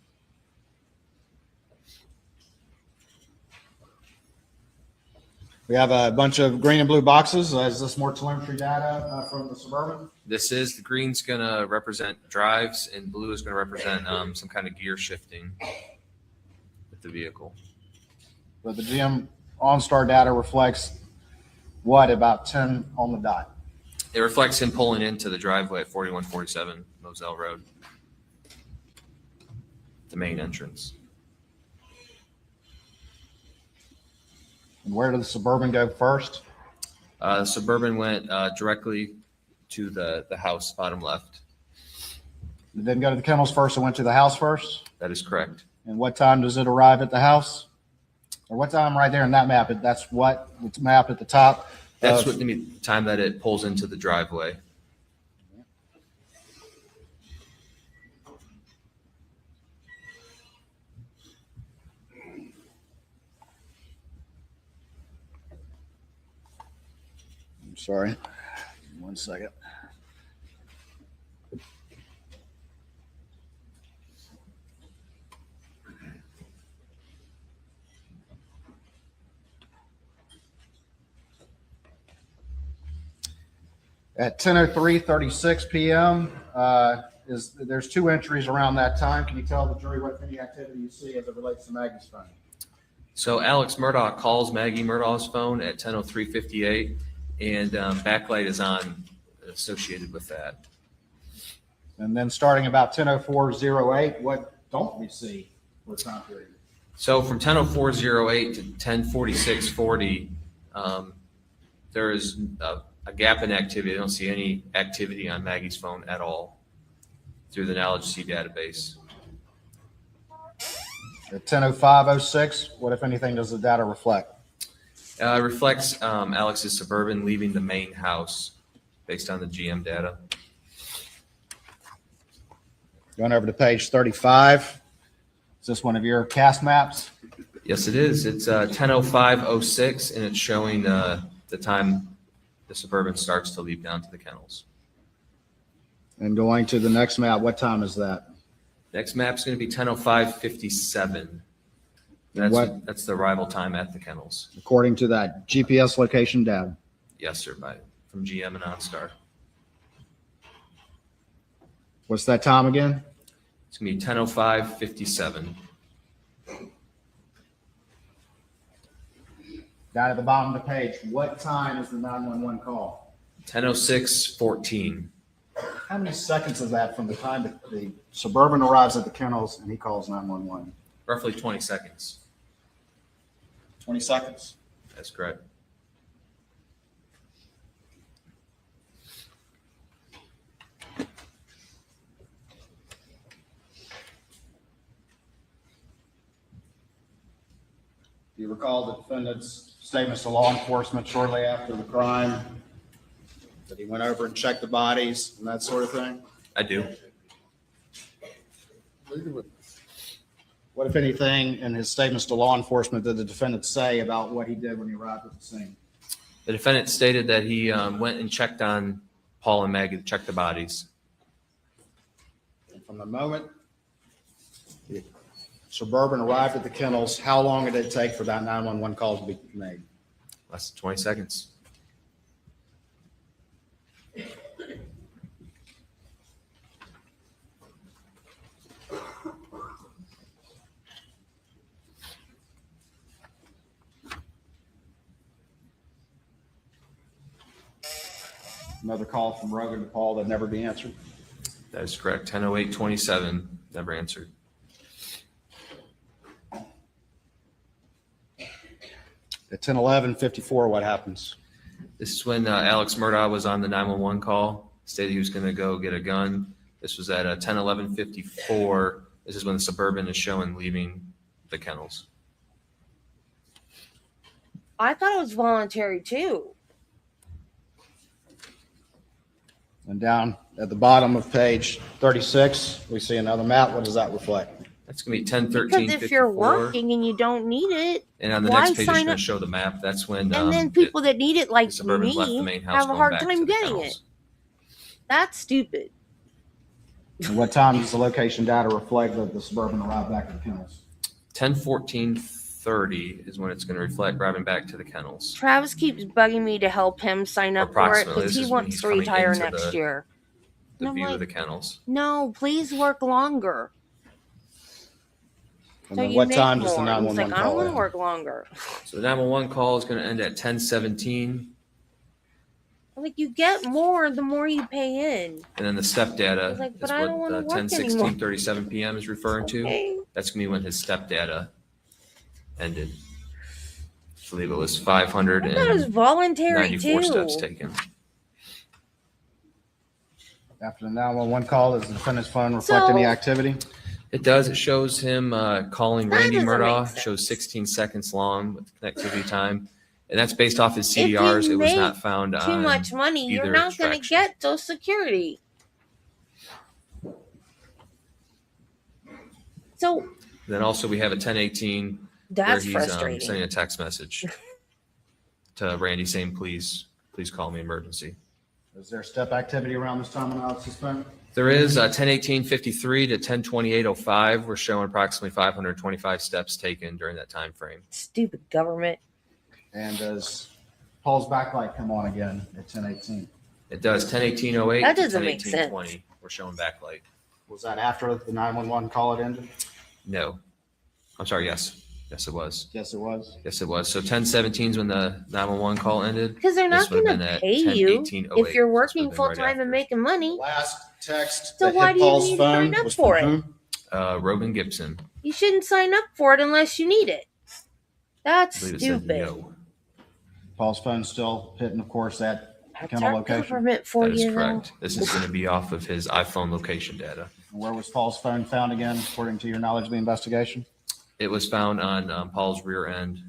S3: We have a bunch of green and blue boxes. Is this more telemetry data from the Suburban?
S13: This is, the green's going to represent drives and blue is going to represent some kind of gear shifting with the vehicle.
S3: But the GM OnStar data reflects what, about 10 on the dot?
S13: It reflects him pulling into the driveway at 4147 Moselle Road, the main entrance.
S3: And where did the Suburban go first?
S13: The Suburban went directly to the house, bottom left.
S3: It didn't go to the kennels first, it went to the house first?
S13: That is correct.
S3: And what time does it arrive at the house? Or what time right there in that map? That's what, it's mapped at the top?
S13: That's what the time that it pulls into the driveway.
S3: Sorry. 1 second. At 10:03:36 p.m., there's 2 entries around that time. Can you tell the jury what any activity you see as it relates to Maggie's phone?
S13: So Alex Murdaugh calls Maggie Murdaugh's phone at 10:03:58, and backlight is on associated with that.
S3: And then starting about 10:04:08, what don't we see for time period?
S13: So from 10:04:08 to 10:46:40, there is a gap in activity. I don't see any activity on Maggie's phone at all through the Knowledge C database.
S3: At 10:05:06, what, if anything, does the data reflect?
S13: It reflects Alex's Suburban leaving the main house based on the GM data.
S3: Going over to page 35. Is this one of your cast maps?
S13: Yes, it is. It's 10:05:06, and it's showing the time the Suburban starts to leave down to the kennels.
S3: And going to the next map, what time is that?
S13: Next map's going to be 10:05:57. That's the arrival time at the kennels.
S3: According to that GPS location data.
S13: Yes, sir, from GM and OnStar.
S3: What's that time again?
S13: It's going to be 10:05:57.
S3: Down at the bottom of the page, what time is the 911 call?
S13: 10:06:14.
S3: How many seconds is that from the time that the Suburban arrives at the kennels and he calls 911?
S13: Roughly 20 seconds.
S3: 20 seconds.
S13: That's correct.
S3: Do you recall the defendant's statements to law enforcement shortly after the crime? That he went over and checked the bodies and that sort of thing?
S13: I do.
S3: What, if anything, in his statements to law enforcement did the defendant say about what he did when he arrived at the scene?
S13: The defendant stated that he went and checked on Paul and Maggie to check the bodies.
S3: And from the moment the Suburban arrived at the kennels, how long did it take for that 911 call to be made?
S13: Less than 20 seconds.
S3: Another call from Rogan to Paul that never be answered?
S13: That is correct. 10:08:27, never answered.
S3: At 10:11:54, what happens?
S13: This is when Alex Murdaugh was on the 911 call, stated he was going to go get a gun. This was at 10:11:54. This is when the Suburban is showing leaving the kennels.
S1: I thought it was voluntary too.
S3: And down at the bottom of page 36, we see another map. What does that reflect?
S13: That's going to be 10:13:54.
S1: Because if you're working and you don't need it,
S13: and on the
S1: why
S13: next page, it's
S1: sign
S13: going
S1: up?
S13: to show the map. That's when
S1: And then people that need it, like
S13: the Suburban left the
S1: me,
S13: main house
S1: have a
S13: going
S1: hard
S13: back to
S1: time
S13: the
S1: getting
S13: kennels.
S1: it. That's stupid.
S3: And what time does the location data reflect that the Suburban arrived back at the kennels?
S13: 10:14:30 is when it's going to reflect driving back to the kennels.
S1: Travis keeps bugging me to help him sign up for it
S13: Approximately,
S1: because
S13: this
S1: he
S13: is when
S1: wants
S13: he's
S1: to
S13: coming
S1: retire
S13: into
S1: next year.
S13: The
S1: And I'm
S13: view
S1: like,
S13: of the kennels.
S1: no, please work longer.
S3: And
S1: So
S3: then
S1: you
S3: what
S1: make
S3: time does the
S1: more. He's
S3: 911
S1: like, I don't
S3: call
S1: want to
S3: end?
S1: work longer.
S13: So the 911 call is going to end at 10:17,
S1: I'm like, you get more the more you pay in.
S13: and then the step data
S1: He's like, but
S13: is
S1: I don't
S13: what
S1: wanna work
S13: 10:16:37 p.m. is referring to.
S1: Okay.
S13: That's going to be when his step data ended. I believe it was 594
S1: I thought it was voluntary
S13: steps
S1: too.
S13: taken.
S3: After the 911 call, does the defendant's phone reflect any activity?
S13: It does. It shows him calling
S1: That
S13: Randy
S1: doesn't make
S13: Murdaugh.
S1: sense.
S13: Shows 16 seconds long with connectivity time, and that's based off his
S1: If you
S13: CDRs. It was
S1: make
S13: not found
S1: Too
S13: on
S1: much money, you're
S13: either
S1: not going to
S13: extraction.
S1: get Social Security. So
S13: Then also we have a 10:18 where
S1: that's
S13: he's
S1: frustrating.
S13: sending a text message to Randy saying, please please call me emergency.
S3: Is there step activity around this time on Alex's phone?
S13: There is 10:18:53 to 10:28:05. We're showing approximately 525 steps taken during that time frame.
S1: Stupid government.
S3: And does Paul's backlight come on again at 10:18?
S13: It does 10:18:08
S1: That
S13: to
S1: doesn't make sense.
S13: 10:18:20. We're showing backlight.
S3: Was that after the 911 call had ended?
S13: No. I'm sorry, yes. Yes, it was.
S3: Yes, it was.
S13: Yes, it was. So 10:17 is when the 911 call ended.
S1: Because they're
S13: This
S1: not
S13: would
S1: going
S13: have
S1: to
S13: been at
S1: pay you
S13: 10:18:08.
S1: if you're
S13: This
S1: working
S13: would have been
S1: full
S13: right
S1: time
S13: after.
S1: and making money.
S3: Last text
S1: So
S3: that
S1: why
S3: hit
S1: do you
S3: Paul's
S1: need to
S3: phone
S1: sign up
S3: was
S1: for
S3: from
S1: it?
S3: whom?
S13: Rogan Gibson.
S1: You shouldn't sign up for it unless you need it.
S13: I
S1: That's
S13: believe it said
S1: stupid.
S13: no.
S3: Paul's phone still hitting, of course, that
S1: That's
S3: kennel
S1: our
S3: location.
S1: government for
S13: That is
S1: you, though.
S13: correct. This is going to be off of his iPhone location data.
S3: Where was Paul's phone found again, according to your knowledge of the investigation?
S13: It was found on Paul's rear end.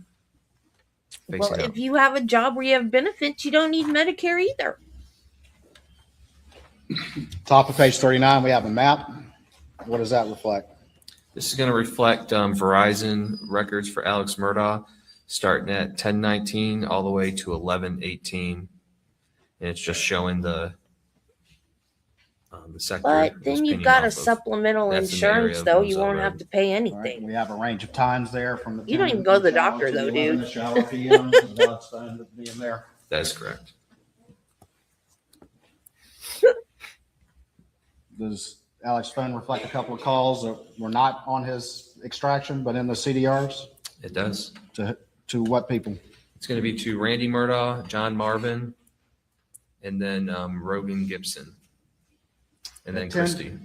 S1: Well,
S13: Facing
S1: if
S13: up.
S1: you have a job where you have benefits, you don't need Medicare either.
S3: Top of page 39, we have a map. What does that reflect?
S13: This is going to reflect Verizon records for Alex Murdaugh, starting at 10:19 all the way to 11:18, and it's just showing the sector.
S1: But
S13: it's
S1: then you've
S13: pinning
S1: got
S13: off
S1: a
S13: of-
S1: supplemental
S13: that's in the area
S1: insurance,
S13: of
S1: though. You
S13: Moselle
S1: won't
S13: Road.
S1: have to pay
S3: All right,
S1: anything.
S3: we have a range of times there from the
S1: You don't
S3: 10
S1: even go to the
S3: each hour
S1: doctor,
S3: to
S1: though,
S3: 11
S1: dude.
S3: -ish hour PM, without its phone being there.
S13: That is correct.
S3: Does Alex's phone reflect a couple of calls that were not on his extraction, but in the CDRs?
S13: It does.
S3: To what people?
S13: It's going to be to Randy Murdaugh, John Marvin, and then Rogan Gibson, and then
S3: 10
S13: Christy.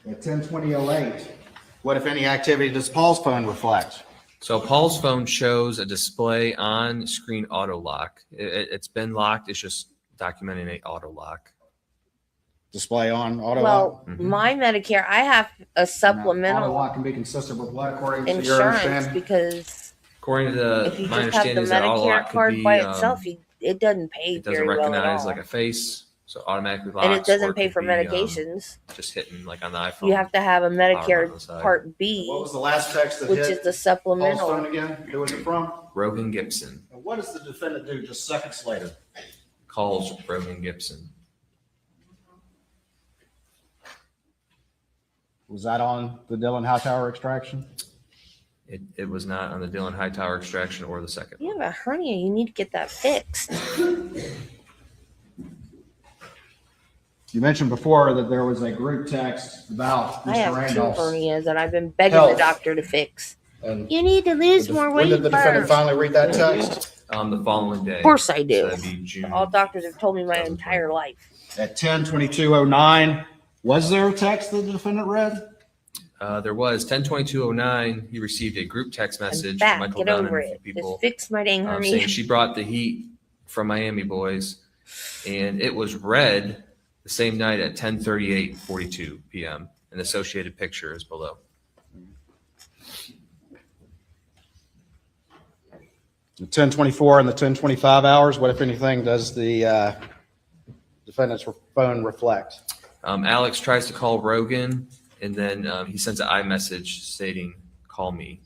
S3: At 10:20:08, what, if any, activity does Paul's phone reflect?
S13: So Paul's phone shows a display on screen auto lock. It's been locked. It's just documenting a auto lock.
S3: Display on auto
S1: Well,
S3: lock?
S1: my Medicare, I have a
S3: Auto
S1: supplemental
S3: lock can be consistent with what, according to your
S1: insurance
S3: understanding?
S1: because
S13: According to
S1: if you
S13: my
S1: just have
S13: understanding
S1: the
S13: is that auto
S1: Medicare
S13: lock could
S1: card
S13: be,
S1: by itself, it doesn't pay
S13: it doesn't
S1: very well at
S13: recognize
S1: all.
S13: like a face, so automatically locks.
S1: And it doesn't
S13: or
S1: pay
S13: could
S1: for
S13: be,
S1: medications.
S13: just hitting like on the iPhone.
S1: You have to have a
S13: power
S1: Medicare
S13: on the side.
S1: Part B,
S3: What was the last text that
S1: which
S3: hit
S1: is the
S3: Paul's
S1: supplemental.
S3: phone again? Who was it from?
S13: Rogan Gibson.
S3: And what does the defendant do just seconds later?
S13: Calls Rogan Gibson.
S3: Was that on the Dylan Hightower extraction?
S13: It was not on the Dylan Hightower extraction or the second.
S1: You have a hernia. You need to get that fixed.
S3: You mentioned before that there was a group text about
S1: I
S3: Mr.
S1: have two
S3: Randolph's.
S1: hernias that I've been begging
S3: Health.
S1: the doctor to fix.
S3: And
S1: You need to lose more
S3: when
S1: weight
S3: did the defendant
S1: first.
S3: finally read that text?
S13: The following day.
S1: Of course I do.
S13: So that'd be June.
S1: All doctors have told me my entire life.
S3: At 10:22:09, was there a text that the defendant read?
S13: There was 10/22/09. He received a group text message
S1: I'm
S13: from
S1: back.
S13: Michael
S1: Get
S13: Dunn
S1: over
S13: and a
S1: it.
S13: few
S1: Just
S13: people
S1: fix my dang hernia.
S13: saying she brought the heat from Miami boys, and it was read the same night at 10:38:42 p.m. An associated picture is below.
S3: The 10:24 and the 10:25 hours, what, if anything, does the defendant's phone reflect?
S13: Alex tries to call Rogan, and then he sends an iMessage stating, "Call me."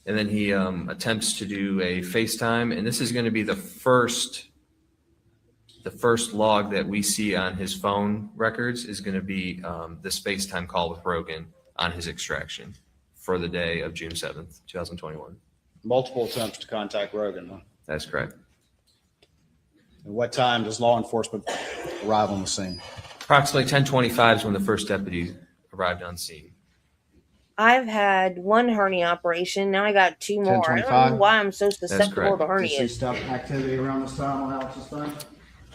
S13: And then he attempts to do a FaceTime, and this is going to be the first log that we see on his phone records is going to be this FaceTime call with Rogan on his extraction for the day of June 7th, 2021.
S3: Multiple attempts to contact Rogan. Huh?
S13: That's correct.
S3: At what time does law enforcement arrive on the scene?
S13: Approximately 10:25 is when the first deputy arrived on scene.
S1: I've had one hernia operation. Now I got two more. I don't
S3: 10:25?
S1: know why I'm so susceptible to
S3: Did you see
S1: hernias.
S3: step activity around this time on Alex's phone?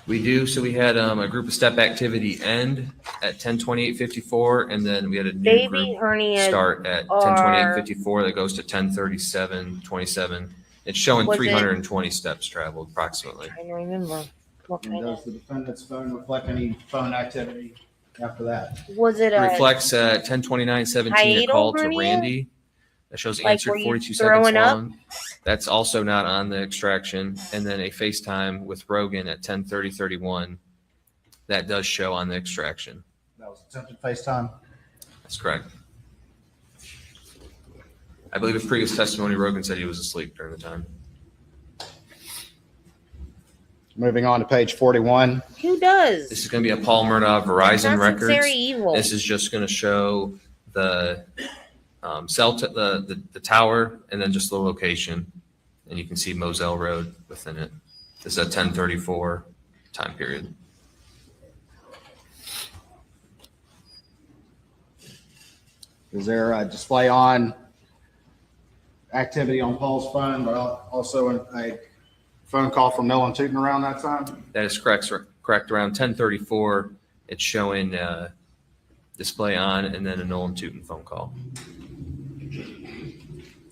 S13: We do. So we had a group of step activity end at 10:28:54, and then we had a new
S1: Baby
S13: group
S1: hernias
S13: start at
S1: are-
S13: 10:28:54 that goes to 10:37:27. It's showing
S1: Was it-
S13: 320 steps traveled approximately.
S1: I'm trying to remember. What
S3: And
S1: kind
S3: does
S1: of,
S3: the defendant's phone reflect any phone activity after that?
S1: was it
S13: It
S1: a
S13: reflects 10:29:17 a
S1: hiatal
S13: call to
S1: hernia?
S13: Randy that shows
S1: Like,
S13: answered
S1: were you
S13: 42
S1: throwing
S13: seconds
S1: up?
S13: long. That's also not on the extraction. And then a FaceTime with Rogan at 10:30:31 that does show on the extraction.
S3: That was attempted FaceTime.
S13: That's correct. I believe in previous testimony, Rogan said he was asleep during the time.
S3: Moving on to page 41.
S1: Who does?
S13: This is going to be a Paul Murdaugh Verizon
S1: That's
S13: records.
S1: very evil.
S13: This is just going to show the the tower and then just the location. And you can see Moselle Road within it. This is a 1034 time period.
S3: Is there a display on activity on Paul's phone, but also a phone call from Nolan Tootin around that time?
S13: That is correct. Correct. Around 1034, it's showing display on and then a Nolan Tootin phone call.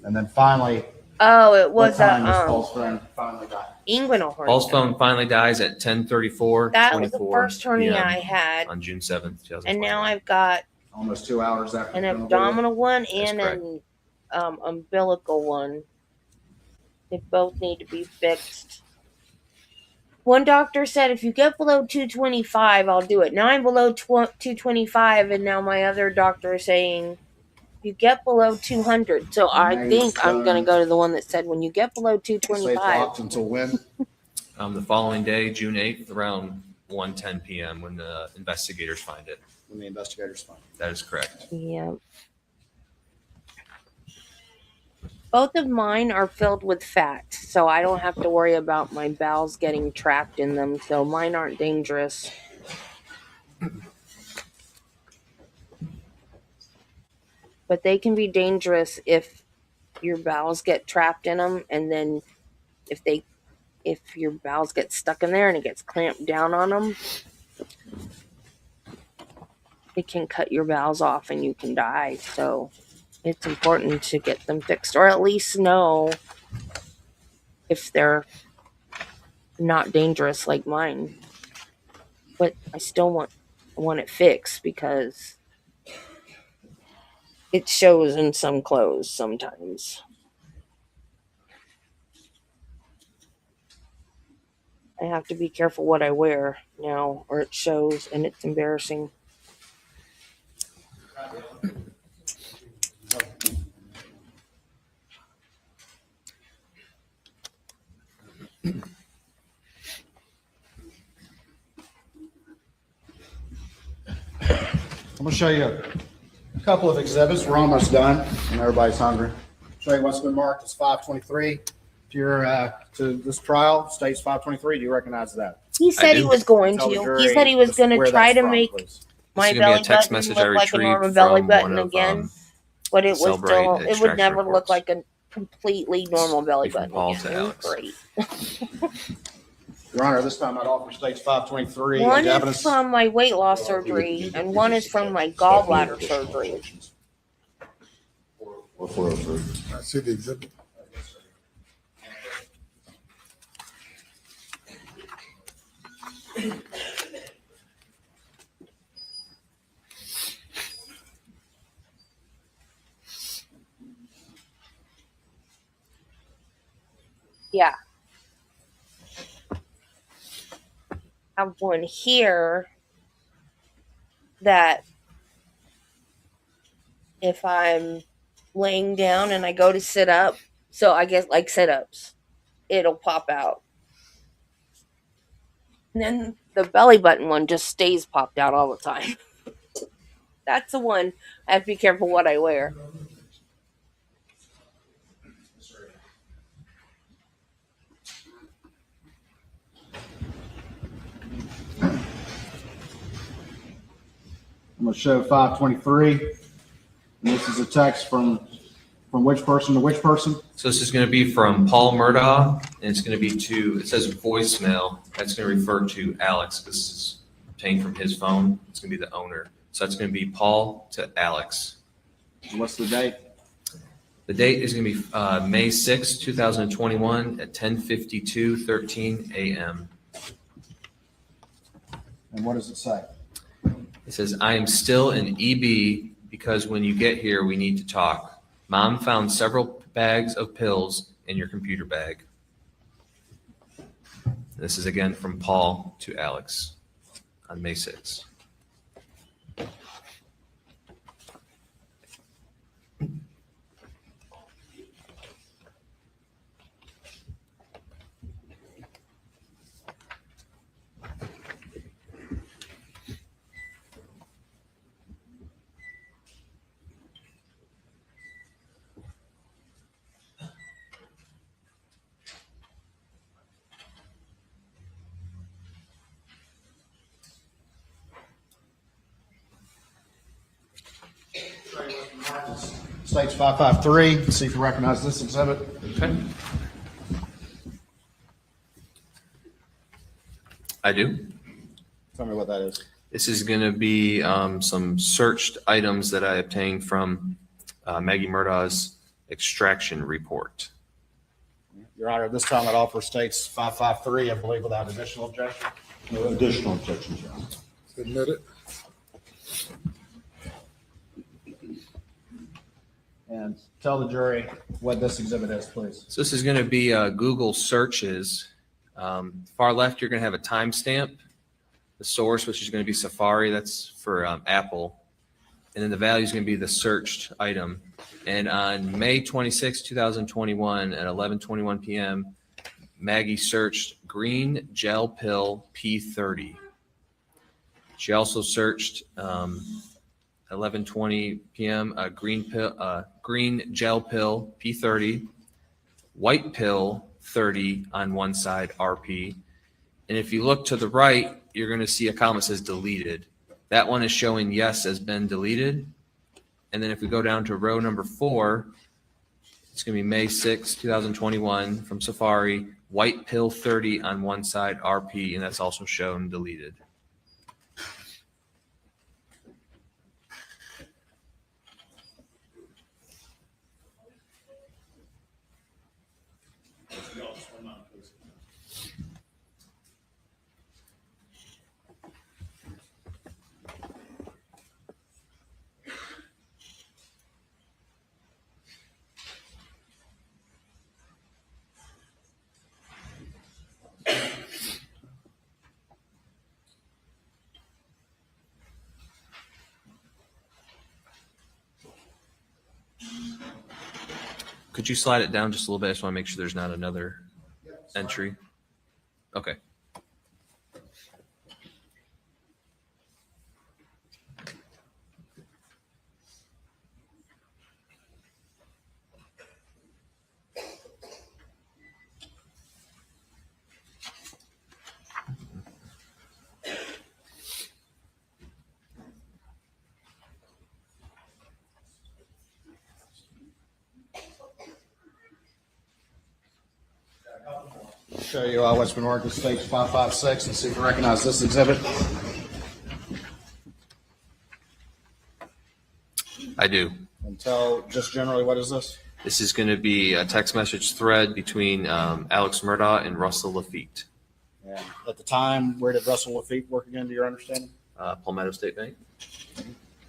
S3: And then finally,
S1: Oh, it
S3: what
S1: was
S3: time does Paul's phone finally die?
S1: inguinal hernia.
S13: Paul's phone finally dies at 10:34.
S1: That was the first hernia
S13: PM
S1: I had,
S13: on June 7th, 2020.
S1: and now I've got
S3: Almost 2 hours after.
S1: an
S3: the film
S1: abdominal one
S13: That's
S1: and
S13: correct.
S1: an umbilical one. They both need to be fixed. One doctor said if you get below 225, I'll do it. Now I'm below 225, and now my other doctor is saying you get below 200. So I
S3: Nice.
S1: think I'm going to go to the one that said when you get below
S3: Safe
S1: 225.
S3: locked until when?
S13: The following day, June 8th, around 1:10 p.m. when the investigators find it.
S3: When the investigators find it.
S13: That is correct.
S1: Yeah. Both of mine are filled with fat, so I don't have to worry about my bowels getting trapped in them. So mine aren't dangerous. But they can be dangerous if your bowels get trapped in them, and then if your bowels get stuck in there and it gets clamped down on them, it can cut your bowels off and you can die. So it's important to get them fixed, or at least know if they're not dangerous like mine. But I still want it fixed because it shows in some clothes sometimes. I have to be careful what I wear now, or it shows and it's embarrassing.
S3: I'm going to show you a couple of exhibits. We're almost done, and everybody's hungry. Show you what's been marked as 523. If you're to this trial, states 523. Do you recognize that?
S1: He said he was going
S3: Tell the
S1: to.
S3: jury
S1: He said he was
S3: just
S1: going to
S3: where
S1: try
S3: that's
S1: to
S3: from,
S1: make
S3: please.
S1: my
S13: This is gonna be
S1: belly
S13: a text
S1: button
S13: message I
S1: look like a
S13: retrieved
S1: normal belly
S13: from
S1: button
S13: one of,
S1: again, but it was
S13: Celebrate
S1: still, it would
S13: extraction
S1: never look
S13: reports.
S1: like a completely normal belly
S13: From
S1: button
S13: Paul
S1: again.
S13: to
S1: It was
S13: Alex.
S1: great.
S3: Your Honor, this time I'd offer states 523
S1: One
S3: into
S1: is
S3: evidence.
S1: from my weight loss surgery, and one is from my gallbladder surgery.
S14: Or 403.
S2: I see the exhibit.
S1: Yeah. I have one here that if I'm laying down and I go to sit up, so I guess like sit ups, it'll pop out. And then the belly button one just stays popped out all the time. That's the one I have to be careful what I wear.
S3: I'm going to show 523. And this is a text from which person to which person?
S13: So this is going to be from Paul Murdaugh, and it's going to be it says voicemail. That's going to refer to Alex. This is obtained from his phone. It's going to be the owner. So that's going to be Paul to Alex.
S3: And what's the date?
S13: The date is going to be May 6, 2021 at 10:52:13 a.m.
S3: And what does it say?
S13: It says, I am still in EB because when you get here, we need to talk. Mom found several bags of pills in your computer bag. This is again from Paul to Alex on May 6th.
S3: States 553. See if you recognize this exhibit.
S13: Okay. I do.
S3: Tell me what that is.
S13: This is going to be some searched items that I obtained from Maggie Murdaugh's extraction report.
S3: Your Honor, this time it offer States 553, I believe, without additional objection.
S14: No additional objections, Your Honor.
S2: Submit it.
S3: And tell the jury what this exhibit is, please.
S13: So this is going to be Google searches. Far left, you're going to have a timestamp. The source, which is going to be Safari, that's for Apple. And then the value is going to be the searched item. And on May 26, 2021 at 11:21 p.m., Maggie searched green gel pill P30. She also searched 11:20 p.m. Green gel pill P30, white pill 30 on one side RP. And if you look to the right, you're going to see a column that says deleted. That one is showing yes has been deleted. And then if we go down to row number 4, it's going to be May 6, 2021 from Safari, white pill 30 on one side RP, and that's also shown deleted. Could you slide it down just a little bit? I just want to make sure there's not another entry. Okay.
S3: Show you what's been marked as States 556 and see if you recognize this exhibit.
S13: I do.
S3: And tell just generally what is this?
S13: This is going to be a text message thread between Alex Murdaugh and Russell Lafitte.
S3: And at the time, where did Russell Lafitte work again, to your understanding?
S13: Palmetto State Bank.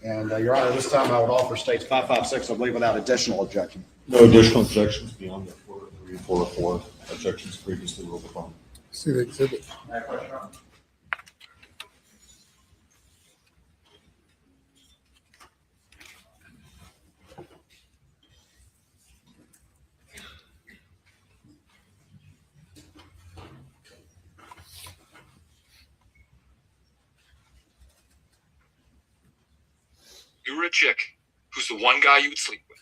S3: And Your Honor, this time I would offer States 556, I believe, without additional objection.
S14: No additional objections beyond the 403 and 404 objections previously ruled upon.
S2: See the exhibit.
S15: You were a chick who's the one guy you would sleep with.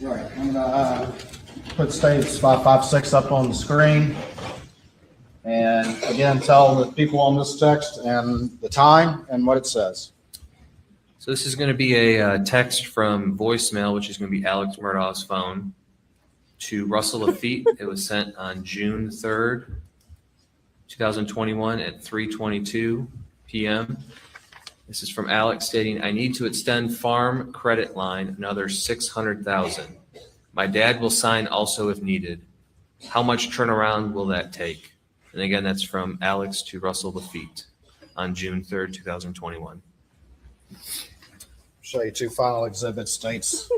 S3: All right, I'm gonna put States 556 up on the screen. And again, tell the people on this text and the time and what it says.
S13: So this is going to be a text from voicemail, which is going to be Alex Murdaugh's phone, to Russell Lafitte. It was sent on June 3rd, 2021 at 3:22 p.m. This is from Alex stating, I need to extend farm credit line another $600,000. My dad will sign also if needed. How much turnaround will that take? And again, that's from Alex to Russell Lafitte on June 3rd, 2021.
S3: Show you two final exhibits, states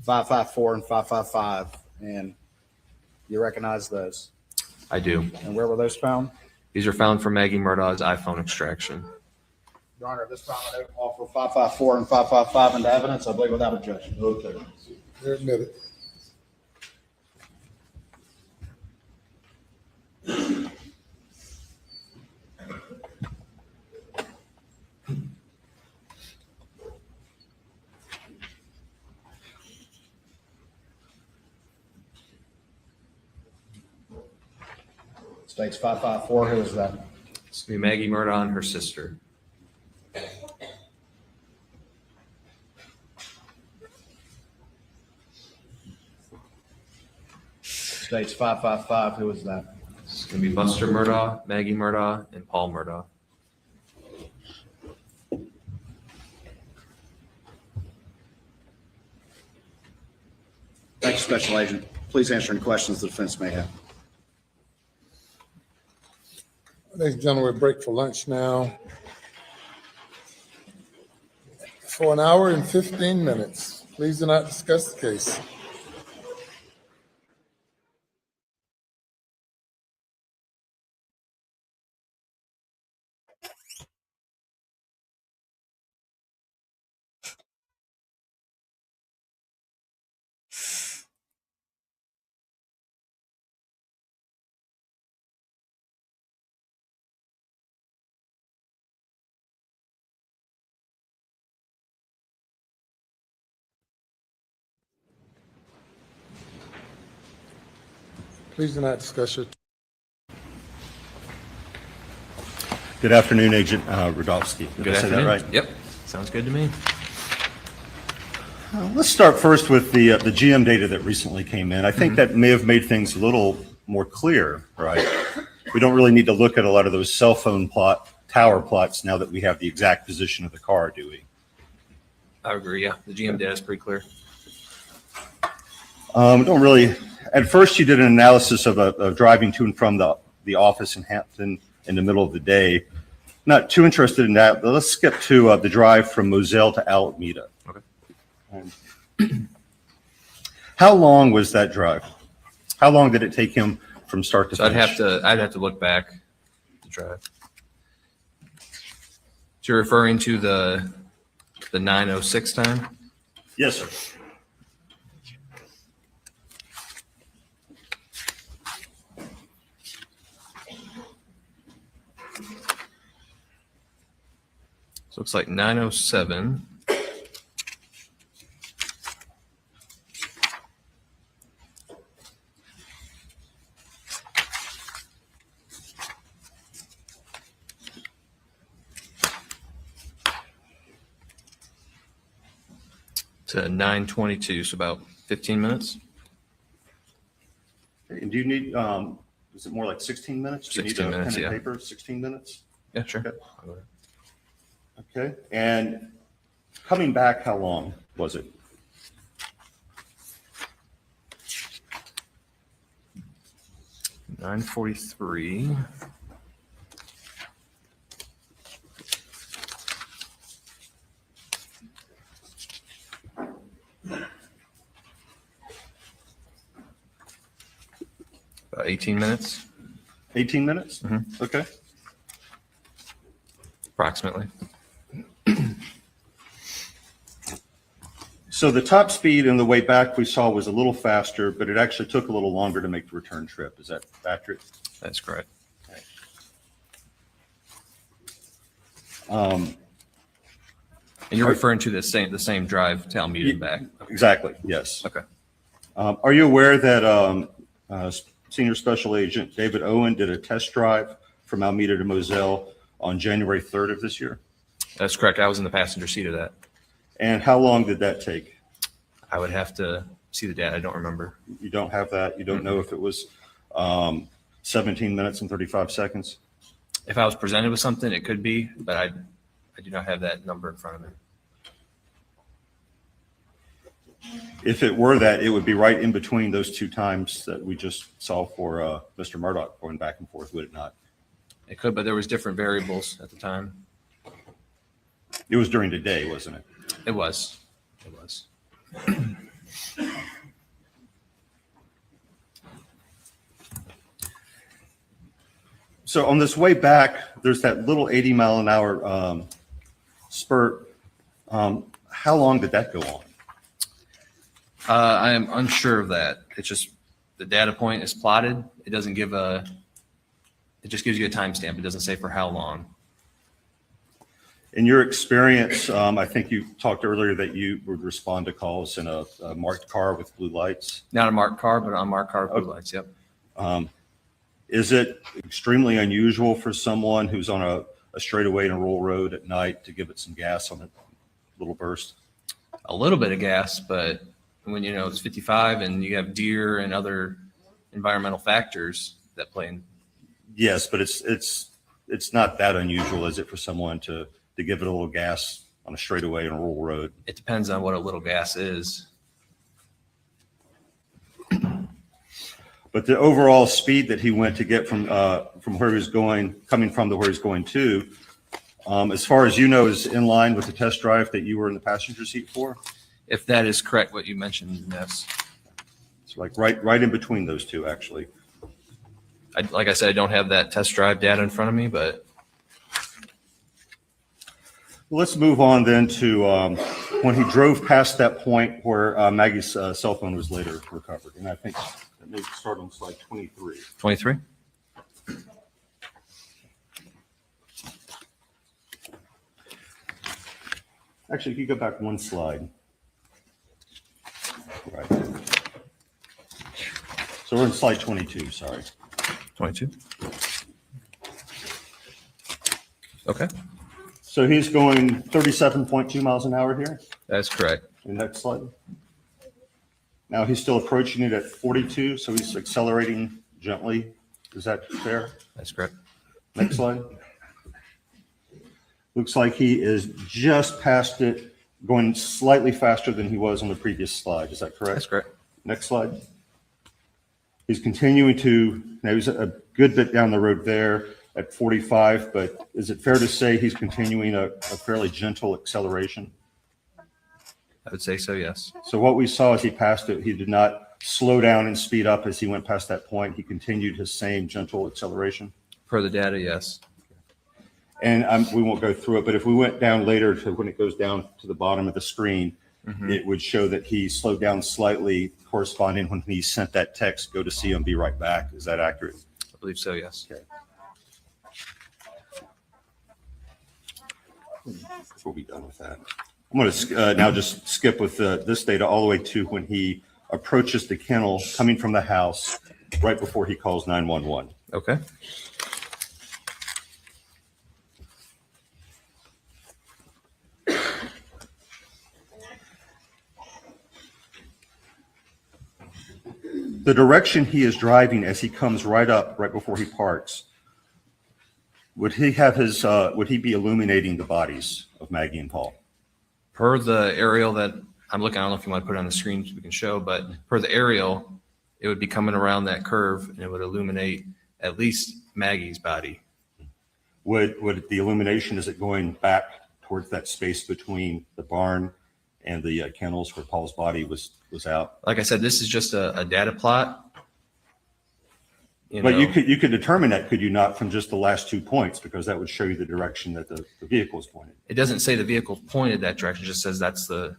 S3: 554 and 555. And you recognize those?
S13: I do.
S3: And where were those found?
S13: These are found from Maggie Murdaugh's iPhone extraction.
S3: Your Honor, at this time I offer 554 and 555 into evidence, I believe without objection.
S2: Okay. They're admitted.
S3: States 554, who is that?
S13: It's going to be Maggie Murdaugh and her sister.
S3: States 555, who is that?
S13: It's going to be Buster Murdaugh, Maggie Murdaugh, and Paul Murdaugh.
S3: Thank you, Special Agent. Please answer any questions the defense may have.
S2: Ladies and gentlemen, we break for lunch now. For an hour and 15 minutes. Please do not discuss the case. Please do not discuss it.
S16: Good afternoon, Agent Rudolski. Did I say that right?
S13: Yep. Sounds good to me.
S16: Let's start first with the GM data that recently came in. I think that may have made things a little more clear, right? We don't really need to look at a lot of those cell phone tower plots now that we have the exact position of the car, do we?
S13: I agree, yeah. The GM data is pretty clear.
S16: Don't really. At first, you did an analysis of driving to and from the office in Hampton in the middle of the day. Not too interested in that, but let's skip to the drive from Moselle to Alameda.
S13: Okay.
S16: How long was that drive? How long did it take him from start to
S13: So
S16: finish?
S13: I'd have to look back to drive. So you're referring to the 9:06 time?
S16: Yes, sir.
S13: So it looks like 9:07. To 9:22, so about 15 minutes.
S16: And do you need, is it more like 16 minutes? Do you
S13: 16
S16: need a
S13: minutes,
S16: pen and
S13: yeah.
S16: paper, 16 minutes?
S13: Yeah, sure.
S16: Okay. Okay, and coming back, how long was it?
S13: $9:43. About 18 minutes.
S16: 18 minutes?
S13: Mm-hmm.
S16: Okay.
S13: Approximately.
S16: So the top speed and the way back we saw was a little faster, but it actually took a little longer to make the return trip. Is that accurate?
S13: That's correct.
S16: And
S13: you're referring to the same drive to Alameda and back.
S16: Exactly, yes.
S13: Okay.
S16: Are you aware that Senior Special Agent David Owen did a test drive from Alameda to Moselle on January 3rd of this year?
S13: That's correct. I was in the passenger seat of that.
S16: And how long did that take?
S13: I would have to see the data. I don't remember.
S16: You don't have that? You don't know if it was 17 minutes and 35 seconds?
S13: If I was presented with something, it could be, but I do not have that number in front of me.
S16: If it were that, it would be right in between those two times that we just saw for Mr. Murdaugh going back and forth, would it not?
S13: It could, but there was different variables at the time.
S16: It was during the day, wasn't it?
S13: It was. It was.
S16: So on this way back, there's that little 80-mile-an-hour spurt. How long did that go on?
S13: I am unsure of that. It's just the data point is plotted. It doesn't give a, it just gives you a timestamp. It doesn't say for how long.
S16: In your experience, I think you talked earlier that you would respond to calls in a marked car with blue lights.
S13: Not a marked car, but an unmarked car with blue lights, yep.
S16: Is it extremely unusual for someone who's on a straightaway in a rural road at night to give it some gas on a little burst?
S13: A little bit of gas, but when you know it's 55 and you have deer and other environmental factors that play in.
S16: Yes, but it's not that unusual, is it, for someone to give it a little gas on a straightaway in a rural road?
S13: It depends on what a little gas is.
S16: But the overall speed that he went to get from where he was going, coming from to where he's going to, as far as you know, is in line with the test drive that you were in the passenger seat for?
S13: If that is correct, what you mentioned, yes.
S16: It's like right in between those two, actually.
S13: Like I said, I don't have that test drive data in front of me, but.
S16: Well, let's move on then to when he drove past that point where Maggie's cell phone was later recovered. And I think that may start on slide 23.
S13: 23?
S16: Actually, if you go back one slide. Right. So we're on slide 22, sorry.
S13: 22. Okay.
S16: So he's going 37.2 miles an hour here?
S13: That's correct.
S16: The next slide. Now he's still approaching it at 42, so he's accelerating gently. Is that fair?
S13: That's correct.
S16: Next slide. Looks like he is just past it, going slightly faster than he was on the previous slide. Is that correct?
S13: That's correct.
S16: Next slide. He's continuing to, now he's a good bit down the road there at 45, but is it fair to say he's continuing a fairly gentle acceleration?
S13: I would say so, yes.
S16: So what we saw as he passed it, he did not slow down and speed up as he went past that point. He continued his same gentle acceleration.
S13: Per the data, yes.
S16: And we won't go through it, but if we went down later to when it goes down to the bottom of the screen, it would show that he slowed down slightly, corresponding when he sent that text, go to see him, be right back. Is that accurate?
S13: I believe so, yes.
S16: Okay. Before we're done with that, I'm going to now just skip with this data all the way to when he approaches the kennel coming from the house right before he calls 911.
S13: Okay.
S16: The direction he is driving as he comes right up, right before he parks, would he have his, would he be illuminating the bodies of Maggie and Paul?
S13: Per the aerial that I'm looking, I don't know if you want to put it on the screen so we can show, but per the aerial, it would be coming around that curve and it would illuminate at least Maggie's body.
S16: Would the illumination, is it going back towards that space between the barn and the kennels where Paul's body was out?
S13: Like I said, this is just a data plot.
S16: But you could determine that, could you not, from just the last 2 points, because that would show you the direction that the vehicle is pointed.
S13: It doesn't say the vehicle pointed that direction, it just says that's the.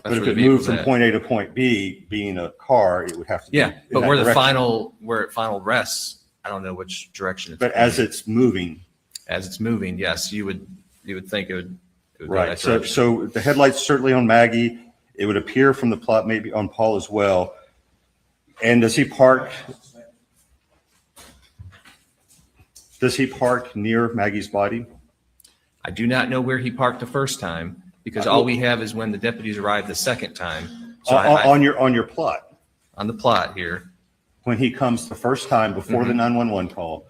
S16: But if it moved from point A to point B, being a car, it would have to be.
S13: Yeah, but where the final, where it final rests, I don't know which direction.
S16: But as it's moving.
S13: As it's moving, yes, you would think it would.
S16: Right. So the headlights certainly on Maggie. It would appear from the plot maybe on Paul as well. And does he park? Does he park near Maggie's body?
S13: I do not know where he parked the first time because all we have is when the deputies arrived the second time. So
S16: on your plot.
S13: On the plot here.
S16: When he comes the first time before the 911 call,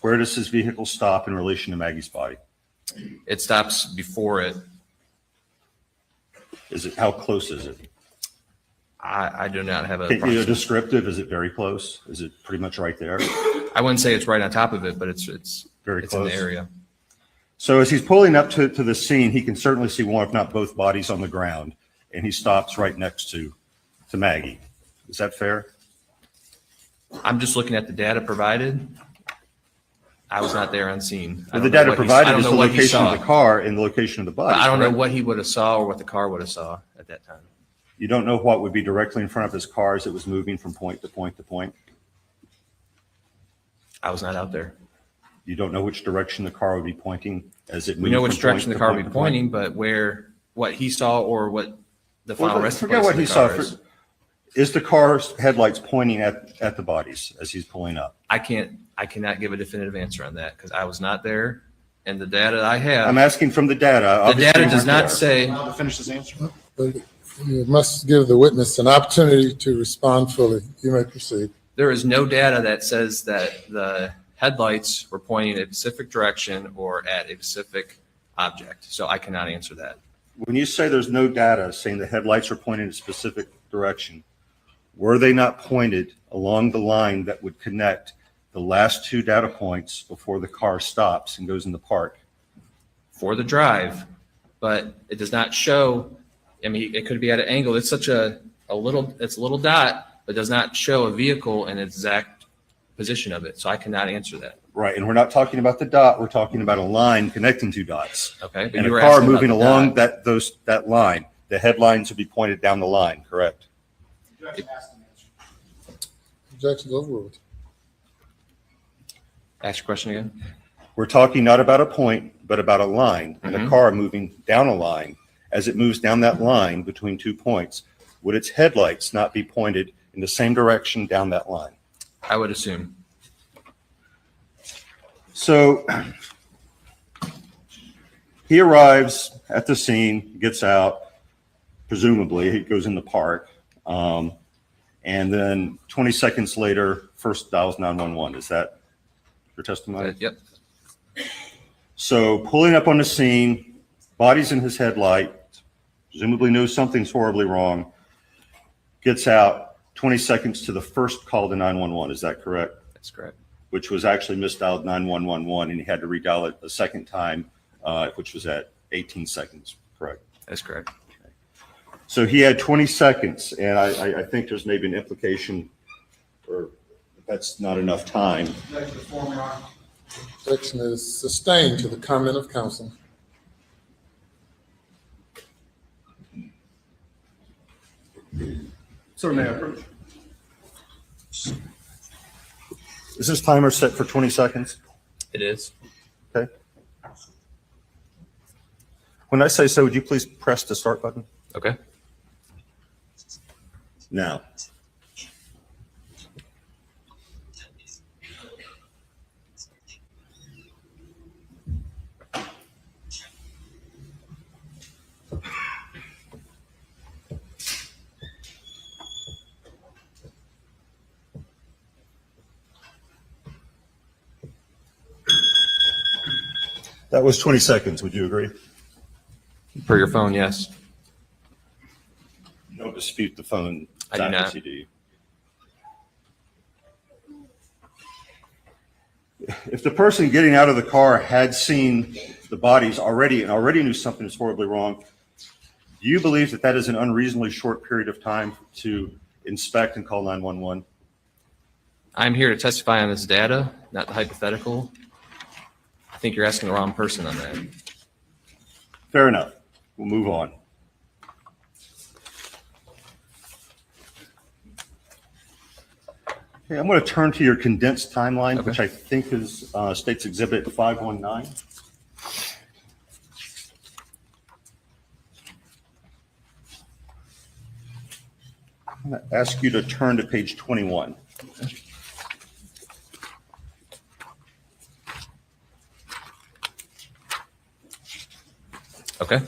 S16: where does his vehicle stop in relation to Maggie's body?
S13: It stops before it.
S16: Is it, how close is it?
S13: I do not have a
S16: descriptive. Is it very close? Is it pretty much right there?
S13: I wouldn't say it's right on top of it, but it's
S16: very
S13: close.
S16: It's in
S13: the area.
S16: So as he's pulling up to the scene, he can certainly see one, if not both bodies on the ground, and he stops right next to Maggie. Is that fair?
S13: I'm just looking at the data provided. I was not there on scene.
S16: The data provided is the location of the car and the location of the body.
S13: I don't know what he would have saw or what the car would have saw at that time.
S16: You don't know what would be directly in front of his car as it was moving from point to point to point?
S13: I was not out there.
S16: You don't know which direction the car would be pointing as it moved?
S13: We know which
S16: from
S13: direction
S16: point
S13: the
S16: to
S13: car
S16: point
S13: would be
S16: to point?
S13: pointing, but what he saw or what the final
S16: Well,
S13: resting
S16: forget
S13: place
S16: what
S13: of
S16: he
S13: the
S16: saw.
S13: car is.
S16: Is the car's headlights pointing at the bodies as he's pulling up?
S13: I cannot give a definitive answer on that because I was not there. And the data I have.
S16: I'm asking from the data.
S13: The data does not say.
S3: Allowed to finish this answer?
S2: But you must give the witness an opportunity to respond fully. You may proceed.
S13: There is no data that says that the headlights were pointing in a specific direction or at a specific object. So I cannot answer that.
S16: When you say there's no data saying the headlights are pointing in a specific direction, were they not pointed along the line that would connect the last two data points before the car stops and goes in the park?
S13: For the drive, but it does not show. I mean, it could be at an angle. It's such it's a little dot, but does not show a vehicle in its exact position of it. So I cannot answer that.
S16: Right, and we're not talking about the dot. We're talking about a line connecting two dots.
S13: Okay, but
S16: and
S13: you
S16: a
S13: were
S16: car
S13: asking about
S16: moving
S13: the
S16: along
S13: dot.
S16: that line. The headlines would be pointed down the line. Correct.
S2: Objections overruled.
S13: Ask your question again.
S16: We're talking not about a point, but about a line, and a car moving down a line. As it moves down that line between 2 points, would its headlights not be pointed in the same direction down that line?
S13: I would assume.
S16: So he arrives at the scene, gets out, presumably he goes in the park, and then 20 seconds later, first dials 911. Is that your testimony?
S13: Yep.
S16: So pulling up on the scene, body's in his headlight, presumably knows something's horribly wrong, gets out 20 seconds to the first call to 911. Is that correct?
S13: That's correct.
S16: Which was actually misdialed 9111, and he had to redial it a second time, which was at 18 seconds. Correct.
S13: That's correct.
S16: Okay. So he had 20 seconds, and I think there's maybe an implication, or that's not enough time.
S2: Objection is sustained to the comment of counsel.
S16: Sir, may I approach? Is this timer set for 20 seconds?
S13: It is.
S16: Okay. When I say so, would you please press the start button?
S13: Okay.
S16: Now. That was 20 seconds. Would you agree?
S13: Per your phone, yes.
S16: You don't dispute the phone
S13: I do not.
S16: accuracy, do you? If the person getting out of the car had seen the bodies already and already knew something is horribly wrong, do you believe that that is an unreasonably short period of time to inspect and call 911?
S13: I'm here to testify on this data, not the hypothetical. I think you're asking the wrong person on that.
S16: Fair enough. We'll move on. Okay, I'm going to turn to your condensed timeline, which I think is State's Exhibit 519. I'm going to ask you to turn to page 21.
S13: Okay.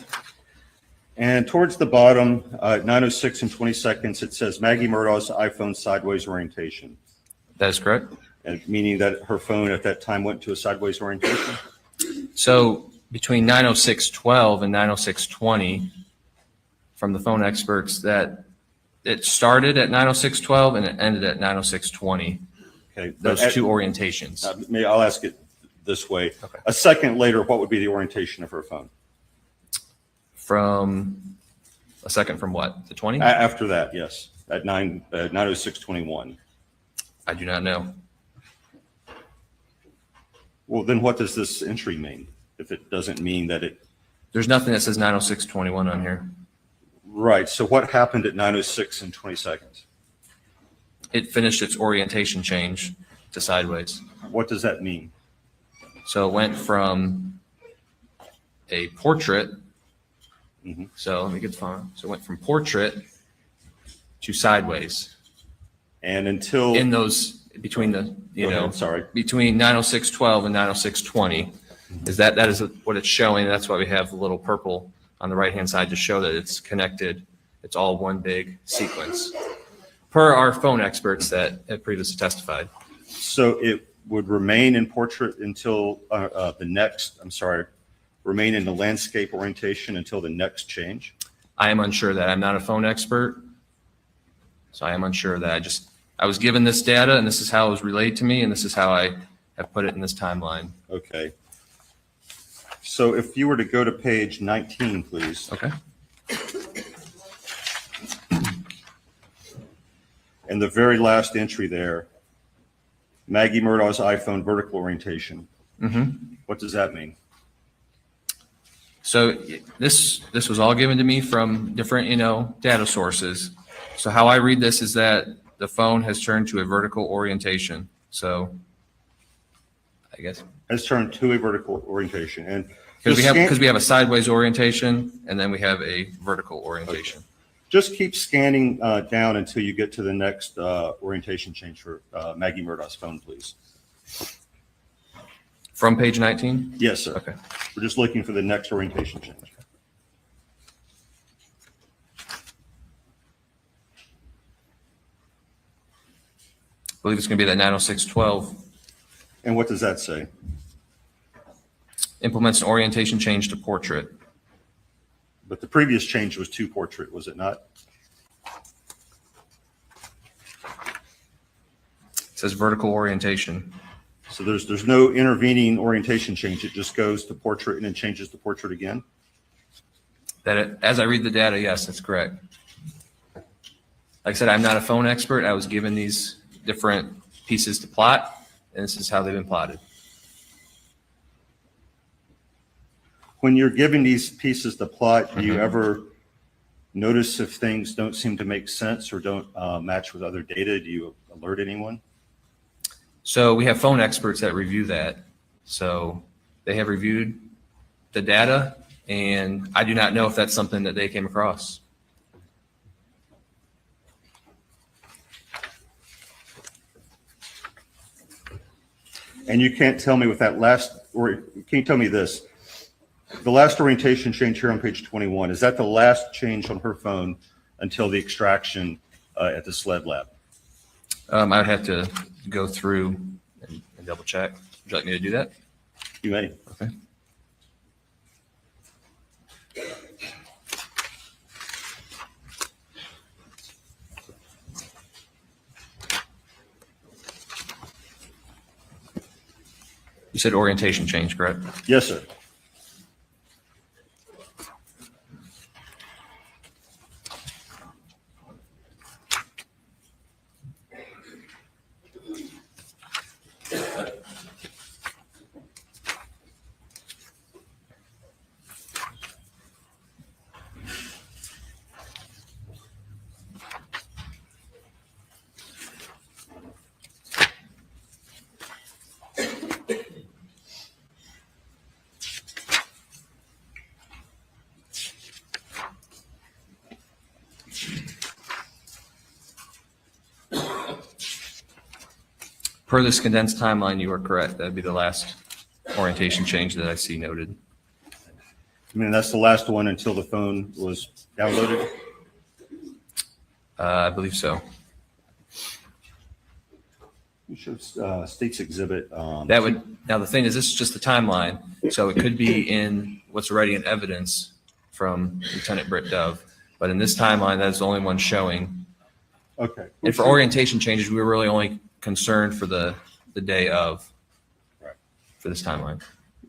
S16: And towards the bottom, 9:06 and 20 seconds, it says Maggie Murdaugh's iPhone sideways orientation.
S13: That is correct.
S16: And meaning that her phone at that time went to a sideways orientation?
S13: So between 9:06:12 and 9:06:20, from the phone experts, that it started at 9:06:12 and it ended at 9:06:20.
S16: Okay.
S13: Those two orientations.
S16: I'll ask it this way.
S13: Okay.
S16: A second later, what would be the orientation of her phone?
S13: From a second from what? The 20?
S16: After that, yes, at 9:06:21.
S13: I do not know.
S16: Well, then what does this entry mean? If it doesn't mean that it.
S13: There's nothing that says 9:06:21 on here.
S16: Right. So what happened at 9:06:20?
S13: It finished its orientation change to sideways.
S16: What does that mean?
S13: So it went from a portrait.
S16: Mm-hmm.
S13: So let me get the phone. So it went from portrait to sideways.
S16: And until
S13: in those between the between 9:06:12 and 9:06:20 is that is what it's showing. That's why we have the little purple on the right hand side to show that it's connected. It's all one big sequence. Per our phone experts that have previously testified.
S16: So it would remain in portrait until remain in the landscape orientation until the next change?
S13: I am unsure of that. I'm not a phone expert. So I am unsure of that. I was given this data and this is how it was relayed to me and this is how I have put it in this timeline.
S16: Okay. So if you were to go to page 19, please.
S13: Okay.
S16: And the very last entry there, Maggie Murdaugh's iPhone vertical orientation.
S13: Mm-hmm.
S16: What does that mean?
S13: So this was all given to me from different, data sources. So how I read this is that the phone has turned to a vertical orientation. So I guess
S16: has turned to a vertical orientation, and
S13: because we have a sideways orientation and then we have a vertical orientation.
S16: Okay. Just keep scanning down until you get to the next orientation change for Maggie Murdaugh's phone, please.
S13: From page 19?
S16: Yes, sir.
S13: Okay.
S16: We're just looking for the next orientation change.
S13: I believe it's going to be that 90612.
S16: And what does that say?
S13: Implements an orientation change to portrait.
S16: But the previous change was to portrait, was it not?
S13: It says vertical orientation.
S16: So there's no intervening orientation change. It just goes to portrait and then changes to portrait again?
S13: As I read the data, yes, that's correct. Like I said, I'm not a phone expert. I was given these different pieces to plot, and this is how they've been plotted.
S16: When you're giving these pieces to plot, do you ever notice if things don't seem to make sense or don't match with other data? Do you alert anyone?
S13: So we have phone experts that review that. So they have reviewed the data, and I do not know if that's something that they came across.
S16: And you can't tell me with that last, or can you tell me this? The last orientation change here on page 21, is that the last change on her phone until the extraction at the SLED lab?
S13: I would have to go through and double check. Would you like me to do that?
S16: You may.
S13: Okay. You said orientation change, correct?
S16: Yes, sir.
S13: Per this condensed timeline, you are correct. That'd be the last orientation change that I see noted.
S16: I mean, that's the last one until the phone was downloaded?
S13: I believe so.
S16: You should state's exhibit.
S13: Now the thing is, this is just the timeline. So it could be in what's already in evidence from Lieutenant Britt Dove. But in this timeline, that's the only one showing.
S16: Okay.
S13: And for orientation changes, we were really only concerned for the day of.
S16: Right.
S13: for this timeline.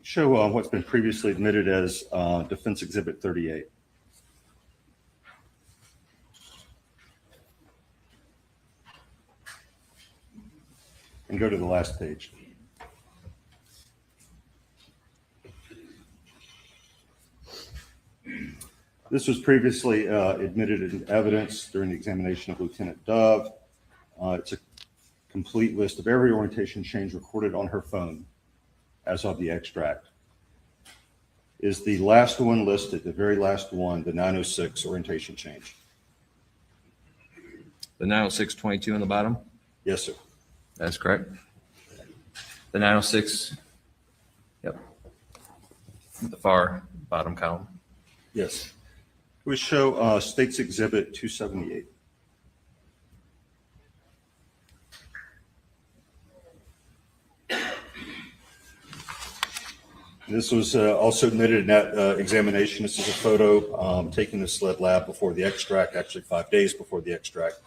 S16: Show what's been previously admitted as Defense Exhibit 38. And go to the last page. This was previously admitted in evidence during the examination of Lieutenant Dove. It's a complete list of every orientation change recorded on her phone as of the extract. Is the last one listed, the very last one, the 906 orientation change?
S13: The 906.22 on the bottom?
S16: Yes, sir.
S13: That's correct. The 906, yep, the far bottom column.
S16: Yes. We show State's Exhibit 278. This was also admitted in that examination. This is a photo taken in the SLED lab before the extract, actually 5 days before the extract.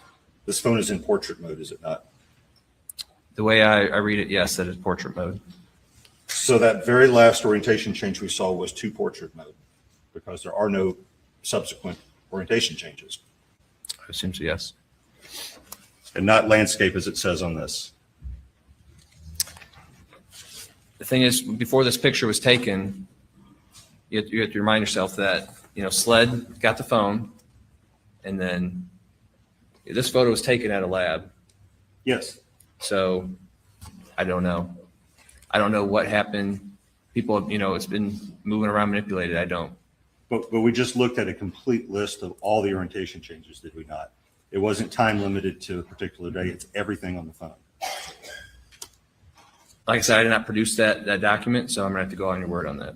S16: This phone is in portrait mode, is it not?
S13: The way I read it, yes, that is portrait mode.
S16: So that very last orientation change we saw was to portrait mode because there are no subsequent orientation changes.
S13: I assume so, yes.
S16: And not landscape as it says on this.
S13: The thing is, before this picture was taken, you have to remind yourself that, SLED got the phone, and then this photo was taken at a lab.
S16: Yes.
S13: So I don't know. I don't know what happened. People, it's been moving around, manipulated. I don't.
S16: But we just looked at a complete list of all the orientation changes, did we not? It wasn't time limited to a particular day. It's everything on the phone.
S13: Like I said, I did not produce that document, so I'm gonna have to go on your word on that.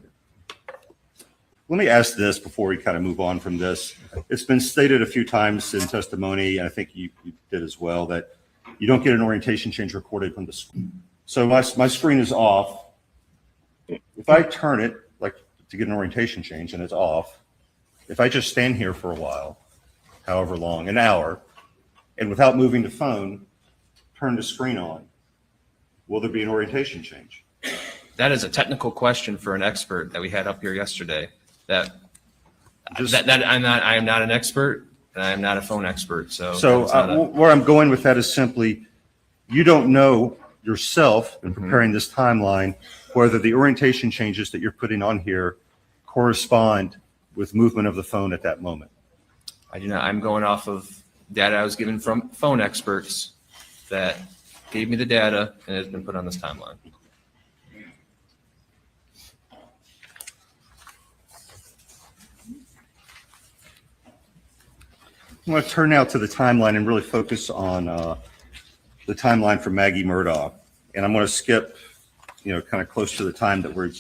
S16: Let me ask this before we kind of move on from this. It's been stated a few times in testimony, and I think you did as well, that you don't get an orientation change recorded from the screen. So my screen is off. If I turn it, like to get an orientation change, and it's off, if I just stand here for a while, however long, an hour, and without moving the phone, turn the screen on, will there be an orientation change?
S13: That is a technical question for an expert that we had up here yesterday. I am not an expert, and I am not a phone expert. So
S16: where I'm going with that is simply, you don't know yourself in preparing this timeline whether the orientation changes that you're putting on here correspond with movement of the phone at that moment.
S13: I do not. I'm going off of data I was given from phone experts that gave me the data and it's been put on this timeline.
S16: I want to turn now to the timeline and really focus on the timeline for Maggie Murdaugh. And I'm going to skip, kind of close to the time that we're.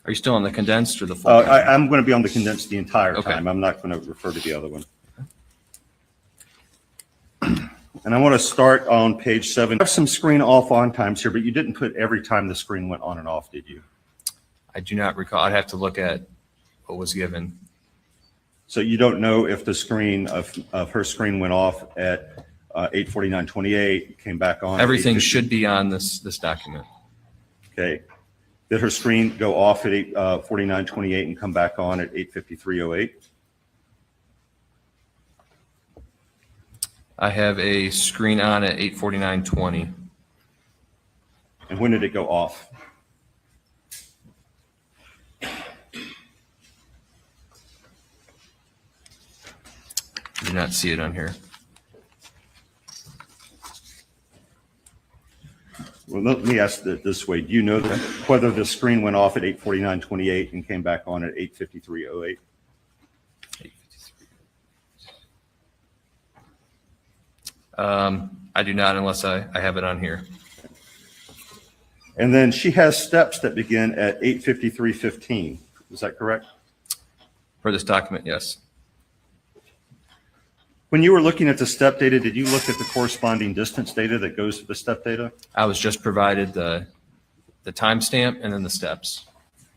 S13: Are you still on the condensed or the full?
S16: I'm going to be on the condensed the entire time.
S13: Okay.
S16: I'm not going to refer to the other one. And I want to start on page 7. I have some screen off on times here, but you didn't put every time the screen went on and off, did you? I
S13: do not recall. I'd have to look at what was given.
S16: So you don't know if the screen of her screen went off at 8:49:28, came back on.
S13: Everything should be on this document.
S16: Okay. Did her screen go off at 8:49:28 and come back on at 8:53:08?
S13: I have a screen on at 8:49:20.
S16: And when did it go off?
S13: I do not see it on here.
S16: Well, let me ask it this way. Do you know that whether the screen went off at 8:49:28 and came back on at 8:53:08?
S13: I do not unless I have it on here.
S16: And then she has steps that begin at 8:53:15. Is that correct?
S13: For this document, yes.
S16: When you were looking at the step data, did you look at the corresponding distance data that goes to the step data?
S13: I was just provided the timestamp and then the steps.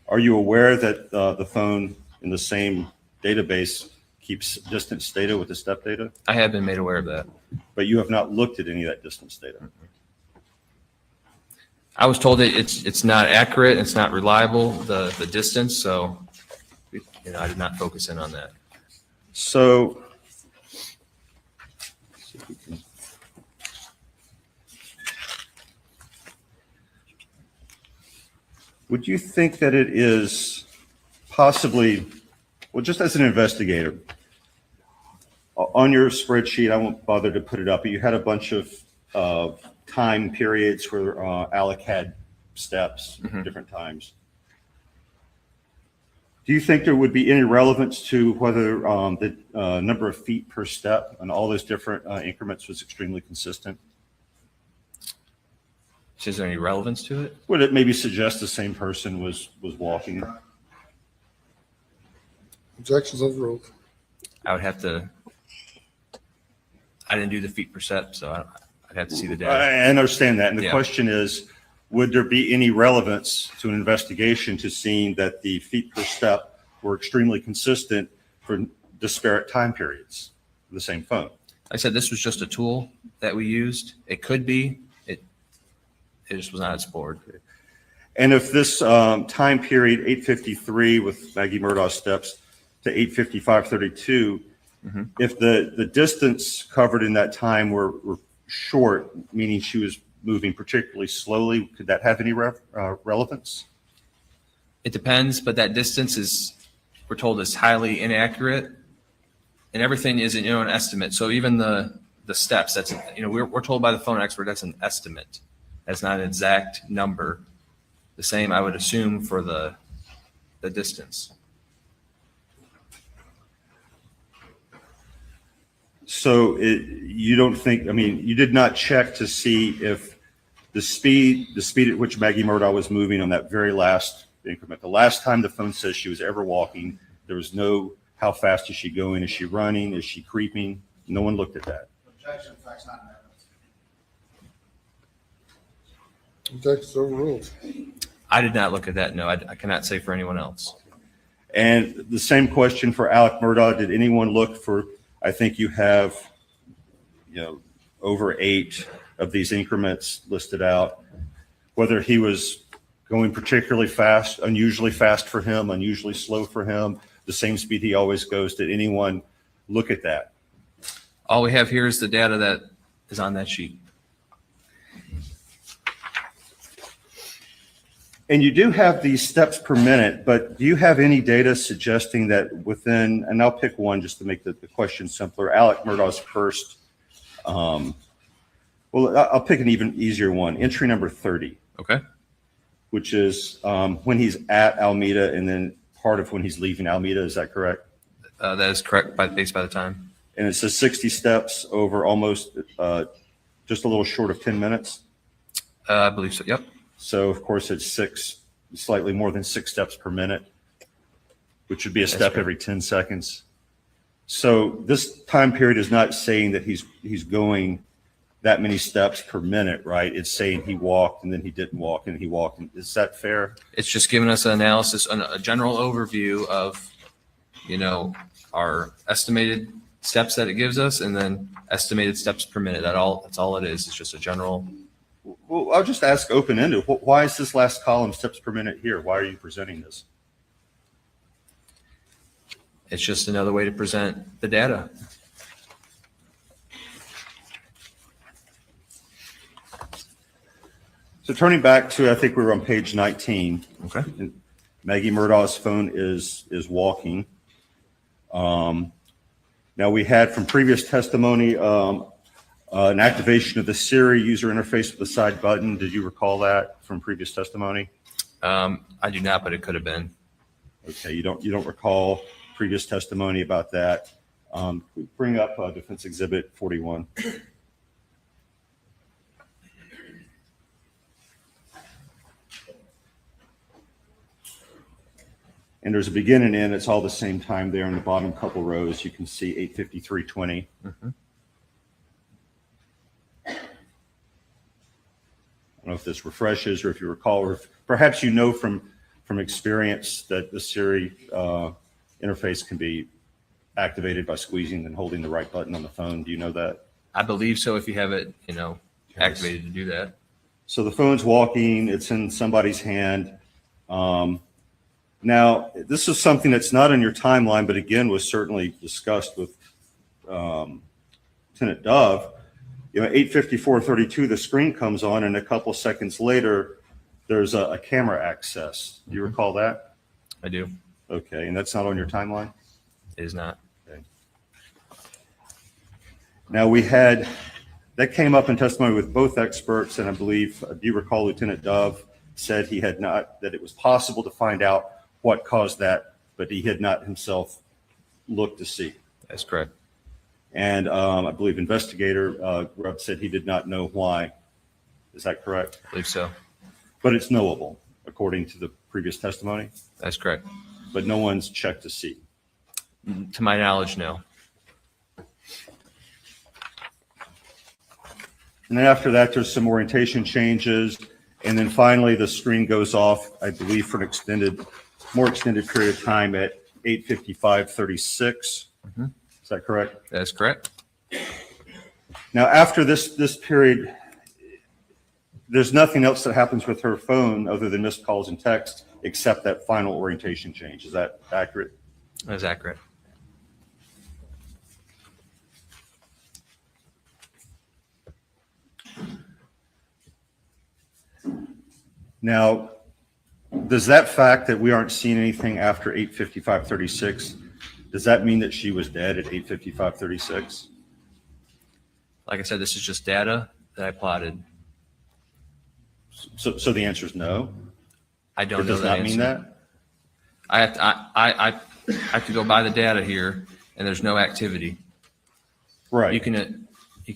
S16: Are you aware that the phone in the same database keeps distance data with the step data?
S13: I have been made aware of that.
S16: But you have not looked at any of that distance data?
S13: I was told that it's not accurate, it's not reliable, the distance, so, I did not focus in on that.
S16: So would you think that it is possibly, well, just as an investigator, on your spreadsheet, I won't bother to put it up, but you had a bunch of time periods where Alec had steps at different times. Do you think there would be any relevance to whether the number of feet per step and all those different increments was extremely consistent?
S13: Is there any relevance to it?
S16: Would it maybe suggest the same person was walking?
S2: Objections overruled.
S13: I would have to, I didn't do the feet per step, so I'd have to see the data.
S16: I understand that. And the
S13: Yeah.
S16: question is, would there be any relevance to an investigation to seeing that the feet per step were extremely consistent for disparate time periods for the same phone?
S13: I said this was just a tool that we used. It could be, it just was not explored.
S16: And if this time period, 8:53 with Maggie Murdaugh's steps to 8:55:32, if the distance covered in that time were short, meaning she was moving particularly slowly, could that have any relevance?
S13: It depends, but that distance is, we're told, is highly inaccurate, and everything is an estimate. So even the steps, that's, we're told by the phone expert that's an estimate. That's not an exact number. The same, I would assume, for the distance.
S16: So you don't think, you did not check to see if the speed at which Maggie Murdaugh was moving on that very last increment, the last time the phone says she was ever walking, there was no, how fast is she going? Is she running? Is she creeping? No one looked at that.
S3: Objection, facts not in evidence.
S2: Objections overruled.
S13: I did not look at that. No, I cannot say for anyone else.
S16: And the same question for Alex Murdaugh. Did anyone look for, I think you have, over 8 of these increments listed out, whether he was going particularly fast, unusually fast for him, unusually slow for him, the same speed he always goes. Did anyone look at that?
S13: All we have here is the data that is on that sheet.
S16: And you do have these steps per minute, but do you have any data suggesting that within, and I'll pick one just to make the question simpler, Alex Murdaugh's first, well, I'll pick an even easier one, entry number 30.
S13: Okay.
S16: Which is when he's at Alameda and then part of when he's leaving Alameda. Is that correct?
S13: That is correct, based by the time.
S16: And it says 60 steps over almost just a little short of 10 minutes.
S13: I believe so. Yep.
S16: So of course it's slightly more than 6 steps per minute, which would be a step every 10 seconds. So this time period is not saying that he's going that many steps per minute, right? It's saying he walked and then he didn't walk and he walked. Is that fair?
S13: It's just giving us an analysis, a general overview of, our estimated steps that it gives us, and then estimated steps per minute. That's all it is. It's just a general.
S16: Well, I'll just ask open-ended. Why is this last column steps per minute here? Why are you presenting this?
S13: It's just another way to present the data.
S16: So turning back to, I think we were on page 19.
S13: Okay.
S16: And Maggie Murdaugh's phone is walking. Now we had from previous testimony an activation of the Siri user interface with the side button. Did you recall that from previous testimony?
S13: I do not, but it could have been.
S16: Okay, you don't recall previous testimony about that. Bring up Defense Exhibit 41. And there's a begin and end. It's all the same time there in the bottom couple rows. You can see 8:53:20.
S13: Mm-hmm.
S16: I don't know if this refreshes or if you recall, or if perhaps from experience that the Siri interface can be activated by squeezing and holding the right button on the phone. Do you know that?
S13: I believe so, if you have it, activated to do that.
S16: So the phone's walking, it's in somebody's hand. Now, this is something that's not on your timeline, but again, was certainly discussed with Lieutenant Dove. 8:54:32, the screen comes on, and a couple seconds later, there's a camera access. Do you recall that?
S13: I do.
S16: Okay, and that's not on your timeline?
S13: It is not.
S16: Okay. Now, that came up in testimony with both experts, and I believe, do you recall Lieutenant Dove said that it was possible to find out what caused that, but he had not himself looked to see.
S13: That's correct.
S16: And I believe investigator Grubb said he did not know why. Is that correct?
S13: I believe so.
S16: But it's knowable, according to the previous testimony?
S13: That's correct.
S16: But no one's checked to see?
S13: To my knowledge, no.
S16: And then after that, there's some orientation changes. And then finally, the screen goes off, I believe, for an more extended period of time at 8:55:36.
S13: Mm-hmm.
S16: Is that correct?
S13: That's correct.
S16: Now, after this period, there's nothing else that happens with her phone other than missed calls and text, except that final orientation change. Is that accurate?
S13: That's accurate.
S16: Now, does that fact that we aren't seeing anything after 8:55:36, does that mean that she was dead at 8:55:36?
S13: Like I said, this is just data that I plotted.
S16: So the answer is no?
S13: I don't
S16: It
S13: know
S16: does
S13: that
S16: not
S13: answer.
S16: mean that?
S13: I have to go by the data here, and there's no activity.
S16: Right.
S13: You can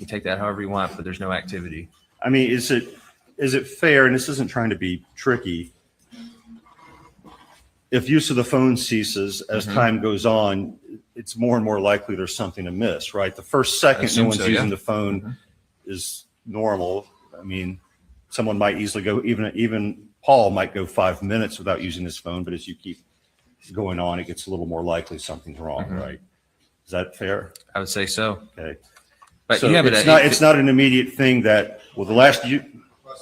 S13: take that however you want, but there's no activity.
S16: I mean, is it fair, and this isn't trying to be tricky, if use of the phone ceases as time goes on, it's more and more likely there's something amiss, right? The first second no one's using the phone is normal. I mean, someone might easily go, even Paul might go 5 minutes without using his phone, but as you keep going on, it gets a little more likely something's wrong, right? Is that fair?
S13: I would say so.
S16: Okay.
S13: But
S16: So
S13: you have
S16: it's not an immediate thing that, well, the last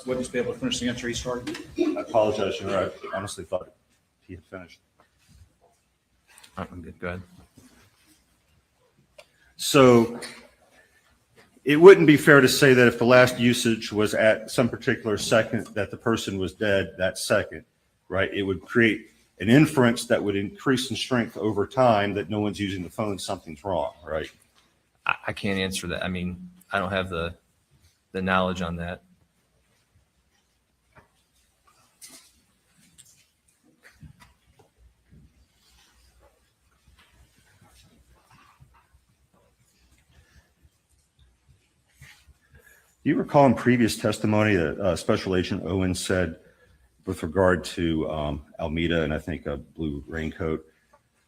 S17: Would just be able to finish the answer he started?
S16: I apologize, Your Honor. I honestly thought he had finished.
S13: I'm good. Go ahead.
S16: So it wouldn't be fair to say that if the last usage was at some particular second that the person was dead that second, right? It would create an inference that would increase in strength over time that no one's using the phone, something's wrong, right?
S13: I can't answer that. I mean, I don't have the knowledge on that.
S16: Do you recall in previous testimony that Special Agent Owen said with regard to Almeida and I think a blue raincoat,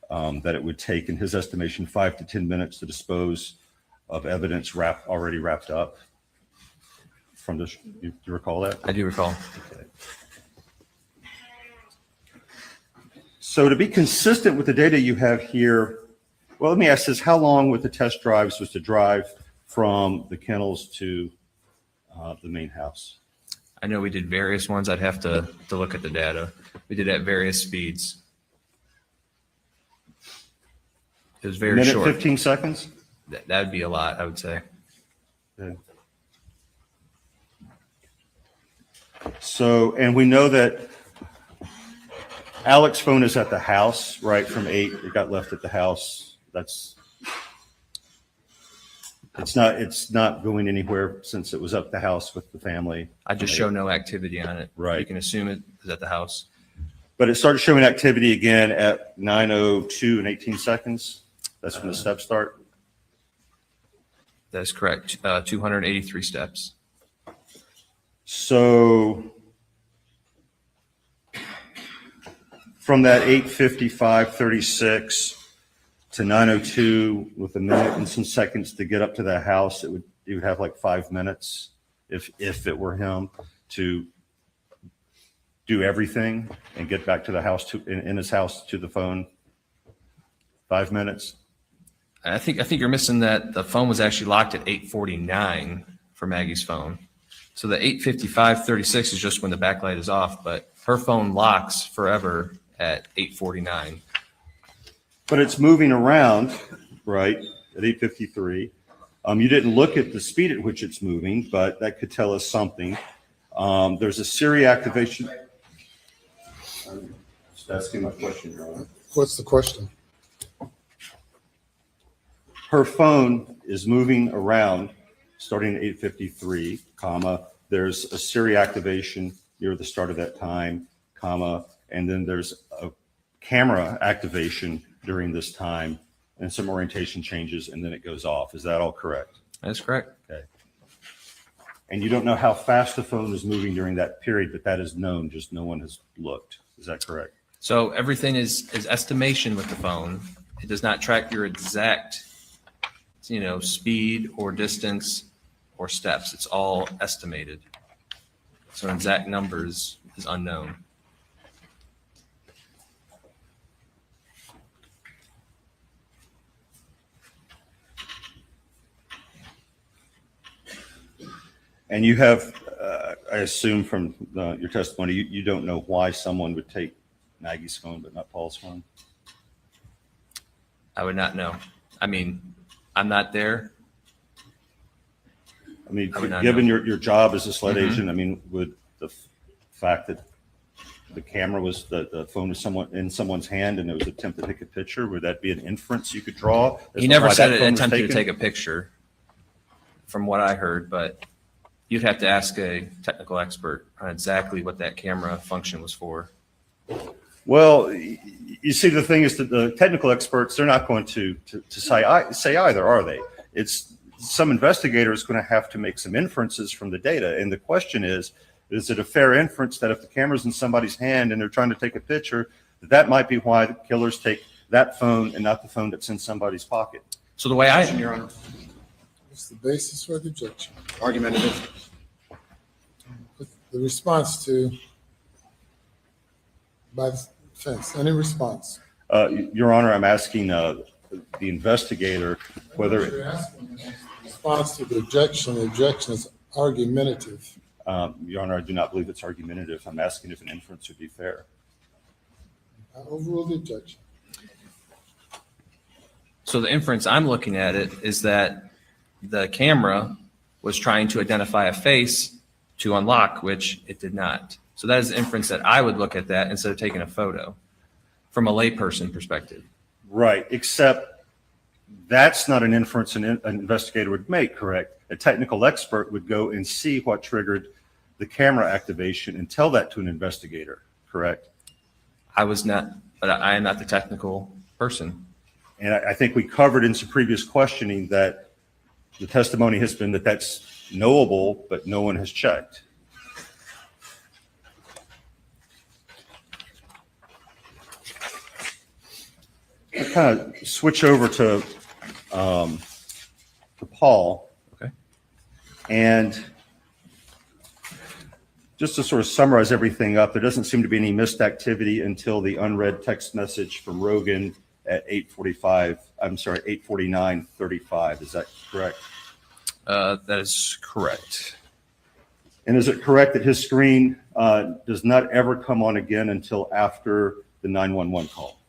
S16: that it would take, in his estimation, 5 to 10 minutes to dispose of evidence already wrapped up? From this, do you recall that?
S13: I do recall.
S16: Okay. So to be consistent with the data you have here, well, let me ask this: how long with the test drives was to drive from the kennels to the main house?
S13: I know we did various ones. I'd have to look at the data. We did at various speeds. It was very short.
S16: 15 seconds?
S13: That'd be a lot, I would say.
S16: Okay. So, and we know that Alex's phone is at the house, right? From 8, it got left at the house. It's not going anywhere since it was up the house with the family.
S13: I just show no activity on it.
S16: Right.
S13: You can assume it is at the house.
S16: But it started showing activity again at 9:02 and 18 seconds. That's when the steps start.
S13: That is correct. 283 steps.
S16: So from that 8:55:36 to 9:02 with a minute and some seconds to get up to the house, you would have like 5 minutes if it were him to do everything and get back to the house in his house to the phone. 5 minutes.
S13: I think you're missing that the phone was actually locked at 8:49 for Maggie's phone. So the 8:55:36 is just when the backlight is off, but her phone locks forever at 8:49.
S16: But it's moving around, right, at 8:53. You didn't look at the speed at which it's moving, but that could tell us something. There's a Siri activation. Just asking my question, Your Honor.
S2: What's the question?
S16: Her phone is moving around starting at 8:53, comma. There's a Siri activation near the start of that time, comma, and then there's a camera activation during this time and some orientation changes, and then it goes off. Is that all correct?
S13: That's correct.
S16: Okay. And you don't know how fast the phone is moving during that period, but that is known, just no one has looked. Is that correct?
S13: So everything is estimation with the phone. It does not track your exact, speed or distance or steps. It's all estimated. So exact numbers is unknown.
S16: And you have, I assume from your testimony, you don't know why someone would take Maggie's phone but not Paul's phone?
S13: I would not know. I mean, I'm not there.
S16: I mean,
S13: I would not
S16: given
S13: know.
S16: your job as a SLED
S13: Mhm.
S16: agent, I mean, would the fact that the camera was, the phone was in someone's hand and it was attempted to take a picture, would that be an inference you could draw? as
S13: He
S16: to
S13: never
S16: why
S13: said
S16: that
S13: it
S16: phone was
S13: attempted to
S16: taken?
S13: take a picture, from what I heard, but you'd have to ask a technical expert on exactly what that camera function was for.
S16: Well, you see, the thing is that the technical experts, they're not going to say either, are they? It's some investigator is going to have to make some inferences from the data. And the question is it a fair inference that if the camera's in somebody's hand and they're trying to take a picture, that might be why the killers take that phone and not the phone that's in somebody's pocket?
S13: So the way I,
S3: Your Honor,
S2: What's the basis for the objection?
S3: argumentative.
S2: The response to by the defense. Any response?
S16: Your Honor, I'm asking the investigator whether
S2: You're asking in response to the objection is argumentative.
S16: Your Honor, I do not believe it's argumentative. I'm asking if an inference would be fair.
S2: I overrule the objection.
S13: so the inference I'm looking at it is that the camera was trying to identify a face to unlock, which it did not. So that is the inference that I would look at that instead of taking a photo from a layperson perspective.
S16: Right, except that's not an inference an investigator would make, correct? A technical expert would go and see what triggered the camera activation and tell that to an investigator, correct?
S13: I was not, but I am not the technical person.
S16: And I think we covered in some previous questioning that the testimony has been that that's knowable, but no one has checked. I kind of switch over to Paul.
S13: Okay.
S16: And just to sort of summarize everything up, there doesn't seem to be any missed activity until the unread text message from Rogan at 8:49:35. Is that correct?
S13: That is correct.
S16: And is it correct that his screen does not ever come on again until after the 911 call?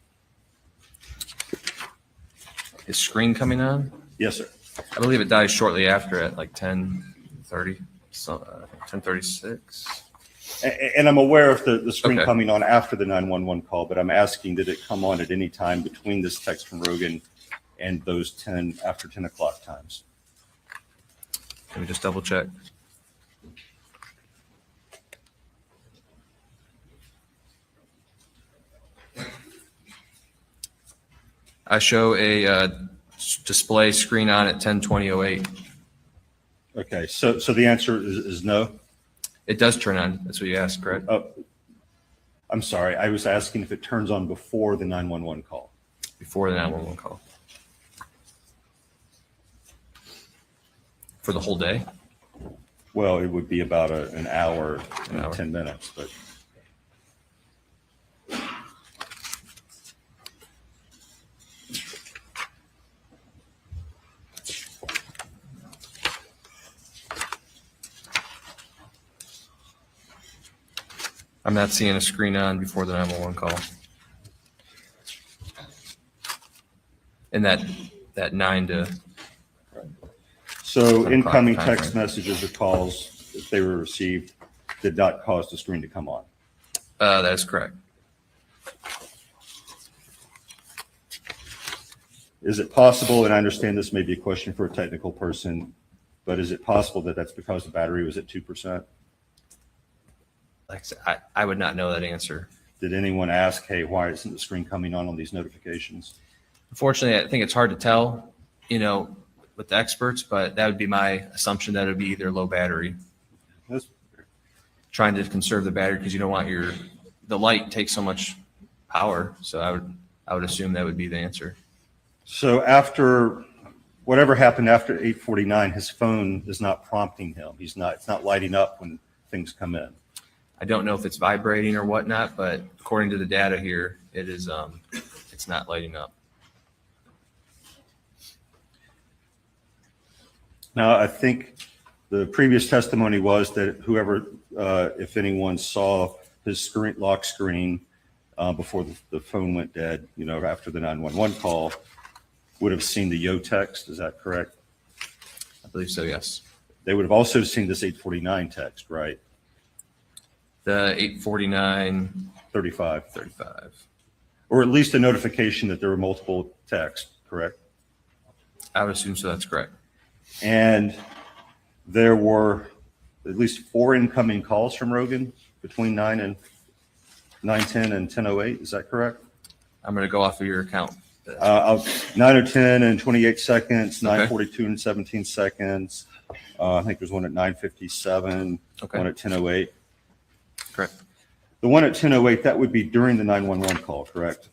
S13: Is screen coming on?
S16: Yes, sir.
S13: I believe it dies shortly after at like 10:30, so 10:36.
S16: And I'm aware of the screen
S13: Okay.
S16: coming on after the 911 call, but I'm asking, did it come on at any time between this text from Rogan and those after 10 o'clock times?
S13: Let me just double check. I show a display screen on at 10:20:08.
S16: Okay, so the answer is no?
S13: It does turn on. That's what you asked, correct?
S16: I'm sorry. I was asking if it turns on before the 911 call.
S13: Before the 911 call. For the whole day?
S16: Well, it would be about an hour and 10 minutes, but.
S13: I'm not seeing a screen on before the 911 call. And that 9 to.
S16: So
S13: 10
S16: incoming
S13: o'clock time
S16: text
S13: frame.
S16: messages or calls, if they were received, did not cause the screen to come on.
S13: That is correct.
S16: Is it possible, and I understand this may be a question for a technical person, but is it possible that that's because the battery was at 2%?
S13: Like I said, I would not know that answer.
S16: Did anyone ask, hey, why isn't the screen coming on these notifications?
S13: Unfortunately, I think it's hard to tell, with the experts, but that would be my assumption that it would be either low battery.
S16: That's
S13: Trying to conserve the battery because you don't want the light takes so much power. So I would assume that would be the answer.
S16: So after whatever happened after 8:49, his phone is not prompting him. It's not lighting up when things come in.
S13: I don't know if it's vibrating or whatnot, but according to the data here, it is it's not lighting up.
S16: Now, I think the previous testimony was that whoever, if anyone saw his lock screen before the phone went dead, after the 911 call, would have seen the yo text. Is that correct?
S13: I believe so, yes.
S16: They would have also seen this 8:49 text, right?
S13: The 8:49.
S16: 35. Or at least a notification that there were multiple texts, correct?
S13: I would assume so. That's correct.
S16: And there were at least 4 incoming calls from Rogan between 9:10 and 10:08. Is that correct?
S13: I'm going to go off of your account.
S16: 9:10 and 28 seconds,
S13: Okay.
S16: 9:42 and 17 seconds. I think there's one at 9:57,
S13: Okay.
S16: one at 10:08.
S13: Correct.
S16: The one at 10:08, that would be during the 911 call, correct?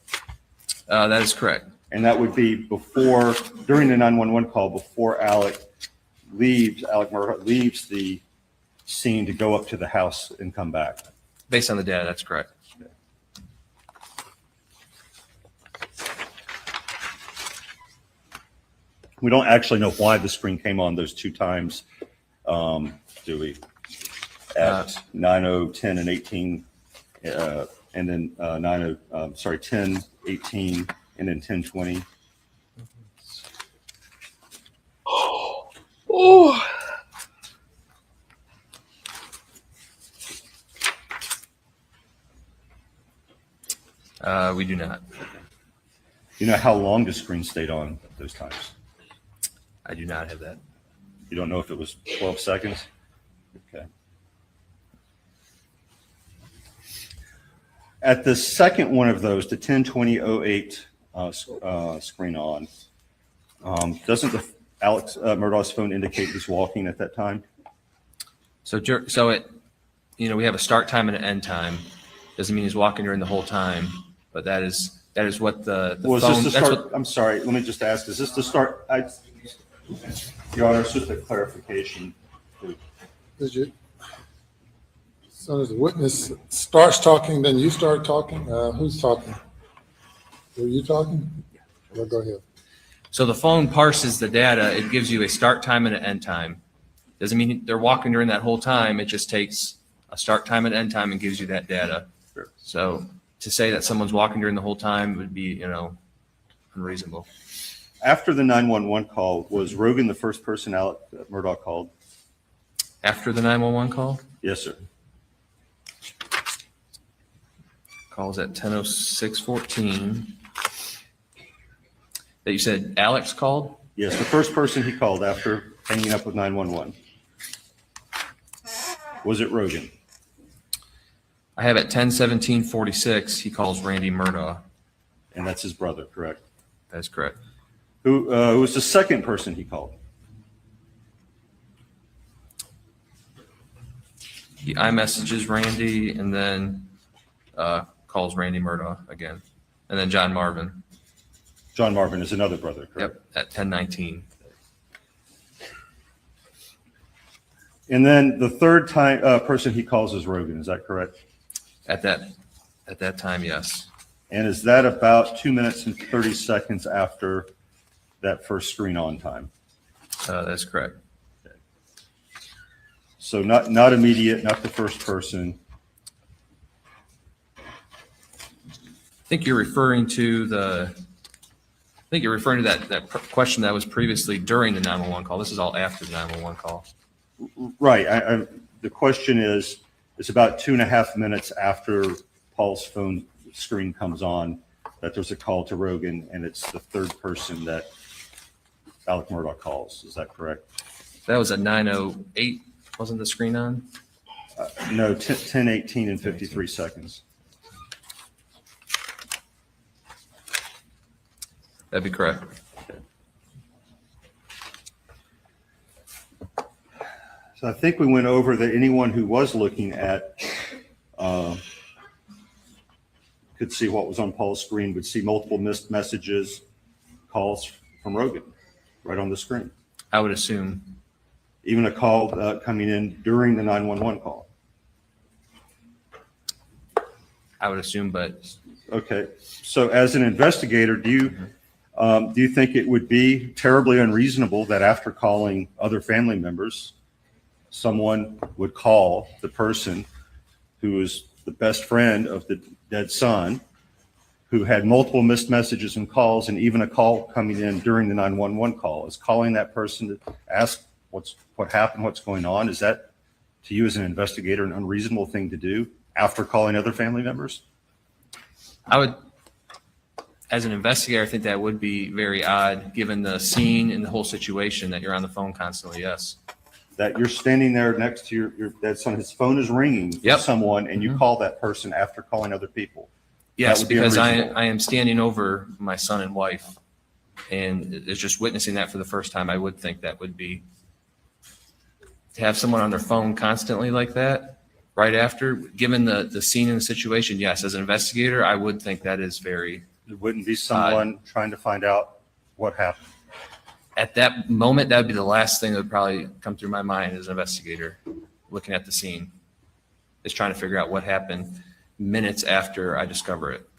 S13: That is correct.
S16: And that would be during the 911 call, before Alex Murdaugh leaves the scene to go up to the house and come back.
S13: Based on the data, that's correct.
S16: We don't actually know why the screen came on those 2 times, do we? At 9:10 and 18, and then 10, 18, and then 10:20.
S13: Oh. We do not.
S16: You know how long the screen stayed on those times?
S13: I do not have that.
S16: You don't know if it was 12 seconds? Okay. At the second one of those, the 10:20:08 screen on, doesn't the Alex Murdaugh's phone indicate he's walking at that time?
S13: So it, we have a start time and an end time. Doesn't mean he's walking during the whole time, but that is what the
S16: Was
S13: phone.
S16: this the start? I'm sorry. Let me just ask: is this the start? Your Honor, it's just a clarification.
S2: As soon as the witness starts talking, then you start talking. Who's talking? Were you talking? Well, go ahead.
S13: So the phone parses the data. It gives you a start time and an end time. Doesn't mean they're walking during that whole time. It just takes a start time and end time and gives you that data.
S16: Sure.
S13: So to say that someone's walking during the whole time would be, unreasonable.
S16: After the 911 call, was Rogan the first person Alex Murdaugh called?
S13: After the 911 call?
S16: Yes, sir.
S13: Calls at 10:06:14. That you said Alex called?
S16: Yes, the first person he called after hanging up with 911. Was it Rogan?
S13: I have at 10:17:46, he calls Randy Murdaugh.
S16: And that's his brother, correct?
S13: That's correct.
S16: Who was the second person he called?
S13: He iMessages Randy and then calls Randy Murdaugh again. And then John Marvin.
S16: John Marvin is another brother, correct?
S13: Yep, at 10:19.
S16: And then the third person he calls is Rogan, is that correct?
S13: At that time, yes.
S16: And is that about 2 minutes and 30 seconds after that first screen on time?
S13: That's correct.
S16: So not immediate, not the first person.
S13: think you're referring to that question that was previously during the 911 call. This is all after the 911 call.
S16: Right. The question is, it's about 2.5 minutes after Paul's phone screen comes on that there's a call to Rogan, and it's the third person that Alex Murdaugh calls. Is that correct?
S13: That was at 9:08. Wasn't the screen on?
S16: No, 10:18 and 53 seconds.
S13: That'd be correct.
S16: So I think we went over that anyone who was looking at could see what was on Paul's screen, would see multiple missed messages, calls from Rogan right on the screen.
S13: I would assume.
S16: Even a call coming in during the 911 call.
S13: I would assume, but.
S16: Okay. So as an investigator, do you think it would be terribly unreasonable that after calling other family members, someone would call the person who is the best friend of the dead son, who had multiple missed messages and calls, and even a call coming in during the 911 call? Is calling that person to ask what happened, what's going on? Is that, to you as an investigator, an unreasonable thing to do after calling other family members?
S13: I would, as an investigator, I think that would be very odd, given the scene and the whole situation, that you're on the phone constantly. Yes.
S16: That you're standing there next to your dead son, his phone is ringing for someone, and you call that person after calling other people.
S13: Yes, because I am standing over my son and wife, and it's just witnessing that for the first time. I would think that would be, to have someone on their phone constantly like that right after, given the scene and the situation. Yes, as an investigator, I would think that is very.
S16: It wouldn't be someone trying to find out what happened.
S13: At that moment, that would be the last thing that would probably come through my mind as an investigator, looking at the scene, is trying to figure out what happened minutes after I discover it.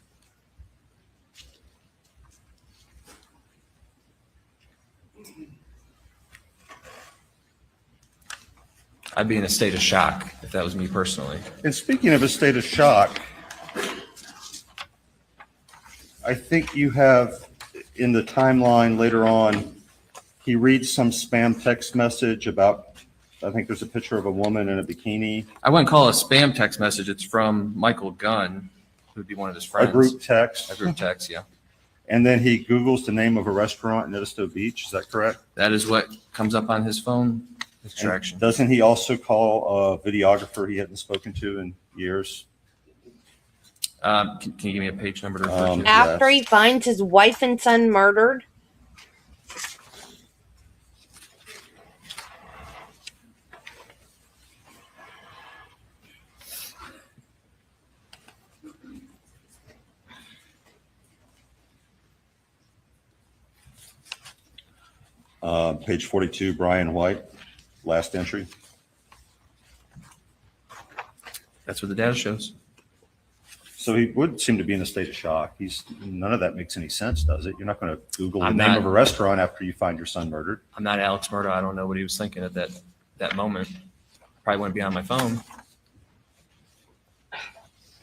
S13: I'd be in a state of shock if that was me personally.
S16: And speaking of a state of shock, I think you have in the timeline later on, he reads some spam text message about, I think there's a picture of a woman in a bikini.
S13: I wouldn't call it a spam text message. It's from Michael Gunn, who would be one of his friends.
S16: A group text.
S13: A group text, yeah.
S16: And then he Googles the name of a restaurant in Edisto Beach. Is that correct?
S13: That is what comes up on his phone extraction.
S16: And doesn't he also call a videographer he hadn't spoken to in years?
S13: Can you give me a page number to refer to?
S1: After he finds his wife and son murdered?
S16: Page 42, Brian White, last entry.
S13: That's what the data shows.
S16: So he would seem to be in a state of shock. None of that makes any sense, does it? You're not going to Google the name of a restaurant after you find your son murdered.
S13: I'm not Alex Murdaugh. I don't know what he was thinking at that moment. Probably wouldn't be on my phone.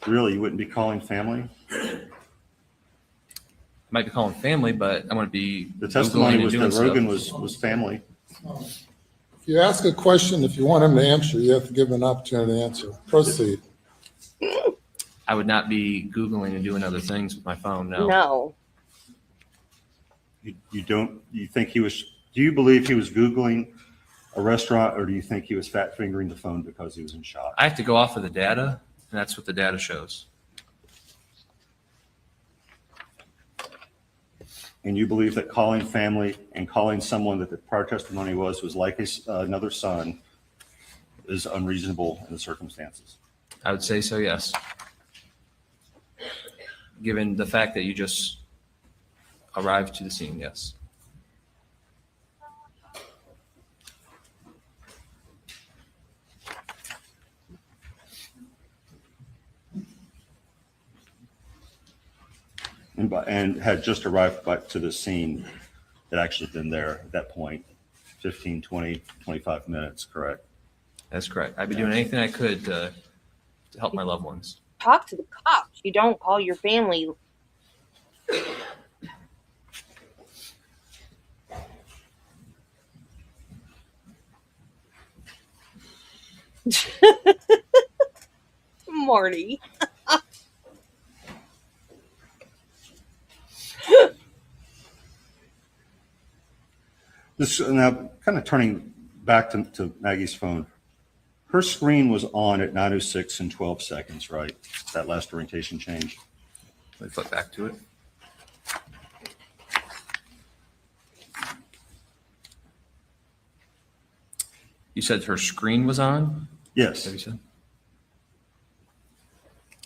S16: Really, you wouldn't be calling family?
S13: I might be calling family, but I wouldn't be.
S16: The testimony was that Rogan was family.
S2: If you ask a question, if you want him to answer, you have to give him an opportunity to answer. Proceed.
S13: I would not be Googling and doing other things with my phone. No.
S1: No.
S16: You don't. You think he was? Do you believe he was Googling a restaurant, or do you think he was fat fingering the phone because he was in shock?
S13: I have to go off of the data, and that's what the data shows.
S16: And you believe that calling family and calling someone that the prior testimony was like another son is unreasonable in the circumstances?
S13: I would say so, yes. Given the fact that you just arrived to the scene, yes.
S16: And had just arrived back to the scene, had actually been there at that point, 15, 20, 25 minutes, correct?
S13: That's correct. I'd be doing anything I could to help my loved ones.
S1: Talk to the cops. You don't call your family Marty.
S16: This now kind of turning back to Maggie's phone. Her screen was on at 9:06 and 12 seconds, right? That last orientation change.
S13: Let me flip back to it. You said her screen was on?
S16: Yes.
S13: What you said?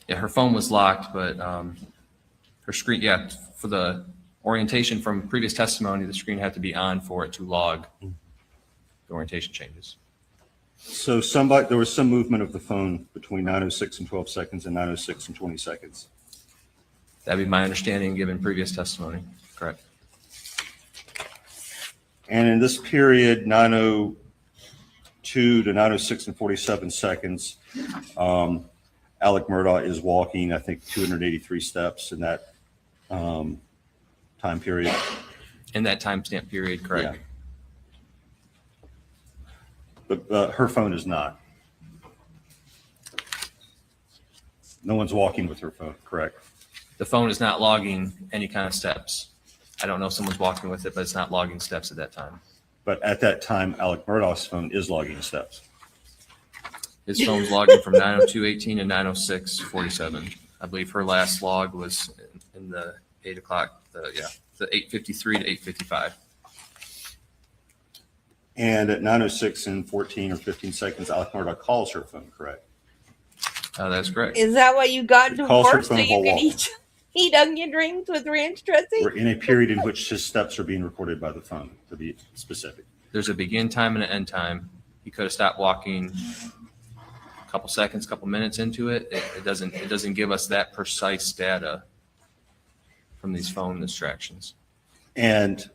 S13: Yeah, her phone was locked, but her screen, yeah, for the orientation from previous testimony, the screen had to be on for it to log the orientation changes.
S16: So there was some movement of the phone between 9:06 and 12 seconds and 9:06 and 20 seconds.
S13: That'd be my understanding given previous testimony. Correct.
S16: And in this period, 9:02 to 9:06 and 47 seconds, Alex Murdaugh is walking, I think, 283 steps in that time period.
S13: In that timestamp period, correct.
S16: Yeah. But her phone is not. No one's walking with her phone, correct?
S13: The phone is not logging any kind of steps. I don't know if someone's walking with it, but it's not logging steps at that time.
S16: But at that time, Alex Murdaugh's phone is logging steps.
S13: His phone's logging from 9:02:18 to 9:06:47. I believe her last log was in the 8 o'clock, the 8:53 to 8:55.
S16: And at 9:06 and 14 or 15 seconds, Alex Murdaugh calls her phone, correct?
S13: That's correct.
S1: Is that what you got to
S16: Calls her
S1: first so
S16: phone
S1: you
S16: while
S1: can
S16: walking.
S1: eat onion rings with ranch dressing?
S16: We're in a period in which his steps are being recorded by the phone, to be specific.
S13: There's a begin time and an end time. He could have stopped walking a couple seconds, couple minutes into it. It doesn't give us that precise data from these phone distractions.
S16: And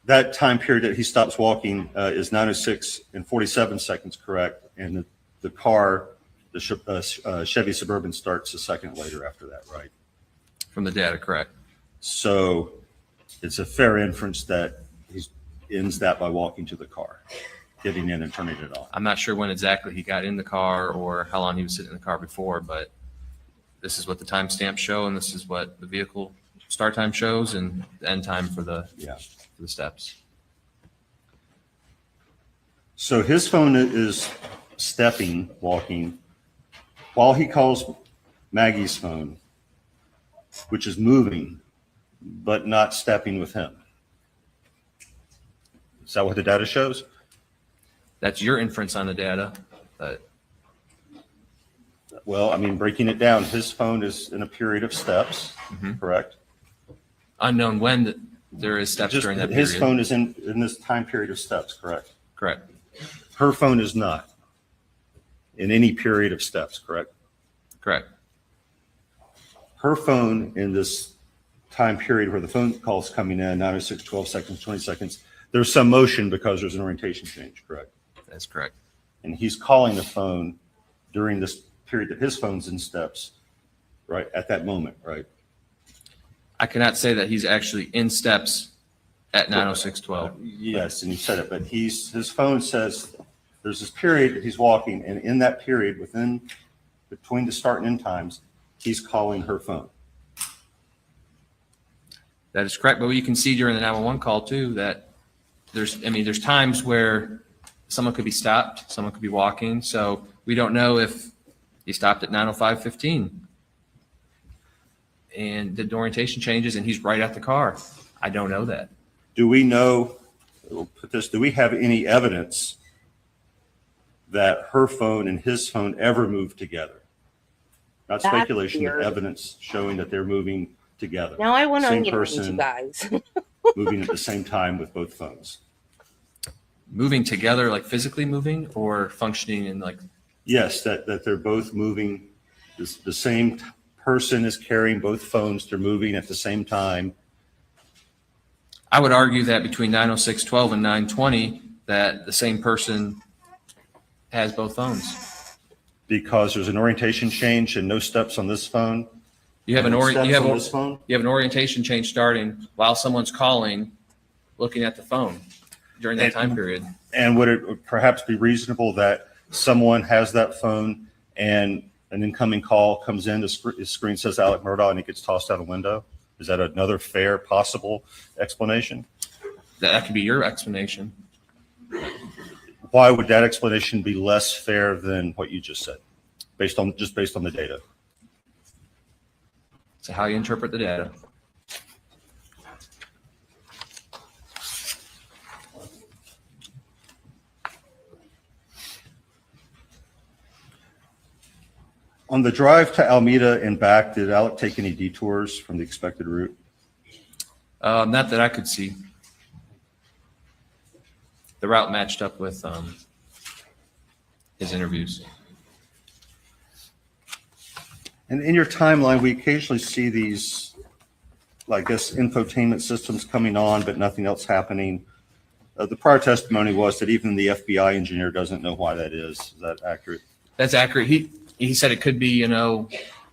S16: that time period that he stops walking is 9:06 and 47 seconds, correct? And the car, the Chevy Suburban, starts a second later after that, right?
S13: From the data, correct.
S16: So it's a fair inference that he ends that by walking to the car, getting in and turning it on.
S13: I'm not sure when exactly he got in the car or how long he was sitting in the car before, but this is what the timestamps show, and this is what the vehicle start time shows, and the end time for the steps.
S16: So his phone is stepping, walking, while he calls Maggie's phone, which is moving, but not stepping with him. Is that what the data shows?
S13: That's your inference on the data.
S16: Well, I mean, breaking it down, his phone is in a period of steps, correct?
S13: Unknown when there is steps during that period.
S16: His phone is in this time period of steps, correct?
S13: Correct.
S16: Her phone is not in any period of steps, correct?
S13: Correct.
S16: Her phone in this time period where the phone call is coming in, 9:06, 12 seconds, 20 seconds, there's some motion because there's an orientation change, correct?
S13: That's correct.
S16: And he's calling the phone during this period that his phone's in steps, right, at that moment, right?
S13: I cannot say that he's actually in steps at 9:06:12.
S16: Yes, and he said it, but his phone says there's this period that he's walking, and in that period, between the start and end times, he's calling her phone.
S13: That is correct, but you can see during the 911 call too that there's times where someone could be stopped, someone could be walking, so we don't know if he stopped at 9:05:15 and did the orientation changes and he's right at the car. I don't know that.
S16: Do we know, we'll put this, do we have any evidence that her phone and his phone ever moved together? Not
S1: That's
S16: speculation, but
S1: weird.
S16: evidence showing that they're moving together.
S1: Now I want
S16: Same
S1: onion rings, you
S16: person
S1: guys.
S16: moving at the same time with both phones.
S13: Moving together, like physically moving or functioning in like.
S16: Yes, that they're both moving. The same person is carrying both phones. They're moving at the same time.
S13: I would argue that between 9:06:12 and 9:20, that the same person has both phones.
S16: Because there's an orientation change and no steps on this phone,
S13: You have an
S16: Steps on this phone?
S13: you have an orientation change starting while someone's calling, looking at the phone during that time period.
S16: And would it perhaps be reasonable that someone has that phone and an incoming call comes in, the screen says Alex Murdaugh, and it gets tossed out a window? Is that another fair possible explanation?
S13: That could be your explanation.
S16: Why would that explanation be less fair than what you just said, based on the data?
S13: So how you interpret the data.
S16: On the drive to Alameda and back, did Alec take any detours from the expected route?
S13: Not that I could see. The route matched up with his interviews.
S16: And in your timeline, we occasionally see these, like this, infotainment systems coming on, but nothing else happening. The prior testimony was that even the FBI engineer doesn't know why that is. Is that accurate?
S13: That's accurate. He said it could be,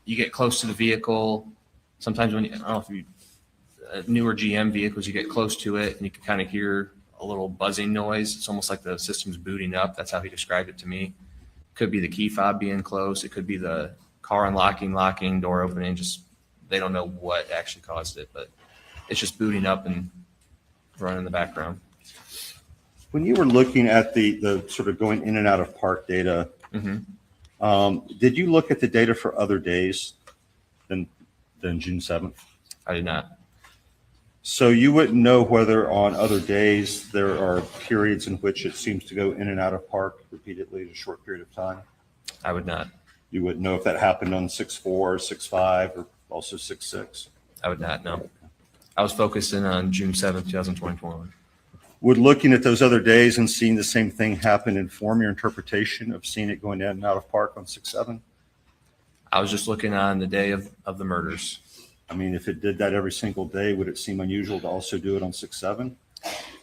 S13: you get close to the vehicle. Sometimes when I don't know if you newer GM vehicles, you get close to it and you can kind of hear a little buzzing noise. It's almost like the system's booting up. That's how he described it to me. Could be the key fob being close. It could be the car unlocking, locking, door opening. Just they don't know what actually caused it, but it's just booting up and running in the background.
S16: When you were looking at the sort of going in and out of park data, did you look at the data for other days than June 7th?
S13: I did not.
S16: So you wouldn't know whether on other days there are periods in which it seems to go in and out of park repeatedly in a short period of time?
S13: I would not.
S16: You wouldn't know if that happened on 6/4, 6/5, or also 6/6?
S13: I would not know. I was focused in on June 7th, 2021.
S16: Would looking at those other days and seeing the same thing happen inform your interpretation of seeing it going in and out of park on 6/7?
S13: I was just looking on the day of the murders.
S16: I mean, if it did that every single day, would it seem unusual to also do it on 6/7?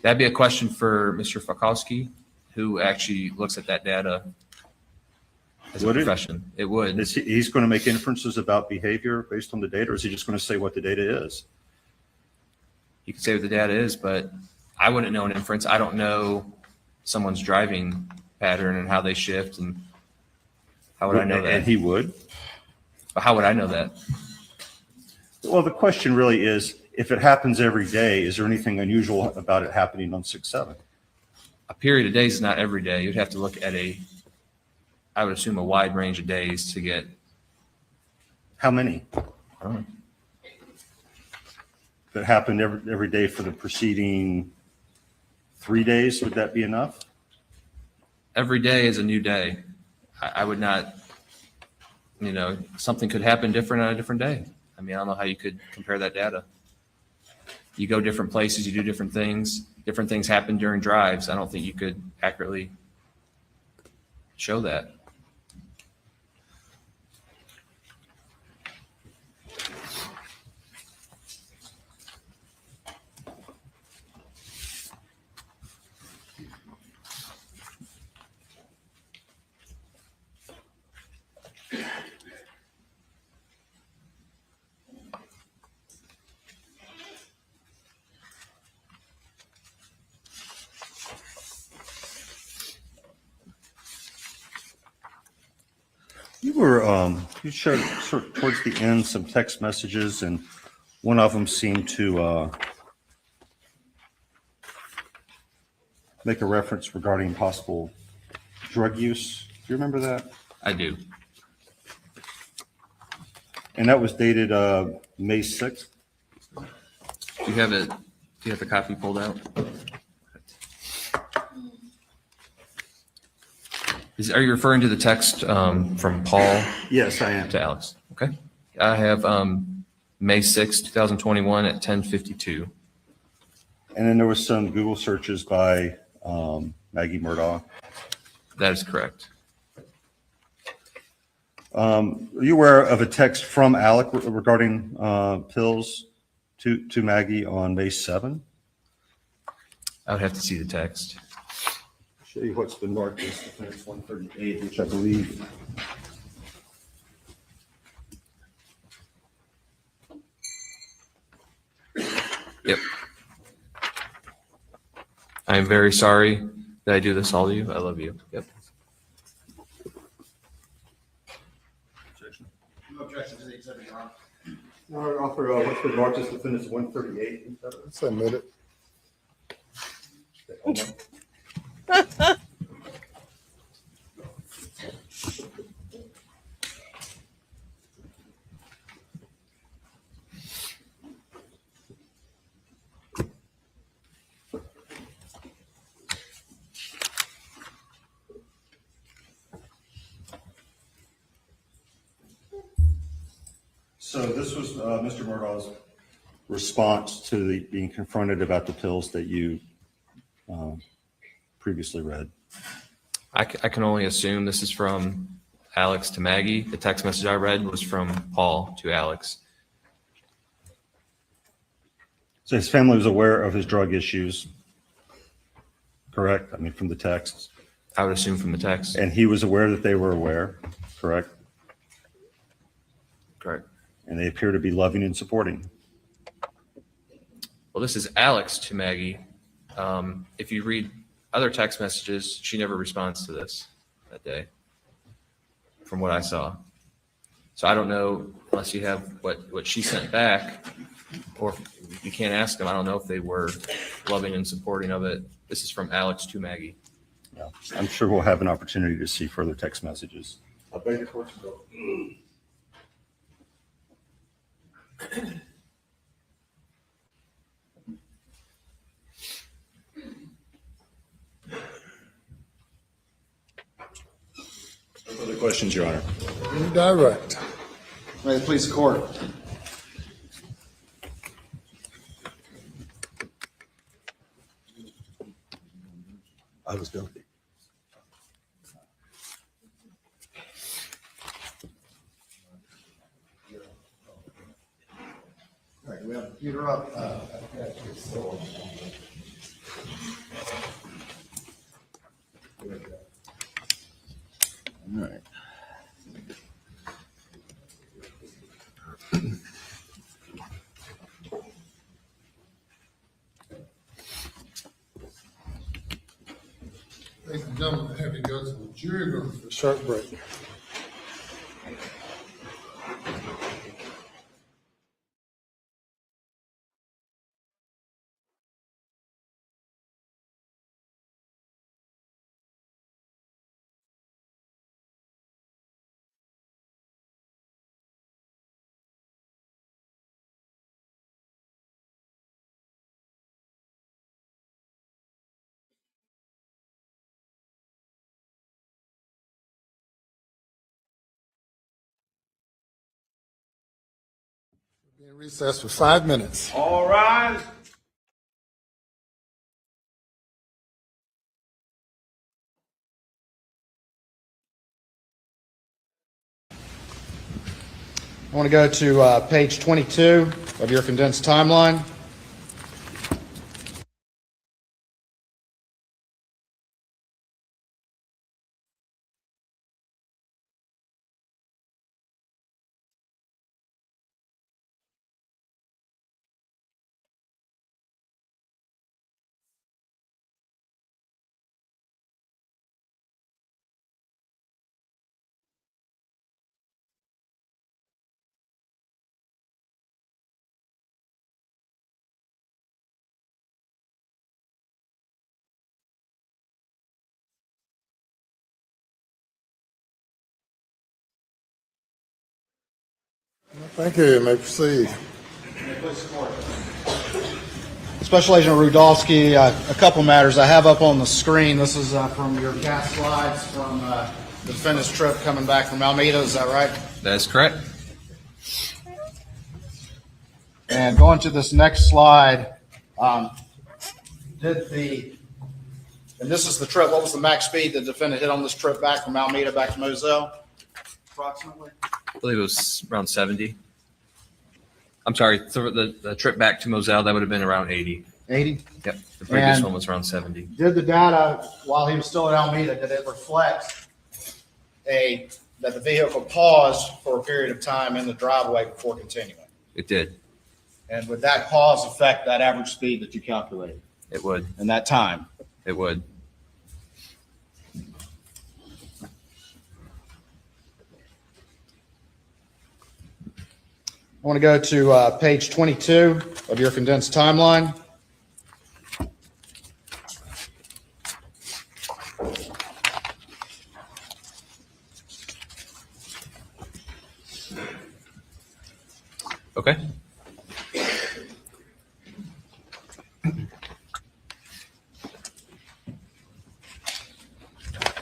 S13: That'd be a question for Mr. Fakowski, who actually looks at that data as a profession. It would.
S16: He's going to make inferences about behavior based on the data, or is he just going to say what the data is?
S13: He could say what the data is, but I wouldn't know an inference. I don't know someone's driving pattern and how they shift, and how would I know that?
S16: And he would?
S13: But how would I know that?
S16: Well, the question really is, if it happens every day, is there anything unusual about it happening on 6/7?
S13: A period of days is not every day. You'd have to look at I would assume a wide range of days to get.
S16: How many?
S13: I don't know.
S16: If it happened every day for the preceding 3 days, would that be enough?
S13: Every day is a new day. I would not, something could happen different on a different day. I mean, I don't know how you could compare that data. You go different places, you do different things happen during drives. I don't think you could accurately show that.
S16: You showed sort of towards the end some text messages, and one of them seemed to make a reference regarding possible drug use. Do you remember that?
S13: I do.
S16: And that was dated May 6th.
S13: Do you have it? Do you have the copy pulled out? Are you referring to the text from Paul?
S16: Yes, I am.
S13: To Alex. Okay. I have May 6, 2021 at 10:52.
S16: And then there was some Google searches by Maggie Murdaugh.
S13: That is correct.
S16: Are you aware of a text from Alec regarding pills to Maggie on May 7?
S13: I would have to see the text.
S16: Show you what's been marked as Defense 138, which I believe
S13: I'm very sorry that I do this all to you. I love you. Yep.
S3: No objection to the exhibit, Your Honor.
S16: No, offer, what's the largest defendant's 138?
S2: Let's admit it.
S16: So this was Mr. Murdaugh's response to being confronted about the pills that you previously read.
S13: I can only assume this is from Alex to Maggie. The text message I read was from Paul to Alex.
S16: So his family was aware of his drug issues, correct? I mean, from the texts.
S13: I would assume from the text.
S16: And he was aware that they were aware, correct?
S13: Correct.
S16: And they appear to be loving and supporting.
S13: Well, this is Alex to Maggie. If you read other text messages, she never responds to this that day, from what I saw. So I don't know, unless you have what she sent back, or if you can't ask them, I don't know if they were loving and supporting of it. This is from Alex to Maggie.
S16: Yeah, I'm sure we'll have an opportunity to see further text messages.
S14: I beg your pardon, Bill. No further questions, Your Honor.
S2: Direct.
S3: May it please the court.
S14: I was guilty.
S3: All right, we have the computer up.
S14: All right.
S2: Ladies and gentlemen, I have you go to the jury room for a short break. Be in recess for 5 minutes.
S15: All rise.
S3: I want to go to page 22 of your condensed timeline.
S2: Thank you. You may proceed.
S3: Special Agent Rudolski, a couple matters I have up on the screen. This is from your cast slides from the defendant's trip coming back from Alameda. Is that right?
S13: That is correct.
S3: And going to this next slide, and this is the trip, what was the max speed the defendant hit on this trip back from Alameda back to Moselle? Approximately?
S13: I believe it was around 70. I'm sorry, so the trip back to Moselle, that would have been around 80.
S3: 80?
S13: Yep, the previous
S3: And
S13: one was around 70.
S3: Did the data, while he was still at Alameda, did it reflect that the vehicle paused for a period of time in the driveway before continuing?
S13: It did.
S3: And would that pause affect that average speed that you calculated
S13: It would.
S3: in that time?
S13: It would.
S3: I want to go to page 22 of your condensed timeline.
S13: Okay.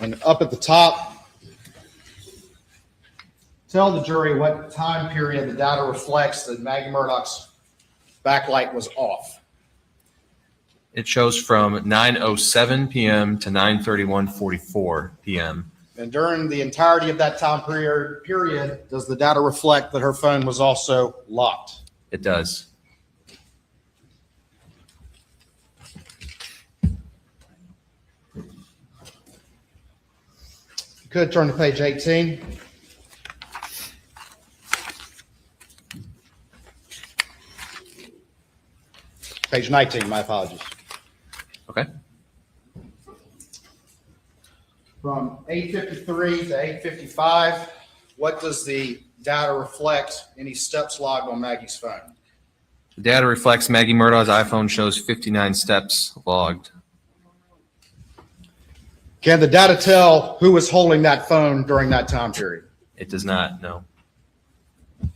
S3: And up at the top, tell the jury what time period the data reflects that Maggie Murdaugh's backlight was off.
S13: It shows from 9:07 p.m. to 9:31:44 p.m.
S3: And during the entirety of that time period, does the data reflect that her phone was also locked?
S13: It does.
S3: You could turn to page 18. Page 19, my apologies.
S13: Okay.
S3: From 8:53 to 8:55, what does the data reflect? Any steps logged on Maggie's phone?
S13: The data reflects Maggie Murdaugh's iPhone shows 59 steps logged.
S3: Can the data tell who was holding that phone during that time period?
S13: It does not, no.
S3: If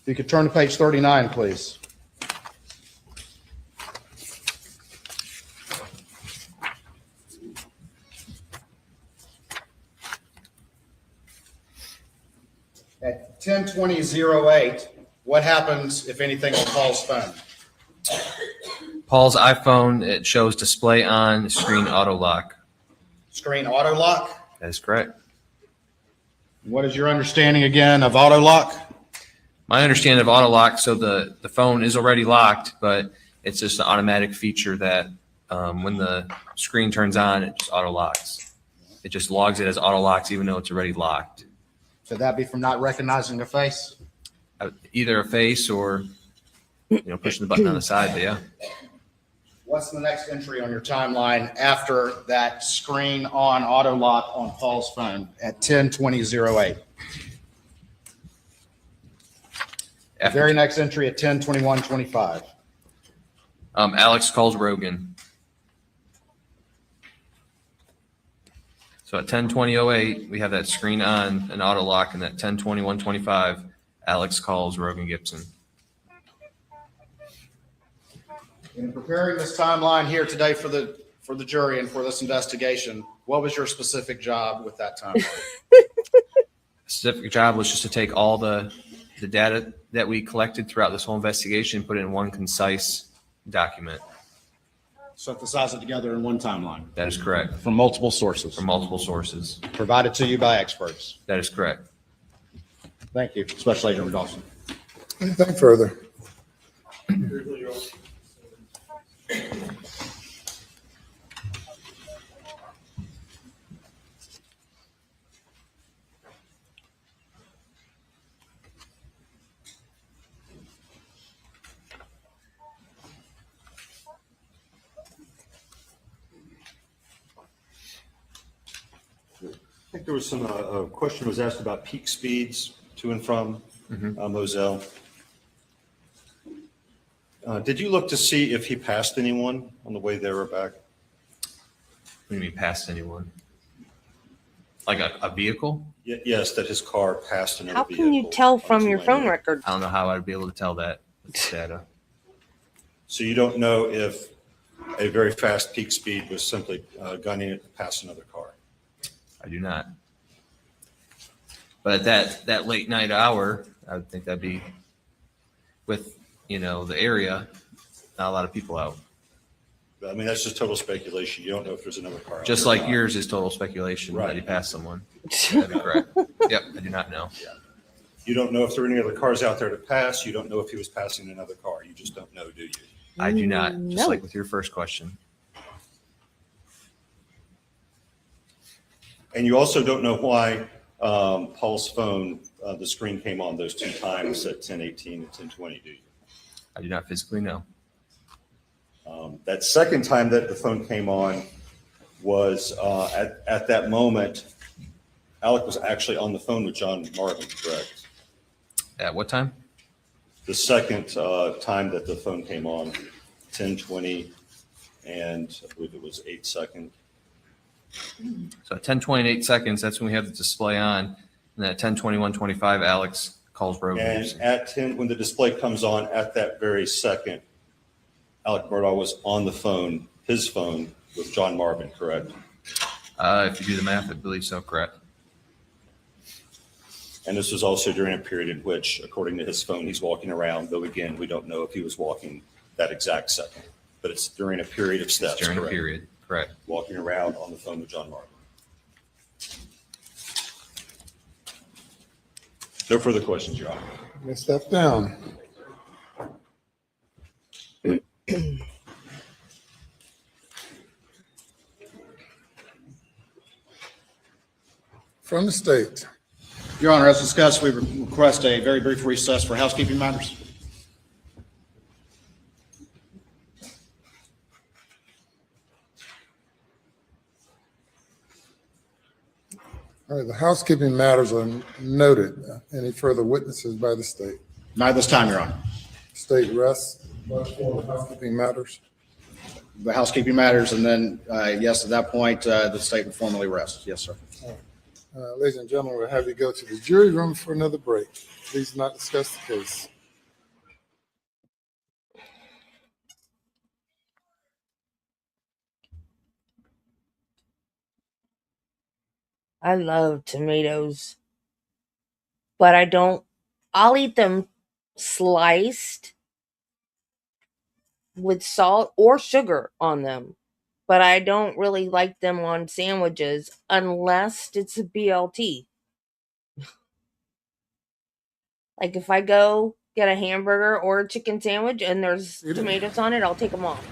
S3: you could turn to page 39, please. At 10:20:08, what happens, if anything, on Paul's phone?
S13: Paul's iPhone, it shows display on, screen auto lock.
S3: Screen auto lock?
S13: That is correct.
S3: What is your understanding again of auto lock?
S13: My understanding of auto lock, so the phone is already locked, but it's just an automatic feature that when the screen turns on, it just auto locks. It just logs it as auto locks even though it's already locked.
S3: Could that be from not recognizing a face?
S13: Either a face or pushing the button on the side, but yeah.
S3: What's the next entry on your timeline after that screen on auto lock on Paul's phone at 10:20:08? Very next entry at 10:21:25.
S13: Alex calls Rogan. So at 10:20:08, we have that screen on and auto lock, and at 10:21:25, Alex calls Rogan Gibson.
S3: In preparing this timeline here today for the jury and for this investigation, what was your specific job with that timeline?
S13: Specific job was just to take all the data that we collected throughout this whole investigation, put it in one concise document.
S3: Synthesize it together in one timeline.
S13: That is correct.
S3: From multiple sources.
S13: From multiple sources.
S3: Provided to you by experts.
S13: That is correct.
S3: Thank you, Special Agent Dawson.
S2: Anything further?
S16: I think there was some, a question was asked about peak speeds to and from Moselle. Did you look to see if he passed anyone on the way there or back?
S13: What do you mean passed anyone? Like a vehicle?
S16: Yes, that his car passed another
S1: How
S16: vehicle.
S1: can you tell from your phone record?
S13: I don't know how I'd be able to tell that with data.
S16: So you don't know if a very fast peak speed was simply gunning it past another car?
S13: I do not. But at that late night hour, I would think that'd be with, the area, not a lot of people out.
S16: I mean, that's just total speculation. You don't know if there's another car out
S13: Just
S16: there or
S13: like
S16: not.
S13: yours is total speculation
S16: Right.
S13: that he passed someone. That'd be correct. Yep, I do not know.
S16: You don't know if there are any other cars out there to pass. You don't know if he was passing another car. You just don't know, do you?
S13: I do not, just
S1: No.
S13: like with your first question.
S16: And you also don't know why Paul's phone, the screen came on those two times at 10:18 and 10:20, do you?
S13: I do not physically know.
S16: That second time that the phone came on, was at that moment, Alec was actually on the phone with John Marvin, correct?
S13: At what time?
S16: The second time that the phone came on, 10:20, and I believe it was 8 seconds.
S13: So at 10:20 and 8 seconds, that's when we have the display on. And at 10:21:25, Alex calls Rogue.
S16: And at 10, when the display comes on, at that very second, Alec Murdaugh was on the phone, his phone, with John Marvin, correct?
S13: If you do the math, I believe so, correct.
S16: And this was also during a period in which, according to his phone, he's walking around, though again, we don't know if he was walking that exact second. But it's during a period of steps,
S13: During
S16: correct?
S13: a period, correct.
S16: Walking around on the phone with John Marvin. No further questions, Your Honor.
S2: Let's step down. From the state.
S3: Your Honor, as discussed, we request a very brief recess for housekeeping matters.
S2: All right, the housekeeping matters are noted. Any further witnesses by the state?
S3: Not this time, Your Honor.
S2: State rests for housekeeping matters.
S3: The housekeeping matters, and then, yes, at that point, the state will formally rest. Yes, sir.
S2: Ladies and gentlemen, we'll have you go to the jury room for another break. Please do not discuss the case.
S1: I love tomatoes, but I'll eat them sliced with salt or sugar on them, but I don't really like them on sandwiches unless it's a BLT. Like if I go get a hamburger or a chicken sandwich and there's tomatoes on it, I'll take them off.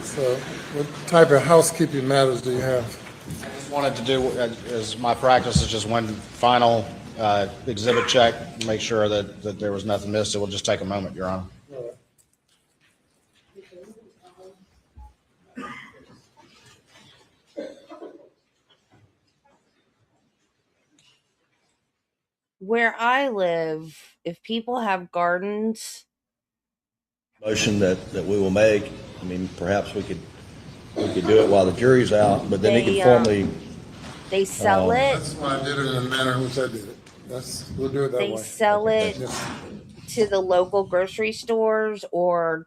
S2: So what type of housekeeping matters do you have?
S3: I just wanted to do, as my practice, is just one final exhibit check, make sure that there was nothing missed. It will just take a moment, Your Honor.
S1: Where I live, if people have gardens,
S18: Motion that we will make. I mean, perhaps we could do it while the jury's out, but then he can formally.
S1: they sell it.
S2: That's why I did it in the manner in which I did it. We'll do it that way.
S1: They sell it to the local grocery stores or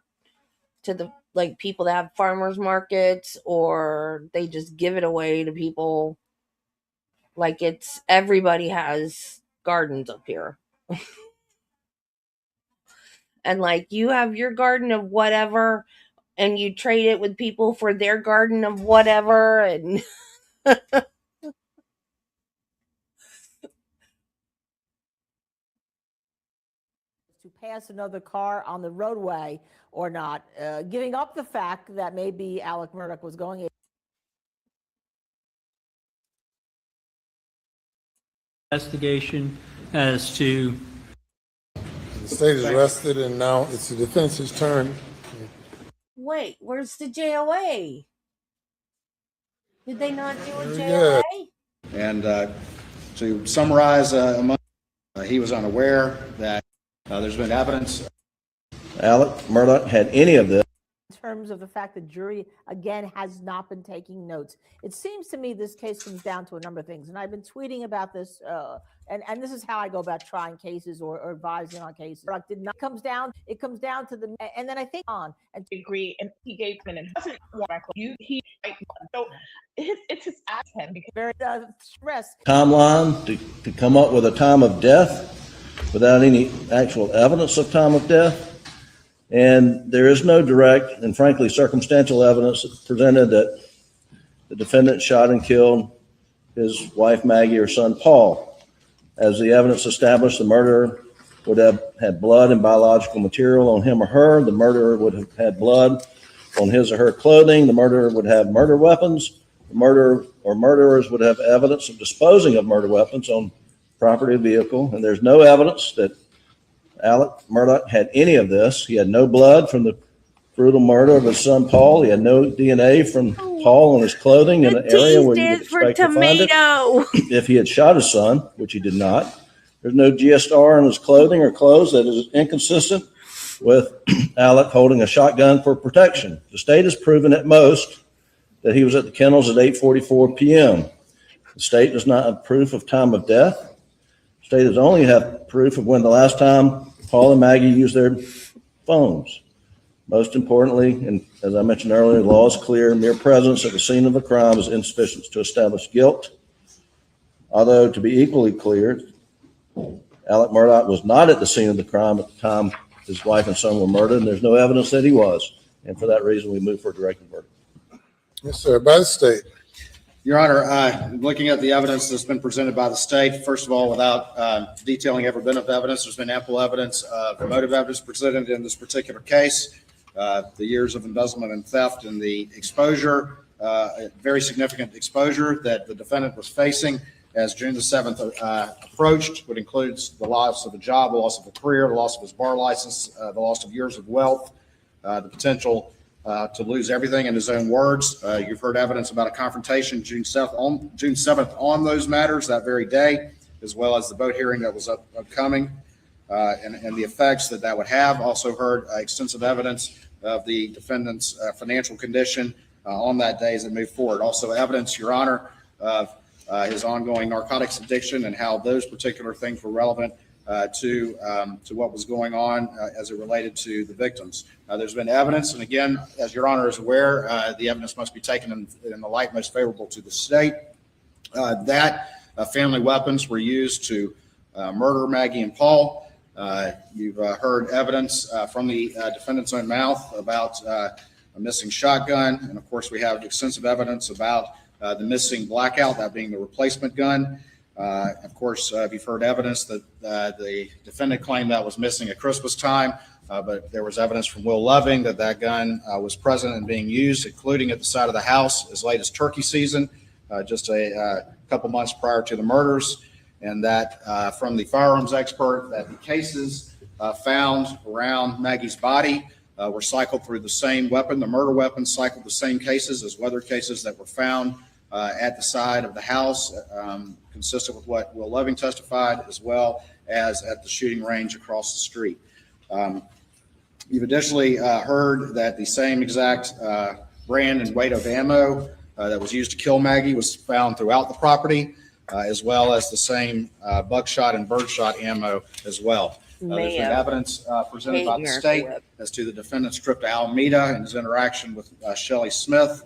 S1: to the people that have farmers markets, or they just give it away to people. Like everybody has gardens up here. And you have your garden of whatever and you trade it with people for their garden of whatever, and
S19: to pass another car on the roadway or not, giving up the fact that maybe Alex Murdaugh was going
S20: investigation as to.
S2: The state is arrested and now it's the defense's turn.
S1: wait, where's the JOA? Did they not do a
S2: Very
S1: JOA?
S2: good.
S3: And to summarize, he was unaware that there's been evidence.
S18: Alex Murdaugh had any of this.
S19: in terms of the fact the jury, again, has not been taking notes. It seems to me this case comes down to a number of things, and I've been tweeting about this, and this is how I go about trying cases or advising on cases. It comes down to the, and then I think on and
S21: agree, and he gave him and doesn't want so it's his accent because
S19: very stress.
S18: Timeline to come up with a time of death without any actual evidence of time of death. And there is no direct and frankly circumstantial evidence presented that the defendant shot and killed his wife Maggie or son Paul. As the evidence established, the murderer would have had blood and biological material on him or her. The murderer would have had blood on his or her clothing. The murderer would have murder weapons. The murderer or murderers would have evidence of disposing of murder weapons on property or vehicle. And there's no evidence that Alex Murdaugh had any of this. He had no blood from the brutal murder of his son Paul. He had no DNA from Paul on his clothing in an area where you would expect to find it if he had shot his son, which he did not. There's no GSR on his clothing or clothes that is inconsistent with Alec holding a shotgun for protection. The state has proven at most that he was at the kennels at 8:44 p.m. The state does not have proof of time of death. The state does only have proof of when the last time Paul and Maggie used their phones. Most importantly, and as I mentioned earlier, the law is clear. Mere presence at the scene of a crime is insufficient to establish guilt. Although, to be equally clear, Alex Murdaugh was not at the scene of the crime at the time his wife and son were murdered, and there's no evidence that he was. And for that reason, we move for a directed verdict.
S2: Yes, sir. By the state.
S3: Your Honor, looking at the evidence that's been presented by the state, first of all, without detailing every bit of evidence, there's been ample evidence of motive evidence presented in this particular case. The years of embezzlement and theft and the exposure, very significant exposure that the defendant was facing as June the 7th approached, would include the loss of a job, the loss of a career, the loss of his bar license, the loss of years of wealth, the potential to lose everything in his own words. You've heard evidence about a confrontation June 7th on those matters that very day, as well as the boat hearing that was upcoming and the effects that would have. Also heard extensive evidence of the defendant's financial condition on that day as it moved forward. Also evidence, Your Honor, of his ongoing narcotics addiction and how those particular things were relevant to what was going on as it related to the victims. There's been evidence, and again, as Your Honor is aware, the evidence must be taken in the light most favorable to the state, that family weapons were used to murder Maggie and Paul. You've heard evidence from the defendant's own mouth about a missing shotgun, and of course we have extensive evidence about the missing blackout, that being the replacement gun. Of course, you've heard evidence that the defendant claimed that was missing at Christmas time, but there was evidence from Will Loving that gun was present and being used, including at the side of the house as late as turkey season, just a couple months prior to the murders, and that from the firearms expert that the cases found around Maggie's body were cycled through the same weapon. The murder weapon cycled the same cases as weather cases that were found at the side of the house, consistent with what Will Loving testified, as well as at the shooting range across the street. You've additionally heard that the same exact brand and weight of ammo that was used to kill Maggie was found throughout the property, as well as the same buckshot and birdshot ammo as well. There's been evidence presented by the state as to the defendant's trip to Alameda and his interaction with Shelley Smith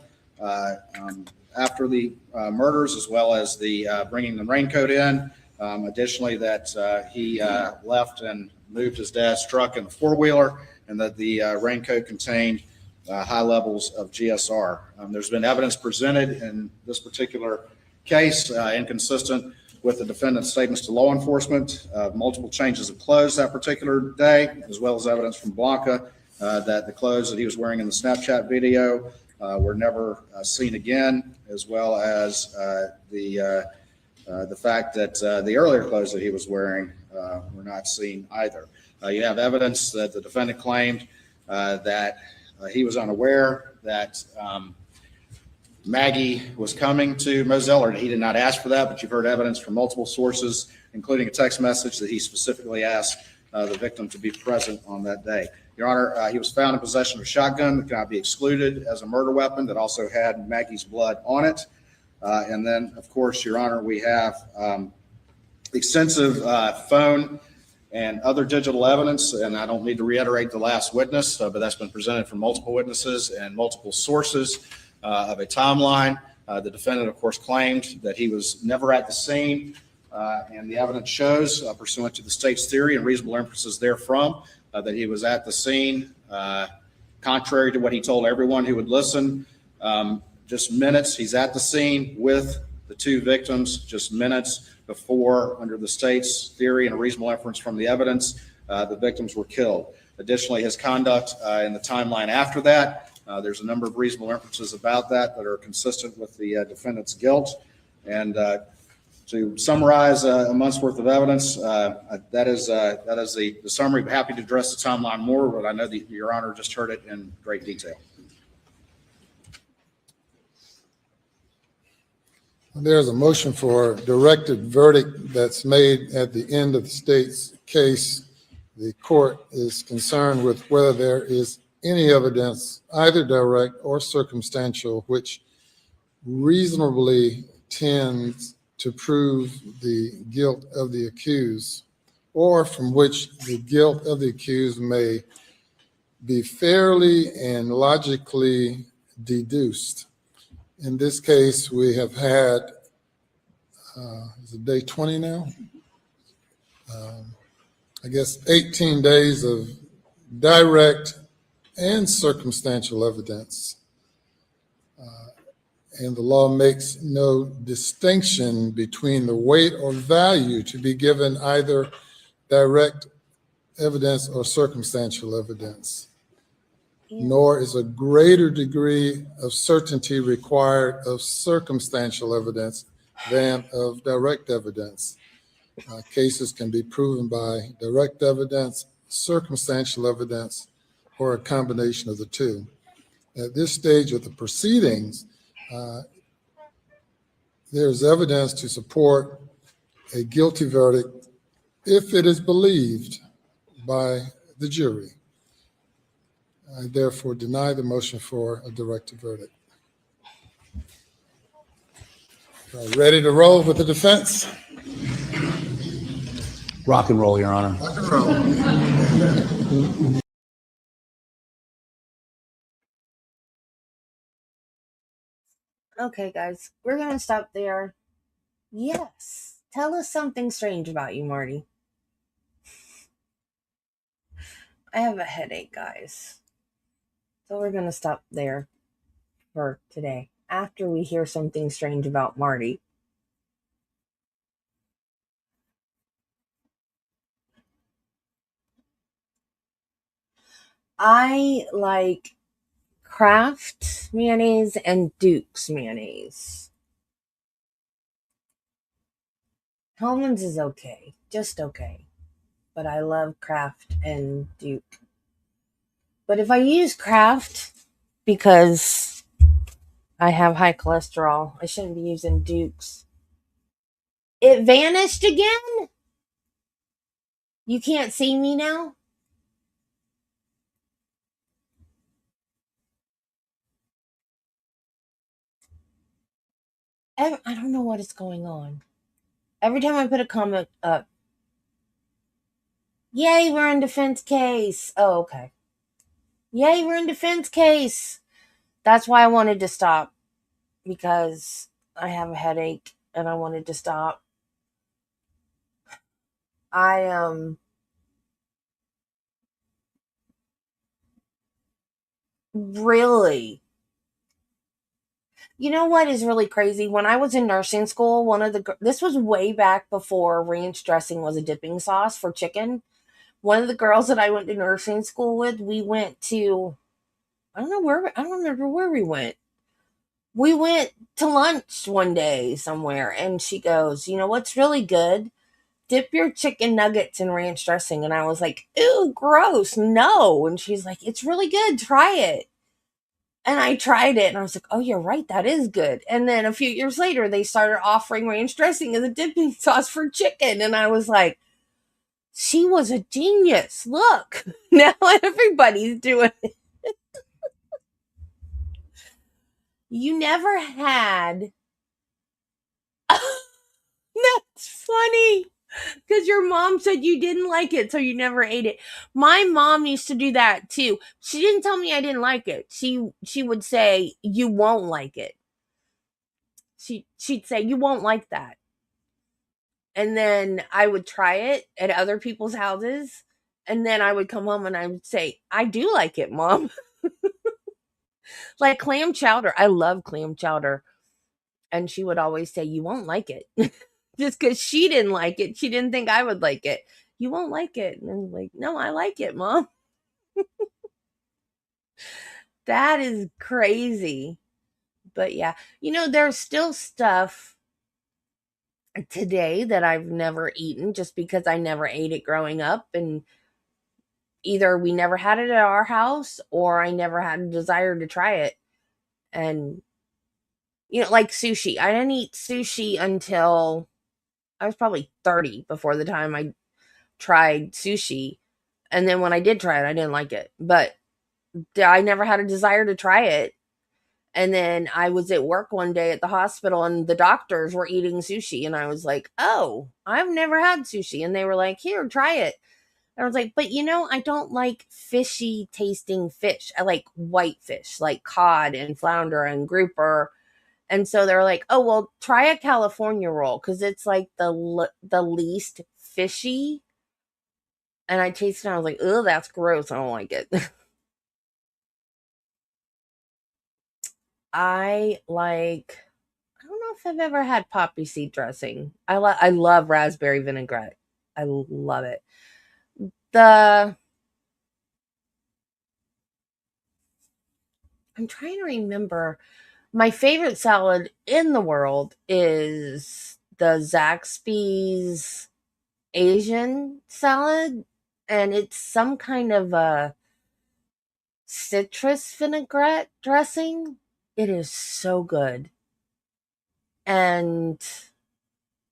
S3: after the murders, as well as the bringing the raincoat in. Additionally, that he left and moved his dad's truck in the four-wheeler, and that the raincoat contained high levels of GSR. There's been evidence presented in this particular case inconsistent with the defendant's statements to law enforcement, multiple changes of clothes that particular day, as well as evidence from Blanca that the clothes that he was wearing in the Snapchat video were never seen again, as well as the fact that the earlier clothes that he was wearing were not seen either. You have evidence that the defendant claimed that he was unaware that Maggie was coming to Moselle, or he did not ask for that, but you've heard evidence from multiple sources, including a text message that he specifically asked the victim to be present on that day. Your Honor, he was found in possession of a shotgun that cannot be excluded as a murder weapon that also had Maggie's blood on it. And then, of course, Your Honor, we have extensive phone and other digital evidence, and I don't need to reiterate the last witness, but that's been presented from multiple witnesses and multiple sources of a timeline. The defendant, of course, claimed that he was never at the scene, and the evidence shows, pursuant to the state's theory and reasonable inferences therefrom, that he was at the scene, contrary to what he told everyone who would listen. Just minutes, he's at the scene with the two victims, just minutes before, under the state's theory and a reasonable inference from the evidence, the victims were killed. Additionally, his conduct in the timeline after that, there's a number of reasonable inferences about that are consistent with the defendant's guilt. And to summarize a month's worth of evidence, that is the summary. But happy to address the timeline more, but I know that Your Honor just heard it in great detail.
S2: There's a motion for directed verdict that's made at the end of the state's case. The court is concerned with whether there is any evidence, either direct or circumstantial, which reasonably tends to prove the guilt of the accused, or from which the guilt of the accused may be fairly and logically deduced. In this case, we have had, is it day 20 now? I guess 18 days of direct and circumstantial evidence. And the law makes no distinction between the weight or value to be given either direct evidence or circumstantial evidence. Nor is a greater degree of certainty required of circumstantial evidence than of direct evidence. Cases can be proven by direct evidence, circumstantial evidence, or a combination of the two. At this stage of the proceedings, there's evidence to support a guilty verdict if it is believed by the jury. I therefore deny the motion for a directed verdict. Ready to roll with the defense?
S17: Rock and roll, Your Honor.
S2: Rock and roll.
S1: Okay, guys, we're going to stop there. Yes. Tell us something strange about you, Marty. I have a headache, guys. So we're going to stop there for today after we hear something strange about Marty. I like Kraft mayonnaise and Duke's mayonnaise. Hellman's is okay, just okay. But I love Kraft and Duke. But if I use Kraft because I have high cholesterol, I shouldn't be using Duke's. It vanished again? You can't see me now? I don't know what is going on. Every time I put a comment up, yay, we're in defense case. Oh, okay. Yay, we're in defense case. That's why I wanted to stop, because I have a headache and I wanted to stop. Really. You know what is really crazy? When I was in nursing school, this was way back before ranch dressing was a dipping sauce for chicken. One of the girls that I went to nursing school with, we went to, I don't remember where we went. We went to lunch one day somewhere, and she goes, you know what's really good? Dip your chicken nuggets in ranch dressing. And I was like, ew, gross, no. And she's like, it's really good, try it. And I tried it, and I was like, oh, you're right, that is good. And then a few years later, they started offering ranch dressing as a dipping sauce for chicken. And I was like, she was a genius. Look, now everybody's doing it. You never had... That's funny. Because your mom said you didn't like it, so you never ate it. My mom used to do that too. She didn't tell me I didn't like it. She would say, you won't like it. She'd say, you won't like that. And then I would try it at other people's houses. And then I would come home and I would say, I do like it, Mom. Like clam chowder. I love clam chowder. And she would always say, you won't like it. Just because she didn't like it. She didn't think I would like it. You won't like it. And I'm like, no, I like it, Mom. That is crazy. But yeah, there's still stuff today that I've never eaten just because I never ate it growing up, and either we never had it at our house or I never had a desire to try it. And like sushi. I didn't eat sushi until I was probably 30 before the time I tried sushi. And then when I did try it, I didn't like it. But I never had a desire to try it. And then I was at work one day at the hospital and the doctors were eating sushi. And I was like, oh, I've never had sushi. And they were like, here, try it. And I was like, but I don't like fishy tasting fish. I like white fish, like cod and flounder and grouper. And so they're like, oh, well, try a California roll because it's like the least fishy. And I tasted it and I was like, oh, that's gross. I don't like it. I don't know if I've ever had poppy seed dressing. I love raspberry vinaigrette. I love it. I'm trying to remember. My favorite salad in the world is the Zaxby's Asian salad, and it's some kind of a citrus vinaigrette dressing. It is so good. And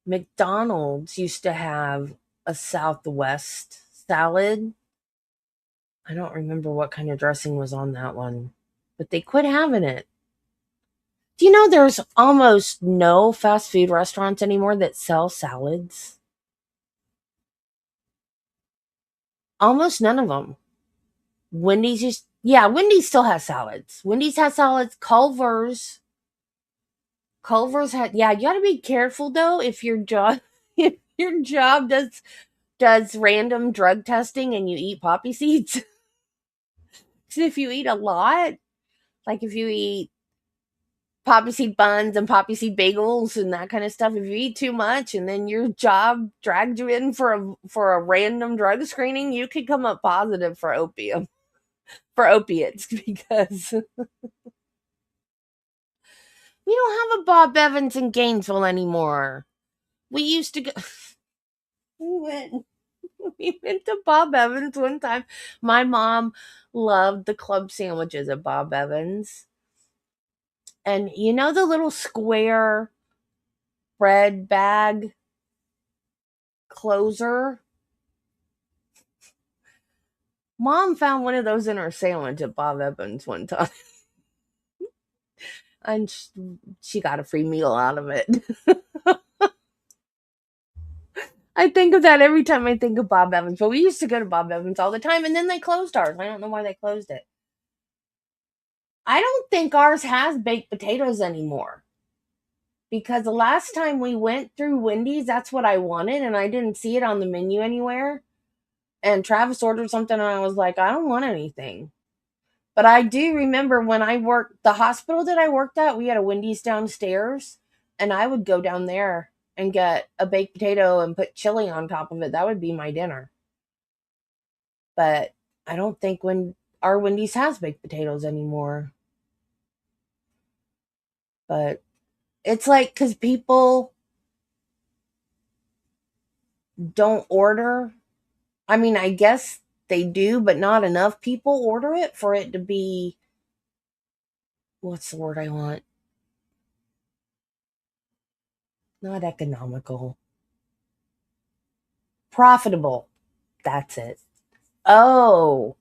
S1: McDonald's used to have a Southwest salad. I don't remember what kind of dressing was on that one, but they quit having it. Do you know there's almost no fast food restaurants anymore that sell salads? Almost none of them. Wendy's still has salads. Wendy's has salads. Culver's had, you gotta be careful though if your job does random drug testing and you eat poppy seeds. So if you eat a lot, like if you eat poppy seed buns and poppy seed bagels and that kind of stuff, if you eat too much and then your job dragged you in for a random drug screening, you could come up positive for opiates because we don't have a Bob Evans in Gainesville anymore. We used to go. We went to Bob Evans one time. My mom loved the club sandwiches at Bob Evans. And the little square bread bag closer? Mom found one of those in her sandwich at Bob Evans one time. And she got a free meal out of it. I think of that every time I think of Bob Evans. But we used to go to Bob Evans all the time, and then they closed ours. I don't know why they closed it. I don't think ours has baked potatoes anymore. Because the last time we went through Wendy's, that's what I wanted, and I didn't see it on the menu anywhere. And Travis ordered something, and I was like, I don't want anything. But I do remember when I worked, the hospital that I worked at, we had a Wendy's downstairs, and I would go down there and get a baked potato and put chili on top of it. That would be my dinner. But I don't think our Wendy's has baked potatoes anymore. But it's like, because people don't order. I mean, I guess they do, but not enough people order it for it to be, what's the word I want? Not economical. Profitable. That's it. Oh.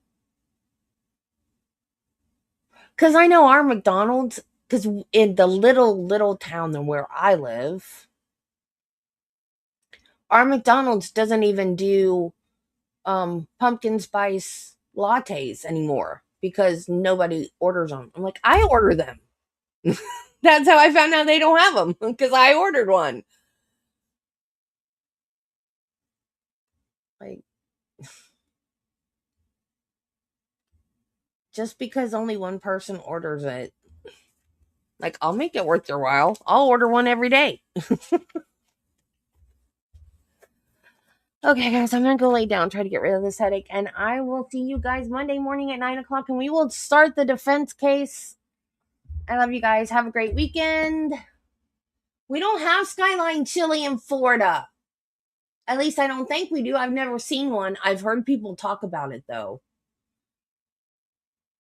S1: Because I know our McDonald's, because in the little town where I live, our McDonald's doesn't even do pumpkin spice lattes anymore because nobody orders them. I'm like, I order them. That's how I found out they don't have them, because I ordered one. Like, just because only one person orders it, like, I'll make it worth your while. I'll order one every day. Okay, guys, I'm going to go lay down, try to get rid of this headache, and I will see you guys Monday morning at 9 o'clock, and we will start the defense case. I love you guys. Have a great weekend. We don't have Skyline Chili in Florida. At least I don't think we do. I've never seen one. I've heard people talk about it, though.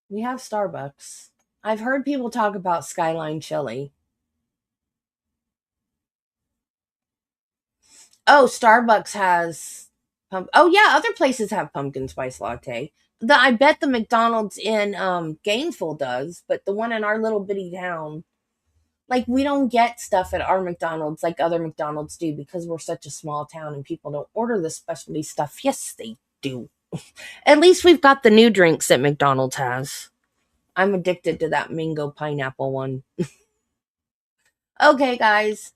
S1: We have Starbucks. I've heard people talk about Skyline Chili. Oh, Starbucks has oh yeah, other places have pumpkin spice latte. I bet the McDonald's in Gainesville does, but the one in our little bitty town, like, we don't get stuff at our McDonald's like other McDonald's do because we're such a small town and people don't order the specialty stuff. Yes, they do. At least we've got the new drinks that McDonald's has. I'm addicted to that mango pineapple one. Okay, guys.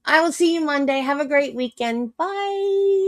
S1: I will see you Monday. Have a great weekend. Bye.